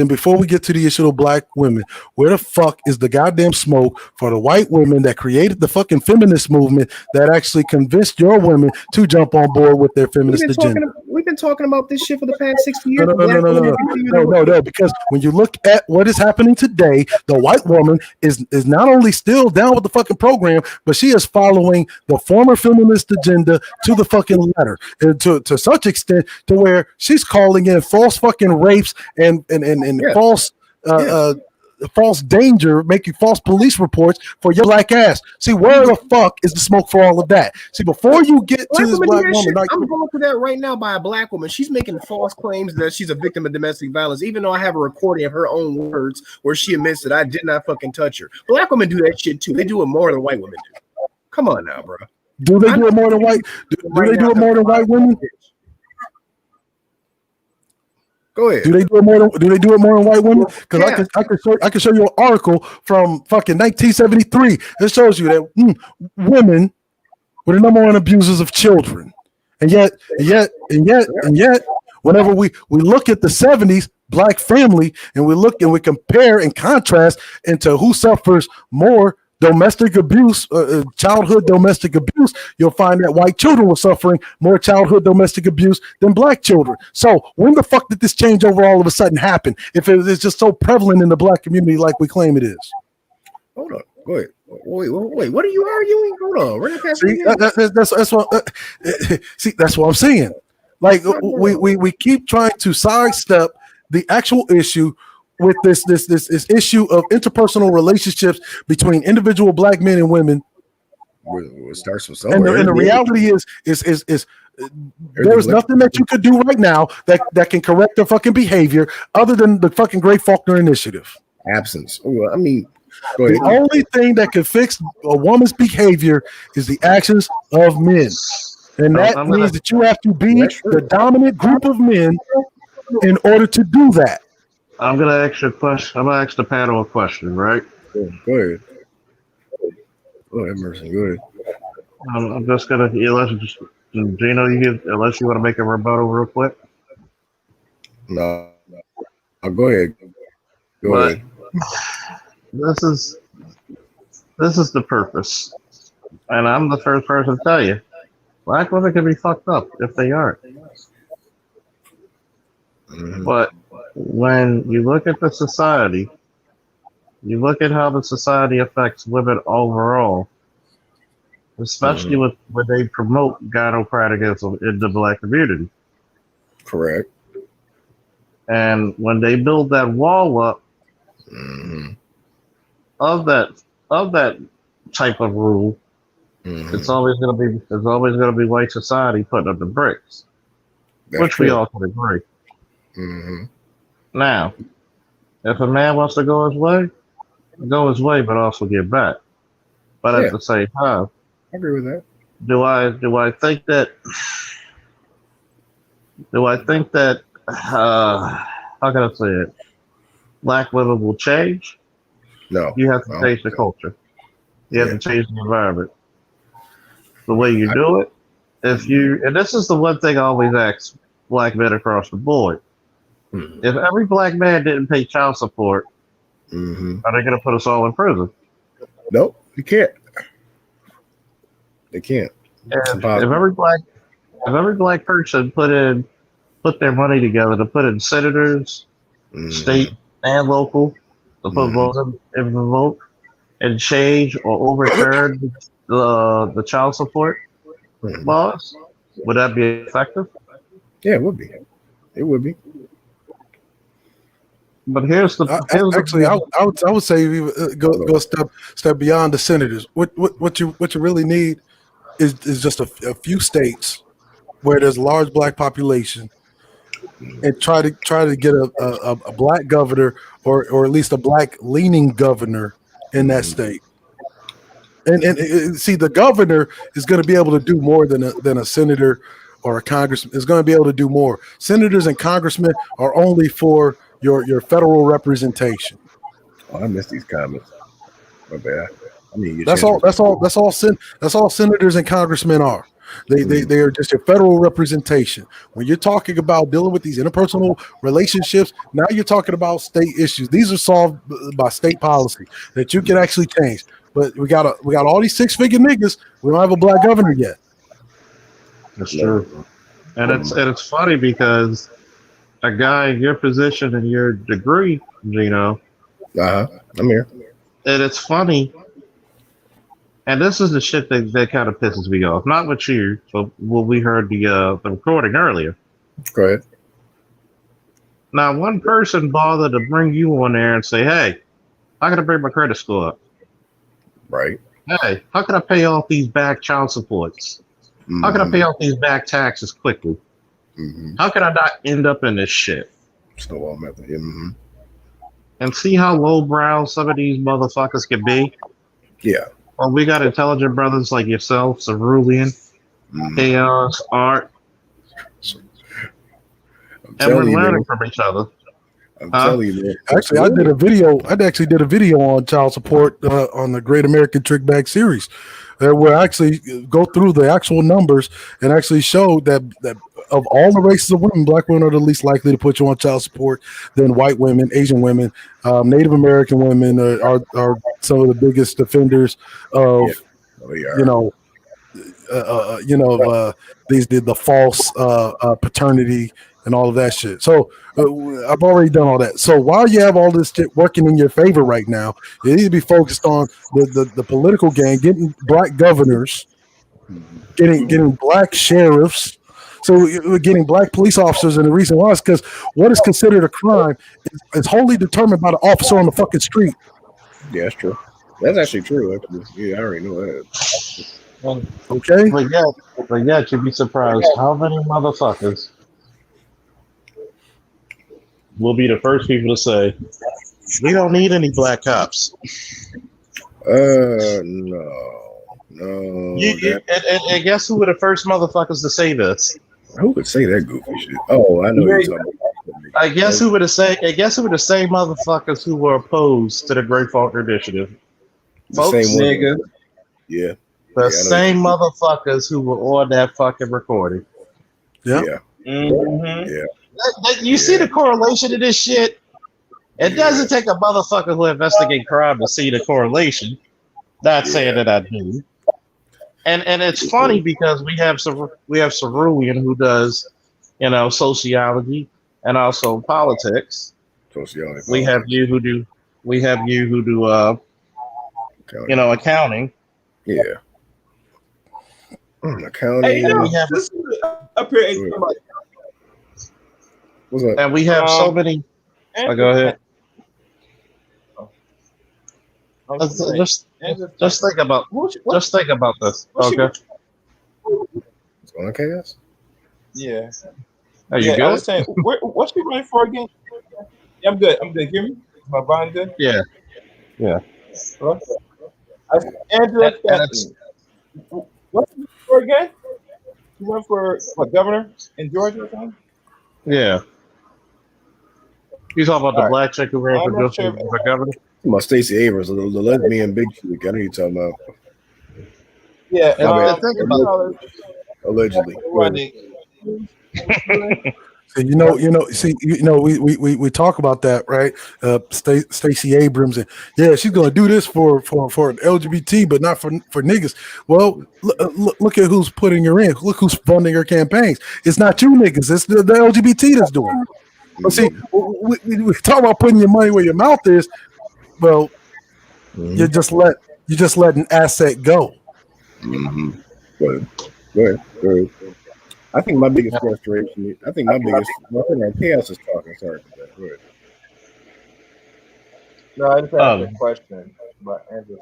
before we get to the issue of black women, where the fuck is the goddamn smoke for the white women that created the fucking feminist movement that actually convinced your women to jump on board with their feminist agenda? We've been talking about this shit for the past 60 years. No, because when you look at what is happening today, the white woman is not only still down with the fucking program, but she is following the former feminist agenda to the fucking letter, and to such extent to where she's calling in false fucking rapes and false false danger, making false police reports for your black ass. See, where the fuck is the smoke for all of that? See, before you get to this black woman, like, I'm going through that right now by a black woman. She's making false claims that she's a victim of domestic violence, even though I have a recording of her own words where she admits that I did not fucking touch her. Black women do that shit too. They do it more than white women do. Come on now, bro. Do they do it more than white? Do they do it more than white women? Go ahead. Do they do it more than white women? Because I can show you an article from fucking 1973 that shows you that women were the number one abusers of children, and yet, whenever we look at the 70s black family and we compare and contrast into who suffers more domestic abuse, childhood domestic abuse, you'll find that white children were suffering more childhood domestic abuse than black children. So when the fuck did this changeover all of a sudden happen? If it's just so prevalent in the black community like we claim it is. Hold on. Go ahead. Wait. What are you arguing? Hold on. We're not See, that's what I'm saying. Like we keep trying to sidestep the actual issue with this issue of interpersonal relationships between individual black men and women. It starts with somewhere. And the reality is there's nothing that you could do right now that can correct their fucking behavior other than the fucking Gray Faulkner Initiative. Absence. Well, I mean, go ahead. The only thing that can fix a woman's behavior is the actions of men. And that means that you have to be the dominant group of men in order to do that. I'm gonna ask you a question. I'm gonna ask the panel a question, right? Go ahead. Go ahead, Mercy. Go ahead. I'm just gonna unless unless you want to make a rebuttal real quick. No. Go ahead. Go ahead. This is the purpose, and I'm the first person to tell you, black women can be fucked up if they aren't. Mm-hmm. But when you look at the society, you look at how the society affects women overall, especially when they promote gynocraticism in the black community. Correct. And when they build that wall up of that type of rule, it's always gonna be white society putting up the bricks, which we all can agree. Now, if a man wants to go his way, but also get back. But at the same time, I agree with that. Do I think that how can I say it? Black women will change? No. You have to change the culture. You have to change the environment. The way you do it, and this is the one thing I always ask black men across the board. If every black man didn't pay child support, are they going to put us all in prison? Nope, you can't. They can't. If every black person put their money together to put in senators, state and local, to put vote in the vote and change or overturn the child support laws, would that be effective? Yeah, it would be. It would be. But here's the I would say go step beyond the senators. What you really need is just a few states where there's a large black population, and try to get a black governor or at least a black leaning governor in that state. And see, the governor is going to be able to do more than a senator or a congressman. Is going to be able to do more. Senators and congressmen are only for your federal representation. Oh, I missed these comments. My bad. I mean, that's all senators and congressmen are. They are just your federal representation. When you're talking about dealing with these interpersonal relationships, now you're talking about state issues. These are solved by state policy that you can actually change. But we got all these 6-figure niggas. We don't have a black governor yet. That's true. And it's funny because a guy in your position and your degree, Gino. I'm here. And it's funny. And this is the shit that kind of pisses me off. Not with you, but when we heard the recording earlier. Go ahead. Now, one person bothered to bring you on there and say, hey, I gotta bring my credit score up. Right. Hey, how can I pay off these back child supports? How can I pay off these back taxes quickly? How can I not end up in this shit? Snowball method. And see how lowbrow some of these motherfuckers can be? Yeah. Well, we got intelligent brothers like yourself, Cerulean, Chaos, Art, and we're learning from each other. I'm telling you, man. Actually, I actually did a video on child support on the Great American Trick Bag series, where I actually go through the actual numbers and actually show that of all the races of women, black women are the least likely to put you on child support than white women, Asian women, Native American women are some of the biggest offenders of the false paternity and all of that shit. So I've already done all that. So while you have all this shit working in your favor right now, you need to be focused on the political game, getting black governors, getting black sheriffs. So we're getting black police officers, and the reason why is because what is considered a crime is wholly determined by the officer on the fucking street. Yeah, that's true. That's actually true. Actually. Yeah, I already know that. Okay. But yet you'd be surprised how many motherfuckers will be the first people to say, we don't need any black cops. No. And guess who were the first motherfuckers to say this? Who would say that goofy shit? Oh, I know you're talking about. I guess who were the same motherfuckers who were opposed to the Great Faulkner Initiative? The Folks, same nigga. Yeah. The same motherfuckers who were on that fucking recording. Yeah. You see the correlation to this shit? It doesn't take a motherfucker who investigate crime to see the correlation. Not saying that I do. And it's funny because we have Cerulean who does, sociology and also politics. Sociology. We have you who do accounting. Yeah. Accounting. Hey, we have up here. What's up? And we have so many. Go ahead. Just think about this. Okay. What's going on, Chaos? Yeah. Are you good? I was saying, what's she running for again? Yeah, I'm good. Hear me? My volume good? Yeah. Hello? Angela, what's she for again? She went for governor in Georgia or something? Yeah. You talking about the black chick who ran for governor? My Stacey Abrams, the lesbian big chick. I know you're talking about. Yeah, allegedly. We talk about that, right? Stacey Abrams, and she's going to do this for LGBT, but not for niggas. Well, look at who's putting her in. Look who's funding her campaigns. It's not you niggas. It's the LGBT that's doing it. But see, we talk about putting your money where your mouth is. Well, you just let an asset go. Good. I think my biggest frustration. Chaos is talking. Sorry for that. Go ahead. No, I just had a question about Andrew.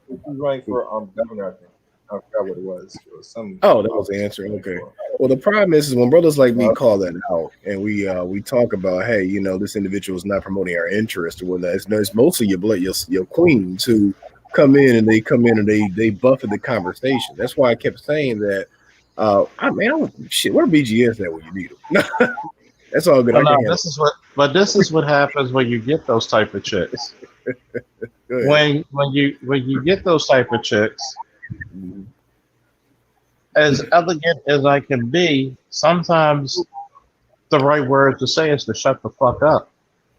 He's running for governor, I think. I forgot what it was. It was some. Oh, that was the answer. Okay. Well, the problem is when brothers like me call that out, and we talk about, hey, this individual is not promoting our interest or whatnot. It's mostly your queens who come in and they buffer the conversation. That's why I kept saying that. Where BGS at when you need them? That's all good. This is what happens when you get those type of chicks. when you get those type of chicks, as elegant as I can be, sometimes the right word to say is to shut the fuck up.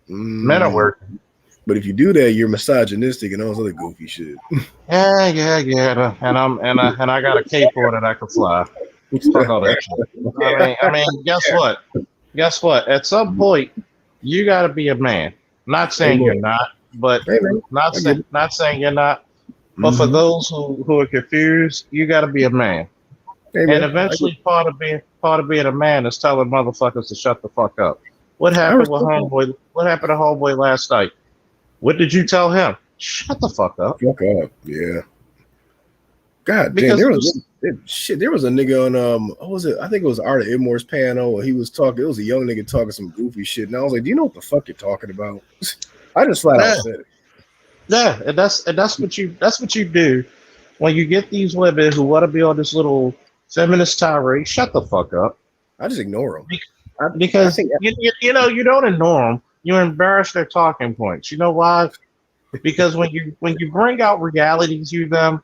Men are working. But if you do that, you're misogynistic and all this other goofy shit. Yeah. And I got a cape on that I can fly. Fuck all that shit. I mean, guess what? At some point, you got to be a man. Not saying you're not, but not saying you're not. But for those who are confused, you got to be a man. And eventually, part of being a man is telling motherfuckers to shut the fuck up. What happened with homeboy? What happened to homeboy last night? What did you tell him? Shut the fuck up. Fuck up. Yeah. God Because damn, there was a nigga on what was it? I think it was Art of Immore's panel where he was talking. It was a young nigga talking some goofy shit, and I was like, "Do you know what the fuck you're talking about?" I just flat out said it. Yeah, and that's what you do when you get these women who want to be on this little feminist tirade. Shut the fuck up. I just ignore them Because you know you don't ignore them. You embarrass their talking points. You know why? Because when you bring out reality to them,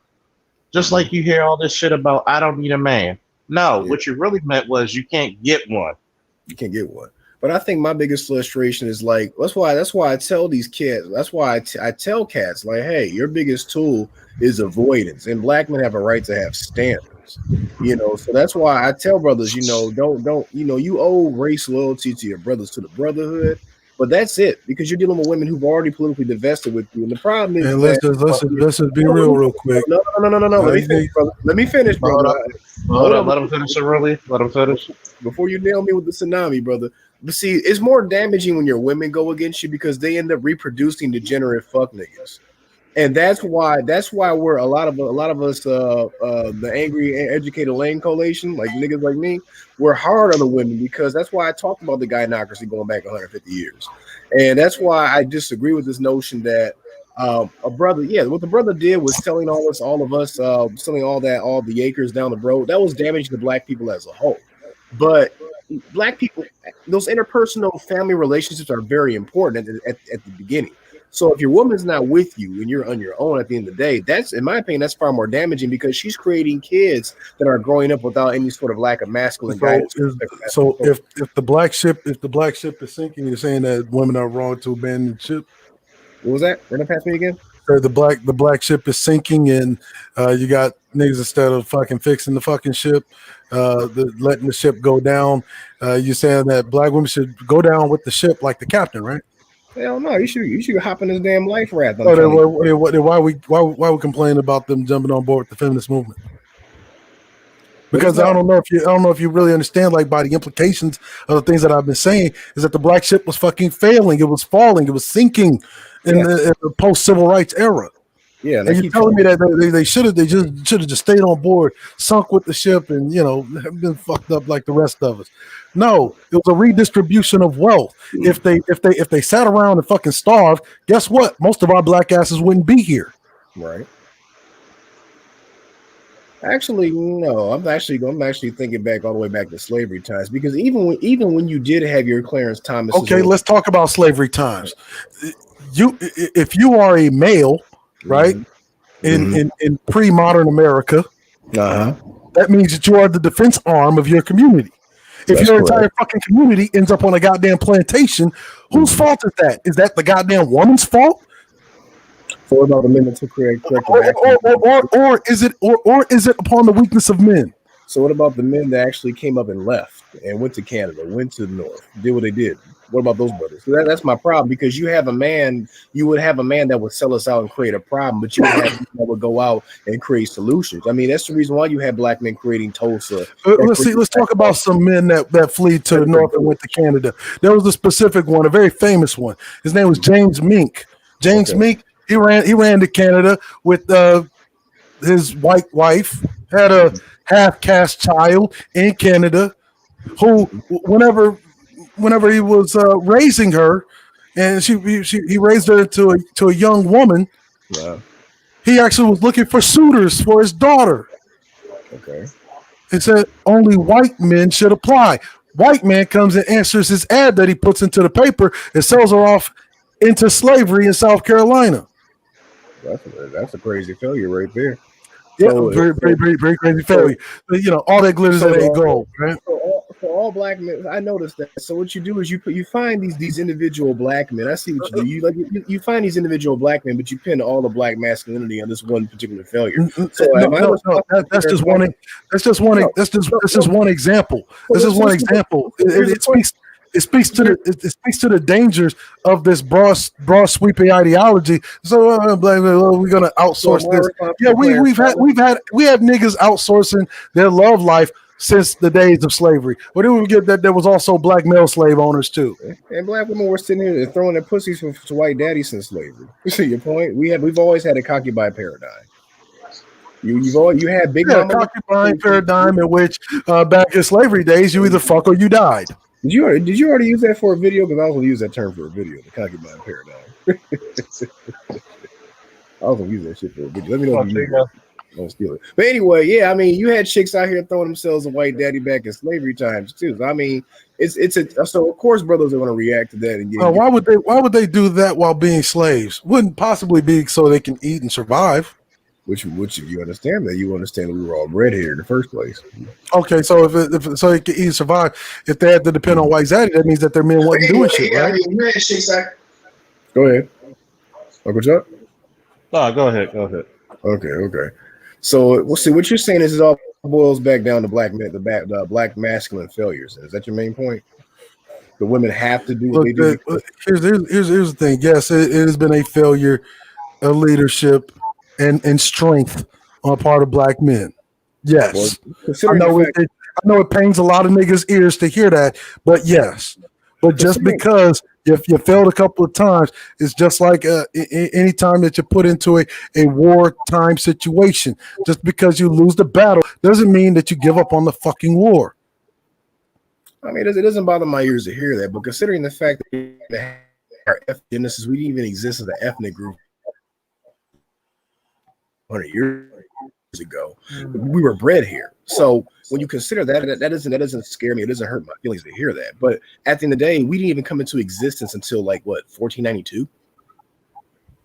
just like you hear all this shit about I don't need a man. No, what you really meant was you can't get one. You can't get one. But I think my biggest frustration is like that's why I tell these kids. That's why I tell cats like, hey, your biggest tool is avoidance, and black men have a right to have standards. You know, so that's why I tell brothers, you know, don't you owe race loyalty to your brothers, to the brotherhood. But that's it, because you're dealing with women who've already politically divested with you, and the problem is. And let's just be real quick. No. Let me finish, brother. Hold on. Let him finish it, really. Let him finish. Before you nail me with the tsunami, brother. But see, it's more damaging when your women go against you because they end up reproducing degenerate fuck niggas. And that's why we're a lot of us the angry educated lane coalition, like niggas like me, we're hard on the women, because that's why I talked about the gynocracy going back 150 years. And that's why I disagree with this notion that a brother, what the brother did was selling all of us selling all the acres down the road. That was damaging to black people as a whole. But black people, those interpersonal family relationships are very important at the beginning. So if your woman's not with you and you're on your own at the end of the day, that's, in my opinion, that's far more damaging, because she's creating kids that are growing up without any sort of lack of masculine guidance. So if the black ship is sinking, you're saying that women are wrong to abandon the ship? What was that? Run it past me again. Or the black ship is sinking, and you got niggas, instead of fucking fixing the fucking ship, letting the ship go down. You're saying that black women should go down with the ship like the captain, right? Hell no, you should hop in this damn life raft. Why we complain about them jumping on board with the feminist movement? Because I don't know if you really understand, like, by the implications of the things that I've been saying, is that the black ship was fucking failing, it was falling, it was sinking in the post civil rights era. Yeah, and you're telling me that they should have just stayed on board, sunk with the ship, and been fucked up like the rest of us. No, it was a redistribution of wealth. If they sat around and fucking starved, guess what? Most of our black asses wouldn't be here. Right. Actually, no. I'm actually thinking back all the way back to slavery times, because even when you did have your Clarence Thomas. Okay, let's talk about slavery times. If you are a male, right, in pre-modern America, that means that you are the defense arm of your community. If your entire fucking community ends up on a goddamn plantation, whose fault is that? Is that the goddamn woman's fault? What about the men to create or is it upon the weakness of men? So what about the men that actually came up and left and went to Canada, went to the North, did what they did? What about those brothers? So that's my problem, because you would have a man that would sell us out and create a problem, but you would have people that would go out and create solutions. I mean, that's the reason why you have black men creating Tulsa. Let's talk about some men that flee to the North and went to Canada. There was a specific one, a very famous one. His name was James Mink. Mink. He ran to Canada with his white wife, had a half-caste child in Canada, who whenever he was raising her, and he raised her to a young woman. Wow. He actually was looking for suitors for his daughter. Okay. He said only white men should apply. White man comes and answers his ad that he puts into the paper and sells her off into slavery in South Carolina. That's a crazy failure right there. Yeah, very crazy failure. All that glitters ain't gold, right? So all black men, I noticed that. So what you do is you find these individual black men. I see what you do. You find these individual black men, but you pin all the black masculinity on this one particular failure. So that's just one example. This is one example. It speaks to the dangers of this broad sweeping ideology. So we're gonna outsource this. Yeah, we have niggas outsourcing their love life since the days of slavery. But then we get that there was also black male slave owners too. And black women were sitting here throwing their pussies to white daddies since slavery. You see your point? We've always had a concubine paradigm. You had big mama concubine paradigm in which back in slavery days you either fuck or you died. Did you already use that for a video? Because I was gonna use that term for a video, the concubine paradigm. I was gonna use that shit for a video. Let me know if you use it. Don't steal it. But anyway, yeah, I mean, you had chicks out here throwing themselves a white daddy back in slavery times too. So, I mean, so of course brothers are gonna react to that. And why would they do that while being slaves? Wouldn't possibly be so they can eat and survive. Which you understand that you understand that we were all bred here in the first place. Okay, so if so they can eat and survive, if they had to depend on white daddy, that means that their men wasn't doing shit, right? I mean, you had chicks out. Go ahead, Uncle Chuck. No, go ahead. Okay. So we'll see. What you're saying is it all boils back down to the black masculine failures. Is that your main point? The women have to do what they do. Here's the thing. Yes, it has been a failure of leadership and strength on the part of black men. Yes, I know it pains a lot of niggas' ears to hear that, but yes. But just because you failed a couple of times, it's just like any time that you put into a wartime situation. Just because you lose the battle doesn't mean that you give up on the fucking war. I mean, it doesn't bother my ears to hear that, but considering the fact that our ethnicity, we didn't even exist as an ethnic group 100 years ago, we were bred here. So when you consider that doesn't scare me. It doesn't hurt my feelings to hear that. But at the end of the day, we didn't even come into existence until 1492,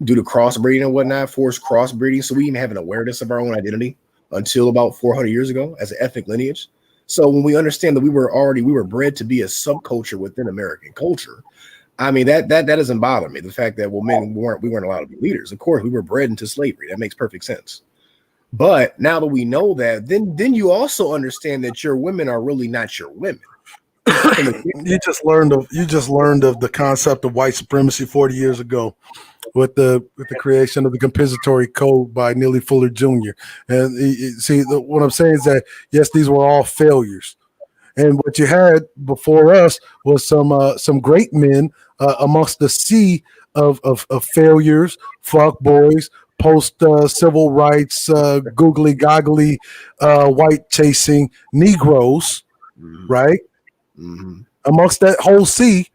due to crossbreeding and whatnot, forced crossbreeding. So we didn't have an awareness of our own identity until about 400 years ago as an ethnic lineage. So when we understand that we were bred to be a subculture within American culture, I mean that doesn't bother me. The fact that men we weren't allowed to be leaders. Of course, we were bred into slavery. That makes perfect sense. But now that we know that, then you also understand that your women are really not your women. You just learned of the concept of white supremacy 40 years ago with the creation of the compensatory code by Neely Fuller Jr. And what I'm saying is that yes, these were all failures. And what you had before us was some great men amongst the sea of failures, fuck boys, post civil rights, googly goggly, white chasing Negroes, right? Mm-hmm. Amongst that whole sea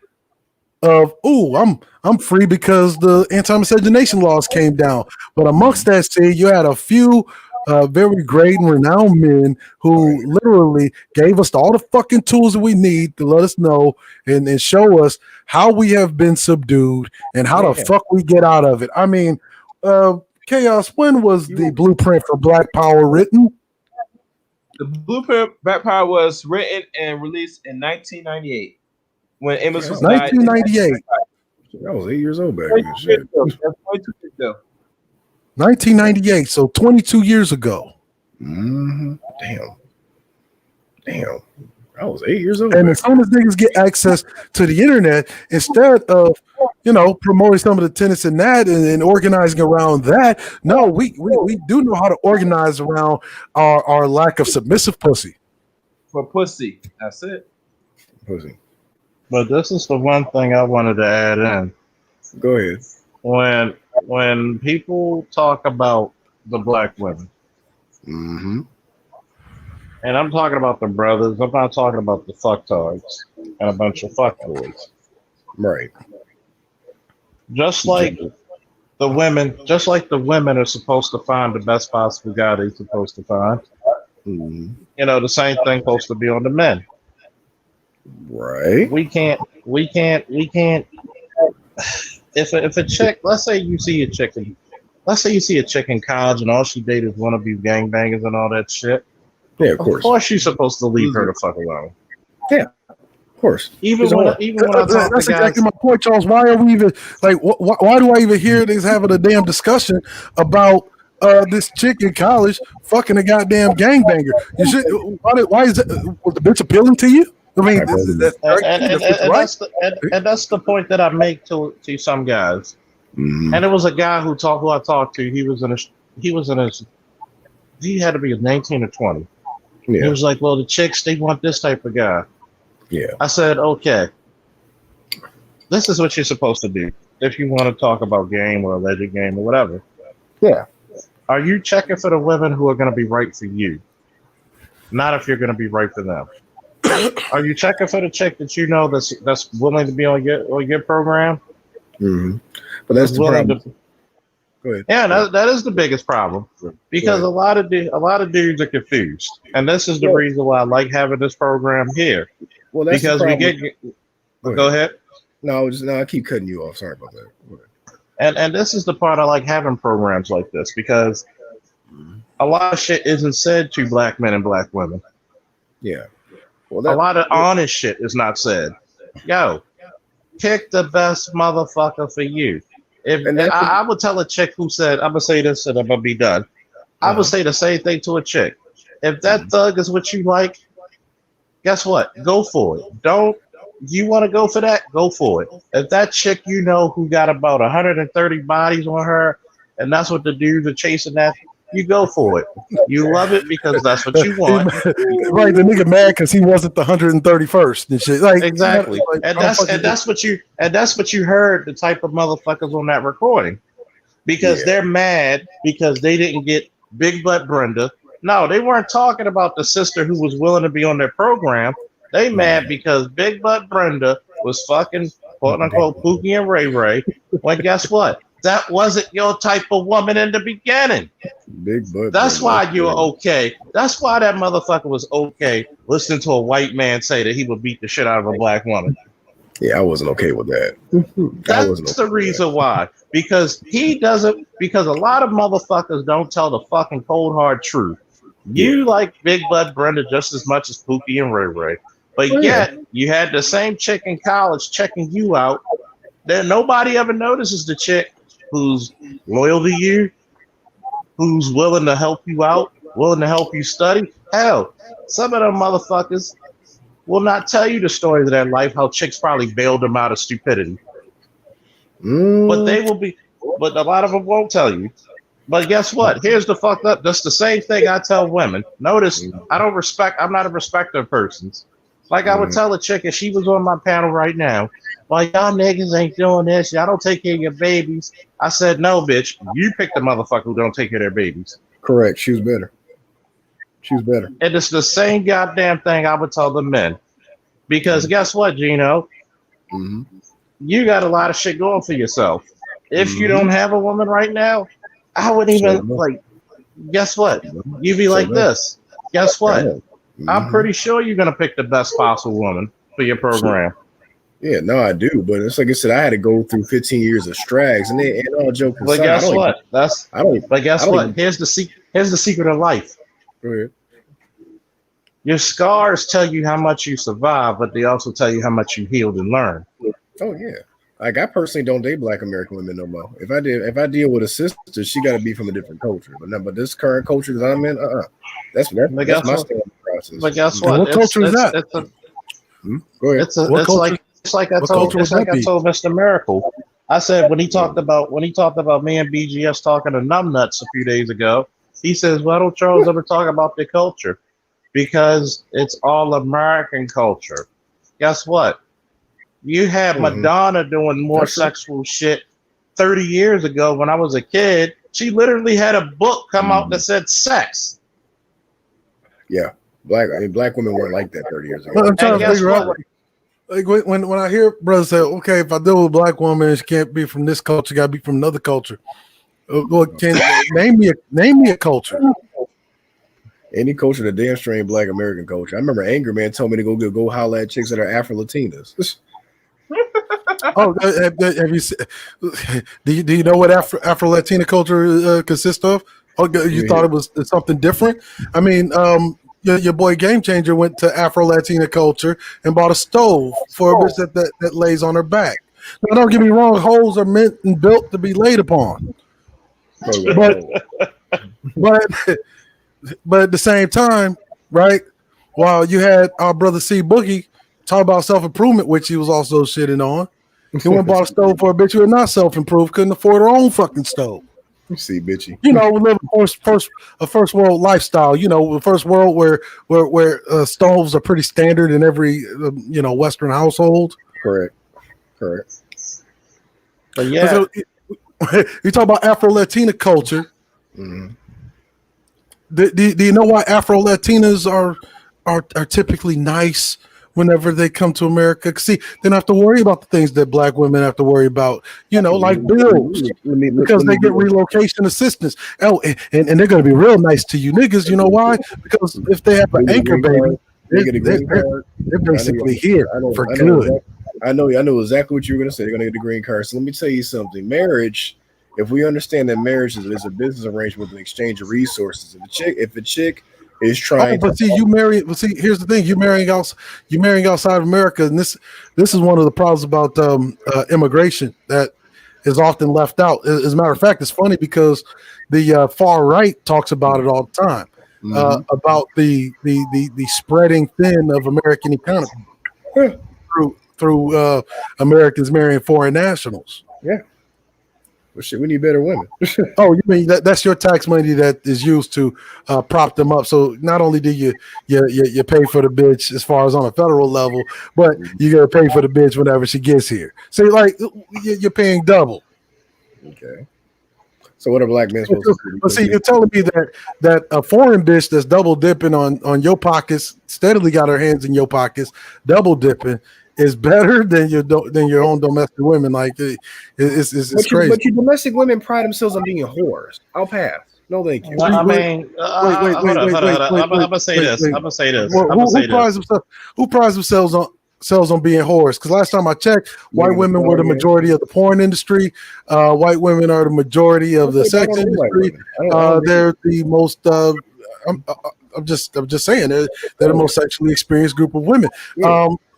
of I'm free because the anti-miscegenation laws came down. But amongst that sea, you had a few very great and renowned men who literally gave us all the fucking tools that we need to let us know and show us how we have been subdued and how the fuck we get out of it. I mean, Chaos, when was the blueprint for Black Power written? The blueprint Black Power was written and released in 1998 when Amos was 1998. I was 8 years old back then. Shit. 1998, so 22 years ago. Mm-hmm. Damn. I was 8 years old. And as soon as niggas get access to the internet, instead of promoting some of the tenets in that and organizing around that, no, we do know how to organize around our lack of submissive pussy. For pussy, that's it. Pussy. But this is the one thing I wanted to add in. Go ahead. When people talk about the black women, mm-hmm. and I'm talking about the brothers, I'm not talking about the fucktards and a bunch of fuckboys. Right. Just like the women are supposed to find the best possible guy they're supposed to find. Mm-hmm. The same thing supposed to be on the men. Right. We can't. If a chick, let's say you see a chick in college and all she dated is wannabe gangbangers and all that shit. Yeah, of course. Of course, you're supposed to leave her the fuck alone. Yeah, of course. Even when I talk to that's guys, exactly my point, Charles. Why are we even why do I even hear this having a damn discussion about this chick in college fucking a goddamn gangbanger? You should. Why is it? Was the bitch appealing to you? I mean, that's the point that I make to some guys. Mm-hmm. And it was a guy who I talked to. He had to be 19 or 20. He was like, well, the chicks, they want this type of guy. Yeah. I said, okay, this is what you're supposed to do if you want to talk about game or alleged game or whatever. Yeah. Are you checking for the women who are going to be right for you? Not if you're going to be right for them. Are you checking for the chick that you know that's willing to be on your program? Mm-hmm. But that's the problem. Go ahead. Yeah, that is the biggest problem because a lot of dudes are confused, and this is the reason why I like having this program here. Well, that's because we get. Go ahead. No, I keep cutting you off. Sorry about that. And this is the part I like having programs like this because a lot of shit isn't said to black men and black women. Yeah. Well, a lot of honest shit is not said. Yo, pick the best motherfucker for you. I would tell a chick who said, I'm going to say this and I'm going to be done. I would say the same thing to a chick. If that thug is what you like, guess what? Go for it. You want to go for that? Go for it. If that chick you know who got about 130 bodies on her and that's what the dudes are chasing at, you go for it. You love it because that's what you want. Right, the nigga mad because he wasn't the 131st and shit. Like exactly, and that's what you heard the type of motherfuckers on that recording because they're mad because they didn't get Big Butt Brenda. No, they weren't talking about the sister who was willing to be on their program. They mad because Big Butt Brenda was fucking quote unquote Pookie and Ray Ray. Well, guess what? That wasn't your type of woman in the beginning. Big butt. That's why you were okay. That's why that motherfucker was okay listening to a white man say that he would beat the shit out of a black woman. Yeah, I wasn't okay with that. That's the reason why. Because because a lot of motherfuckers don't tell the fucking cold hard truth. You like Big Butt Brenda just as much as Pookie and Ray Ray. But yet, you had the same chick in college checking you out. Then nobody ever notices the chick who's loyal to you, who's willing to help you out, willing to help you study. Hell, some of them motherfuckers will not tell you the stories of their life, how chicks probably bailed them out of stupidity. But they will be, but a lot of them won't tell you. But guess what? Here's the fucked up. That's the same thing I tell women. Notice, I'm not a respecter of persons. Like I would tell a chick if she was on my panel right now, well, y'all niggas ain't doing this. Y'all don't take care of your babies. I said, no, bitch. You pick the motherfucker who don't take care of their babies. Correct. She was better. And it's the same goddamn thing I would tell the men. Because guess what, Gino? You got a lot of shit going for yourself. If you don't have a woman right now, I wouldn't even, guess what? You be like this. Guess what? I'm pretty sure you're going to pick the best possible woman for your program. Yeah, no, I do, but it's like I said, I had to go through 15 years of strags, and all joking aside, guess what? Guess what? Here's the secret of life. Go ahead. Your scars tell you how much you survived, but they also tell you how much you healed and learned. Oh yeah, like I personally don't date Black American women no more. If I deal with a sister, she got to be from a different culture. But this current culture that I'm in, that's my standard process. But guess what? What culture is that? Go ahead. It's like I told Mr. Miracle. I said when he talked about me and BGS talking to numbnuts a few days ago, he says, "Why don't Charles ever talk about their culture? Because it's all American culture." Guess what? You had Madonna doing more sexual shit 30 years ago when I was a kid. She literally had a book come out that said sex. Yeah, black women weren't like that 30 years ago. I'm trying to figure out. Like when I hear brothers say, okay, if I deal with a black woman, she can't be from this culture, got to be from another culture. Well, name me a culture. Any culture that damn straight Black American culture. I remember Anger Man told me to go holler at chicks that are Afro-Latinas. Oh, have you seen, do you know what Afro-Latina culture consists of? Oh, you thought it was something different? I mean, your boy Game Changer went to Afro-Latina culture and bought a stove for a bitch that lays on her back. Now, don't get me wrong, hoes are meant and built to be laid upon. But at the same time, right, while you had our brother C Boogie talk about self-improvement, which he was also shitting on, he went and bought a stove for a bitch who had not self-improved, couldn't afford her own fucking stove. You see, bitchy. We live a first world lifestyle. The first world where stoves are pretty standard in every Western household. Correct. But yeah, So, you talk about Afro-Latina culture. Mm-hmm. Do you know why Afro-Latinas are typically nice whenever they come to America? 'Cause see, they don't have to worry about the things that Black women have to worry about, like bills, because they get relocation assistance. Oh, and they're going to be real nice to you niggas. You know why? Because if they have an anchor baby, they're basically here for good. I know exactly what you were going to say. They're going to get the green card. So let me tell you something. Marriage, if we understand that marriage is a business arrangement with an exchange of resources, if a chick is trying. But see, here's the thing: you're marrying outside of America, and this is one of the problems about immigration that is often left out. As a matter of fact, it's funny because the far right talks about it all the time, about the spreading thin of American economy through Americans marrying foreign nationals. Yeah. Well, shit, we need better women. Oh, you mean that's your tax money that is used to prop them up? So not only do you pay for the bitch as far as on a federal level, but you gotta pay for the bitch whenever she gets here. So like you're paying double. Okay. So what are Black men supposed to do? But see, you're telling me that a foreign bitch that's double dipping on your pockets, steadily got her hands in your pockets, double dipping, is better than your own domestic women. Like it's crazy. But your domestic women pride themselves on being whores. I'll pass. No, thank you. I mean, wait. I'm gonna say this. Who prides themselves on being whores? Because last time I checked, white women were the majority of the porn industry. White women are the majority of the sex industry. They're the most. I'm just saying they're the most sexually experienced group of women.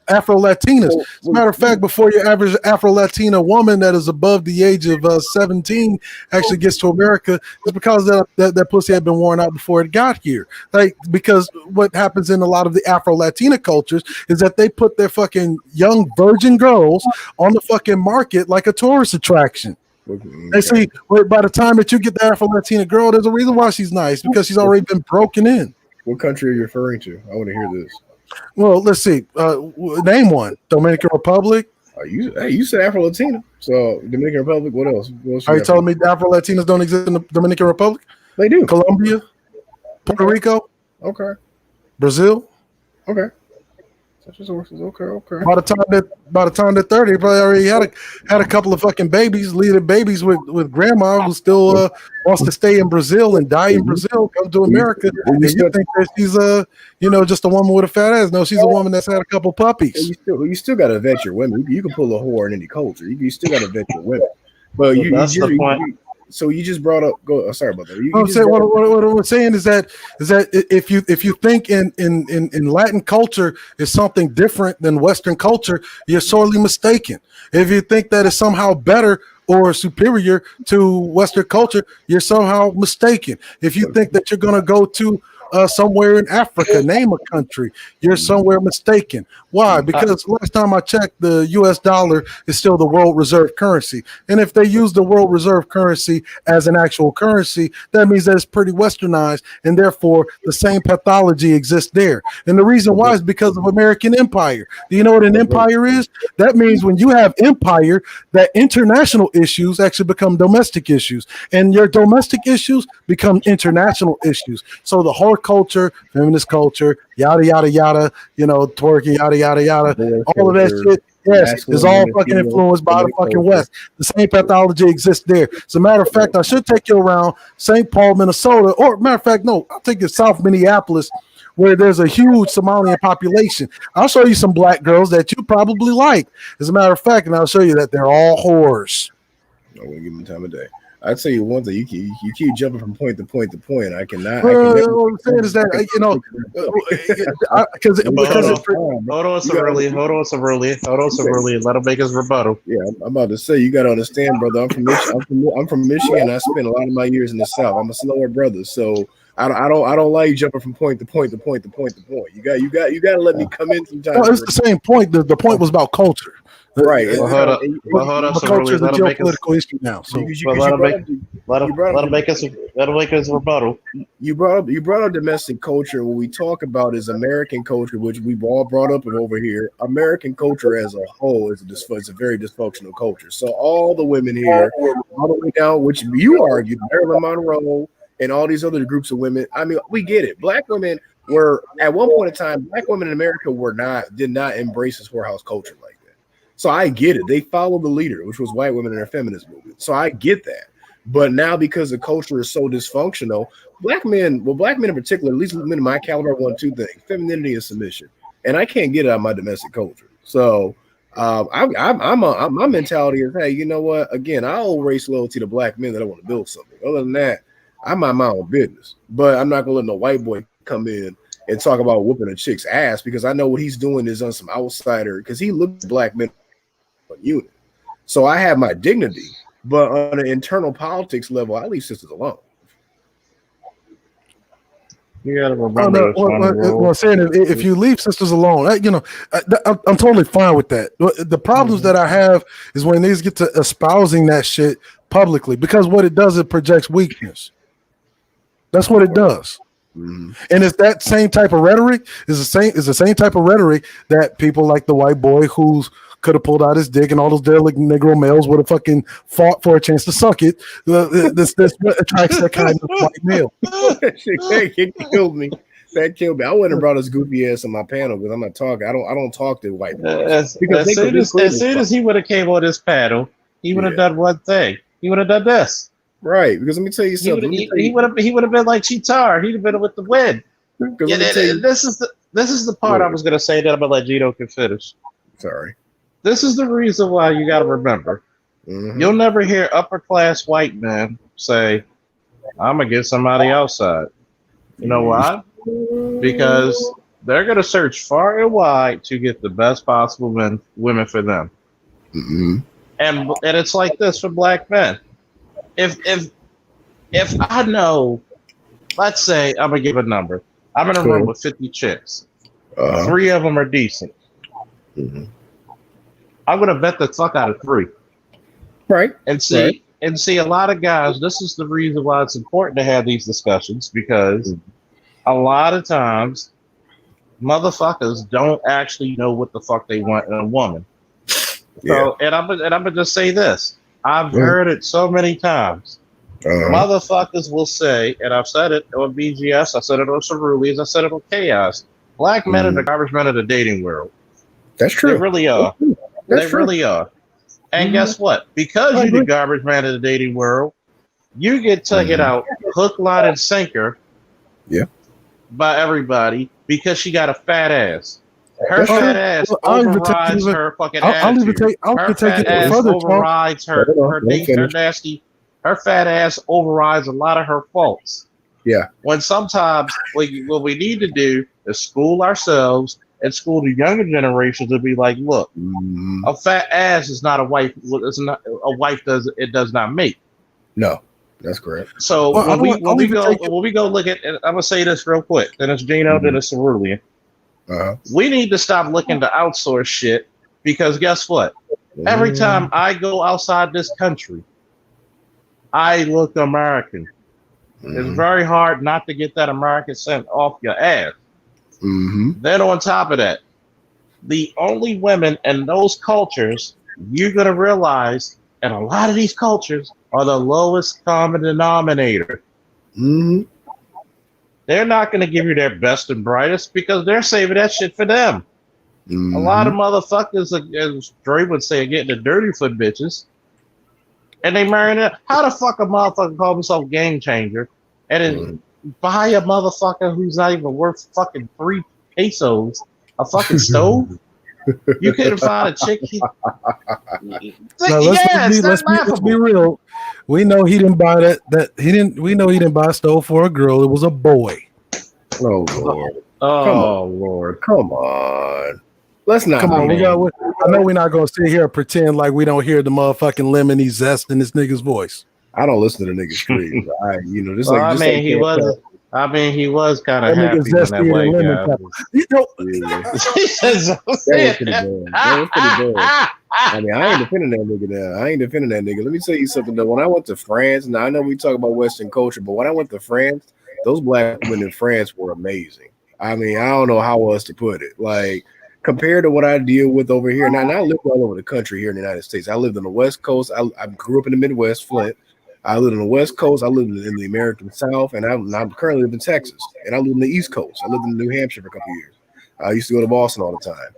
Afro-Latinas. As a matter of fact, before your average Afro-Latina woman that is above the age of 17 actually gets to America, it's because that pussy had been worn out before it got here. Like, because what happens in a lot of the Afro-Latina cultures is that they put their fucking young virgin girls on the fucking market like a tourist attraction. And see, by the time that you get the Afro-Latina girl, there's a reason why she's nice, because she's already been broken in. What country are you referring to? I want to hear this. Well, let's see. Name one. Dominican Republic. You said Afro-Latina. So Dominican Republic. What else? Are you telling me Afro-Latinas don't exist in the Dominican Republic? They do. Colombia, Puerto Rico. Okay. Brazil. Okay. Such sources. Okay. By the time they're 30, they probably already had a couple of fucking babies, leading babies with grandma who still wants to stay in Brazil and die in Brazil, come to America. And you think that she's just a woman with a fat ass? No, she's a woman that's had a couple puppies. You still got to vet your women. You can pull a whore in any culture. You still got to vet your women. But that's the point. So you just brought up. Sorry about that. What I'm saying is that if you think in Latin culture is something different than Western culture, you're sorely mistaken. If you think that is somehow better or superior to Western culture, you're somehow mistaken. If you think that you're going to go to somewhere in Africa, name a country, you're somewhere mistaken. Why? Because last time I checked, the US dollar is still the world reserve currency. And if they use the world reserve currency as an actual currency, that means that it's pretty westernized, and therefore the same pathology exists there. And the reason why is because of American empire. Do you know what an empire is? That means when you have empire, that international issues actually become domestic issues, and your domestic issues become international issues. So the whole culture, feminist culture, yada yada yada, twerking, yada yada yada, all of that shit, yes, is all fucking influenced by the fucking West. The same pathology exists there. As a matter of fact, I should take you around St. Paul, Minnesota, or matter of fact, no, I'll take you to South Minneapolis, where there's a huge Somalian population. I'll show you some black girls that you probably like. As a matter of fact, and I'll show you that they're all whores. I won't give them time of day. I'd tell you one thing: you keep jumping from point to point to point. I cannot. What I'm saying is that hold on, Cerulli. Let him make his rebuttal. Yeah, I'm about to say, you got to understand, brother. I'm from Michigan. I spent a lot of my years in the South. I'm a slower brother, so I don't like jumping from point to point to point to point to point. You got to let me come in sometimes. No, it's the same point. The point was about culture. Right. But hold up, so culture is a let him make his. geopolitical issue now. So Let him make his rebuttal. You brought up domestic culture. What we talk about is American culture, which we've all brought up over here. American culture as a whole is a very dysfunctional culture. So all the women here, all the way down, which you argued, Marilyn Monroe and all these other groups of women. I mean, we get it. Black women were at one point in time, black women in America did not embrace this whorehouse culture like that. So I get it. They followed the leader, which was white women in their feminist movement. So I get that. But now, because the culture is so dysfunctional, black men in particular, at least men in my caliber, want two things: femininity and submission. And I can't get it out of my domestic culture. So my mentality is, hey, you know what? Again, I owe race loyalty to black men that I want to build something. Other than that, I mind my own business. But I'm not gonna let no white boy come in and talk about whooping a chick's ass, because I know what he's doing is on some outsider, because he looked at black men on unit. So I have my dignity, but on an internal politics level, I leave sisters alone. You gotta remember. Saying if you leave sisters alone, I'm totally fine with that. The problems that I have is when these get to espousing that shit publicly, because what it does, it projects weakness. That's what it does. Mm-hmm. And it's that same type of rhetoric is the same type of rhetoric that people like the white boy who's could have pulled out his dick and all those derelict Negro males would have fucking fought for a chance to suck it. This attracts that kind of white male. That killed me. That killed me. I wouldn't have brought his goofy ass on my panel because I'm not talking. I don't talk to white boys. As soon as he would have came on this panel, he would have done one thing. He would have done this. Right, because let me tell you something. He would have been like Cheetar. He'd have been with the win. Yeah, this is the part I was going to say that I'm going to let Gino can finish. Sorry. This is the reason why you got to remember. Mm-hmm. You'll never hear upper class white men say, "I'm gonna get somebody outside." You know why? Because they're gonna search far and wide to get the best possible women for them. Mm-hmm. And it's like this for black men. If I know, let's say I'm gonna give a number. I'm in a room with 50 chicks. 3 of them are decent. Mm-hmm. I'm gonna bet the fuck out of 3. Right. And see a lot of guys, this is the reason why it's important to have these discussions, because a lot of times motherfuckers don't actually know what the fuck they want in a woman. So and I'm gonna just say this. I've heard it so many times. Motherfuckers will say, and I've said it on BGS, I said it on Ceruleans, I said it on Chaos. Black men are the garbage men of the dating world. That's true. They really are. They really are. And guess what? Because you're the garbage man of the dating world, you get taken out hook, line, and sinker by everybody because she got a fat ass. Her fat ass overrides her fucking attitude. Her fat ass overrides her nasty. Her fat ass overrides a lot of her faults. Yeah. When sometimes what we need to do is school ourselves and school the younger generations to be like, look, a fat ass is not a wife. It's not a wife. Does not make. No, that's correct. So when we go look at, I'm gonna say this real quick. Then it's Gino. Then it's Cerulean. We need to stop looking to outsource shit, because guess what? Every time I go outside this country, I look American. It's very hard not to get that American scent off your ass. Then on top of that, the only women in those cultures, you're going to realize, and a lot of these cultures are the lowest common denominator. They're not going to give you their best and brightest because they're saving that shit for them. A lot of motherfuckers, as Dre would say, are getting the dirty foot bitches. And they marrying it. How the fuck a motherfucker call himself game changer and then buy a motherfucker who's not even worth fucking 3 pesos a fucking stove? You couldn't find a chick. Let's be real. We know he didn't buy that. We know he didn't buy a stove for a girl. It was a boy. Oh Lord. Lord. Come on. Let's not. Come on. I know we're not gonna sit here and pretend like we don't hear the motherfucking lemony zest in this nigga's voice. I don't listen to the niggas scream. He was kind of happy when that white guy. I mean, I ain't defending that nigga now. I ain't defending that nigga. Let me tell you something though. When I went to France, now I know we talk about Western culture, but when I went to France, those black women in France were amazing. I mean, I don't know how else to put it. Like compared to what I deal with over here. Now I lived all over the country here in the United States. I lived on the West Coast. I grew up in the Midwest, Flint. I lived on the West Coast. I lived in the American South, and I'm currently live in Texas. And I live in the East Coast. I lived in New Hampshire for a couple of years. I used to go to Boston all the time.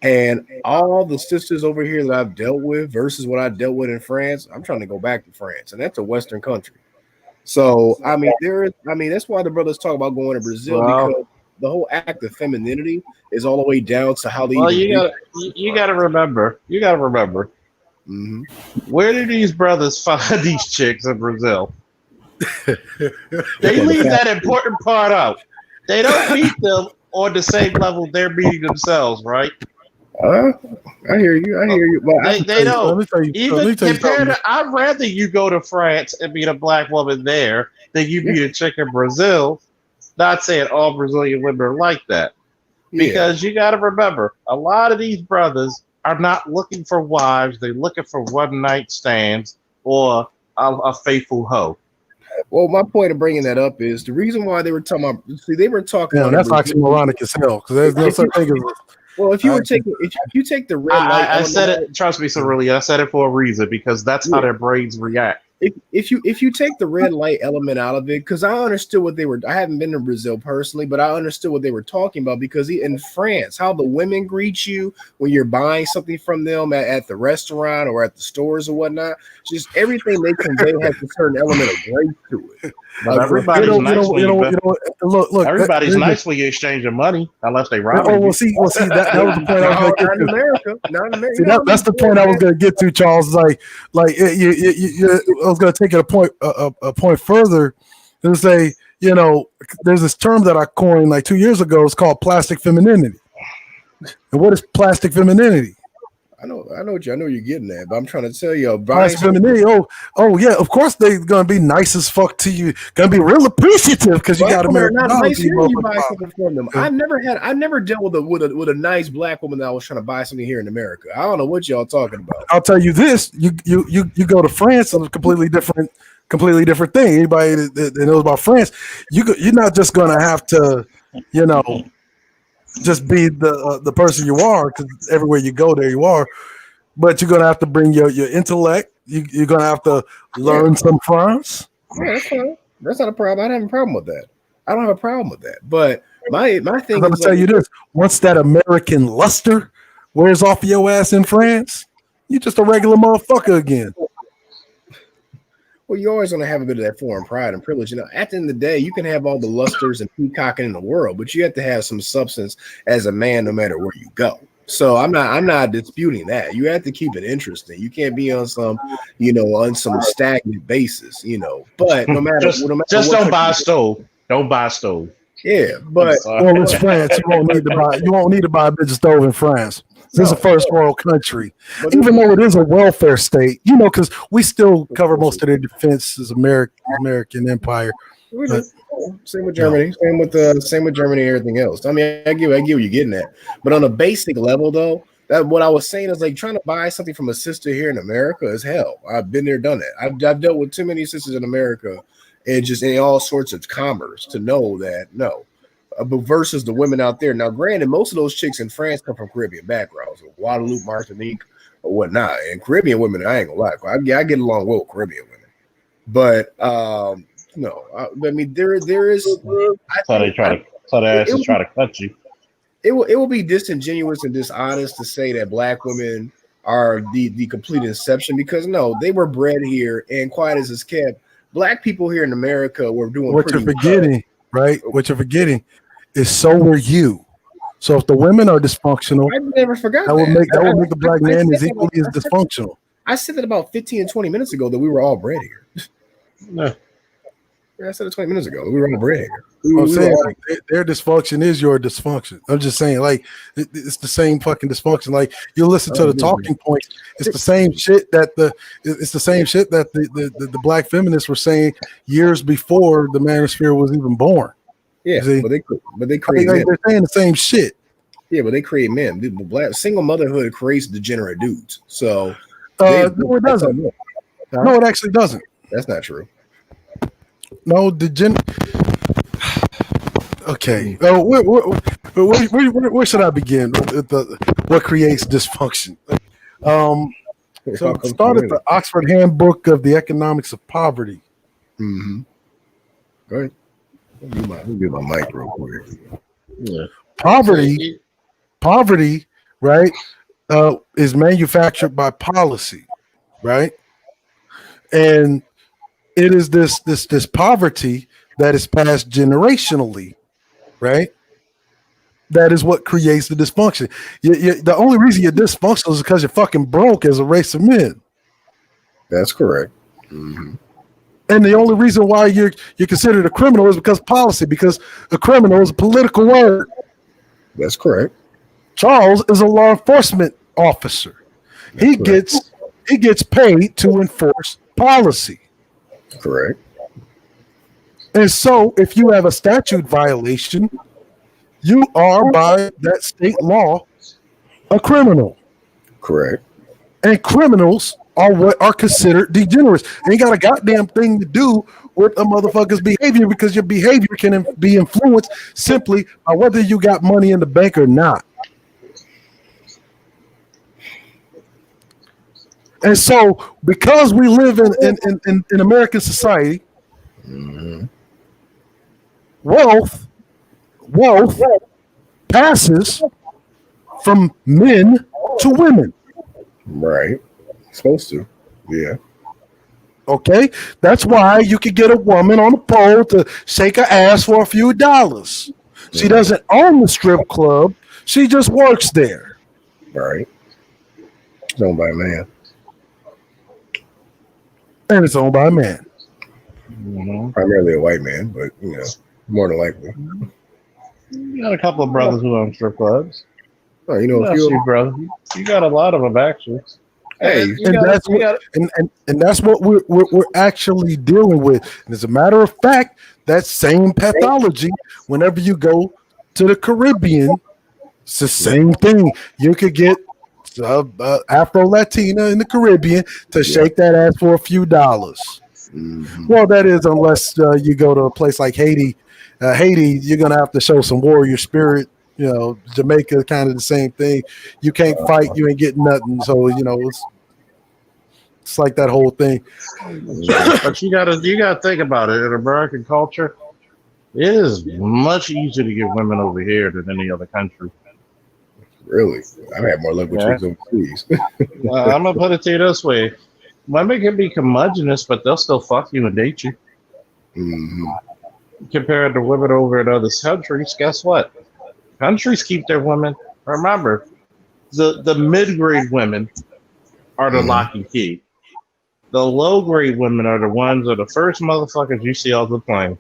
And all the sisters over here that I've dealt with versus what I dealt with in France, I'm trying to go back to France, and that's a Western country. So I mean, that's why the brothers talk about going to Brazil because the whole act of femininity is all the way down to how they. Well, you gotta remember. Mm-hmm. Where do these brothers find these chicks in Brazil? They leave that important part out. They don't meet them on the same level they're meeting themselves, right? I hear you. But they don't. Even compared to, I'd rather you go to France and meet a black woman there than you meet a chick in Brazil. Not saying all Brazilian women are like that. Because you got to remember, a lot of these brothers are not looking for wives. They're looking for one-night stands or a faithful hoe. Well, my point of bringing that up is the reason why they were talking about. See, they were talking. Yeah, that's oxymoronic as hell. Because there's no such thing as. Well, if you take the red light, I said it. Trust me, Cerulean. I said it for a reason because that's how their brains react. If you take the red light element out of it, because I understood what they were. I haven't been to Brazil personally, but I understood what they were talking about because in France, how the women greet you when you're buying something from them at the restaurant or at the stores or whatnot, just everything they convey has a certain element of grace to it. But everybody's nice when look. Everybody's nice when you exchange your money, unless they rob you. Well, see, that was the point I was going to get to. Not in America. See, that's the point I was going to get to, Charles. I was going to take it a point further and say, there's this term that I coined like 2 years ago. It's called plastic femininity. And what is plastic femininity? I know you're getting at, but I'm trying to tell you, plastic femininity. Oh yeah, of course they're gonna be nice as fuck to you. Gonna be real appreciative because you got American nice you buy something from them. I've never dealt with a nice black woman that I was trying to buy something here in America. I don't know what y'all talking about. I'll tell you this: you go to France, and it's a completely different thing. Anybody that knows about France, you're not just gonna have to, just be the person you are, because everywhere you go, there you are. But you're gonna have to bring your intellect. You're gonna have to learn some France. Yeah, that's fine. That's not a problem. I don't have a problem with that. I don't have a problem with that. But my thing. I'm gonna tell you this: once that American luster wears off your ass in France, you're just a regular motherfucker again. Well, you're always going to have a bit of that foreign pride and privilege. At the end of the day, you can have all the lusters and peacocking in the world, but you have to have some substance as a man, no matter where you go. So I'm not disputing that. You have to keep it interesting. You can't be on some stagnant basis, But no matter, just don't buy a stove. Don't buy a stove. Yeah, but it's France. You won't need to buy a bitch stove in France. This is a first world country, even though it is a welfare state, because we still cover most of their defense as American empire. Same with Germany, same with Germany and everything else. I mean, I get what you're getting at, but on a basic level, though, that what I was saying is like trying to buy something from a sister here in America is hell. I've been there, done that. I've dealt with too many sisters in America, and just in all sorts of commerce to know that no. But versus the women out there. Now, granted, most of those chicks in France come from Caribbean backgrounds, Guadeloupe, Martinique, or whatnot. And Caribbean women, I ain't gonna lie, I get along well with Caribbean women. But no, I mean there is. So they try to cut you. It will be disingenuous and dishonest to say that black women are the complete inception, because no, they were bred here, and quiet as it's kept, black people here in America were doing. What you're forgetting, right? What you're forgetting is so were you. So if the women are dysfunctional, I never forgot that would make the black man as equally as dysfunctional. I said that about 15 and 20 minutes ago that we were all bred here. No. I said it 20 minutes ago. We were all bred here. I'm saying like, their dysfunction is your dysfunction. I'm just saying, like, it's the same fucking dysfunction. Like, you listen to the talking points. It's the same shit that the black feminists were saying years before the manosphere was even born. Yeah, but they created. They're saying the same shit. Yeah, but they create men. Black single motherhood creates degenerate dudes. So no, it doesn't. No, it actually doesn't. That's not true. No, Okay. Oh, where should I begin? What creates dysfunction? So start at the Oxford Handbook of the Economics of Poverty. Mm-hmm. Go ahead. Let me get my mic real quick. Yeah. Poverty, right, is manufactured by policy, right, and it is this poverty that is passed generationally, right? That is what creates the dysfunction. The only reason you're dysfunctional is because you're fucking broke as a race of men. That's correct. Mm-hmm. And the only reason why you're considered a criminal is because policy, because a criminal is a political word. That's correct. Charles is a law enforcement officer. He gets paid to enforce policy. Correct. And so if you have a statute violation, you are, by that state law, a criminal. Correct. And criminals are what are considered degenerates. Ain't got a goddamn thing to do with a motherfucker's behavior, because your behavior can be influenced simply by whether you got money in the bank or not. And so, because we live in American society, mm-hmm. wealth passes from men to women. Right. It's supposed to. Yeah. Okay? That's why you could get a woman on a pole to shake her ass for a few dollars. She doesn't own the strip club. She just works there. Right. It's owned by a man. And it's owned by a man. Mm-hmm. Primarily a white man, but, more than likely. You got a couple of brothers who own strip clubs. Oh, a few brothers. You got a lot of them, actually. Hey, and that's what we're actually dealing with. And as a matter of fact, that same pathology, whenever you go to the Caribbean, it's the same thing. You could get Afro-Latina in the Caribbean to shake that ass for a few dollars. Mm-hmm. Well, that is unless you go to a place like Haiti. Haiti, you're going to have to show some warrior spirit. Jamaica, kind of the same thing. You can't fight, you ain't getting nothing. So, it's like that whole thing. But you gotta think about it. In American culture, it is much easier to get women over here than any other country. Really? I've had more luck with chicks overseas. I'm gonna put it to you this way: women can be curmudgeonous, but they'll still fuck you and date you. Mm-hmm. Compared to women over in other countries, guess what? Countries keep their women. Remember, the mid-grade women are the lock and key. The low-grade women are the ones that are the first motherfuckers you see off the plane.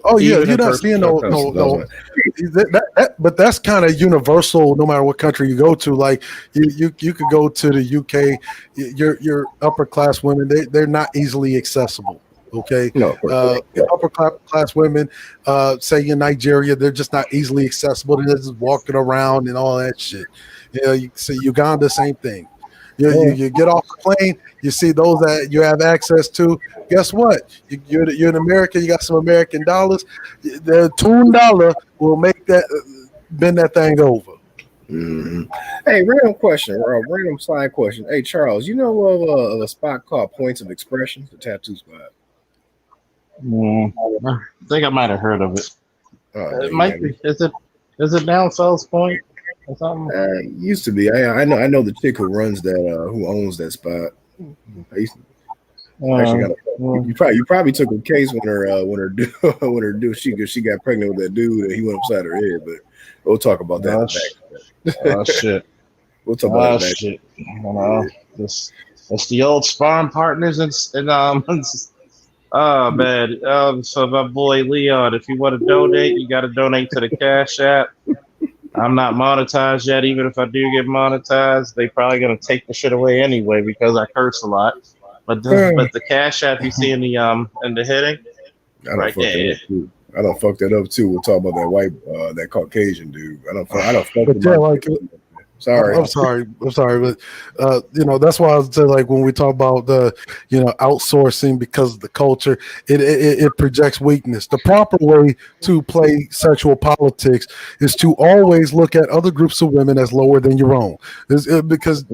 Oh yeah, you're not seeing no. But that's kind of universal. No matter what country you go to, like you could go to the UK. Your upper class women, they're not easily accessible. Okay, no, upper class women, say in Nigeria, they're just not easily accessible. They're just walking around and all that shit. You see Uganda, same thing. You get off the plane, you see those that you have access to. Guess what? You're in America. You got some American dollars. The $2 will make that bend that thing over. Mm-hmm. Hey, random side question. Hey, Charles, you know of a spot called Points of Expression, the tattoo spot? I think I might have heard of it. It might be. Is it down Fells Point or something? Used to be. I know the chick who runs that, who owns that spot. You probably took a case when her dude she got pregnant with that dude and he went upside her head. But we'll talk about that. Oh shit! We'll talk about that. Shit! It's the old sparring partners and oh man. So my boy Leon, if you want to donate, you got to donate to the Cash App. I'm not monetized yet. Even if I do get monetized, they probably gonna take the shit away anyway because I curse a lot. But the Cash App you see in the heading, right there. I don't fuck that up too. We'll talk about that white, that Caucasian dude. I don't fuck But with yeah, my. like Sorry. I'm sorry, but that's why I was saying, like, when we talk about the outsourcing because of the culture, it projects weakness. The proper way to play sexual politics is to always look at other groups of women as lower than your own, because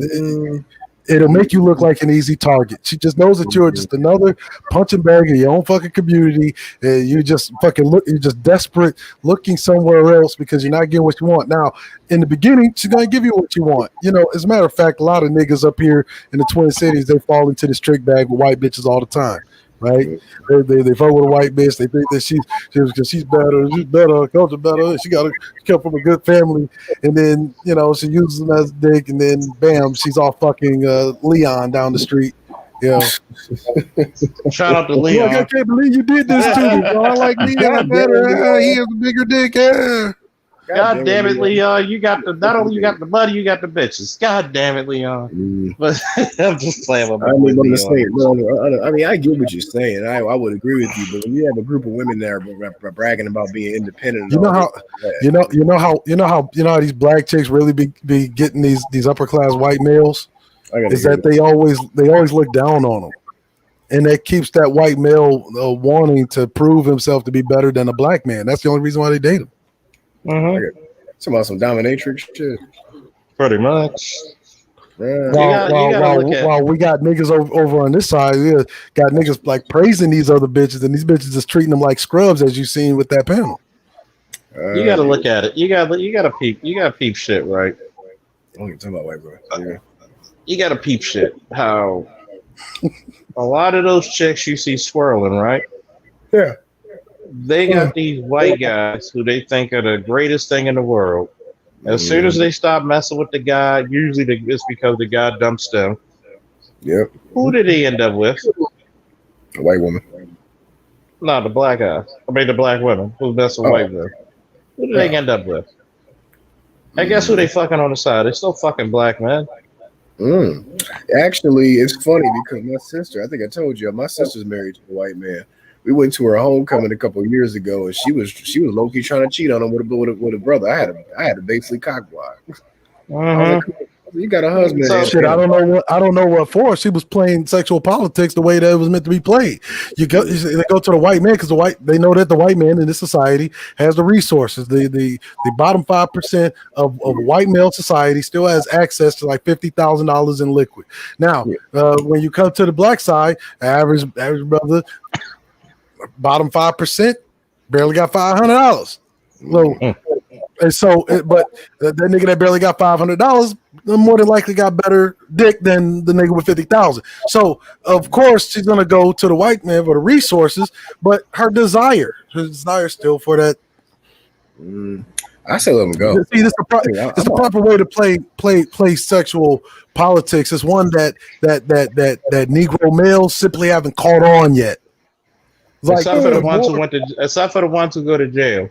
it'll make you look like an easy target. She just knows that you're just another punching bag in your own fucking community, and you just you're just desperate, looking somewhere else because you're not getting what you want. Now, in the beginning, she's gonna give you what you want. As a matter of fact, a lot of niggas up here in the Twin Cities, they fall into this trick bag with white bitches all the time. Right? They fuck with a white bitch. They think that she's better, her culture better. She come from a good family, and then she uses them as a dick, and then bam, she's all fucking Leon down the street. Shout out to Like, Leon. I can't believe you did this to me, bro. I like Leon better. He has a bigger dick. God damn it, Leon! You got not only you got the money, you got the bitches. God damn it, Leon! But I'm just playing with my I boy mean, Leon. I mean, I get what you're saying. I would agree with you, but when you have a group of women there bragging about being independent, You know how these black chicks really be getting these upper class white males is that they always look down on them, and that keeps that white male wanting to prove himself to be better than a black man. That's the only reason why they date him. Talking about some dominatrix shit. Pretty much. While we got niggas over on this side, we got niggas like praising these other bitches, and these bitches just treating them like scrubs, as you seen with that panel. You got to look at it. You got to peep shit, right? I ain't talking about white bro. You got to peep shit. How a lot of those chicks you see swirling, right? Yeah. They got these white guys who they think are the greatest thing in the world. As soon as they stop messing with the guy, usually it's because the guy dumps them. Yep. Who did he end up with? A white woman. No, the black guy. I mean, the black women who messing with white men. Who did they end up with? I guess who they fucking on the side? They still fucking black men. Actually, it's funny because my sister, I think I told you, my sister's married to a white man. We went to her homecoming a couple of years ago, and she was low key trying to cheat on him with a brother. I had to basically cock block. I was like, you got a husband. Shit, I don't know what for. She was playing sexual politics the way that it was meant to be played. They go to the white man because they know that the white man in this society has the resources. The bottom 5% of white male society still has access to like $50,000 in liquid. Now, when you come to the black side, average brother, bottom 5% barely got $500. And so, but that nigga that barely got $500 more than likely got better dick than the nigga with 50,000. So, of course, she's gonna go to the white man for the resources, but her desire still for that. I say let him go. See, it's the proper way to play sexual politics. It's one that Negro males simply haven't caught on yet. Except for the ones who go to jail.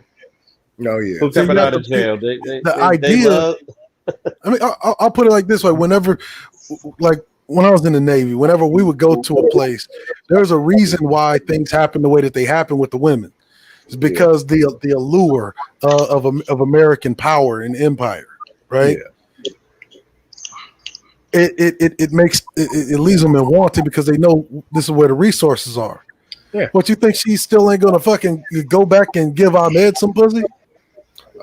No, yeah. Who coming out of jail? I mean, I'll put it like this way: whenever, like when I was in the Navy, whenever we would go to a place, there's a reason why things happen the way that they happen with the women. It's because the allure of American power and empire, right? Yeah. It leaves them unwanted because they know this is where the resources are. Yeah. But you think she still ain't gonna fucking go back and give Ahmed some pussy?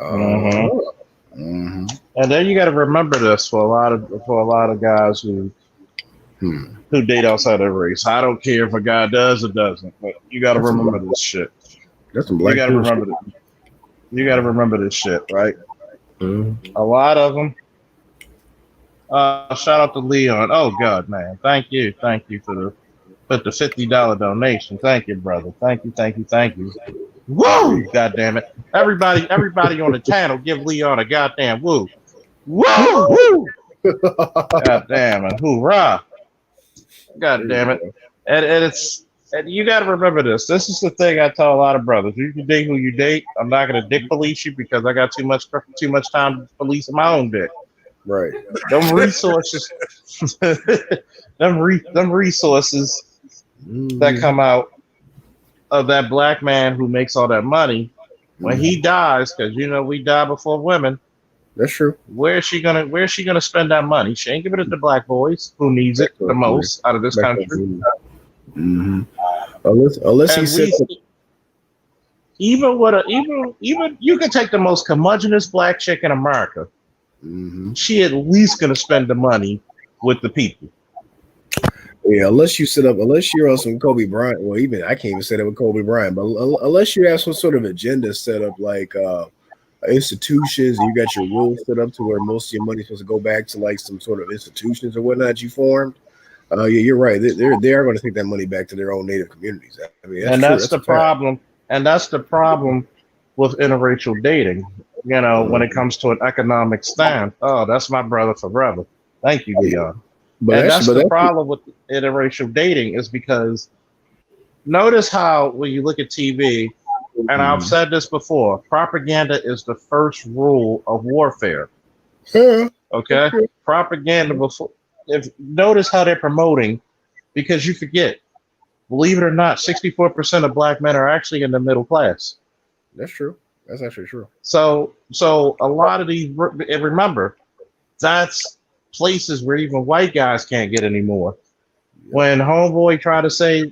And then you got to remember this for a lot of guys who date outside their race. I don't care if a guy does or doesn't, but you got to remember this shit. That's some black. You got to remember this. You got to remember this shit, right? A lot of them. Shout out to Leon. Oh God, man, thank you for the $50 donation. Thank you, brother. Thank you. Woo! God damn it. Everybody on the channel give Leon a goddamn woo. Woo! God damn it. Hoorah. God damn it. And you got to remember this. This is the thing I tell a lot of brothers. You can date who you date. I'm not going to dick police you because I got too much time to police my own dick. Right. Them resources. them resources that come out of that black man who makes all that money, when he dies, because we die before women. That's true. Where's she gonna spend that money? She ain't giving it to black boys who needs it the most out of this country. Mm-hmm. Unless he said even you can take the most curmudgeonous black chick in America. She at least gonna spend the money with the people. Yeah, unless you're on some Kobe Bryant. Well, even I can't even say that with Kobe Bryant, but unless you have some sort of agenda set up, like institutions, and you got your rules set up to where most of your money is supposed to go back to like some sort of institutions or whatnot you formed. Yeah, you're right. They are going to take that money back to their own native communities. I mean, That's the problem. And that's the problem with interracial dating. When it comes to an economic stand. Oh, that's my brother forever. Thank you, Leon. That's the problem with interracial dating is because notice how when you look at TV, and I've said this before, propaganda is the first rule of warfare. Okay? Propaganda before. Notice how they're promoting, because you forget, believe it or not, 64% of black men are actually in the middle class. That's true. That's actually true. So a lot of these, and remember, that's places where even white guys can't get anymore. Yep. When homeboy tried to say,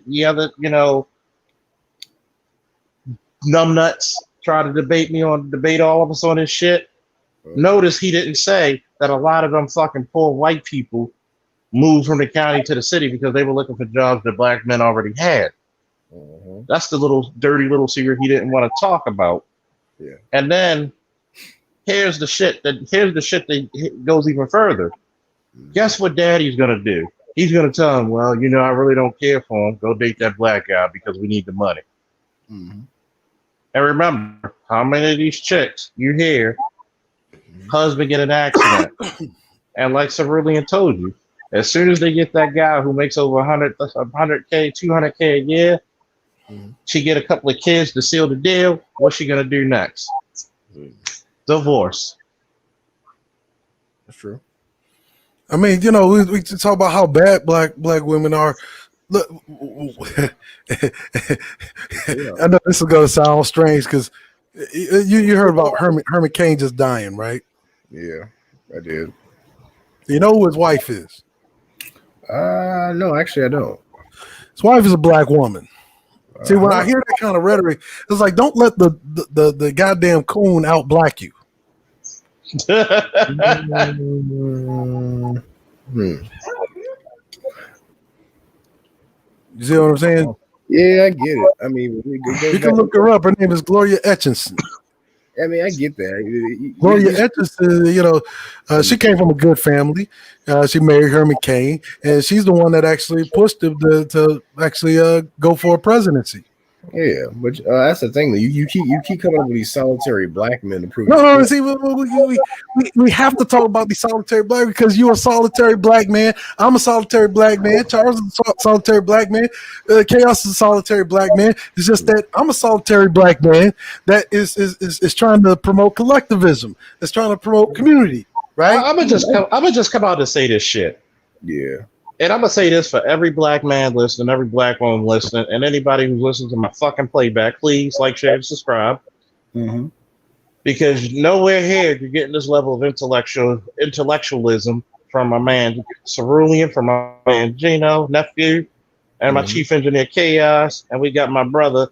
numbnuts try to debate all of us on this shit. Notice he didn't say that a lot of them fucking poor white people moved from the county to the city because they were looking for jobs that black men already had. That's the little dirty little secret he didn't want to talk about. Yeah. And then here's the shit that goes even further. Guess what daddy's gonna do? He's gonna tell him, well, I really don't care for him. Go date that black guy because we need the money. And remember, how many of these chicks you hear husband get an accident? And like Cerulean told you, as soon as they get that guy who makes over 100K, 200K a year, she get a couple of kids to seal the deal. What's she gonna do next? Divorce. That's true. I mean, we talk about how bad black women are. Look, I know this is gonna sound strange because you heard about Herman Cain just dying, right? Yeah, I did. You know who his wife is? No, actually, I don't. His wife is a black woman. See, when I hear that kind of rhetoric, it's like, don't let the goddamn coon out black you. You see what I'm saying? Yeah, I get it. I mean, you can look her up. Her name is Gloria Etchinson. I mean, I get that. Gloria Etchinson, she came from a good family. She married Herman Cain, and she's the one that actually pushed him to actually go for a presidency. Yeah, but that's the thing. You keep coming up with these solitary black men to prove. No, see, we have to talk about these solitary black because you're a solitary black man. I'm a solitary black man. Charles is a solitary black man. Chaos is a solitary black man. It's just that I'm a solitary black man that is trying to promote collectivism. It's trying to promote community, right? I'm gonna just come out and say this shit. Yeah. And I'm going to say this for every black man listening, every black woman listening, and anybody who's listening to my fucking playback, please like, share, and subscribe. Because nowhere here you're getting this level of intellectualism from my man Cerulean, from my man Gino, nephew, and my chief engineer Chaos, and we got my brother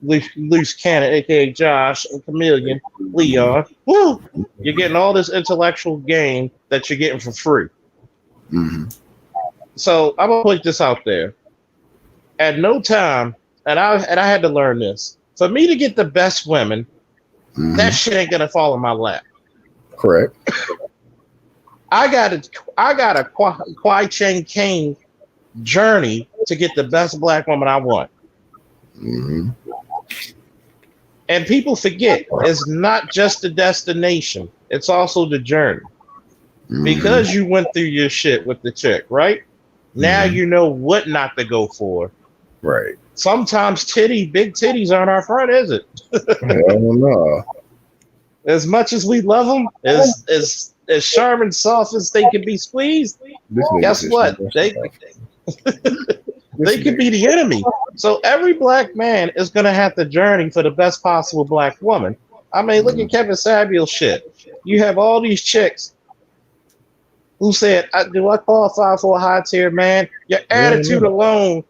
Loose Cannon, a.k.a. Josh, and Chameleon, Leon. Woo! You're getting all this intellectual gain that you're getting for free. So I'm gonna put this out there. At no time, and I had to learn this. For me to get the best women, that shit ain't gonna fall in my lap. Correct. I got a Kwai Chang Caine journey to get the best black woman I want. And people forget it's not just the destination; it's also the journey. Because you went through your shit with the chick, right? Now you know what not to go for. Right. Sometimes big titties aren't our friend, is it? Hell no. As much as we love them, as sharp and soft as they can be squeezed, guess what? They could be the enemy. So every black man is going to have to journey for the best possible black woman. I mean, look at Kevin Samuel's shit. You have all these chicks who said, "Do I qualify for a high tier man?" Your attitude alone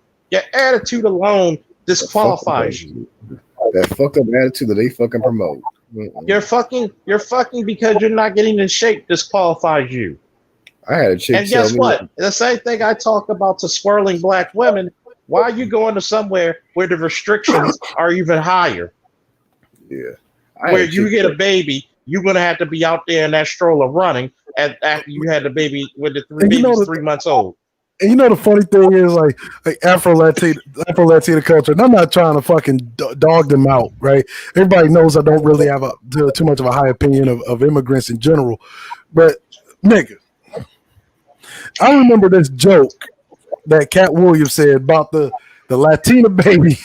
disqualifies you. That fucked up attitude that they fucking promote. You're fucking because you're not getting in shape disqualifies you. I had a chick. And guess what? The same thing I talk about to swirling black women. Why are you going to somewhere where the restrictions are even higher? Yeah. Where you get a baby, you're gonna have to be out there in that stroller running after you had the baby when the baby's 3 months old. And you know the funny thing is, like Afro-Latina culture, and I'm not trying to fucking dog them out, right? Everybody knows I don't really have too much of a high opinion of immigrants in general. But, nigga, I remember this joke that Cat Williams said about the Latina baby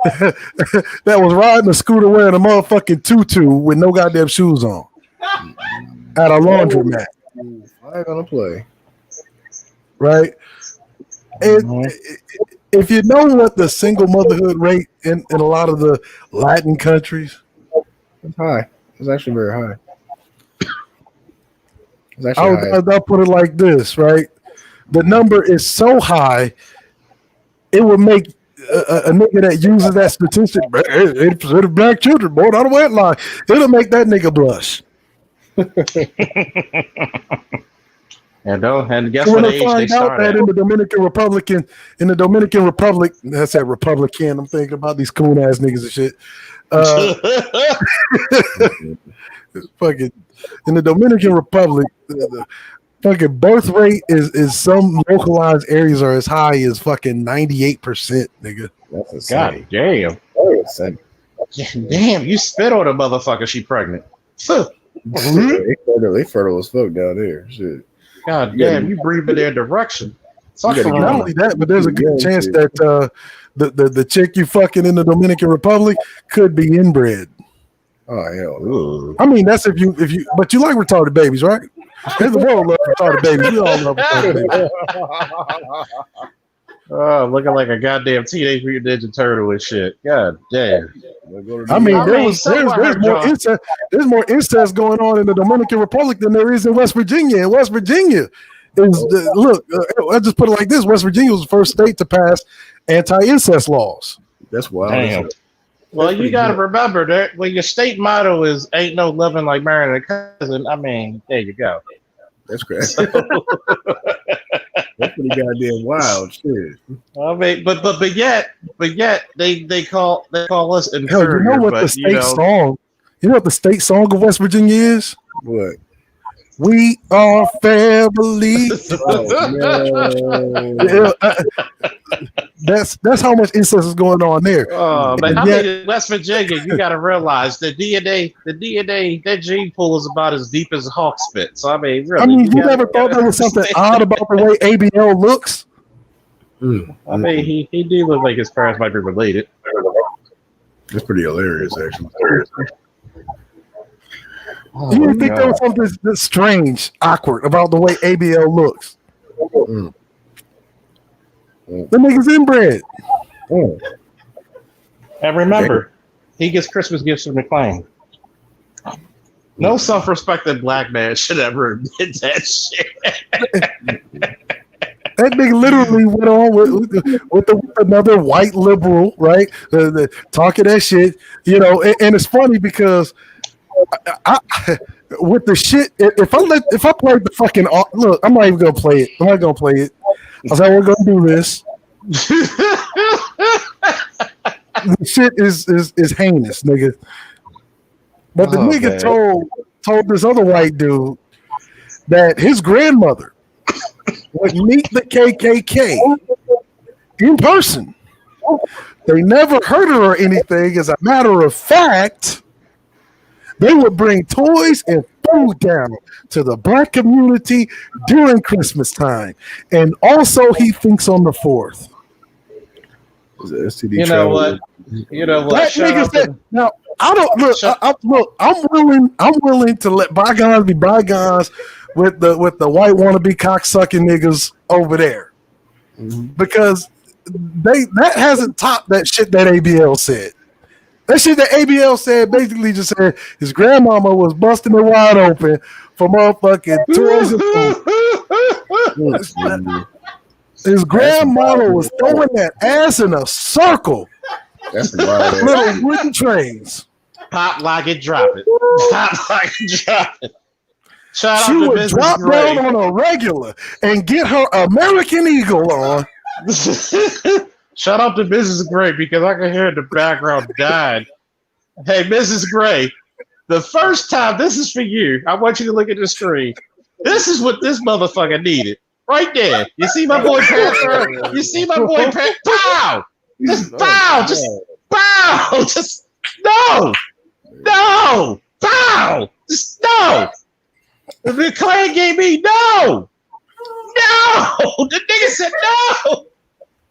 that was riding a scooter wearing a motherfucking tutu with no goddamn shoes on at a laundromat. I ain't gonna play. Right? If you know what the single motherhood rate in a lot of the Latin countries, it's high. It's actually very high. It's actually I'll put it like this, right? The number is so high, it would make a nigga that uses that statistic, 80% of black children born out of wedlock, it'll make that nigga blush. And guess when what they age find they out start that at? in the Dominican Republic, that's that Republican. I'm thinking about these coon ass niggas and shit. Fucking in the Dominican Republic, the fucking birth rate is some localized areas are as high as fucking 98%, nigga. That's insane. God damn. That's insane. Damn, you spit on a motherfucker, she pregnant. They fertile as fuck down there. Shit. God damn, you breathe in their direction. Not only that, but there's a good chance that the chick you fucking in the Dominican Republic could be inbred. Oh hell! I mean, that's if you but you like retarded babies, right? There's the world love retarded babies. We all love retarded babies. Oh, looking like a goddamn Teenage Mutant Ninja Turtle and shit. God damn. I mean, there's more incest going on in the Dominican Republic than there is in West Virginia. In West Virginia, I just put it like this: West Virginia was the first state to pass anti-incest laws. That's wild. Damn. Well, you got to remember that when your state motto is "Ain't no loving like marrying a cousin." I mean, there you go. That's crazy. That's pretty goddamn wild shit. I mean, but yet they call us inferior. Hell, you know what the state song? You know what the state song of West Virginia is? What? We are family. That's how much incest is going on there. Oh, but I mean, West Virginia, you got to realize the DNA, that gene pool is about as deep as a hawk spit. So I mean, really, you never thought there was something odd about the way ABL looks? I mean, he do look like his parents might be related. That's pretty hilarious, actually. Oh, you didn't think there was something that's strange, awkward about the way ABL looks? The nigga's inbred. And remember, he gets Christmas gifts from McLean. No self-respecting black man should ever admit that shit. That nigga literally went on with another white liberal, right? Talking that shit, and it's funny because I with the shit. If I played the fucking look, I'm not even gonna play it. I'm not gonna play it. I was like, we're gonna do this. The shit is heinous, nigga. But the nigga told this other white dude that his grandmother would meet the KKK in person. They never hurt her or anything. As a matter of fact, they would bring toys and food down to the black community during Christmas time. And also, he thinks on the 4th. You know what? That nigga said, now, I don't look. I'm willing to let bygones be bygones with the white wannabe cocksucking niggas over there, because that hasn't topped that shit that ABL said. That shit that ABL said basically just said his grandmama was busting it wide open for motherfucking toys and food. His grandmama was throwing that ass in a circle. That's wild. Little wooden trays. Pop, lock it, drop it. Pop, lock it, drop it. Shout She out to would Mrs. drop Gray. down on a regular and get her American Eagle on. Shout out to Mrs. Gray because I can hear in the background dying. Hey, Mrs. Gray, the first time, this is for you. I want you to look at the screen. This is what this motherfucker needed. Right there. You see my boy Panther? You see my boy Panther? Pow! Just pow! Just pow! Just no! No! Pow! Just no! The clan gave me no! No! The nigga said no!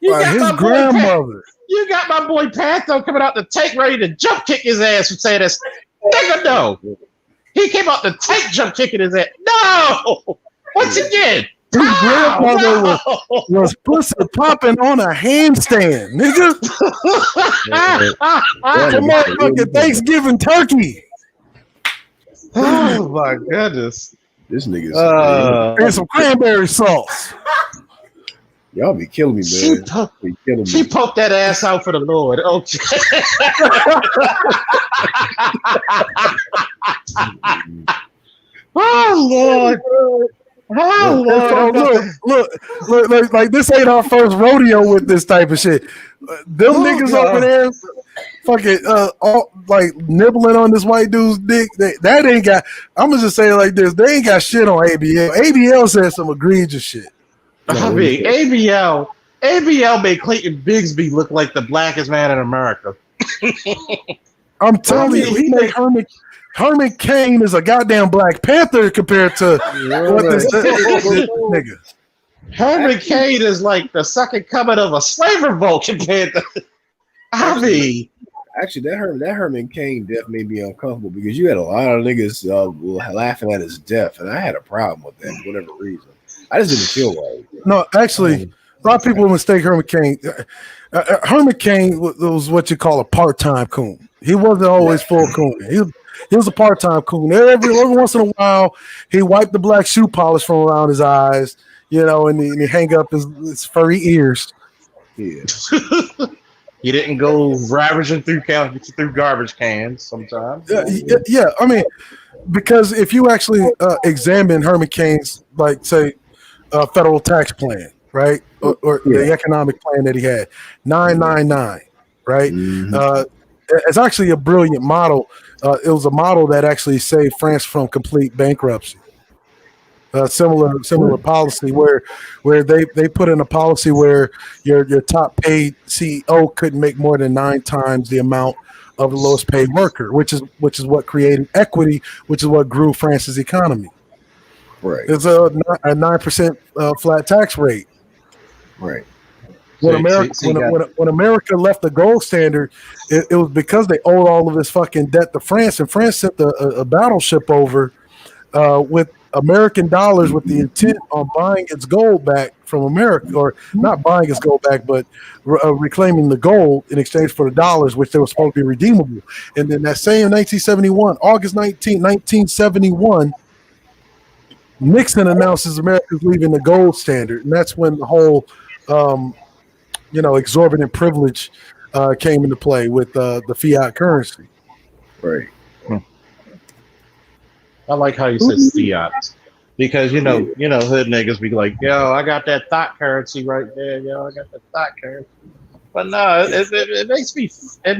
His grandmother. You got my boy Panther coming out the tank ready to jump kick his ass for saying this. Nigga, no. He came out the tank jump kicking his ass. No! Once again. His grandmother was pussy popping on a handstand, nigga. Come on, fucking Thanksgiving turkey. Oh my goodness. This nigga's and some cranberry sauce. Y'all be killing me, man. She poked that ass out for the Lord. Okay. Oh Lord. Oh Lord. Look, like this ain't our first rodeo with this type of shit. Them niggas over there fucking all, like nibbling on this white dude's dick. That ain't got, I'm gonna just say it like this, they ain't got shit on ABL. ABL said some egregious shit. I mean, ABL made Clayton Bigsby look like the blackest man in America. I'm telling you, he made Herman Cain is a goddamn Black Panther compared to what this nigga. Herman Cain is like the second coming of a slave revolt compared to. I mean, actually, that Herman Cain death made me uncomfortable because you had a lot of niggas laughing at his death, and I had a problem with that for whatever reason. I just didn't feel right. No, actually, a lot of people mistake Herman Cain. Herman Cain was what you call a part-time coon. He wasn't always full coon. He was a part-time coon. Every once in a while, he wiped the black shoe polish from around his eyes, and he hang up his furry ears. Yeah. You didn't go ravaging through garbage cans sometimes. Yeah. I mean, because if you actually examine Herman Cain's, like, say, federal tax plan, right, or the economic plan that he had, 999, right? Mm-hmm. It's actually a brilliant model. It was a model that actually saved France from complete bankruptcy. Similar policy where they put in a policy where your top paid CEO couldn't make more than 9 times the amount of the lowest paid worker, which is what created equity, which is what grew France's economy. Right. It's a 9% flat tax rate. Right. When America left the gold standard, it was because they owed all of this fucking debt to France, and France sent a battleship over with American dollars with the intent on buying its gold back from America, or not buying its gold back, but reclaiming the gold in exchange for the dollars, which they were supposed to be redeemable. And then that same 1971, August 19, 1971, Nixon announces America's leaving the gold standard, and that's when the whole exorbitant privilege came into play with the fiat currency. Right. I like how you said fiat, because you know hood niggas be like, yo, I got that thought currency right there, yo, I got that thought currency. But no, it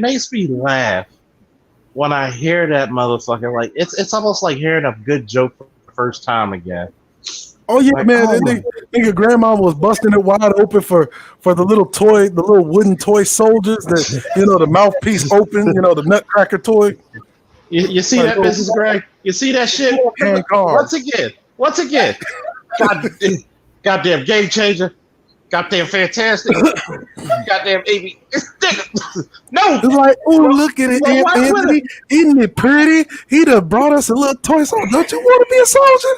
makes me laugh when I hear that motherfucker. Like it's almost like hearing a good joke for the first time again. Oh yeah, like, man! Nigga, grandma was busting it wide open for the little toy, the little wooden toy soldiers that the mouthpiece open, the nutcracker toy. You see that, Mrs. Gray? You see that shit? Once again. Goddamn game changer. Goddamn fantastic. Goddamn AB. No. It's like, oh, look at it, Anthony. Isn't it pretty? He done brought us a little toy soldier. Don't you want to be a soldier?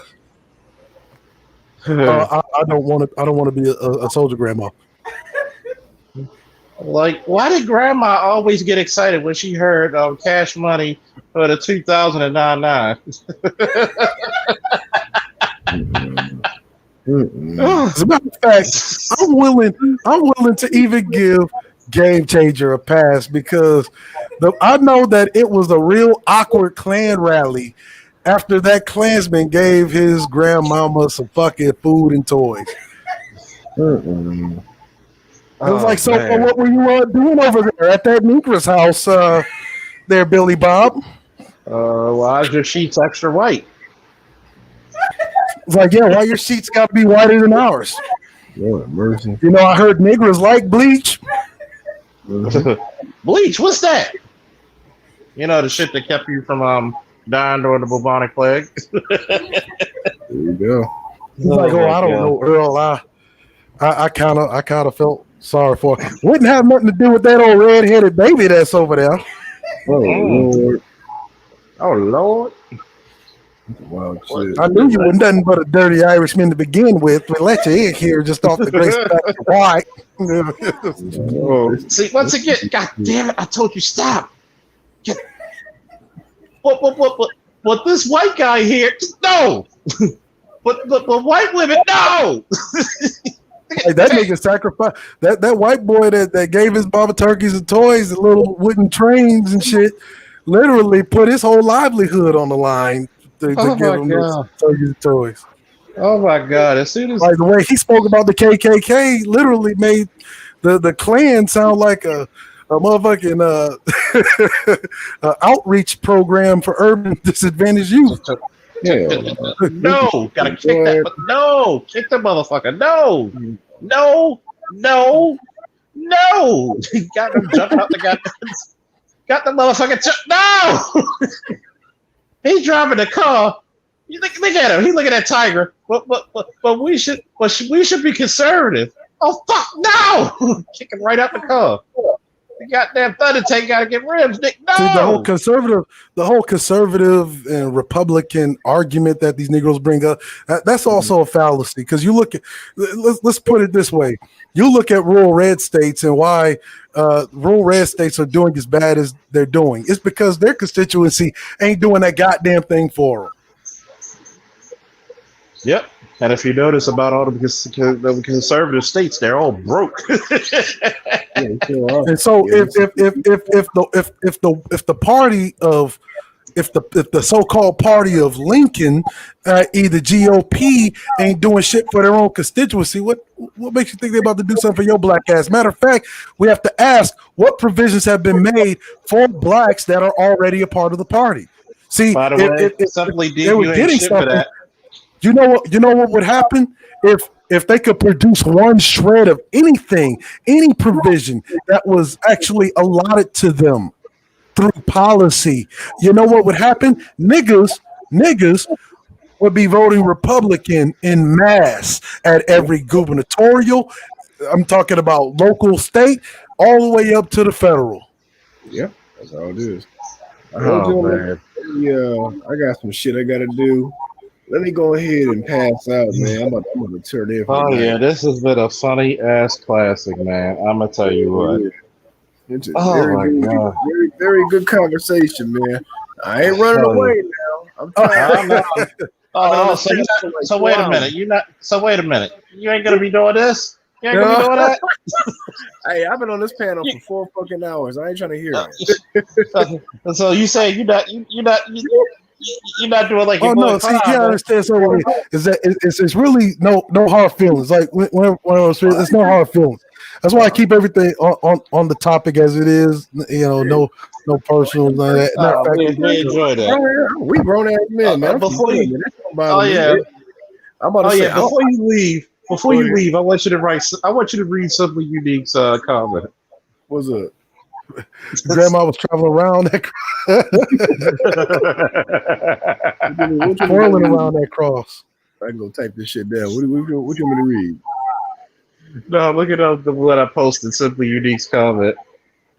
I don't want to be a soldier, grandma. Like, why did Grandma always get excited when she heard Cash Money for the 2009? As a matter of fact, I'm willing to even give Game Changer a pass because I know that it was a real awkward Klan rally after that Klansman gave his grandmama some fucking food and toys. It was like, so what were you doing over there at that Negro's house there, Billy Bob? Why is your sheets extra white? It's like, yeah, why your sheets got to be whiter than ours? Lord mercy. You know, I heard Negroes like bleach. Bleach, what's that? You know, the shit that kept you from dying during the bubonic plague. There you go. He's like, I don't know, Earl. I kind of felt sorry for her. Wouldn't have nothing to do with that old red-headed baby that's over there. Oh, Lord. Oh, Lord. Wow, shit. I knew you were nothing but a dirty Irishman to begin with, but let your egg here just off the grace of white. See, once again, God damn it, I told you stop. What this white guy here, no. But white women, no. Hey, that nigga sacrificed that white boy that gave his mama turkeys and toys and little wooden trains and shit, literally put his whole livelihood on the line to give him those turkeys and toys. Oh my God! As soon as the way he spoke about the KKK, literally made the Klan sound like a motherfucking outreach program for urban disadvantaged youth. No, gotta kick that. No, kick the motherfucker. No. Got him jumping out the goddamn. Got the motherfucker. No. He's driving the car. You look at him. He's looking at Tiger. But we should be conservative. Oh fuck no! Kicking right out the car. The goddamn Thunder Tank got to get rims, Nick. No. See, the whole conservative and Republican argument that these Negroes bring up, that's also a fallacy. Because you look at, let's put it this way: you look at rural red states and why rural red states are doing as bad as they're doing. It's because their constituency ain't doing that goddamn thing for them. Yep. And if you notice about all the conservative states, they're all broke. And so if the so-called party of Lincoln, either GOP, ain't doing shit for their own constituency, what makes you think they're about to do something for your black ass? Matter of fact, we have to ask what provisions have been made for blacks that are already a part of the party. See, by the way, they were getting something. You know what would happen if they could produce one shred of anything, any provision that was actually allotted to them through policy. You know what would happen? Niggas would be voting Republican in mass at every gubernatorial. I'm talking about local, state, all the way up to the federal. Yeah, that's how it is. Oh, man. I got some shit I gotta do. Let me go ahead and pass out, man. I'm about to turn in. Oh yeah, this has been a funny ass classic, man. I'm gonna tell you what. It's a very good conversation, man. I ain't running away now. I'm tired. So wait a minute. So wait a minute. You ain't gonna be doing this. You ain't gonna be doing that. Hey, I've been on this panel for 4 fucking hours. I ain't trying to hear it. So you say you're not doing like. Oh no! See, you understand. So is that it's really no hard feelings. Like when it's no hard feelings. That's why I keep everything on the topic as it is. You know, no personal. None of that. We enjoy that. We grown ass men, man. Before you leave, I want you to read Simply Unique's comment. What's up? Grandma was traveling around that twirling around that cross. I can go type this shit down. What do you want me to read? No, look at what I posted. Simply Unique's comment.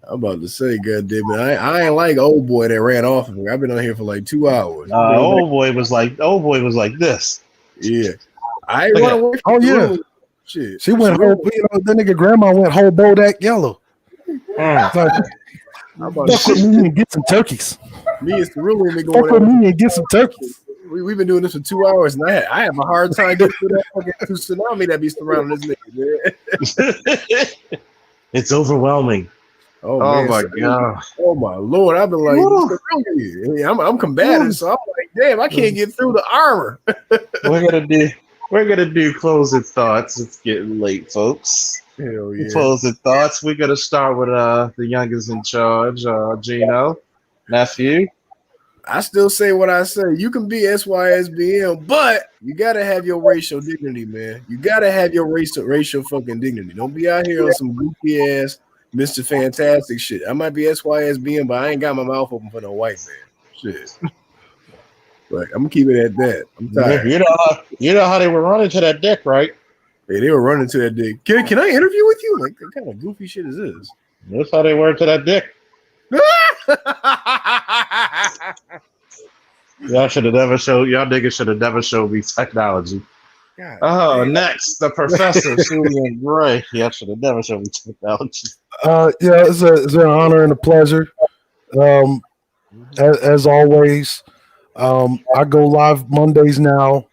I'm about to say, goddamn it, I ain't like old boy that ran off of me. I've been on here for like 2 hours. Old boy was like this. Yeah, I ain't run away from shit. She went whole. You know, that nigga grandma went whole Bodak Yellow. Fuck with me and get some turkeys. Me and Cerulean been Fuck going with at me and get some turkeys. We've been doing this for 2 hours, and I have a hard time getting through that fucking tsunami that be surrounding this nigga, man. It's overwhelming. Oh, Oh man, my so- god. Oh my lord! I've been like, I'm combative, so I'm like, damn, I can't get through the armor. We're gonna do closing thoughts. It's getting late, folks. Hell yeah. Closing thoughts. We're gonna start with the youngest in charge, Gino, nephew. I still say what I say. You can be SYSBM, but you gotta have your racial dignity, man. You gotta have your racial fucking dignity. Don't be out here on some goofy ass Mr. Fantastic shit. I might be SYSBM, but I ain't got my mouth open for no white man. Shit. Like, I'm gonna keep it at that. I'm tired. You know how they were running to that dick, right? Hey, they were running to that dick. Can I interview with you? Like, what kind of goofy shit is this? That's how they were to that dick. Y'all should have never showed. Y'all niggas should have never showed me technology. God, next, the professor, Susan Gray. Y'all should have never showed me technology. Yeah, it's an honor and a pleasure. As always, I go live Mondays now.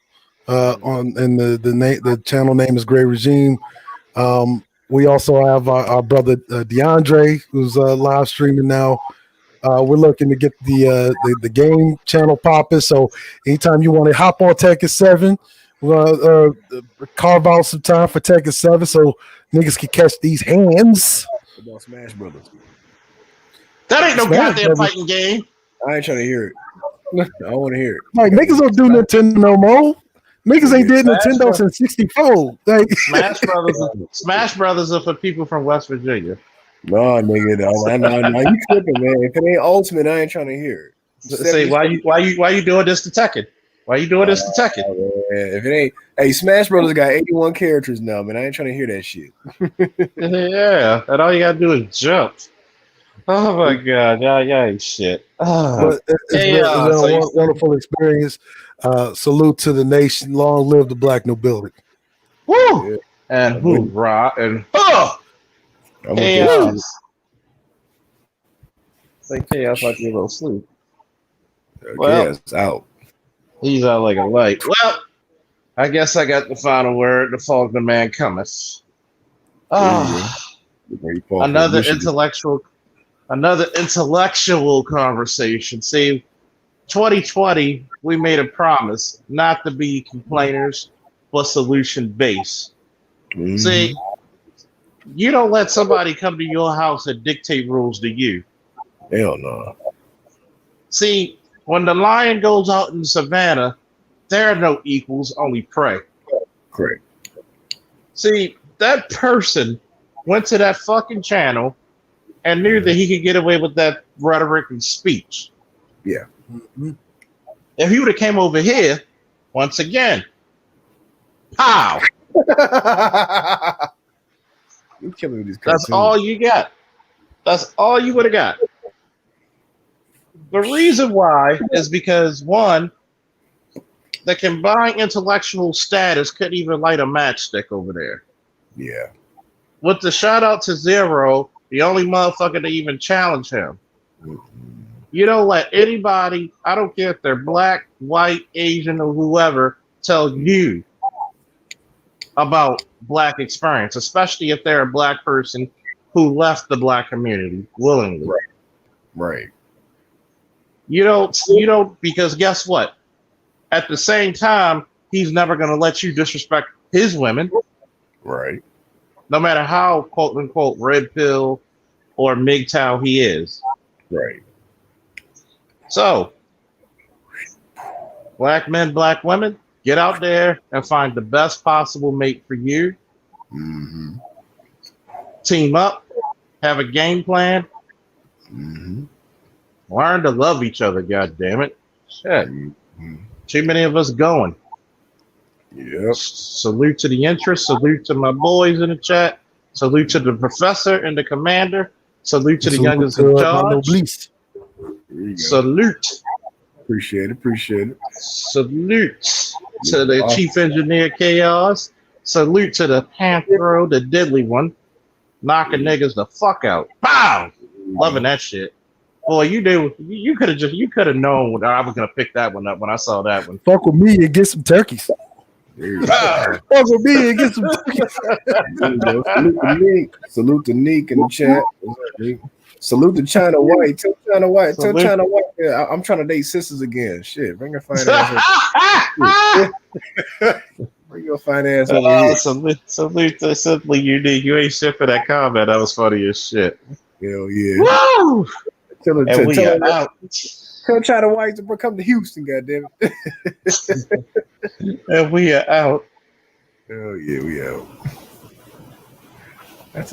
And the channel name is Gray Regime. We also have our brother DeAndre, who's live streaming now. We're looking to get the game channel popping. So anytime you want to hop on Tekken 7, we're gonna carve out some time for Tekken 7 so niggas can catch these hands. What about Smash Brothers? That ain't no Smash goddamn Brothers. fighting game. I ain't trying to hear it. I don't want to hear it. Like niggas don't do Nintendo no more. Niggas ain't did Smash Nintendo Brothers. since '64. Like Smash Brothers are for people from West Virginia. No, nigga, no, you tripping, man. If it ain't Ultimate, I ain't trying to hear it. Say why you doing this to Tekken? Why you doing this to Tekken? If it ain't, hey, Smash Brothers got 81 characters now, man. I ain't trying to hear that shit. Yeah, and all you gotta do is jump. Oh my god, yeah, shit. But it's been a wonderful experience. Salute to the nation. Long live the black nobility. Woo! Yeah. And hoorah and chaos. Say chaos like you're a little sleep. Chaos out. He's out like a light. Well, I guess I got the final word. The fog the man cometh. Another intellectual conversation. See, 2020, we made a promise not to be complainers, but solution based. Mm-hmm. See, you don't let somebody come to your house and dictate rules to you. Hell no. See, when the lion goes out in the savannah, there are no equals, only prey. Correct. See, that person went to that fucking channel and knew that he could get away with that rhetoric and speech. Yeah. Mm-hmm. If he would have came over here, once again, pow. You killing these That's all you got. That's all you would have got. The reason why is because, one, the combined intellectual status couldn't even light a matchstick over there. Yeah. With the shout out to Zero, the only motherfucker to even challenge him. Mm-hmm. You don't let anybody, I don't care if they're black, white, Asian, or whoever, tell you about black experience, especially if they're a black person who left the black community willingly. Right. You don't, because guess what? At the same time, he's never going to let you disrespect his women. Right. No matter how, quote unquote, red pill or MGTOW he is. Right. So, black men, black women, get out there and find the best possible mate for you. Mm-hmm. Team up, have a game plan. Mm-hmm. Learn to love each other, God damn it. Shit. Mm-hmm. Too many of us going. Yep. Salute to the interest. Salute to my boys in the chat. Salute to the professor and the commander. Salute to the youngest in charge. Salute. Appreciate it. Salute to the chief engineer Chaos. Salute to the Panthro, the deadly one. knocking niggas the fuck out. Bow! Loving that shit. Boy, you could have known I was gonna pick that one up when I saw that one. Fuck with me and get some turkeys. Fuck with me and get some turkeys. Salute to Neek in the chat. Salute to China White. Tell China White. Yeah, I'm trying to date sisters again. Shit, bring her fine ass over. Bring your fine ass over here. Salute to Simply Unique. You ain't shit for that comment. That was funny as shit. Hell yeah. Woo! Tell China White to come to Houston, goddamn it. And we are out. Hell yeah, we out. That's a